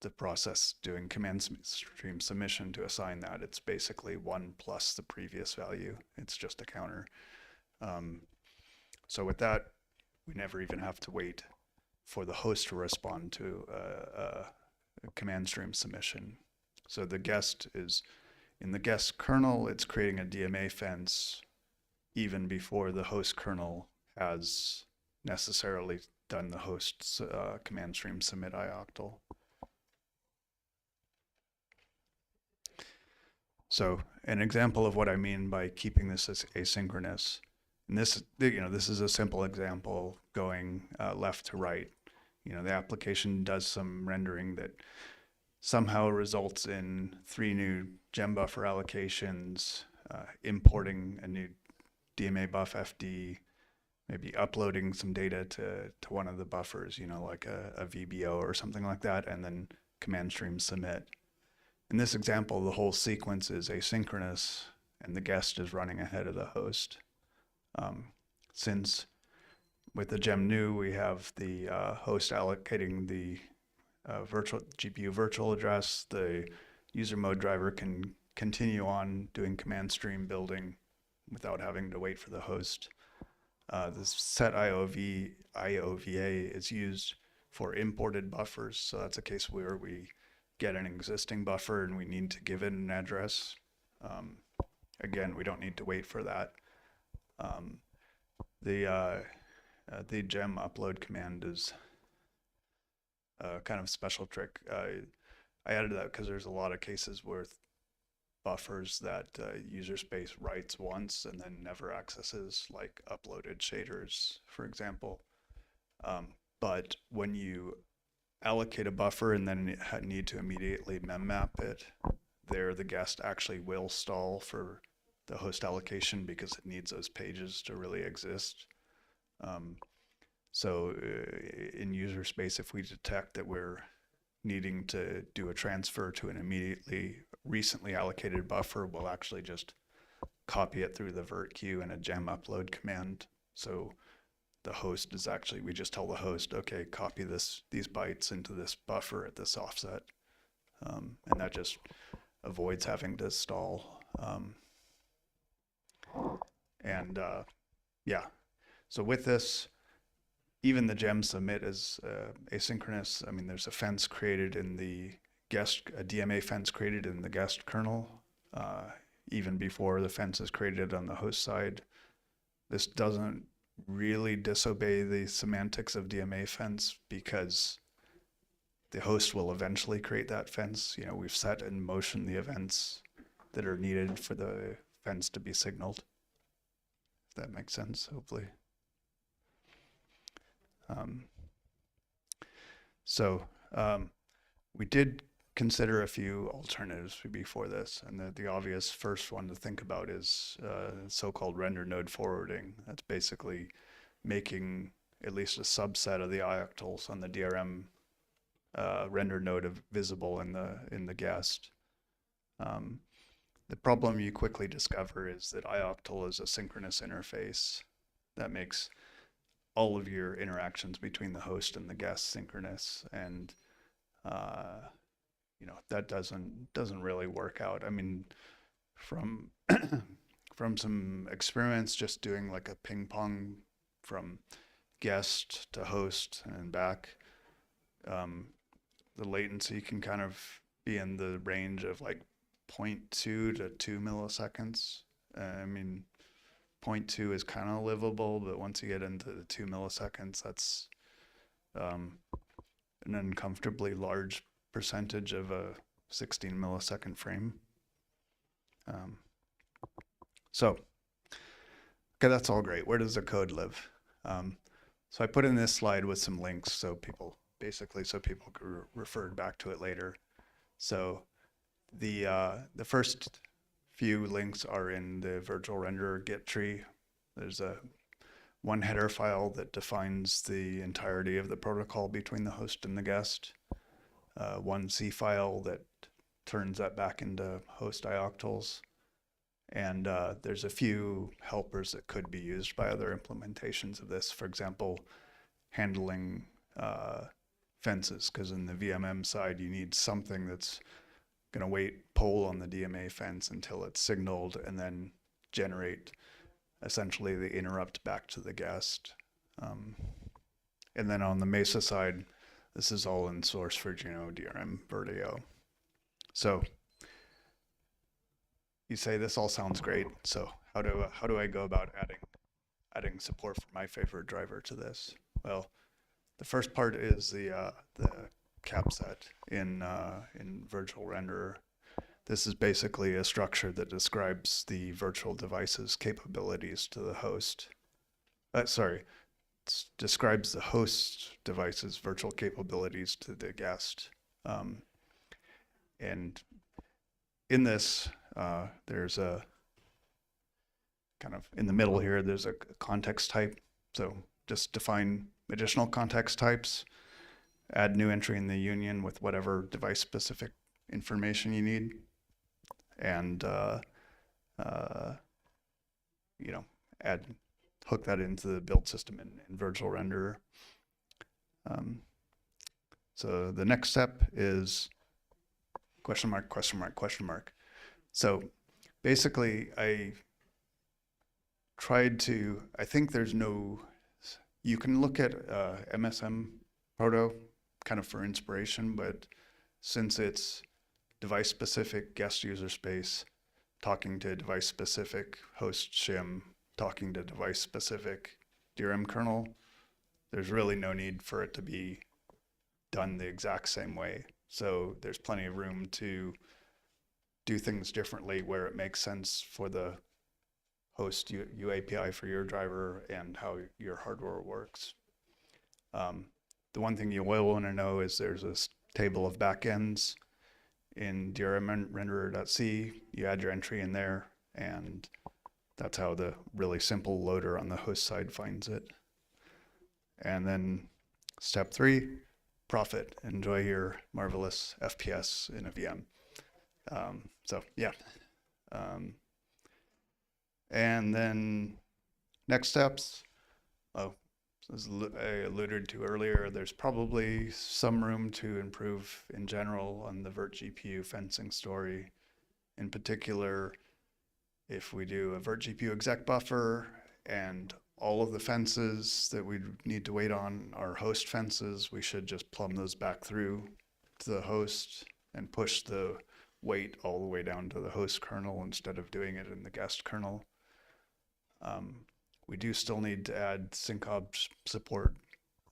the process doing command stream submission to assign that. It's basically 1 plus the previous value. It's just a counter. So with that, we never even have to wait for the host to respond to a command stream submission. So the guest is, in the guest kernel, it's creating a DMA fence even before the host kernel has necessarily done the host's command stream submit ioctl. So an example of what I mean by keeping this as asynchronous, and this, you know, this is a simple example going left to right. You know, the application does some rendering that somehow results in 3 new gem buffer allocations, importing a new DMA buff FD, maybe uploading some data to one of the buffers, you know, like a VBO or something like that, and then command stream submit. In this example, the whole sequence is asynchronous and the guest is running ahead of the host. Since with the gem new, we have the host allocating the virtual GPU virtual address, the user mode driver can continue on doing command stream building without having to wait for the host. The set IOVA is used for imported buffers. So that's a case where we get an existing buffer and we need to give it an address. Again, we don't need to wait for that. The gem upload command is kind of a special trick. I added that because there's a lot of cases where buffers that user space writes once and then never accesses, like uploaded shaders, for example. But when you allocate a buffer and then need to immediately mem map it, there the guest actually will stall for the host allocation because it needs those pages to really exist. So in user space, if we detect that we're needing to do a transfer to an immediately recently allocated buffer, we'll actually just copy it through the vert queue in a gem upload command. So the host is actually, we just tell the host, okay, copy these bytes into this buffer at this offset. And that just avoids having to stall. Yeah, so with this, even the gem submit is asynchronous. I mean, there's a fence created in the guest, a DMA fence created in the guest kernel, even before the fence is created on the host side. This doesn't really disobey the semantics of DMA fence because the host will eventually create that fence. You know, we've set in motion the events that are needed for the fence to be signaled. If that makes sense, hopefully. We did consider a few alternatives before this, and the obvious first one to think about is so-called render node forwarding. That's basically making at least a subset of the ioctls on the DRM render node visible in the guest. The problem you quickly discover is that ioctl is a synchronous interface that makes all of your interactions between the host and the guest synchronous, and you know, that doesn't really work out. I mean, from from some experiments just doing like a ping pong from guest to host and back, the latency can kind of be in the range of like 0.2 to 2 milliseconds. I mean, 0.2 is kind of livable, but once you get into the 2 milliseconds, that's an uncomfortably large percentage of a 16 millisecond frame. So, okay, that's all great. Where does the code live? So I put in this slide with some links so people could refer back to it later. So the first few links are in the virtual renderer Git tree. There's one header file that defines the entirety of the protocol between the host and the guest. One C file that turns that back into host ioctls. And there's a few helpers that could be used by other implementations of this. For example, handling fences, because in the VMM side, you need something that's going to wait poll on the DMA fence until it's signaled and then generate essentially the interrupt back to the guest. And then on the Mesa side, this is all in source for DRM Verde. So you say this all sounds great. So how do I go about adding support for my favorite driver to this? Well, the first part is the cap set in virtual renderer. This is basically a structure that describes the virtual device's capabilities to the host. Describes the host device's virtual capabilities to the guest. And in this, there's a kind of in the middle here, there's a context type. So just define additional context types, add new entry in the union with whatever device specific information you need, and hook that into the build system in virtual renderer. So the next step is question mark, question mark, question mark. So basically I think there's no, you can look at MSM proto kind of for inspiration, but since it's device specific guest user space, talking to device specific host shim, talking to device specific DRM kernel, there's really no need for it to be done the exact same way. So there's plenty of room to do things differently where it makes sense for the host UAPI for your driver and how your hardware works. The one thing you will want to know is there's this table of backends in DRM renderer.c. You add your entry in there, and that's how the really simple loader on the host side finds it. And then step 3, profit. Enjoy your marvelous FPS in a VM. So yeah. And then next steps. As I alluded to earlier, there's probably some room to improve in general on the virtGPU fencing story. In particular, if we do a virtGPU exec buffer and all of the fences that we need to wait on are host fences, we should just plumb those back through to the host and push the wait all the way down to the host kernel instead of doing it in the guest kernel. We do still need to add syncob support.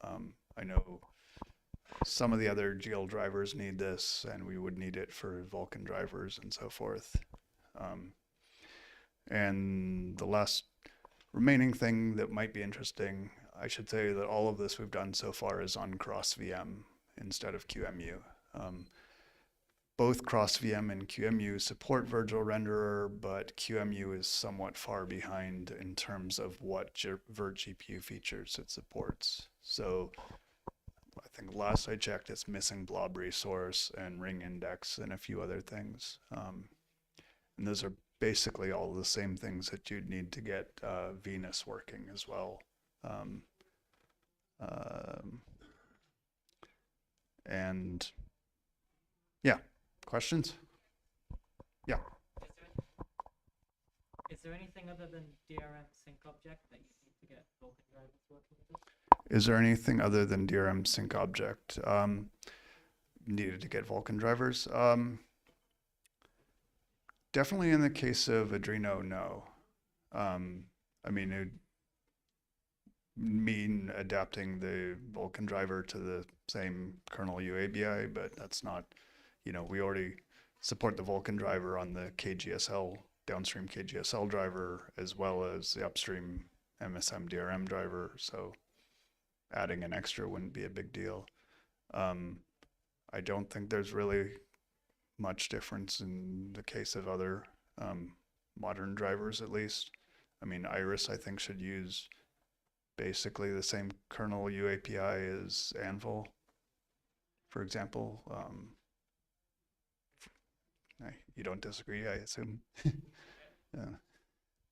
I know some of the other GL drivers need this, and we would need it for Vulkan drivers and so forth. And the last remaining thing that might be interesting, I should say that all of this we've done so far is on cross VM instead of QEMU. Both cross VM and QEMU support virtual renderer, but QEMU is somewhat far behind in terms of what virtGPU features it supports. So I think last I checked, it's missing blob resource and ring index and a few other things. And those are basically all the same things that you'd need to get Venus working as well. And yeah. Questions? Yeah. Is there anything other than DRM sync object that you need to get Vulkan drivers working with this? Is there anything other than DRM sync object needed to get Vulkan drivers? Definitely in the case of Adreno, no. I mean, it mean adapting the Vulkan driver to the same kernel UABI, but that's not, you know, we already support the Vulkan driver on the KGSL, downstream KGSL driver, as well as the upstream MSM DRM driver. So adding an extra wouldn't be a big deal. I don't think there's really much difference in the case of other modern drivers, at least. I mean, Iris, I think, should use basically the same kernel UAPI as Anvil, for example. You don't disagree, I assume. Yeah.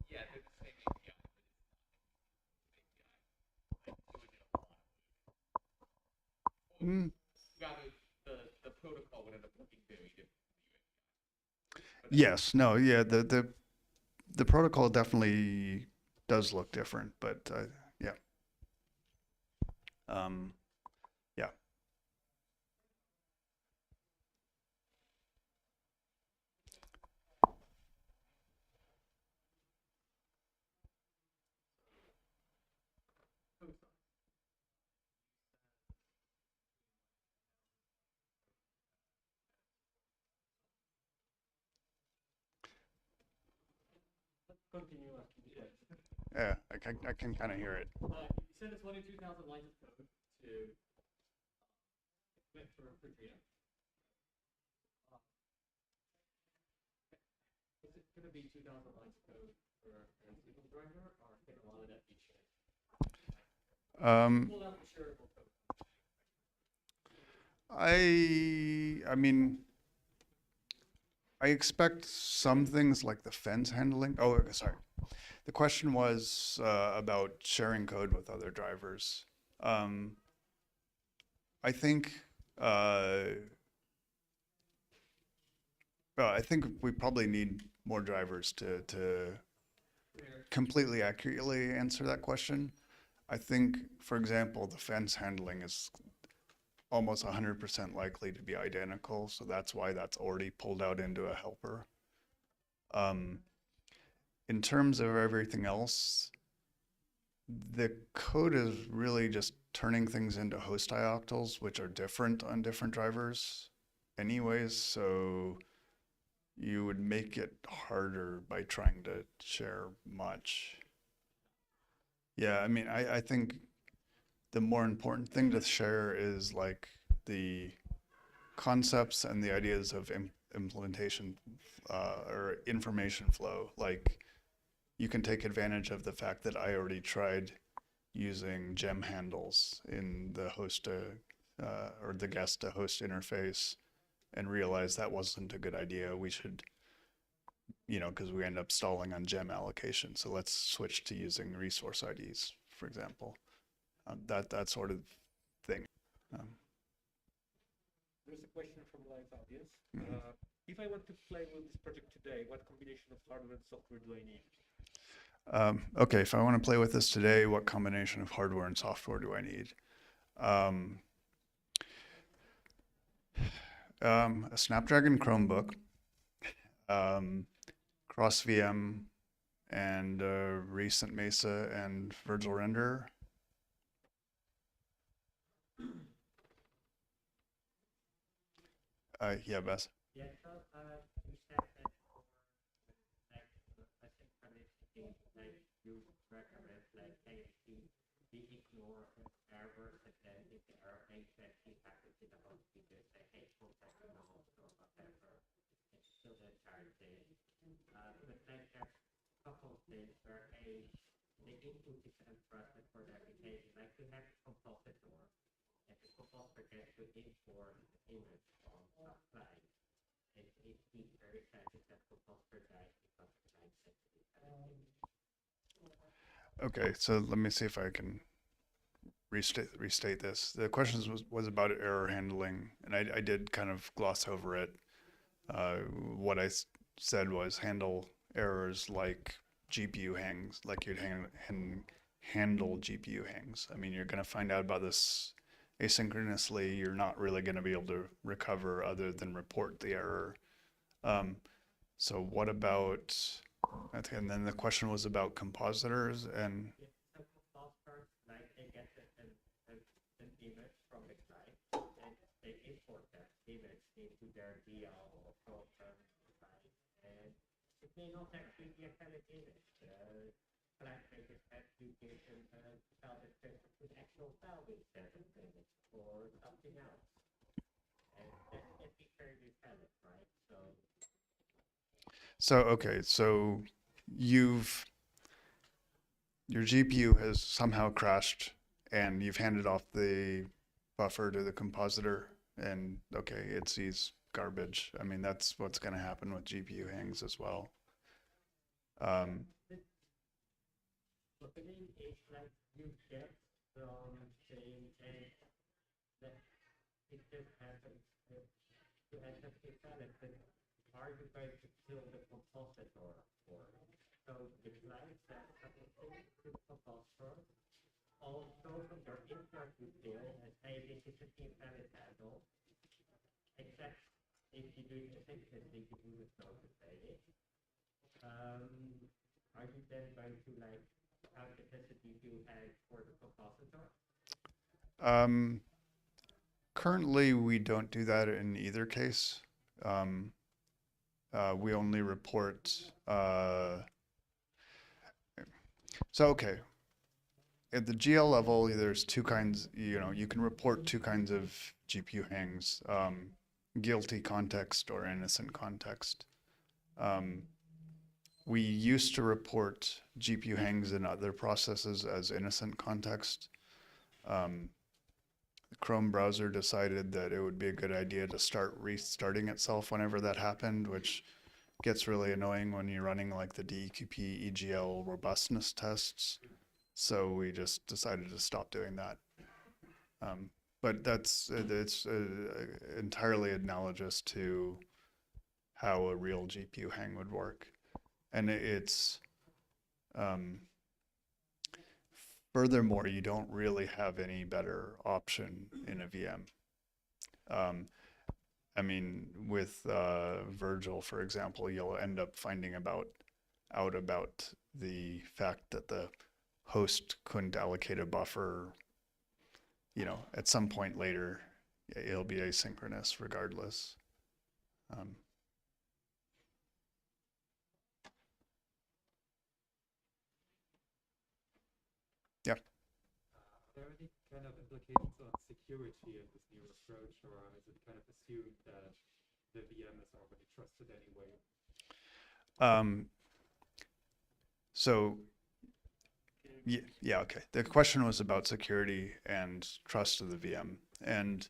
Yeah, they're the same API. Rather, the protocol would end up looking very different. Yes, no, yeah, the protocol definitely does look different, but yeah. Yeah. Continue asking the question. Yeah, I can kind of hear it. You said it's 22,000 lines of code to implement for GM. Is it going to be 2,000 lines of code for a single driver, or can a lot of that be shared? Pull out the shareable code. I mean, I expect some things like the fence handling. Oh, sorry. The question was about sharing code with other drivers. I think we probably need more drivers to completely accurately answer that question. I think, for example, the fence handling is almost 100% likely to be identical, so that's why that's already pulled out into a helper. In terms of everything else, the code is really just turning things into host dioctals, which are different on different drivers anyways, so you would make it harder by trying to share much. Yeah, I mean, I think the more important thing to share is like the concepts and the ideas of implementation or information flow. Like, you can take advantage of the fact that I already tried using gem handles in the host or the guest to host interface and realized that wasn't a good idea. We should, you know, because we end up stalling on gem allocation. So let's switch to using resource IDs, for example. That sort of thing. There's a question from live audience. If I want to play with this project today, what combination of hardware and software do I need? Okay, if I want to play with this today, what combination of hardware and software do I need? A Snapdragon Chromebook, Cross VM, and recent Mesa and Virtual Render. Yeah, Bess. Yeah, so you said that for like Async like you recommend like AST, the ignore errors and then if the error exactly happens in the host because they hate full second host or whatever, it's still the entire thing. But then there's a couple of things where the input is untrusted for the application, like you have a compositor, and the compositor gets to import the image from outside. And it is very sensitive that compositor dies because of time sensitive. Okay, so let me see if I can restate this. The question was about error handling, and I did kind of gloss over it. What I said was handle errors like GPU hangs, like you'd handle GPU hangs. I mean, you're going to find out about this asynchronously. You're not really going to be able to recover other than report the error. So what about, and then the question was about compositors and. So compositors, like they get an image from the client and they import that image into their DL or program device. And it may not actually be a valid image. Client may just have to give them tell the person to the actual file instead of image or something else. And that can be fairly valid, right? So okay, so your GPU has somehow crashed and you've handed off the buffer to the compositor and okay, it sees garbage. I mean, that's what's going to happen with GPU hangs as well. But the thing is, like, you get from saying, that it just happens to end up being valid, but are you going to kill the compositor for it? So the client says something to the compositor, also from your import detail, and say this is a invalid handle, except if you do it asynchronously, you would notify it. Are you then going to like have the GPU hang for the compositor? Currently, we don't do that in either case. We only report. So okay, at the GL level, there's two kinds. You can report two kinds of GPU hangs: guilty context or innocent context. We used to report GPU hangs in other processes as innocent context. The Chrome browser decided that it would be a good idea to start restarting itself whenever that happened, which gets really annoying when you're running like the DEQP EGL robustness tests. So we just decided to stop doing that. But it's entirely analogous to how a real GPU hang would work. And it's, furthermore, you don't really have any better option in a VM. I mean, with Virgil, for example, you'll end up finding out about the fact that the host couldn't allocate a buffer. At some point later, it'll be asynchronous regardless. Yeah. Are there any kind of implications on security of this new approach, or is it kind of assumed that the VM is already trusted anyway? So, yeah, okay. The question was about security and trust of the VM. And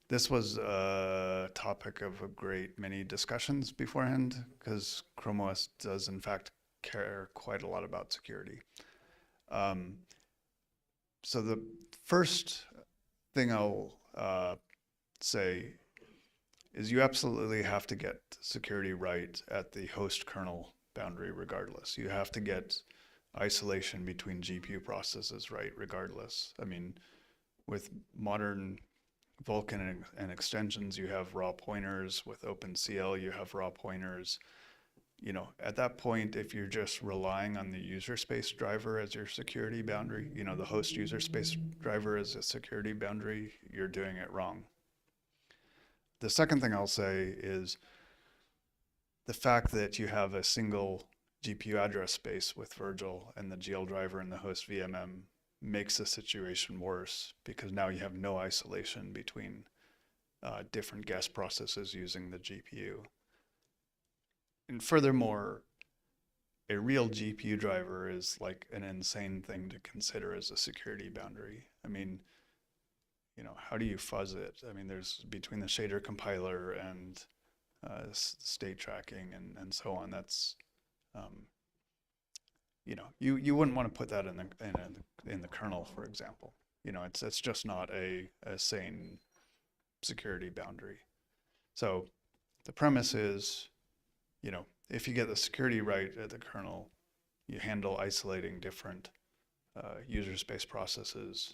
this was a topic of a great many discussions beforehand, because Chrome OS does, in fact, care quite a lot about security. So the first thing I'll say is you absolutely have to get security right at the host kernel boundary regardless. You have to get isolation between GPU processes right regardless. I mean, with modern Vulkan and extensions, you have raw pointers. With OpenCL, you have raw pointers. At that point, if you're just relying on the user space driver as your security boundary, the host user space driver as a security boundary, you're doing it wrong. The second thing I'll say is the fact that you have a single GPU address space with Virgil and the GL driver and the host VMM makes the situation worse, because now you have no isolation between different guest processes using the GPU. And furthermore, a real GPU driver is like an insane thing to consider as a security boundary. I mean, how do you fuzz it? I mean, there's between the shader compiler and state tracking and so on. That's, you wouldn't want to put that in the kernel, for example. It's just not a sane security boundary. So the premise is, if you get the security right at the kernel, you handle isolating different user space processes.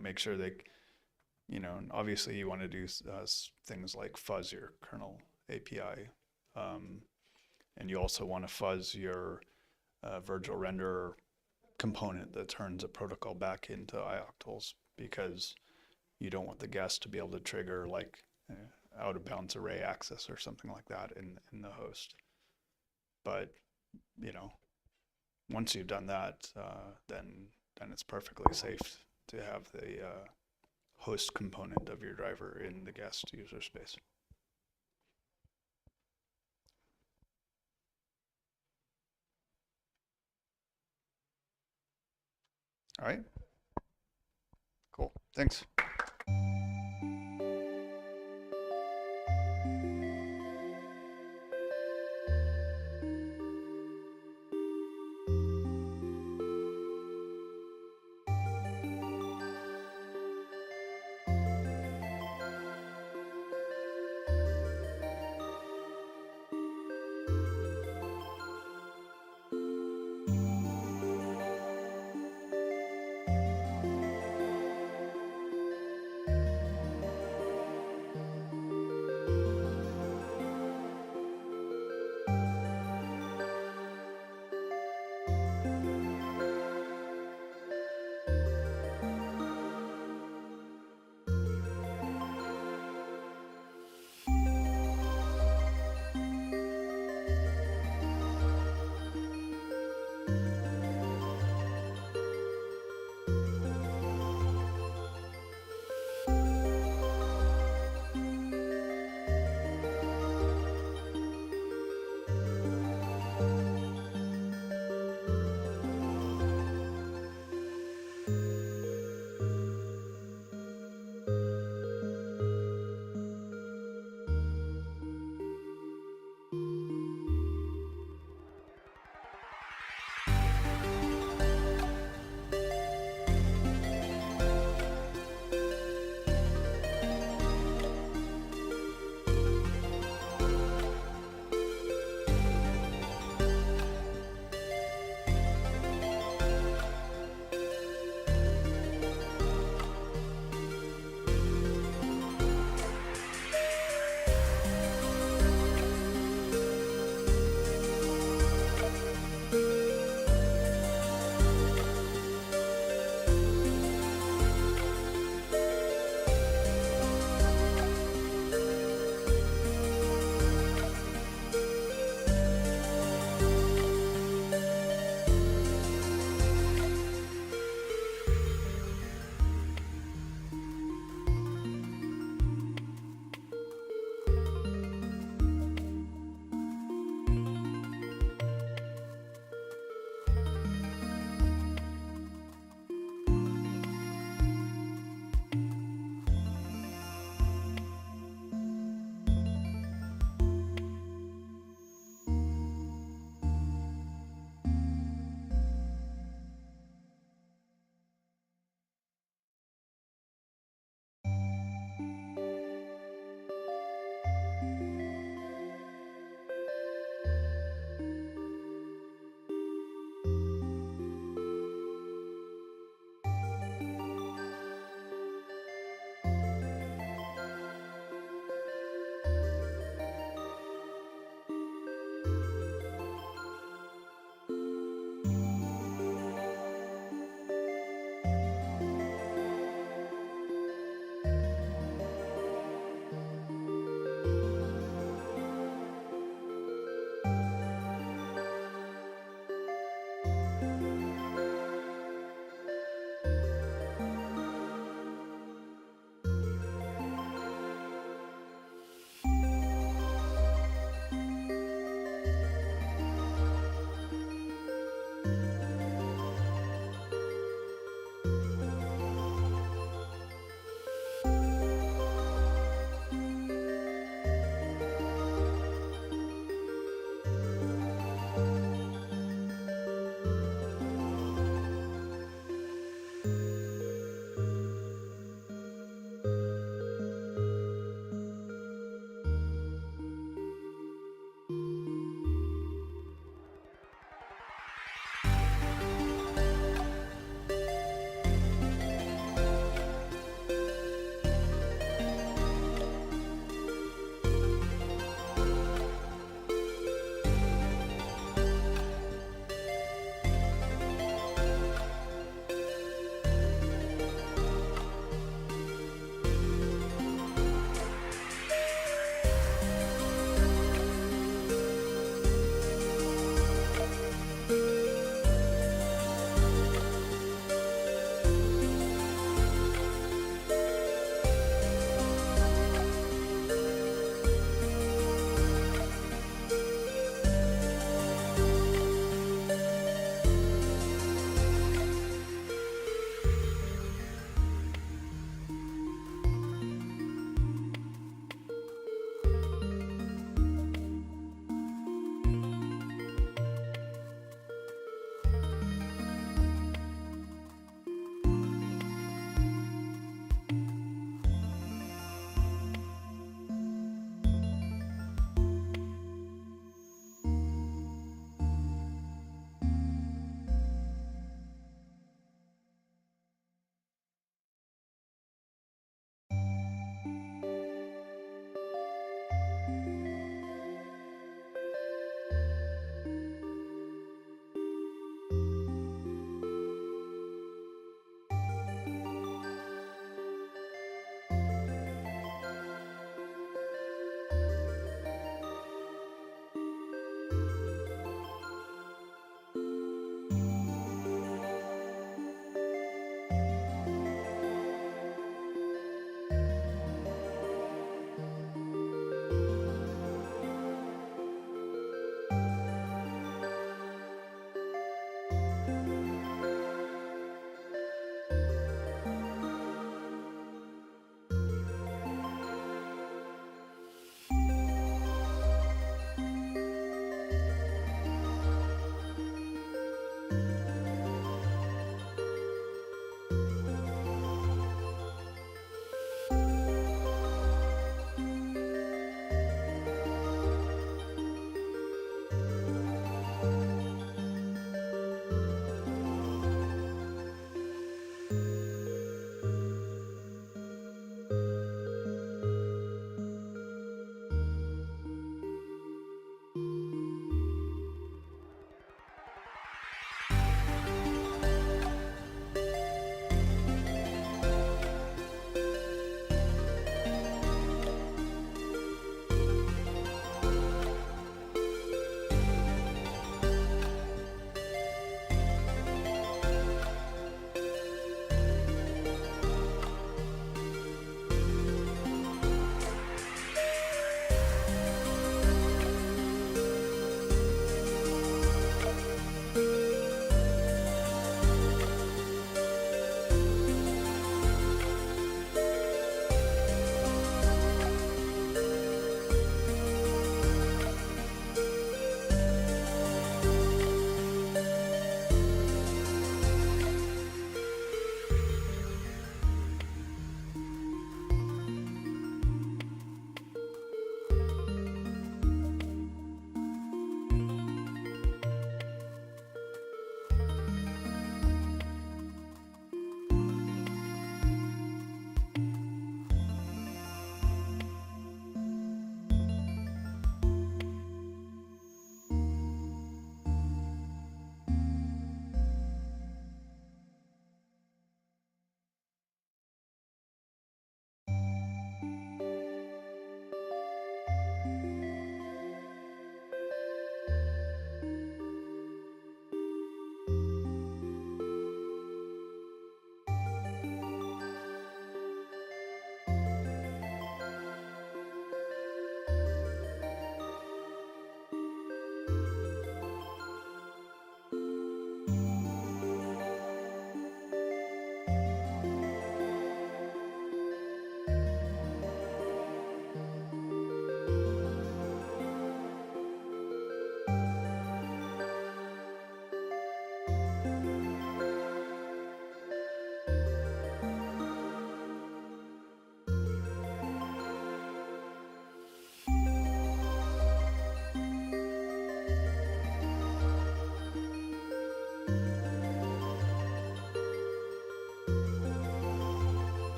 Make sure they, and obviously you want to do things like fuzz your kernel API. And you also want to fuzz your virtual renderer component that turns a protocol back into ioctls, because you don't want the guest to be able to trigger like out of bounds array access or something like that in the host. But, once you've done that, then it's perfectly safe to have the host component of your driver in the guest user space. All right. Cool. Thanks.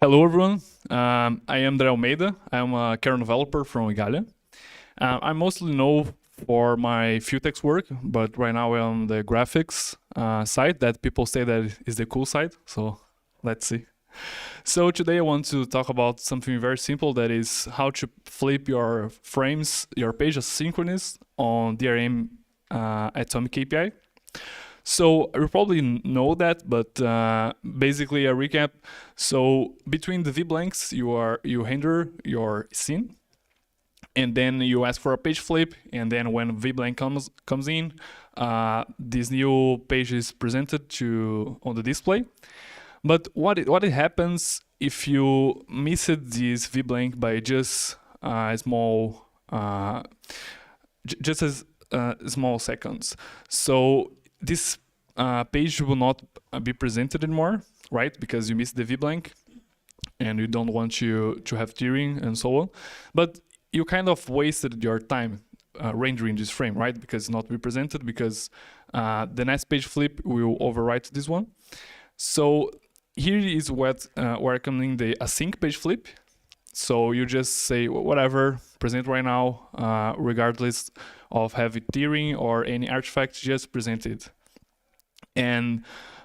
Hello, everyone. I am André Almeida. I'm a kernel developer from Igalia. I'm mostly known for my Futex work, but right now I'm on the graphics side that people say that is the cool side. So let's see. So today I want to talk about something very simple, that is how to flip your frames, your page asynchronous on DRM Atomic API. So you probably know that, but basically a recap. So between the v-blanks, you render your scene, and then you ask for a page flip, and then when v-blank comes in, this new page is presented on the display. But what happens if you missed this v-blank by just a small, small seconds? So this page will not be presented anymore, right? Because you missed the v-blank, and you don't want to have tearing and so on. But you kind of wasted your time rendering this frame, right? Because it's not represented, because the next page flip will overwrite this one. So here is what we're coming the async page flip. So you just say whatever, present right now, regardless of heavy tearing or any artifact, just present it. And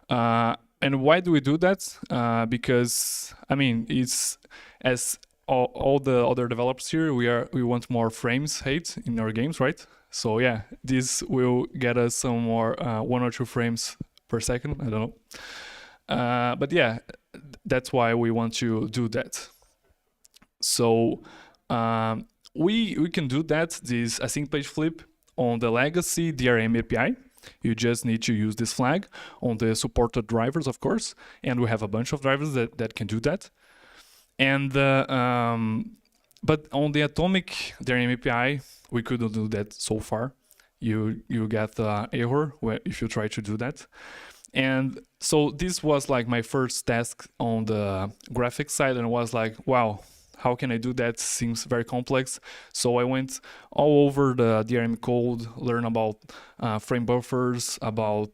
why do we do that? Because I mean, it's as all the other developers here, we want more frames rate in our games, right? So yeah, this will get us some more 1 or 2 frames per second. I don't know, but yeah, that's why we want to do that. So we can do that, this async page flip, on the legacy DRM API. You just need to use this flag on the supported drivers, of course, and we have a bunch of drivers that can do that. And but on the Atomic DRM API, we couldn't do that so far. You get error if you try to do that. And so this was like my first task on the graphics side, and was like, wow, how can I do that? Seems very complex. So I went all over the DRM code, learn about frame buffers, about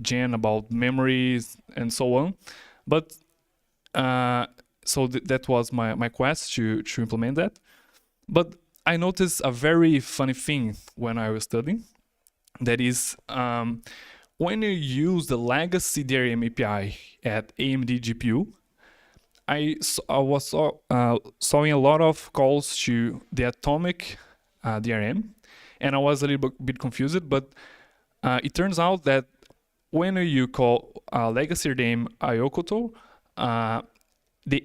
gen, about memories, and so on. But so that was my quest to implement that. But I noticed a very funny thing when I was studying. That is, when you use the legacy DRM API at AMD GPU, I was sawing a lot of calls to the Atomic DRM, and I was a little bit confused, but it turns out that when you call legacy DRM IOCOTO, the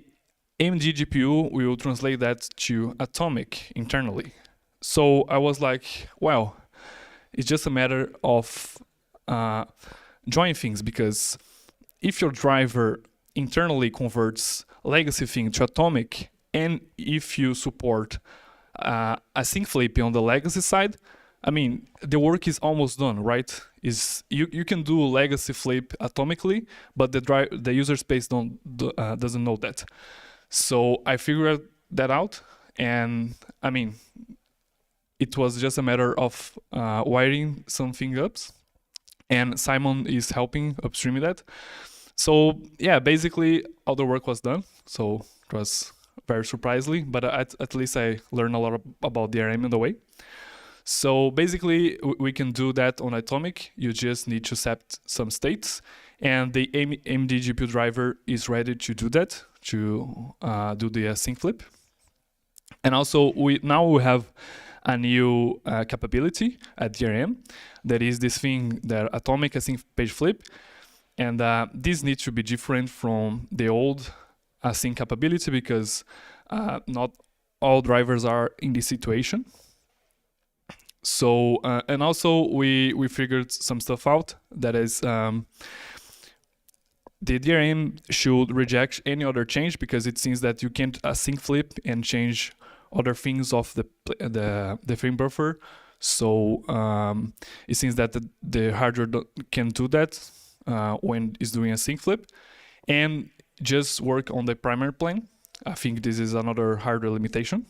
AMD GPU will translate that to Atomic internally. So I was like, well, it's just a matter of join things, because if your driver internally converts legacy thing to Atomic, and if you support async flip on the legacy side, I mean, the work is almost done, right? You can do legacy flip atomically, but the user space doesn't know that. So I figured that out, and I mean, it was just a matter of wiring something up, and Simon is helping upstream that. So yeah, basically all the work was done. So it was very surprisingly, but at least I learned a lot about DRM in the way. So basically we can do that on Atomic. You just need to set some states, and the AMD GPU driver is ready to do that, to do the async flip. And also we have a new capability at DRM, that is this thing, that Atomic async page flip. And this needs to be different from the old async capability, because not all drivers are in this situation. So, and also we figured some stuff out, that is, the DRM should reject any other change, because it seems that you can't async flip and change other things of the frame buffer. So it seems that the hardware can do that when it's doing a sync flip, and just work on the primary plane. I think this is another hardware limitation.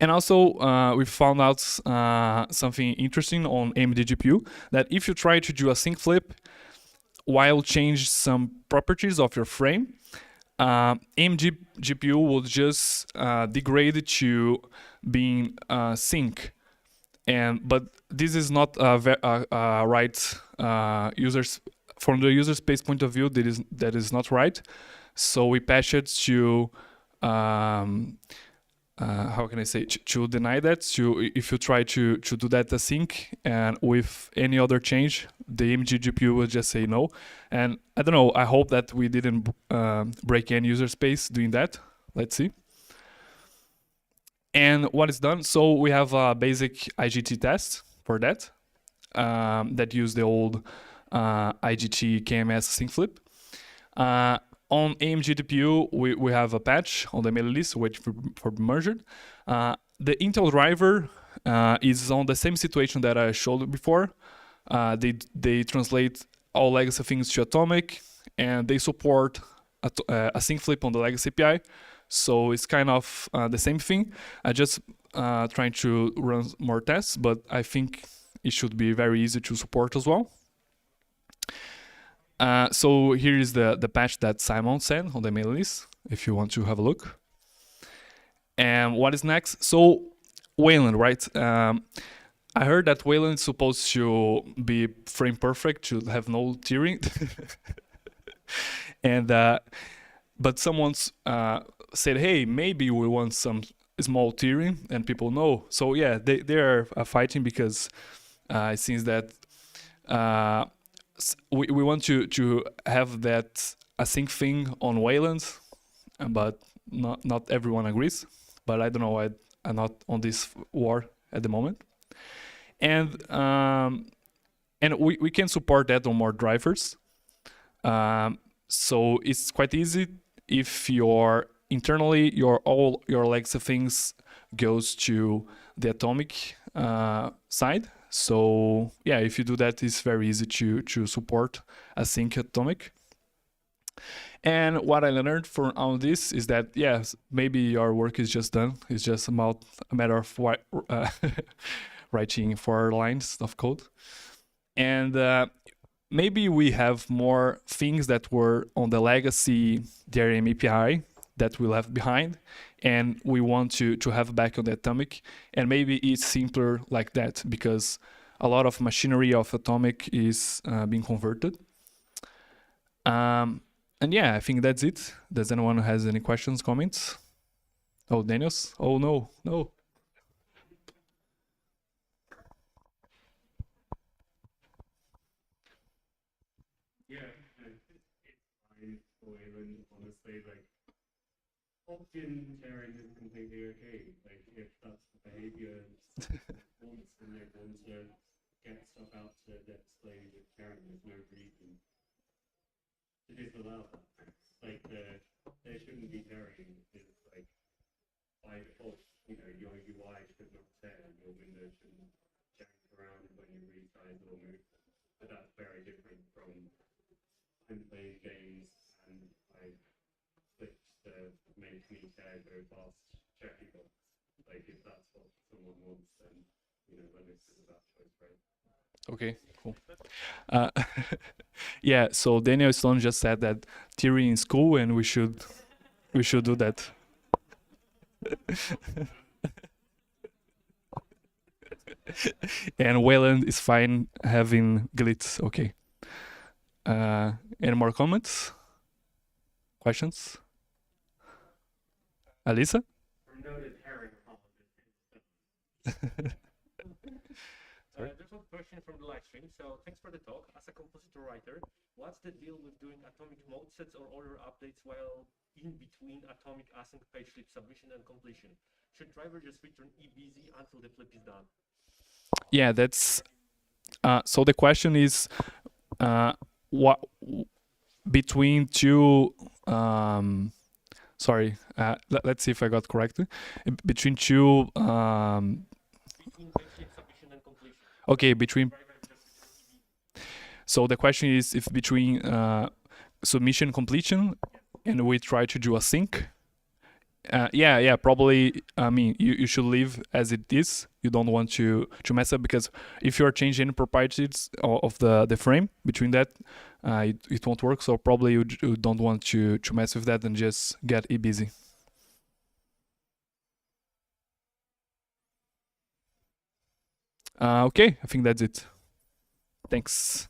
And also we found out something interesting on AMD GPU, that if you try to do a sync flip, while change some properties of your frame, AMD GPU will just degrade to being sync. But this is not right users from the user space point of view. That is not right. So we patch it to how can I say, to deny that. So if you try to do that async and with any other change, the AMD GPU will just say no. And I don't know, I hope that we didn't break any user space doing that. Let's see. And what is done, so we have a basic IGT test for that, that use the old IGT KMS async flip. On AMD GPU, we have a patch on the mailing list waiting for merged. The Intel driver is on the same situation that I showed before. They translate all legacy things to Atomic, and they support async flip on the legacy API. So it's kind of the same thing. I just trying to run more tests, but I think it should be very easy to support as well. So here is the patch that Simon sent on the mailing list, if you want to have a look. And what is next? So Wayland, right? I heard that Wayland is supposed to be frame perfect, to have no tearing. And but someone said, hey, maybe we want some small tearing, and people know. So yeah, they are fighting because it seems that we want to have that async thing on Wayland, but not everyone agrees. But I don't know, I'm not on this war at the moment. And we can support that on more drivers. So it's quite easy if internally all your legacy things goes to the Atomic side. So yeah, if you do that, it's very easy to support async Atomic. And what I learned from all this is that, yes, maybe your work is just done. It's just about a matter of writing 4 lines of code. And maybe we have more things that were on the legacy DRM API that we left behind, and we want to have back on the Atomic. And maybe it's simpler like that, because a lot of machinery of Atomic is being converted. And yeah, I think that's it. Does anyone has any questions, comments? Oh, Daniels? Oh, no. Yeah, it's fine for Wayland, honestly. Like, opt-in sharing is completely okay. Like, if that's the behavior wants, and they want to get stuff out to the display with sharing, there's no reason to disallow that. Like, there shouldn't be sharing. It's like, by default, your UI should not share, and your window shouldn't jump around when you resize or move. But that's very different from I'm playing games and I switch to make me share very fast checking box. Like, if that's what someone wants, then Linux is about choice, right? Okay, cool. Yeah, so Daniel Stone just said that theory is cool, and we should do that. And Wayland is fine having glitz. Okay. Any more comments? Questions? Alisa? There's one question from the live stream. So thanks for the talk. As a compositor writer, what's the deal with doing atomic mode sets or other updates while in between atomic async page flip submission and completion? Should driver just return EBZ until the flip is done? Yeah, that's so the question is what between two sorry, let's see if I got correctly. Between two okay, between. So the question is if between submission completion and we try to do async, Yeah, probably. I mean, you should leave as it is. You don't want to mess up, because if you are changing properties of the frame between that, it won't work. So probably you don't want to mess with that and just get it busy. Okay, I think that's it. Thanks.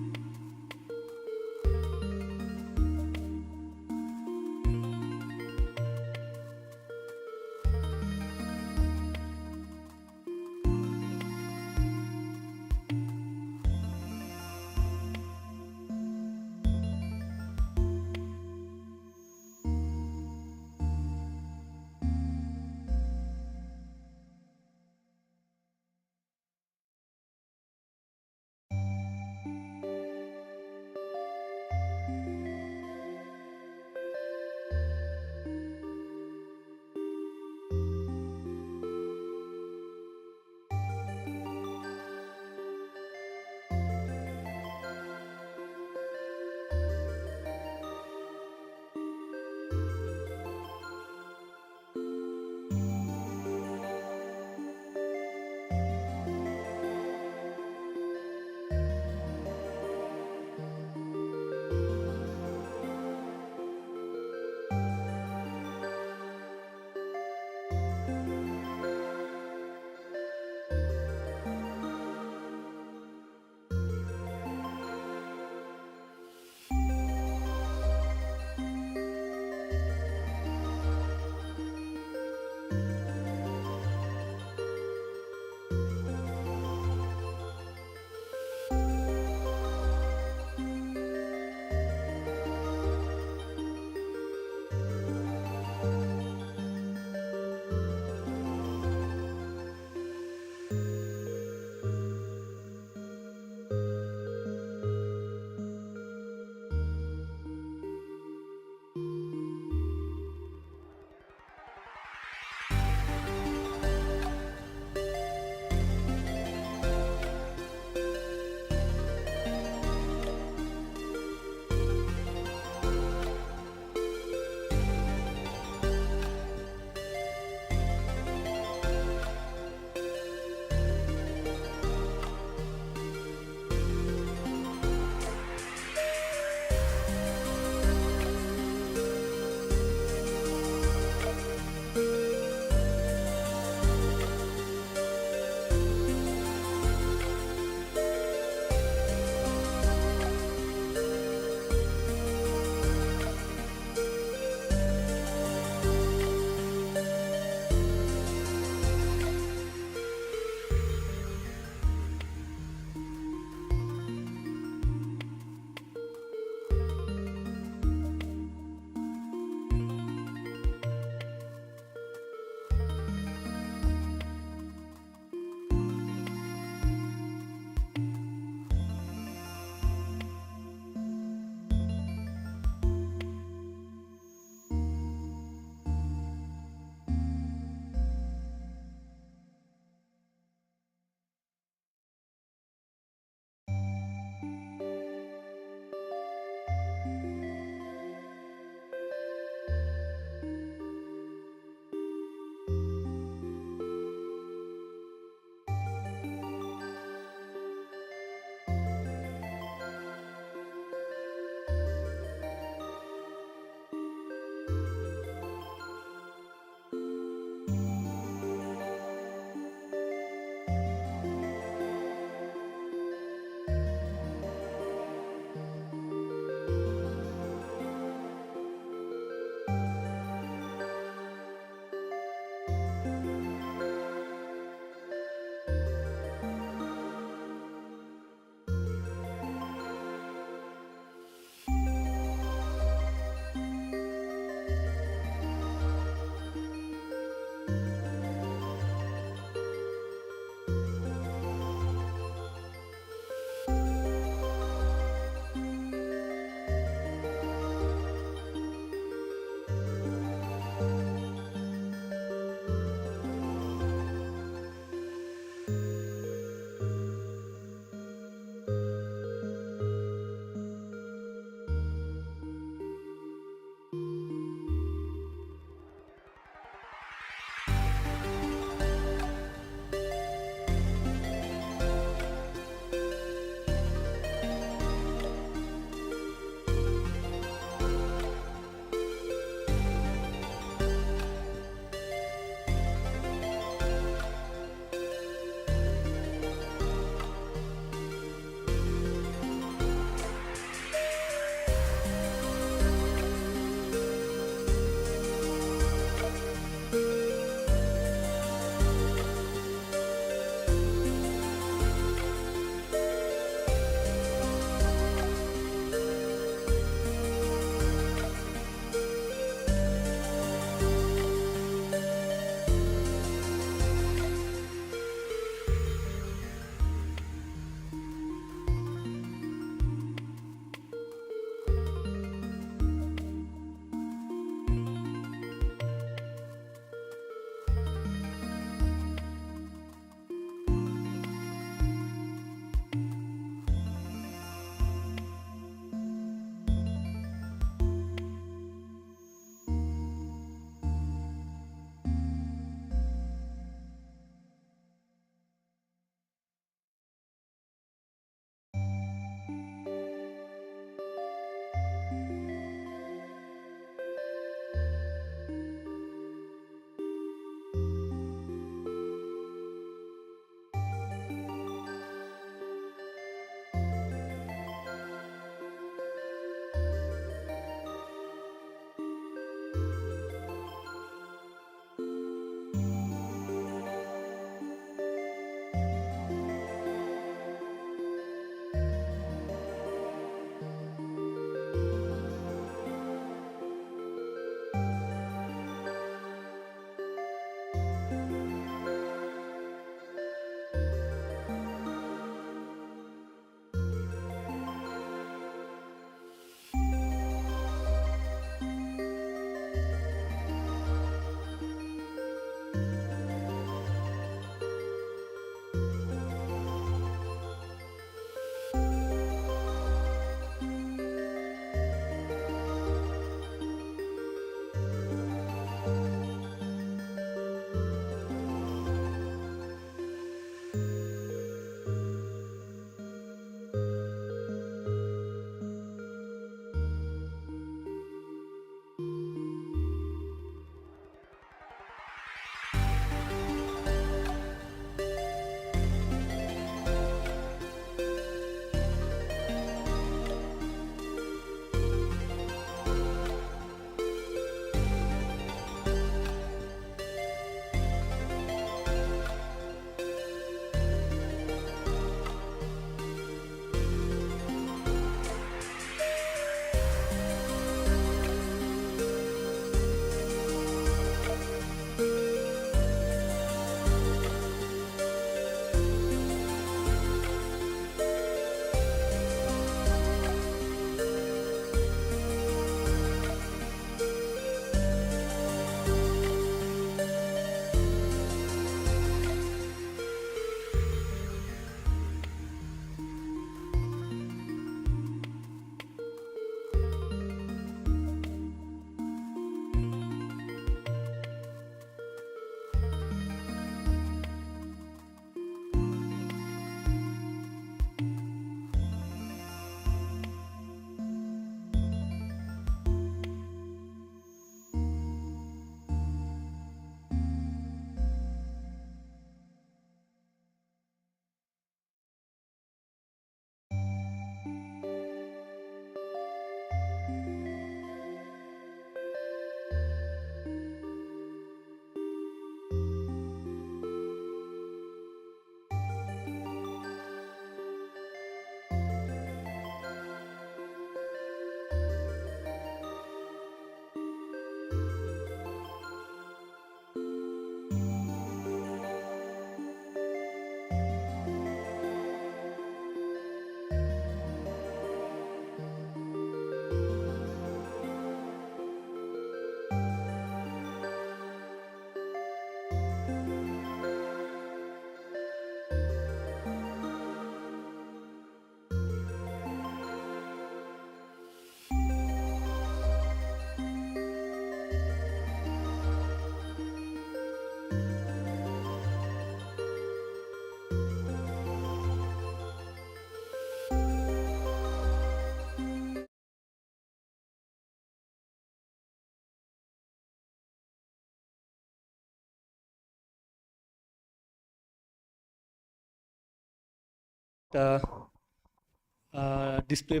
display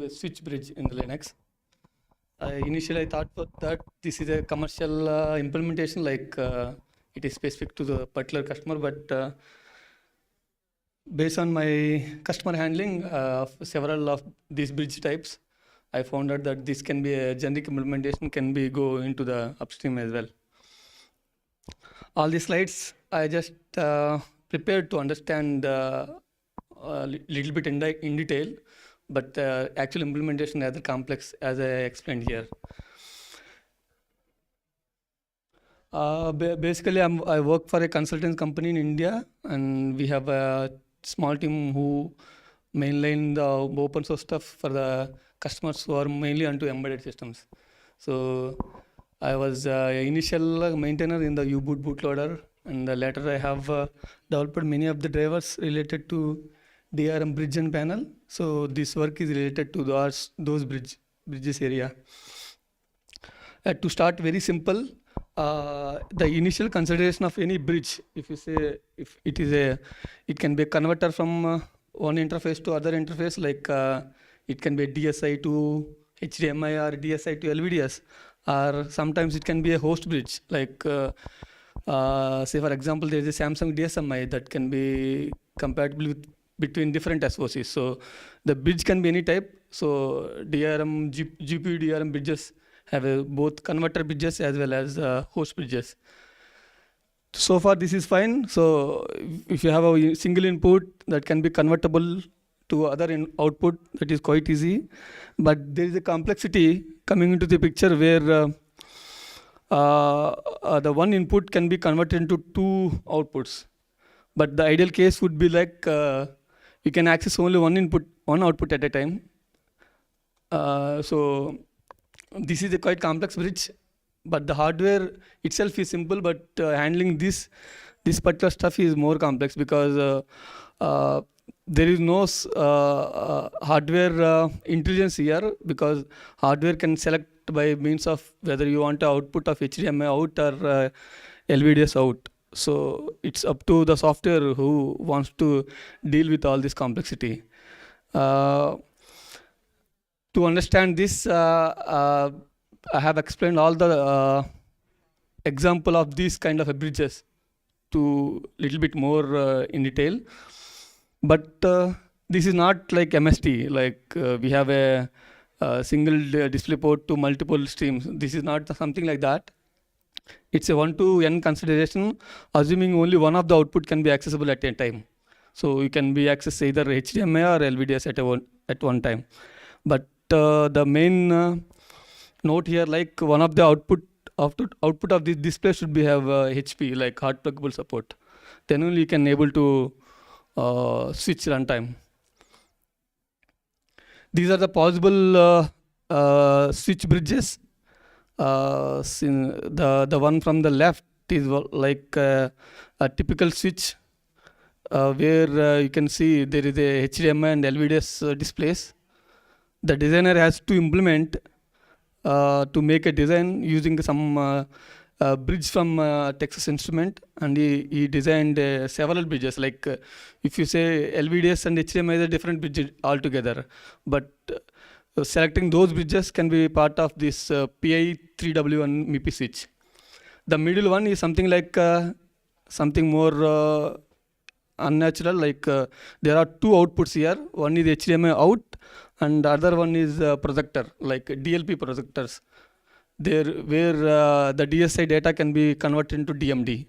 switch bridge in the Linux. Initially, I thought that this is a commercial implementation, like it is specific to the particular customer, but based on my customer handling of several of these bridge types, I found out that this can be a generic implementation, can be go into the upstream as well. All these slides I just prepared to understand a little bit in detail, but actual implementation is complex, as I explained here. Basically, I work for a consulting company in India, and we have a small team who mainline the open source stuff for the customers who are mainly onto embedded systems. So I was initial maintainer in the U-boot bootloader, and later I have developed many of the drivers related to DRM bridge and panel. So this work is related to those bridges area. To start very simple, the initial consideration of any bridge, if you say if it is it can be a converter from one interface to other interface, like it can be a DSI to HDMI or DSI to LVDS, or sometimes it can be a host bridge, like say for example there is a Samsung DSMI that can be compatible with between different SOCs. So the bridge can be any type. So DRM, GPU DRM bridges have both converter bridges as well as host bridges. So far this is fine. So if you have a single input that can be convertible to other output, that is quite easy. But there is a complexity coming into the picture where the one input can be converted into two outputs. But the ideal case would be like you can access only one output at a time. So this is a quite complex bridge, but the hardware itself is simple, but handling this particular stuff is more complex, because there is no hardware intelligence here, because hardware can select by means of whether you want the output of HDMI out or LVDS out. So it's up to the software who wants to deal with all this complexity. To understand this, I have explained all the example of these kind of bridges to little bit more in detail. But this is not like MST, like we have a single display port to multiple streams. This is not something like that. It's a 1-to-n consideration, assuming only one of the output can be accessible at a time. So you can be access either HDMI or LVDS at one time. But the main note here, like one of the output of this display should be have HP, like hard pluggable support. Then only you can able to switch runtime. These are the possible switch bridges. The one from the left is like a typical switch where you can see there is a HDMI and LVDS displays. The designer has to implement to make a design using some bridge from Texas Instrument, and he designed several bridges. Like if you say LVDS and HDMI is a different bridge altogether, but selecting those bridges can be part of this PI3W1 MIPI switch. The middle one is something like something more unnatural, like there are two outputs here. One is HDMI out and the other one is projector, like DLP projectors, there where the DSI data can be converted into DMD.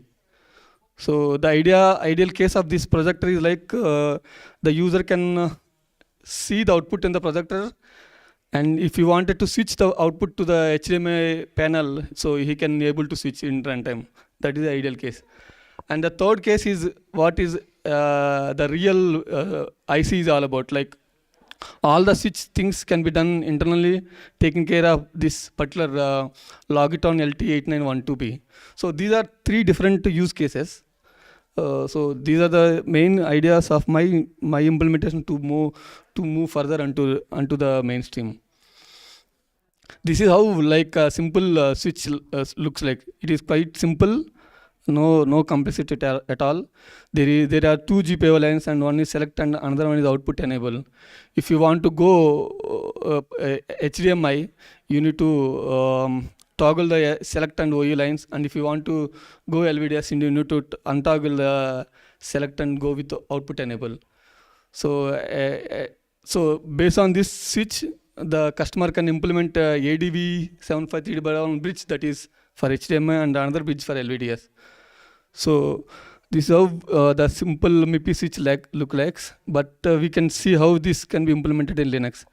So the ideal case of this projector is like the user can see the output in the projector, and if you wanted to switch the output to the HDMI panel, so he can able to switch in runtime. That is the ideal case. And the third case is what is the real IC is all about. Like all the switch things can be done internally, taking care of this particular Logiton LT8912P. So these are three different use cases. So these are the main ideas of my implementation to move further onto the mainstream. This is how like a simple switch looks like. It is quite simple, no complexity at all. There are two GPIO lines, and one is select and another one is output enable. If you want to go HDMI, you need to toggle the select and OU lines, and if you want to go LVDS, you need to untoggle the select and go with the output enable. So based on this switch, the customer can implement ADV 753 bridge, that is for HDMI, and another bridge for LVDS. So this is how the simple MIPI switch look like, but we can see how this can be implemented in Linux.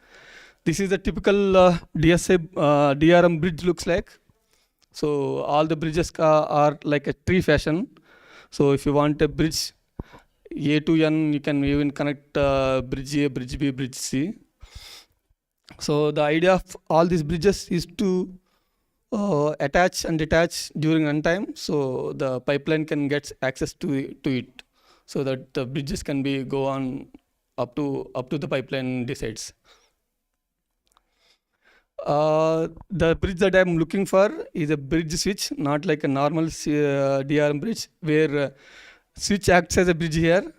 This is a typical DRM bridge looks like. So all the bridges are like a tree fashion. So if you want a bridge A to N, you can even connect bridge A, bridge B, bridge C. So the idea of all these bridges is to attach and detach during runtime, so the pipeline can get access to it, so that the bridges can be go on up to the pipeline decides. The bridge that I'm looking for is a bridge switch, not like a normal DRM bridge, where switch acts as a bridge here.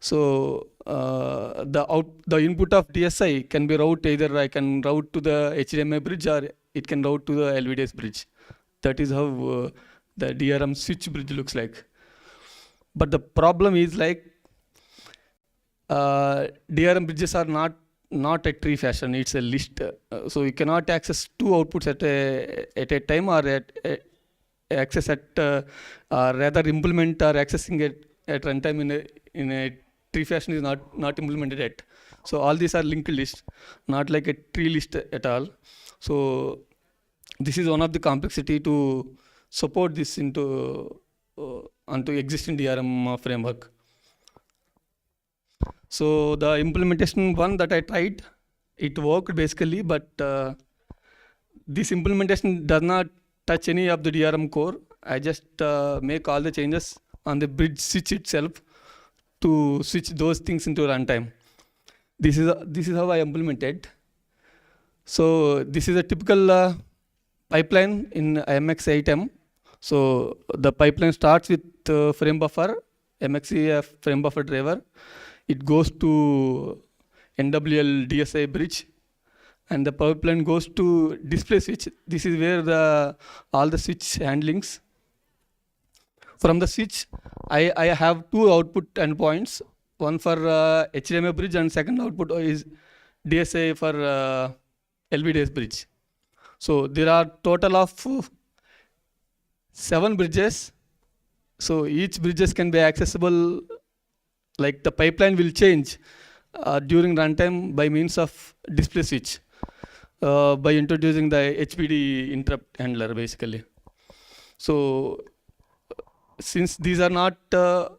So the input of DSI can be routed, either I can route to the HDMI bridge or it can route to the LVDS bridge. That is how the DRM switch bridge looks like. But the problem is like DRM bridges are not a tree fashion, it's a list. So you cannot access two outputs at a time, or access at rather implement or accessing it at runtime in a tree fashion is not implemented yet. So all these are linked lists, not like a tree list at all. So this is one of the complexity to support this onto existing DRM framework. So the implementation one that I tried, it worked basically, but this implementation does not touch any of the DRM core. I just make all the changes on the bridge switch itself to switch those things into runtime. This is how I implemented. So this is a typical pipeline in MX8M. So the pipeline starts with frame buffer, MXE frame buffer driver. It goes to NWL DSI bridge, and the pipeline goes to display switch. This is where all the switch handlings. From the switch, I have two output endpoints, one for HDMI bridge and second output is DSI for LVDS bridge. So there are total of 7 bridges. So each bridges can be accessible, like the pipeline will change during runtime by means of display switch, by introducing the HBD interrupt handler basically. So since these are not initialize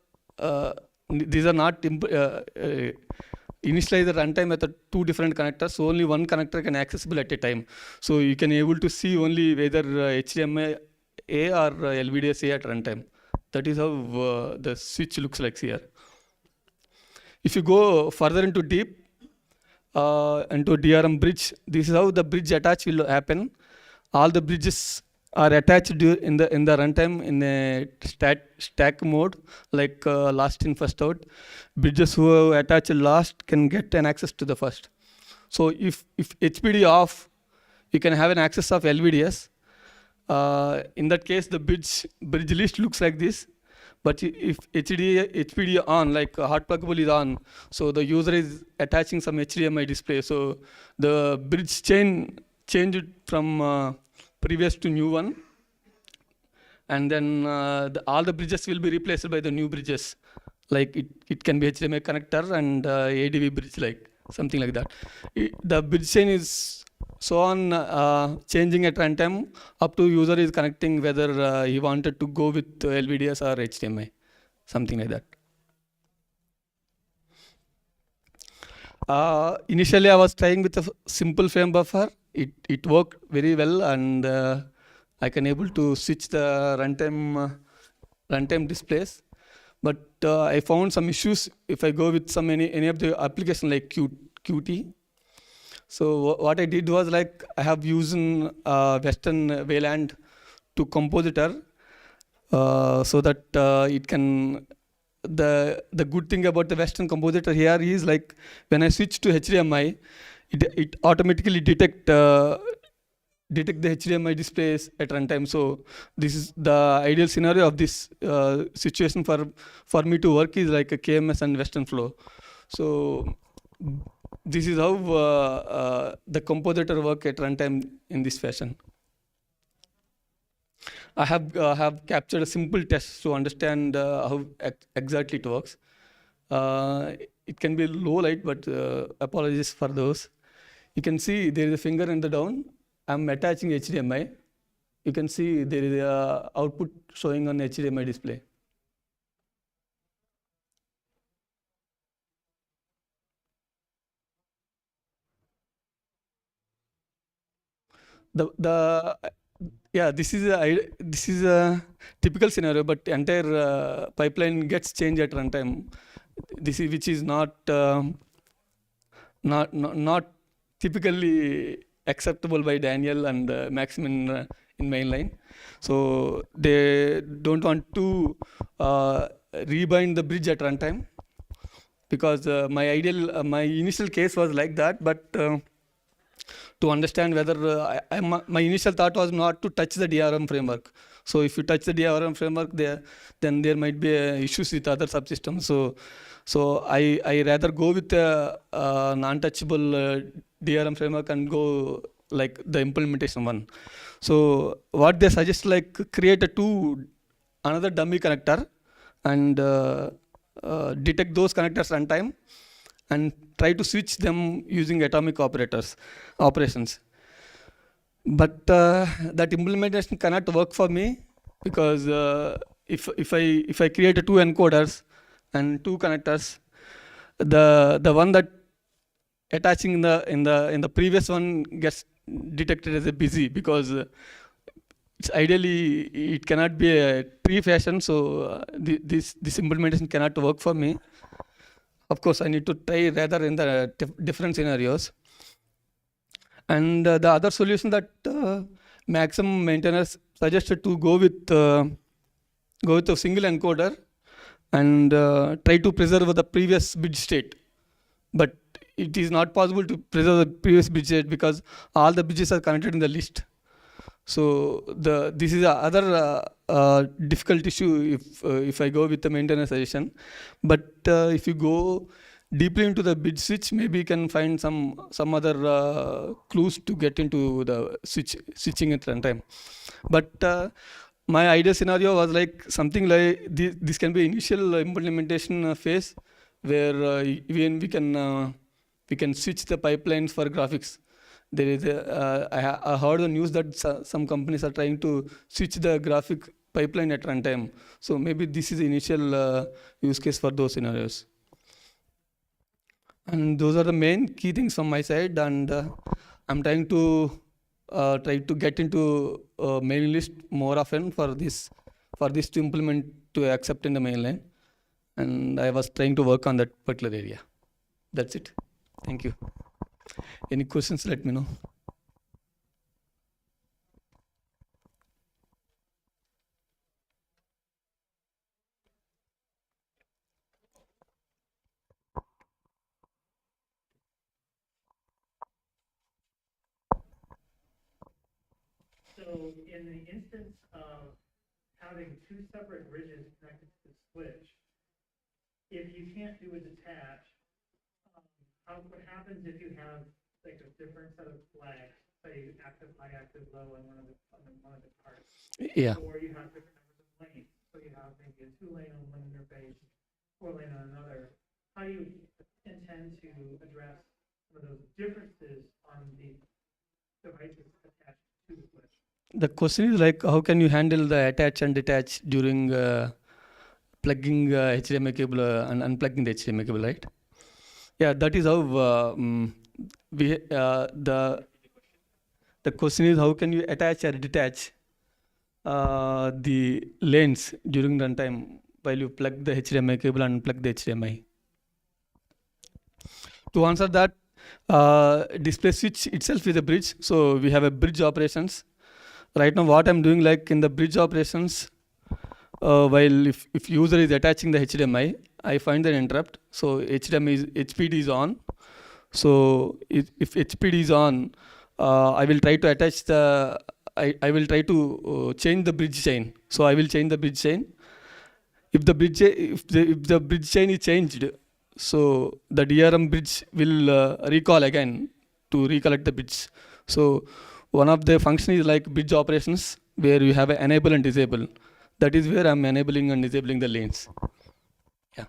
the runtime at the two different connectors, so only one connector can accessible at a time. So you can able to see only whether HDMI A or LVDS A at runtime. That is how the switch looks like here. If you go further into deep, into DRM bridge, this is how the bridge attach will happen. All the bridges are attached in the runtime in a stack mode, like last in first out. Bridges who attach last can get an access to the first. So if HBD off, you can have an access of LVDS. In that case, the bridge list looks like this. But if HBD on, like hot pluggable is on, so the user is attaching some HDMI display. So the bridge chain changed from previous to new one, and then all the bridges will be replaced by the new bridges. Like it can be HDMI connector and ADV bridge, like something like that. The bridge chain is so on changing at runtime up to user is connecting whether he wanted to go with LVDS or HDMI, something like that. Initially I was trying with a simple frame buffer. It worked very well, and I can able to switch the runtime displays. But I found some issues if I go with any of the application like Qt. So what I did was, like, I have used Western Wayland to Compositor. so that it can. The good thing about the Western compositor here is like when I switch to HDMI, it automatically detect the HDMI displays at runtime. So this is the ideal scenario of this situation for me to work is like a KMS and Western flow. So this is how the compositor work at runtime in this fashion. I have captured a simple test to understand how exactly it works. It can be low light, but apologies for those. You can see there is a finger in the down. I'm attaching HDMI. You can see there is a output showing on HDMI display. This is a typical scenario, but entire pipeline gets changed at runtime. This is which is not typically acceptable by Daniel and Maxim in mainline. So they don't want to rebind the bridge at runtime because my initial case was like that, but to understand whether my initial thought was not to touch the DRM framework. So if you touch the DRM framework, then there might be issues with other subsystems. So I rather go with a non-touchable DRM framework and go like the implementation one. So what they suggest, like create another dummy connector and detect those connectors runtime and try to switch them using atomic operations. But that implementation cannot work for me because if I create two encoders and two connectors, the one that attaching in the previous one gets detected as a busy because it's ideally it cannot be a tree fashion. So this implementation cannot work for me. Of course, I need to try rather in the different scenarios. And the other solution that Maxim maintainers suggested to go with a single encoder and try to preserve the previous bit state. But it is not possible to preserve the previous bit state because all the bits are connected in the list. So this is another difficult issue if I go with the maintainer suggestion. But if you go deeply into the bit switch, maybe you can find some other clues to get into the switching at runtime. But my ideal scenario was like something like this can be initial implementation phase where even we can switch the pipelines for graphics. There is I heard the news that some companies are trying to switch the graphic pipeline at runtime. So maybe this is the initial use case for those scenarios. And those are the main key things from my side. And I'm trying to get into mailing list more often for this to implement to accept in the mainline. And I was trying to work on that particular area. That's it. Thank you. Any questions, let me know. So in the instance of having two separate bridges connected to the switch, if you can't do a detach, what happens if you have like a different set of flags, say active, high, active, low on one of the parts? Yeah. Or you have different numbers of lanes. So you have maybe a 2-lane on one interface, 4-lane on another. How do you intend to address some of those differences on the devices attached to the switch? The question is like, how can you handle the attach and detach during plugging HDMI cable and unplugging the HDMI cable, right? Yeah, that is how the question is, how can you attach or detach the lanes during runtime while you plug the HDMI cable and unplug the HDMI? To answer that, display switch itself is a bridge. So we have a bridge operations. Right now, what I'm doing, like in the bridge operations, while if user is attaching the HDMI, I find an interrupt. So HPD is on. So if HPD is on, I will try to attach the. I will try to change the bridge chain. So I will change the bridge chain. If the bridge chain is changed, so the DRM bridge will recall again to recollect the bridge. So one of the functions is like bridge operations, where you have an enable and disable. That is where I'm enabling and disabling the lanes. Yeah.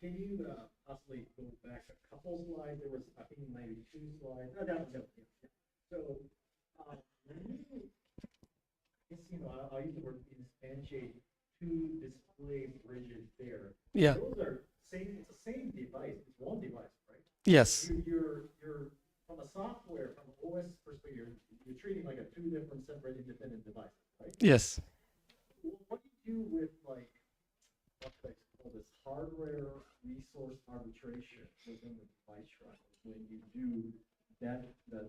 Can you possibly go back a couple slides? There was, I think, maybe 2 slides. No, no, no. Yeah. So, when you, I guess, I'll use the word instantiate 2 display bridges there. Yeah. Those are same. It's the same device. It's one device, right? Yes. You're from a software, from an OS perspective, you're treating like a 2 different separate independent devices, right? Yes. What do you do with like what should I call this hardware resource arbitration within the device drivers when you do that the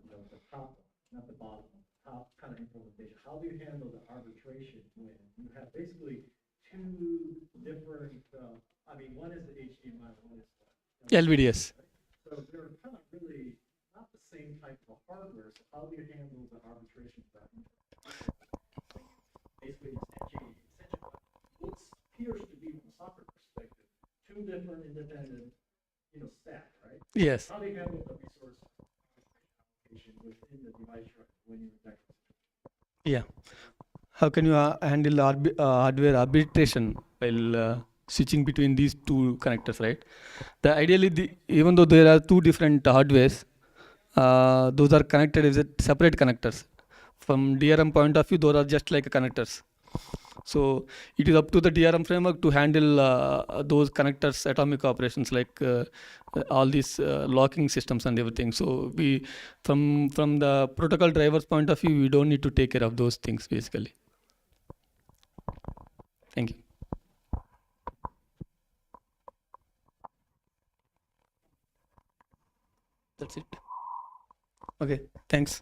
top one, not the bottom one, top kind of implementation? How do you handle the arbitration when you have basically 2 different? I mean, one is the HDMI, one is the LVDS. Right? So they're kind of really not the same type of hardware. So how do you handle the arbitration of that? Basically, essentially what appears to be from a software perspective 2 different independent, stack, right? Yes. How do you handle the resource allocation within the device when you're in that situation? Yeah. How can you handle hardware arbitration while switching between these 2 connectors, right? Ideally, even though there are 2 different hardwares, those are connected as separate connectors. From DRM point of view, those are just like connectors. So it is up to the DRM framework to handle those connectors atomic operations like all these locking systems and everything. So we, from the protocol driver's point of view, we don't need to take care of those things basically. Thank you. That's it. Okay, thanks.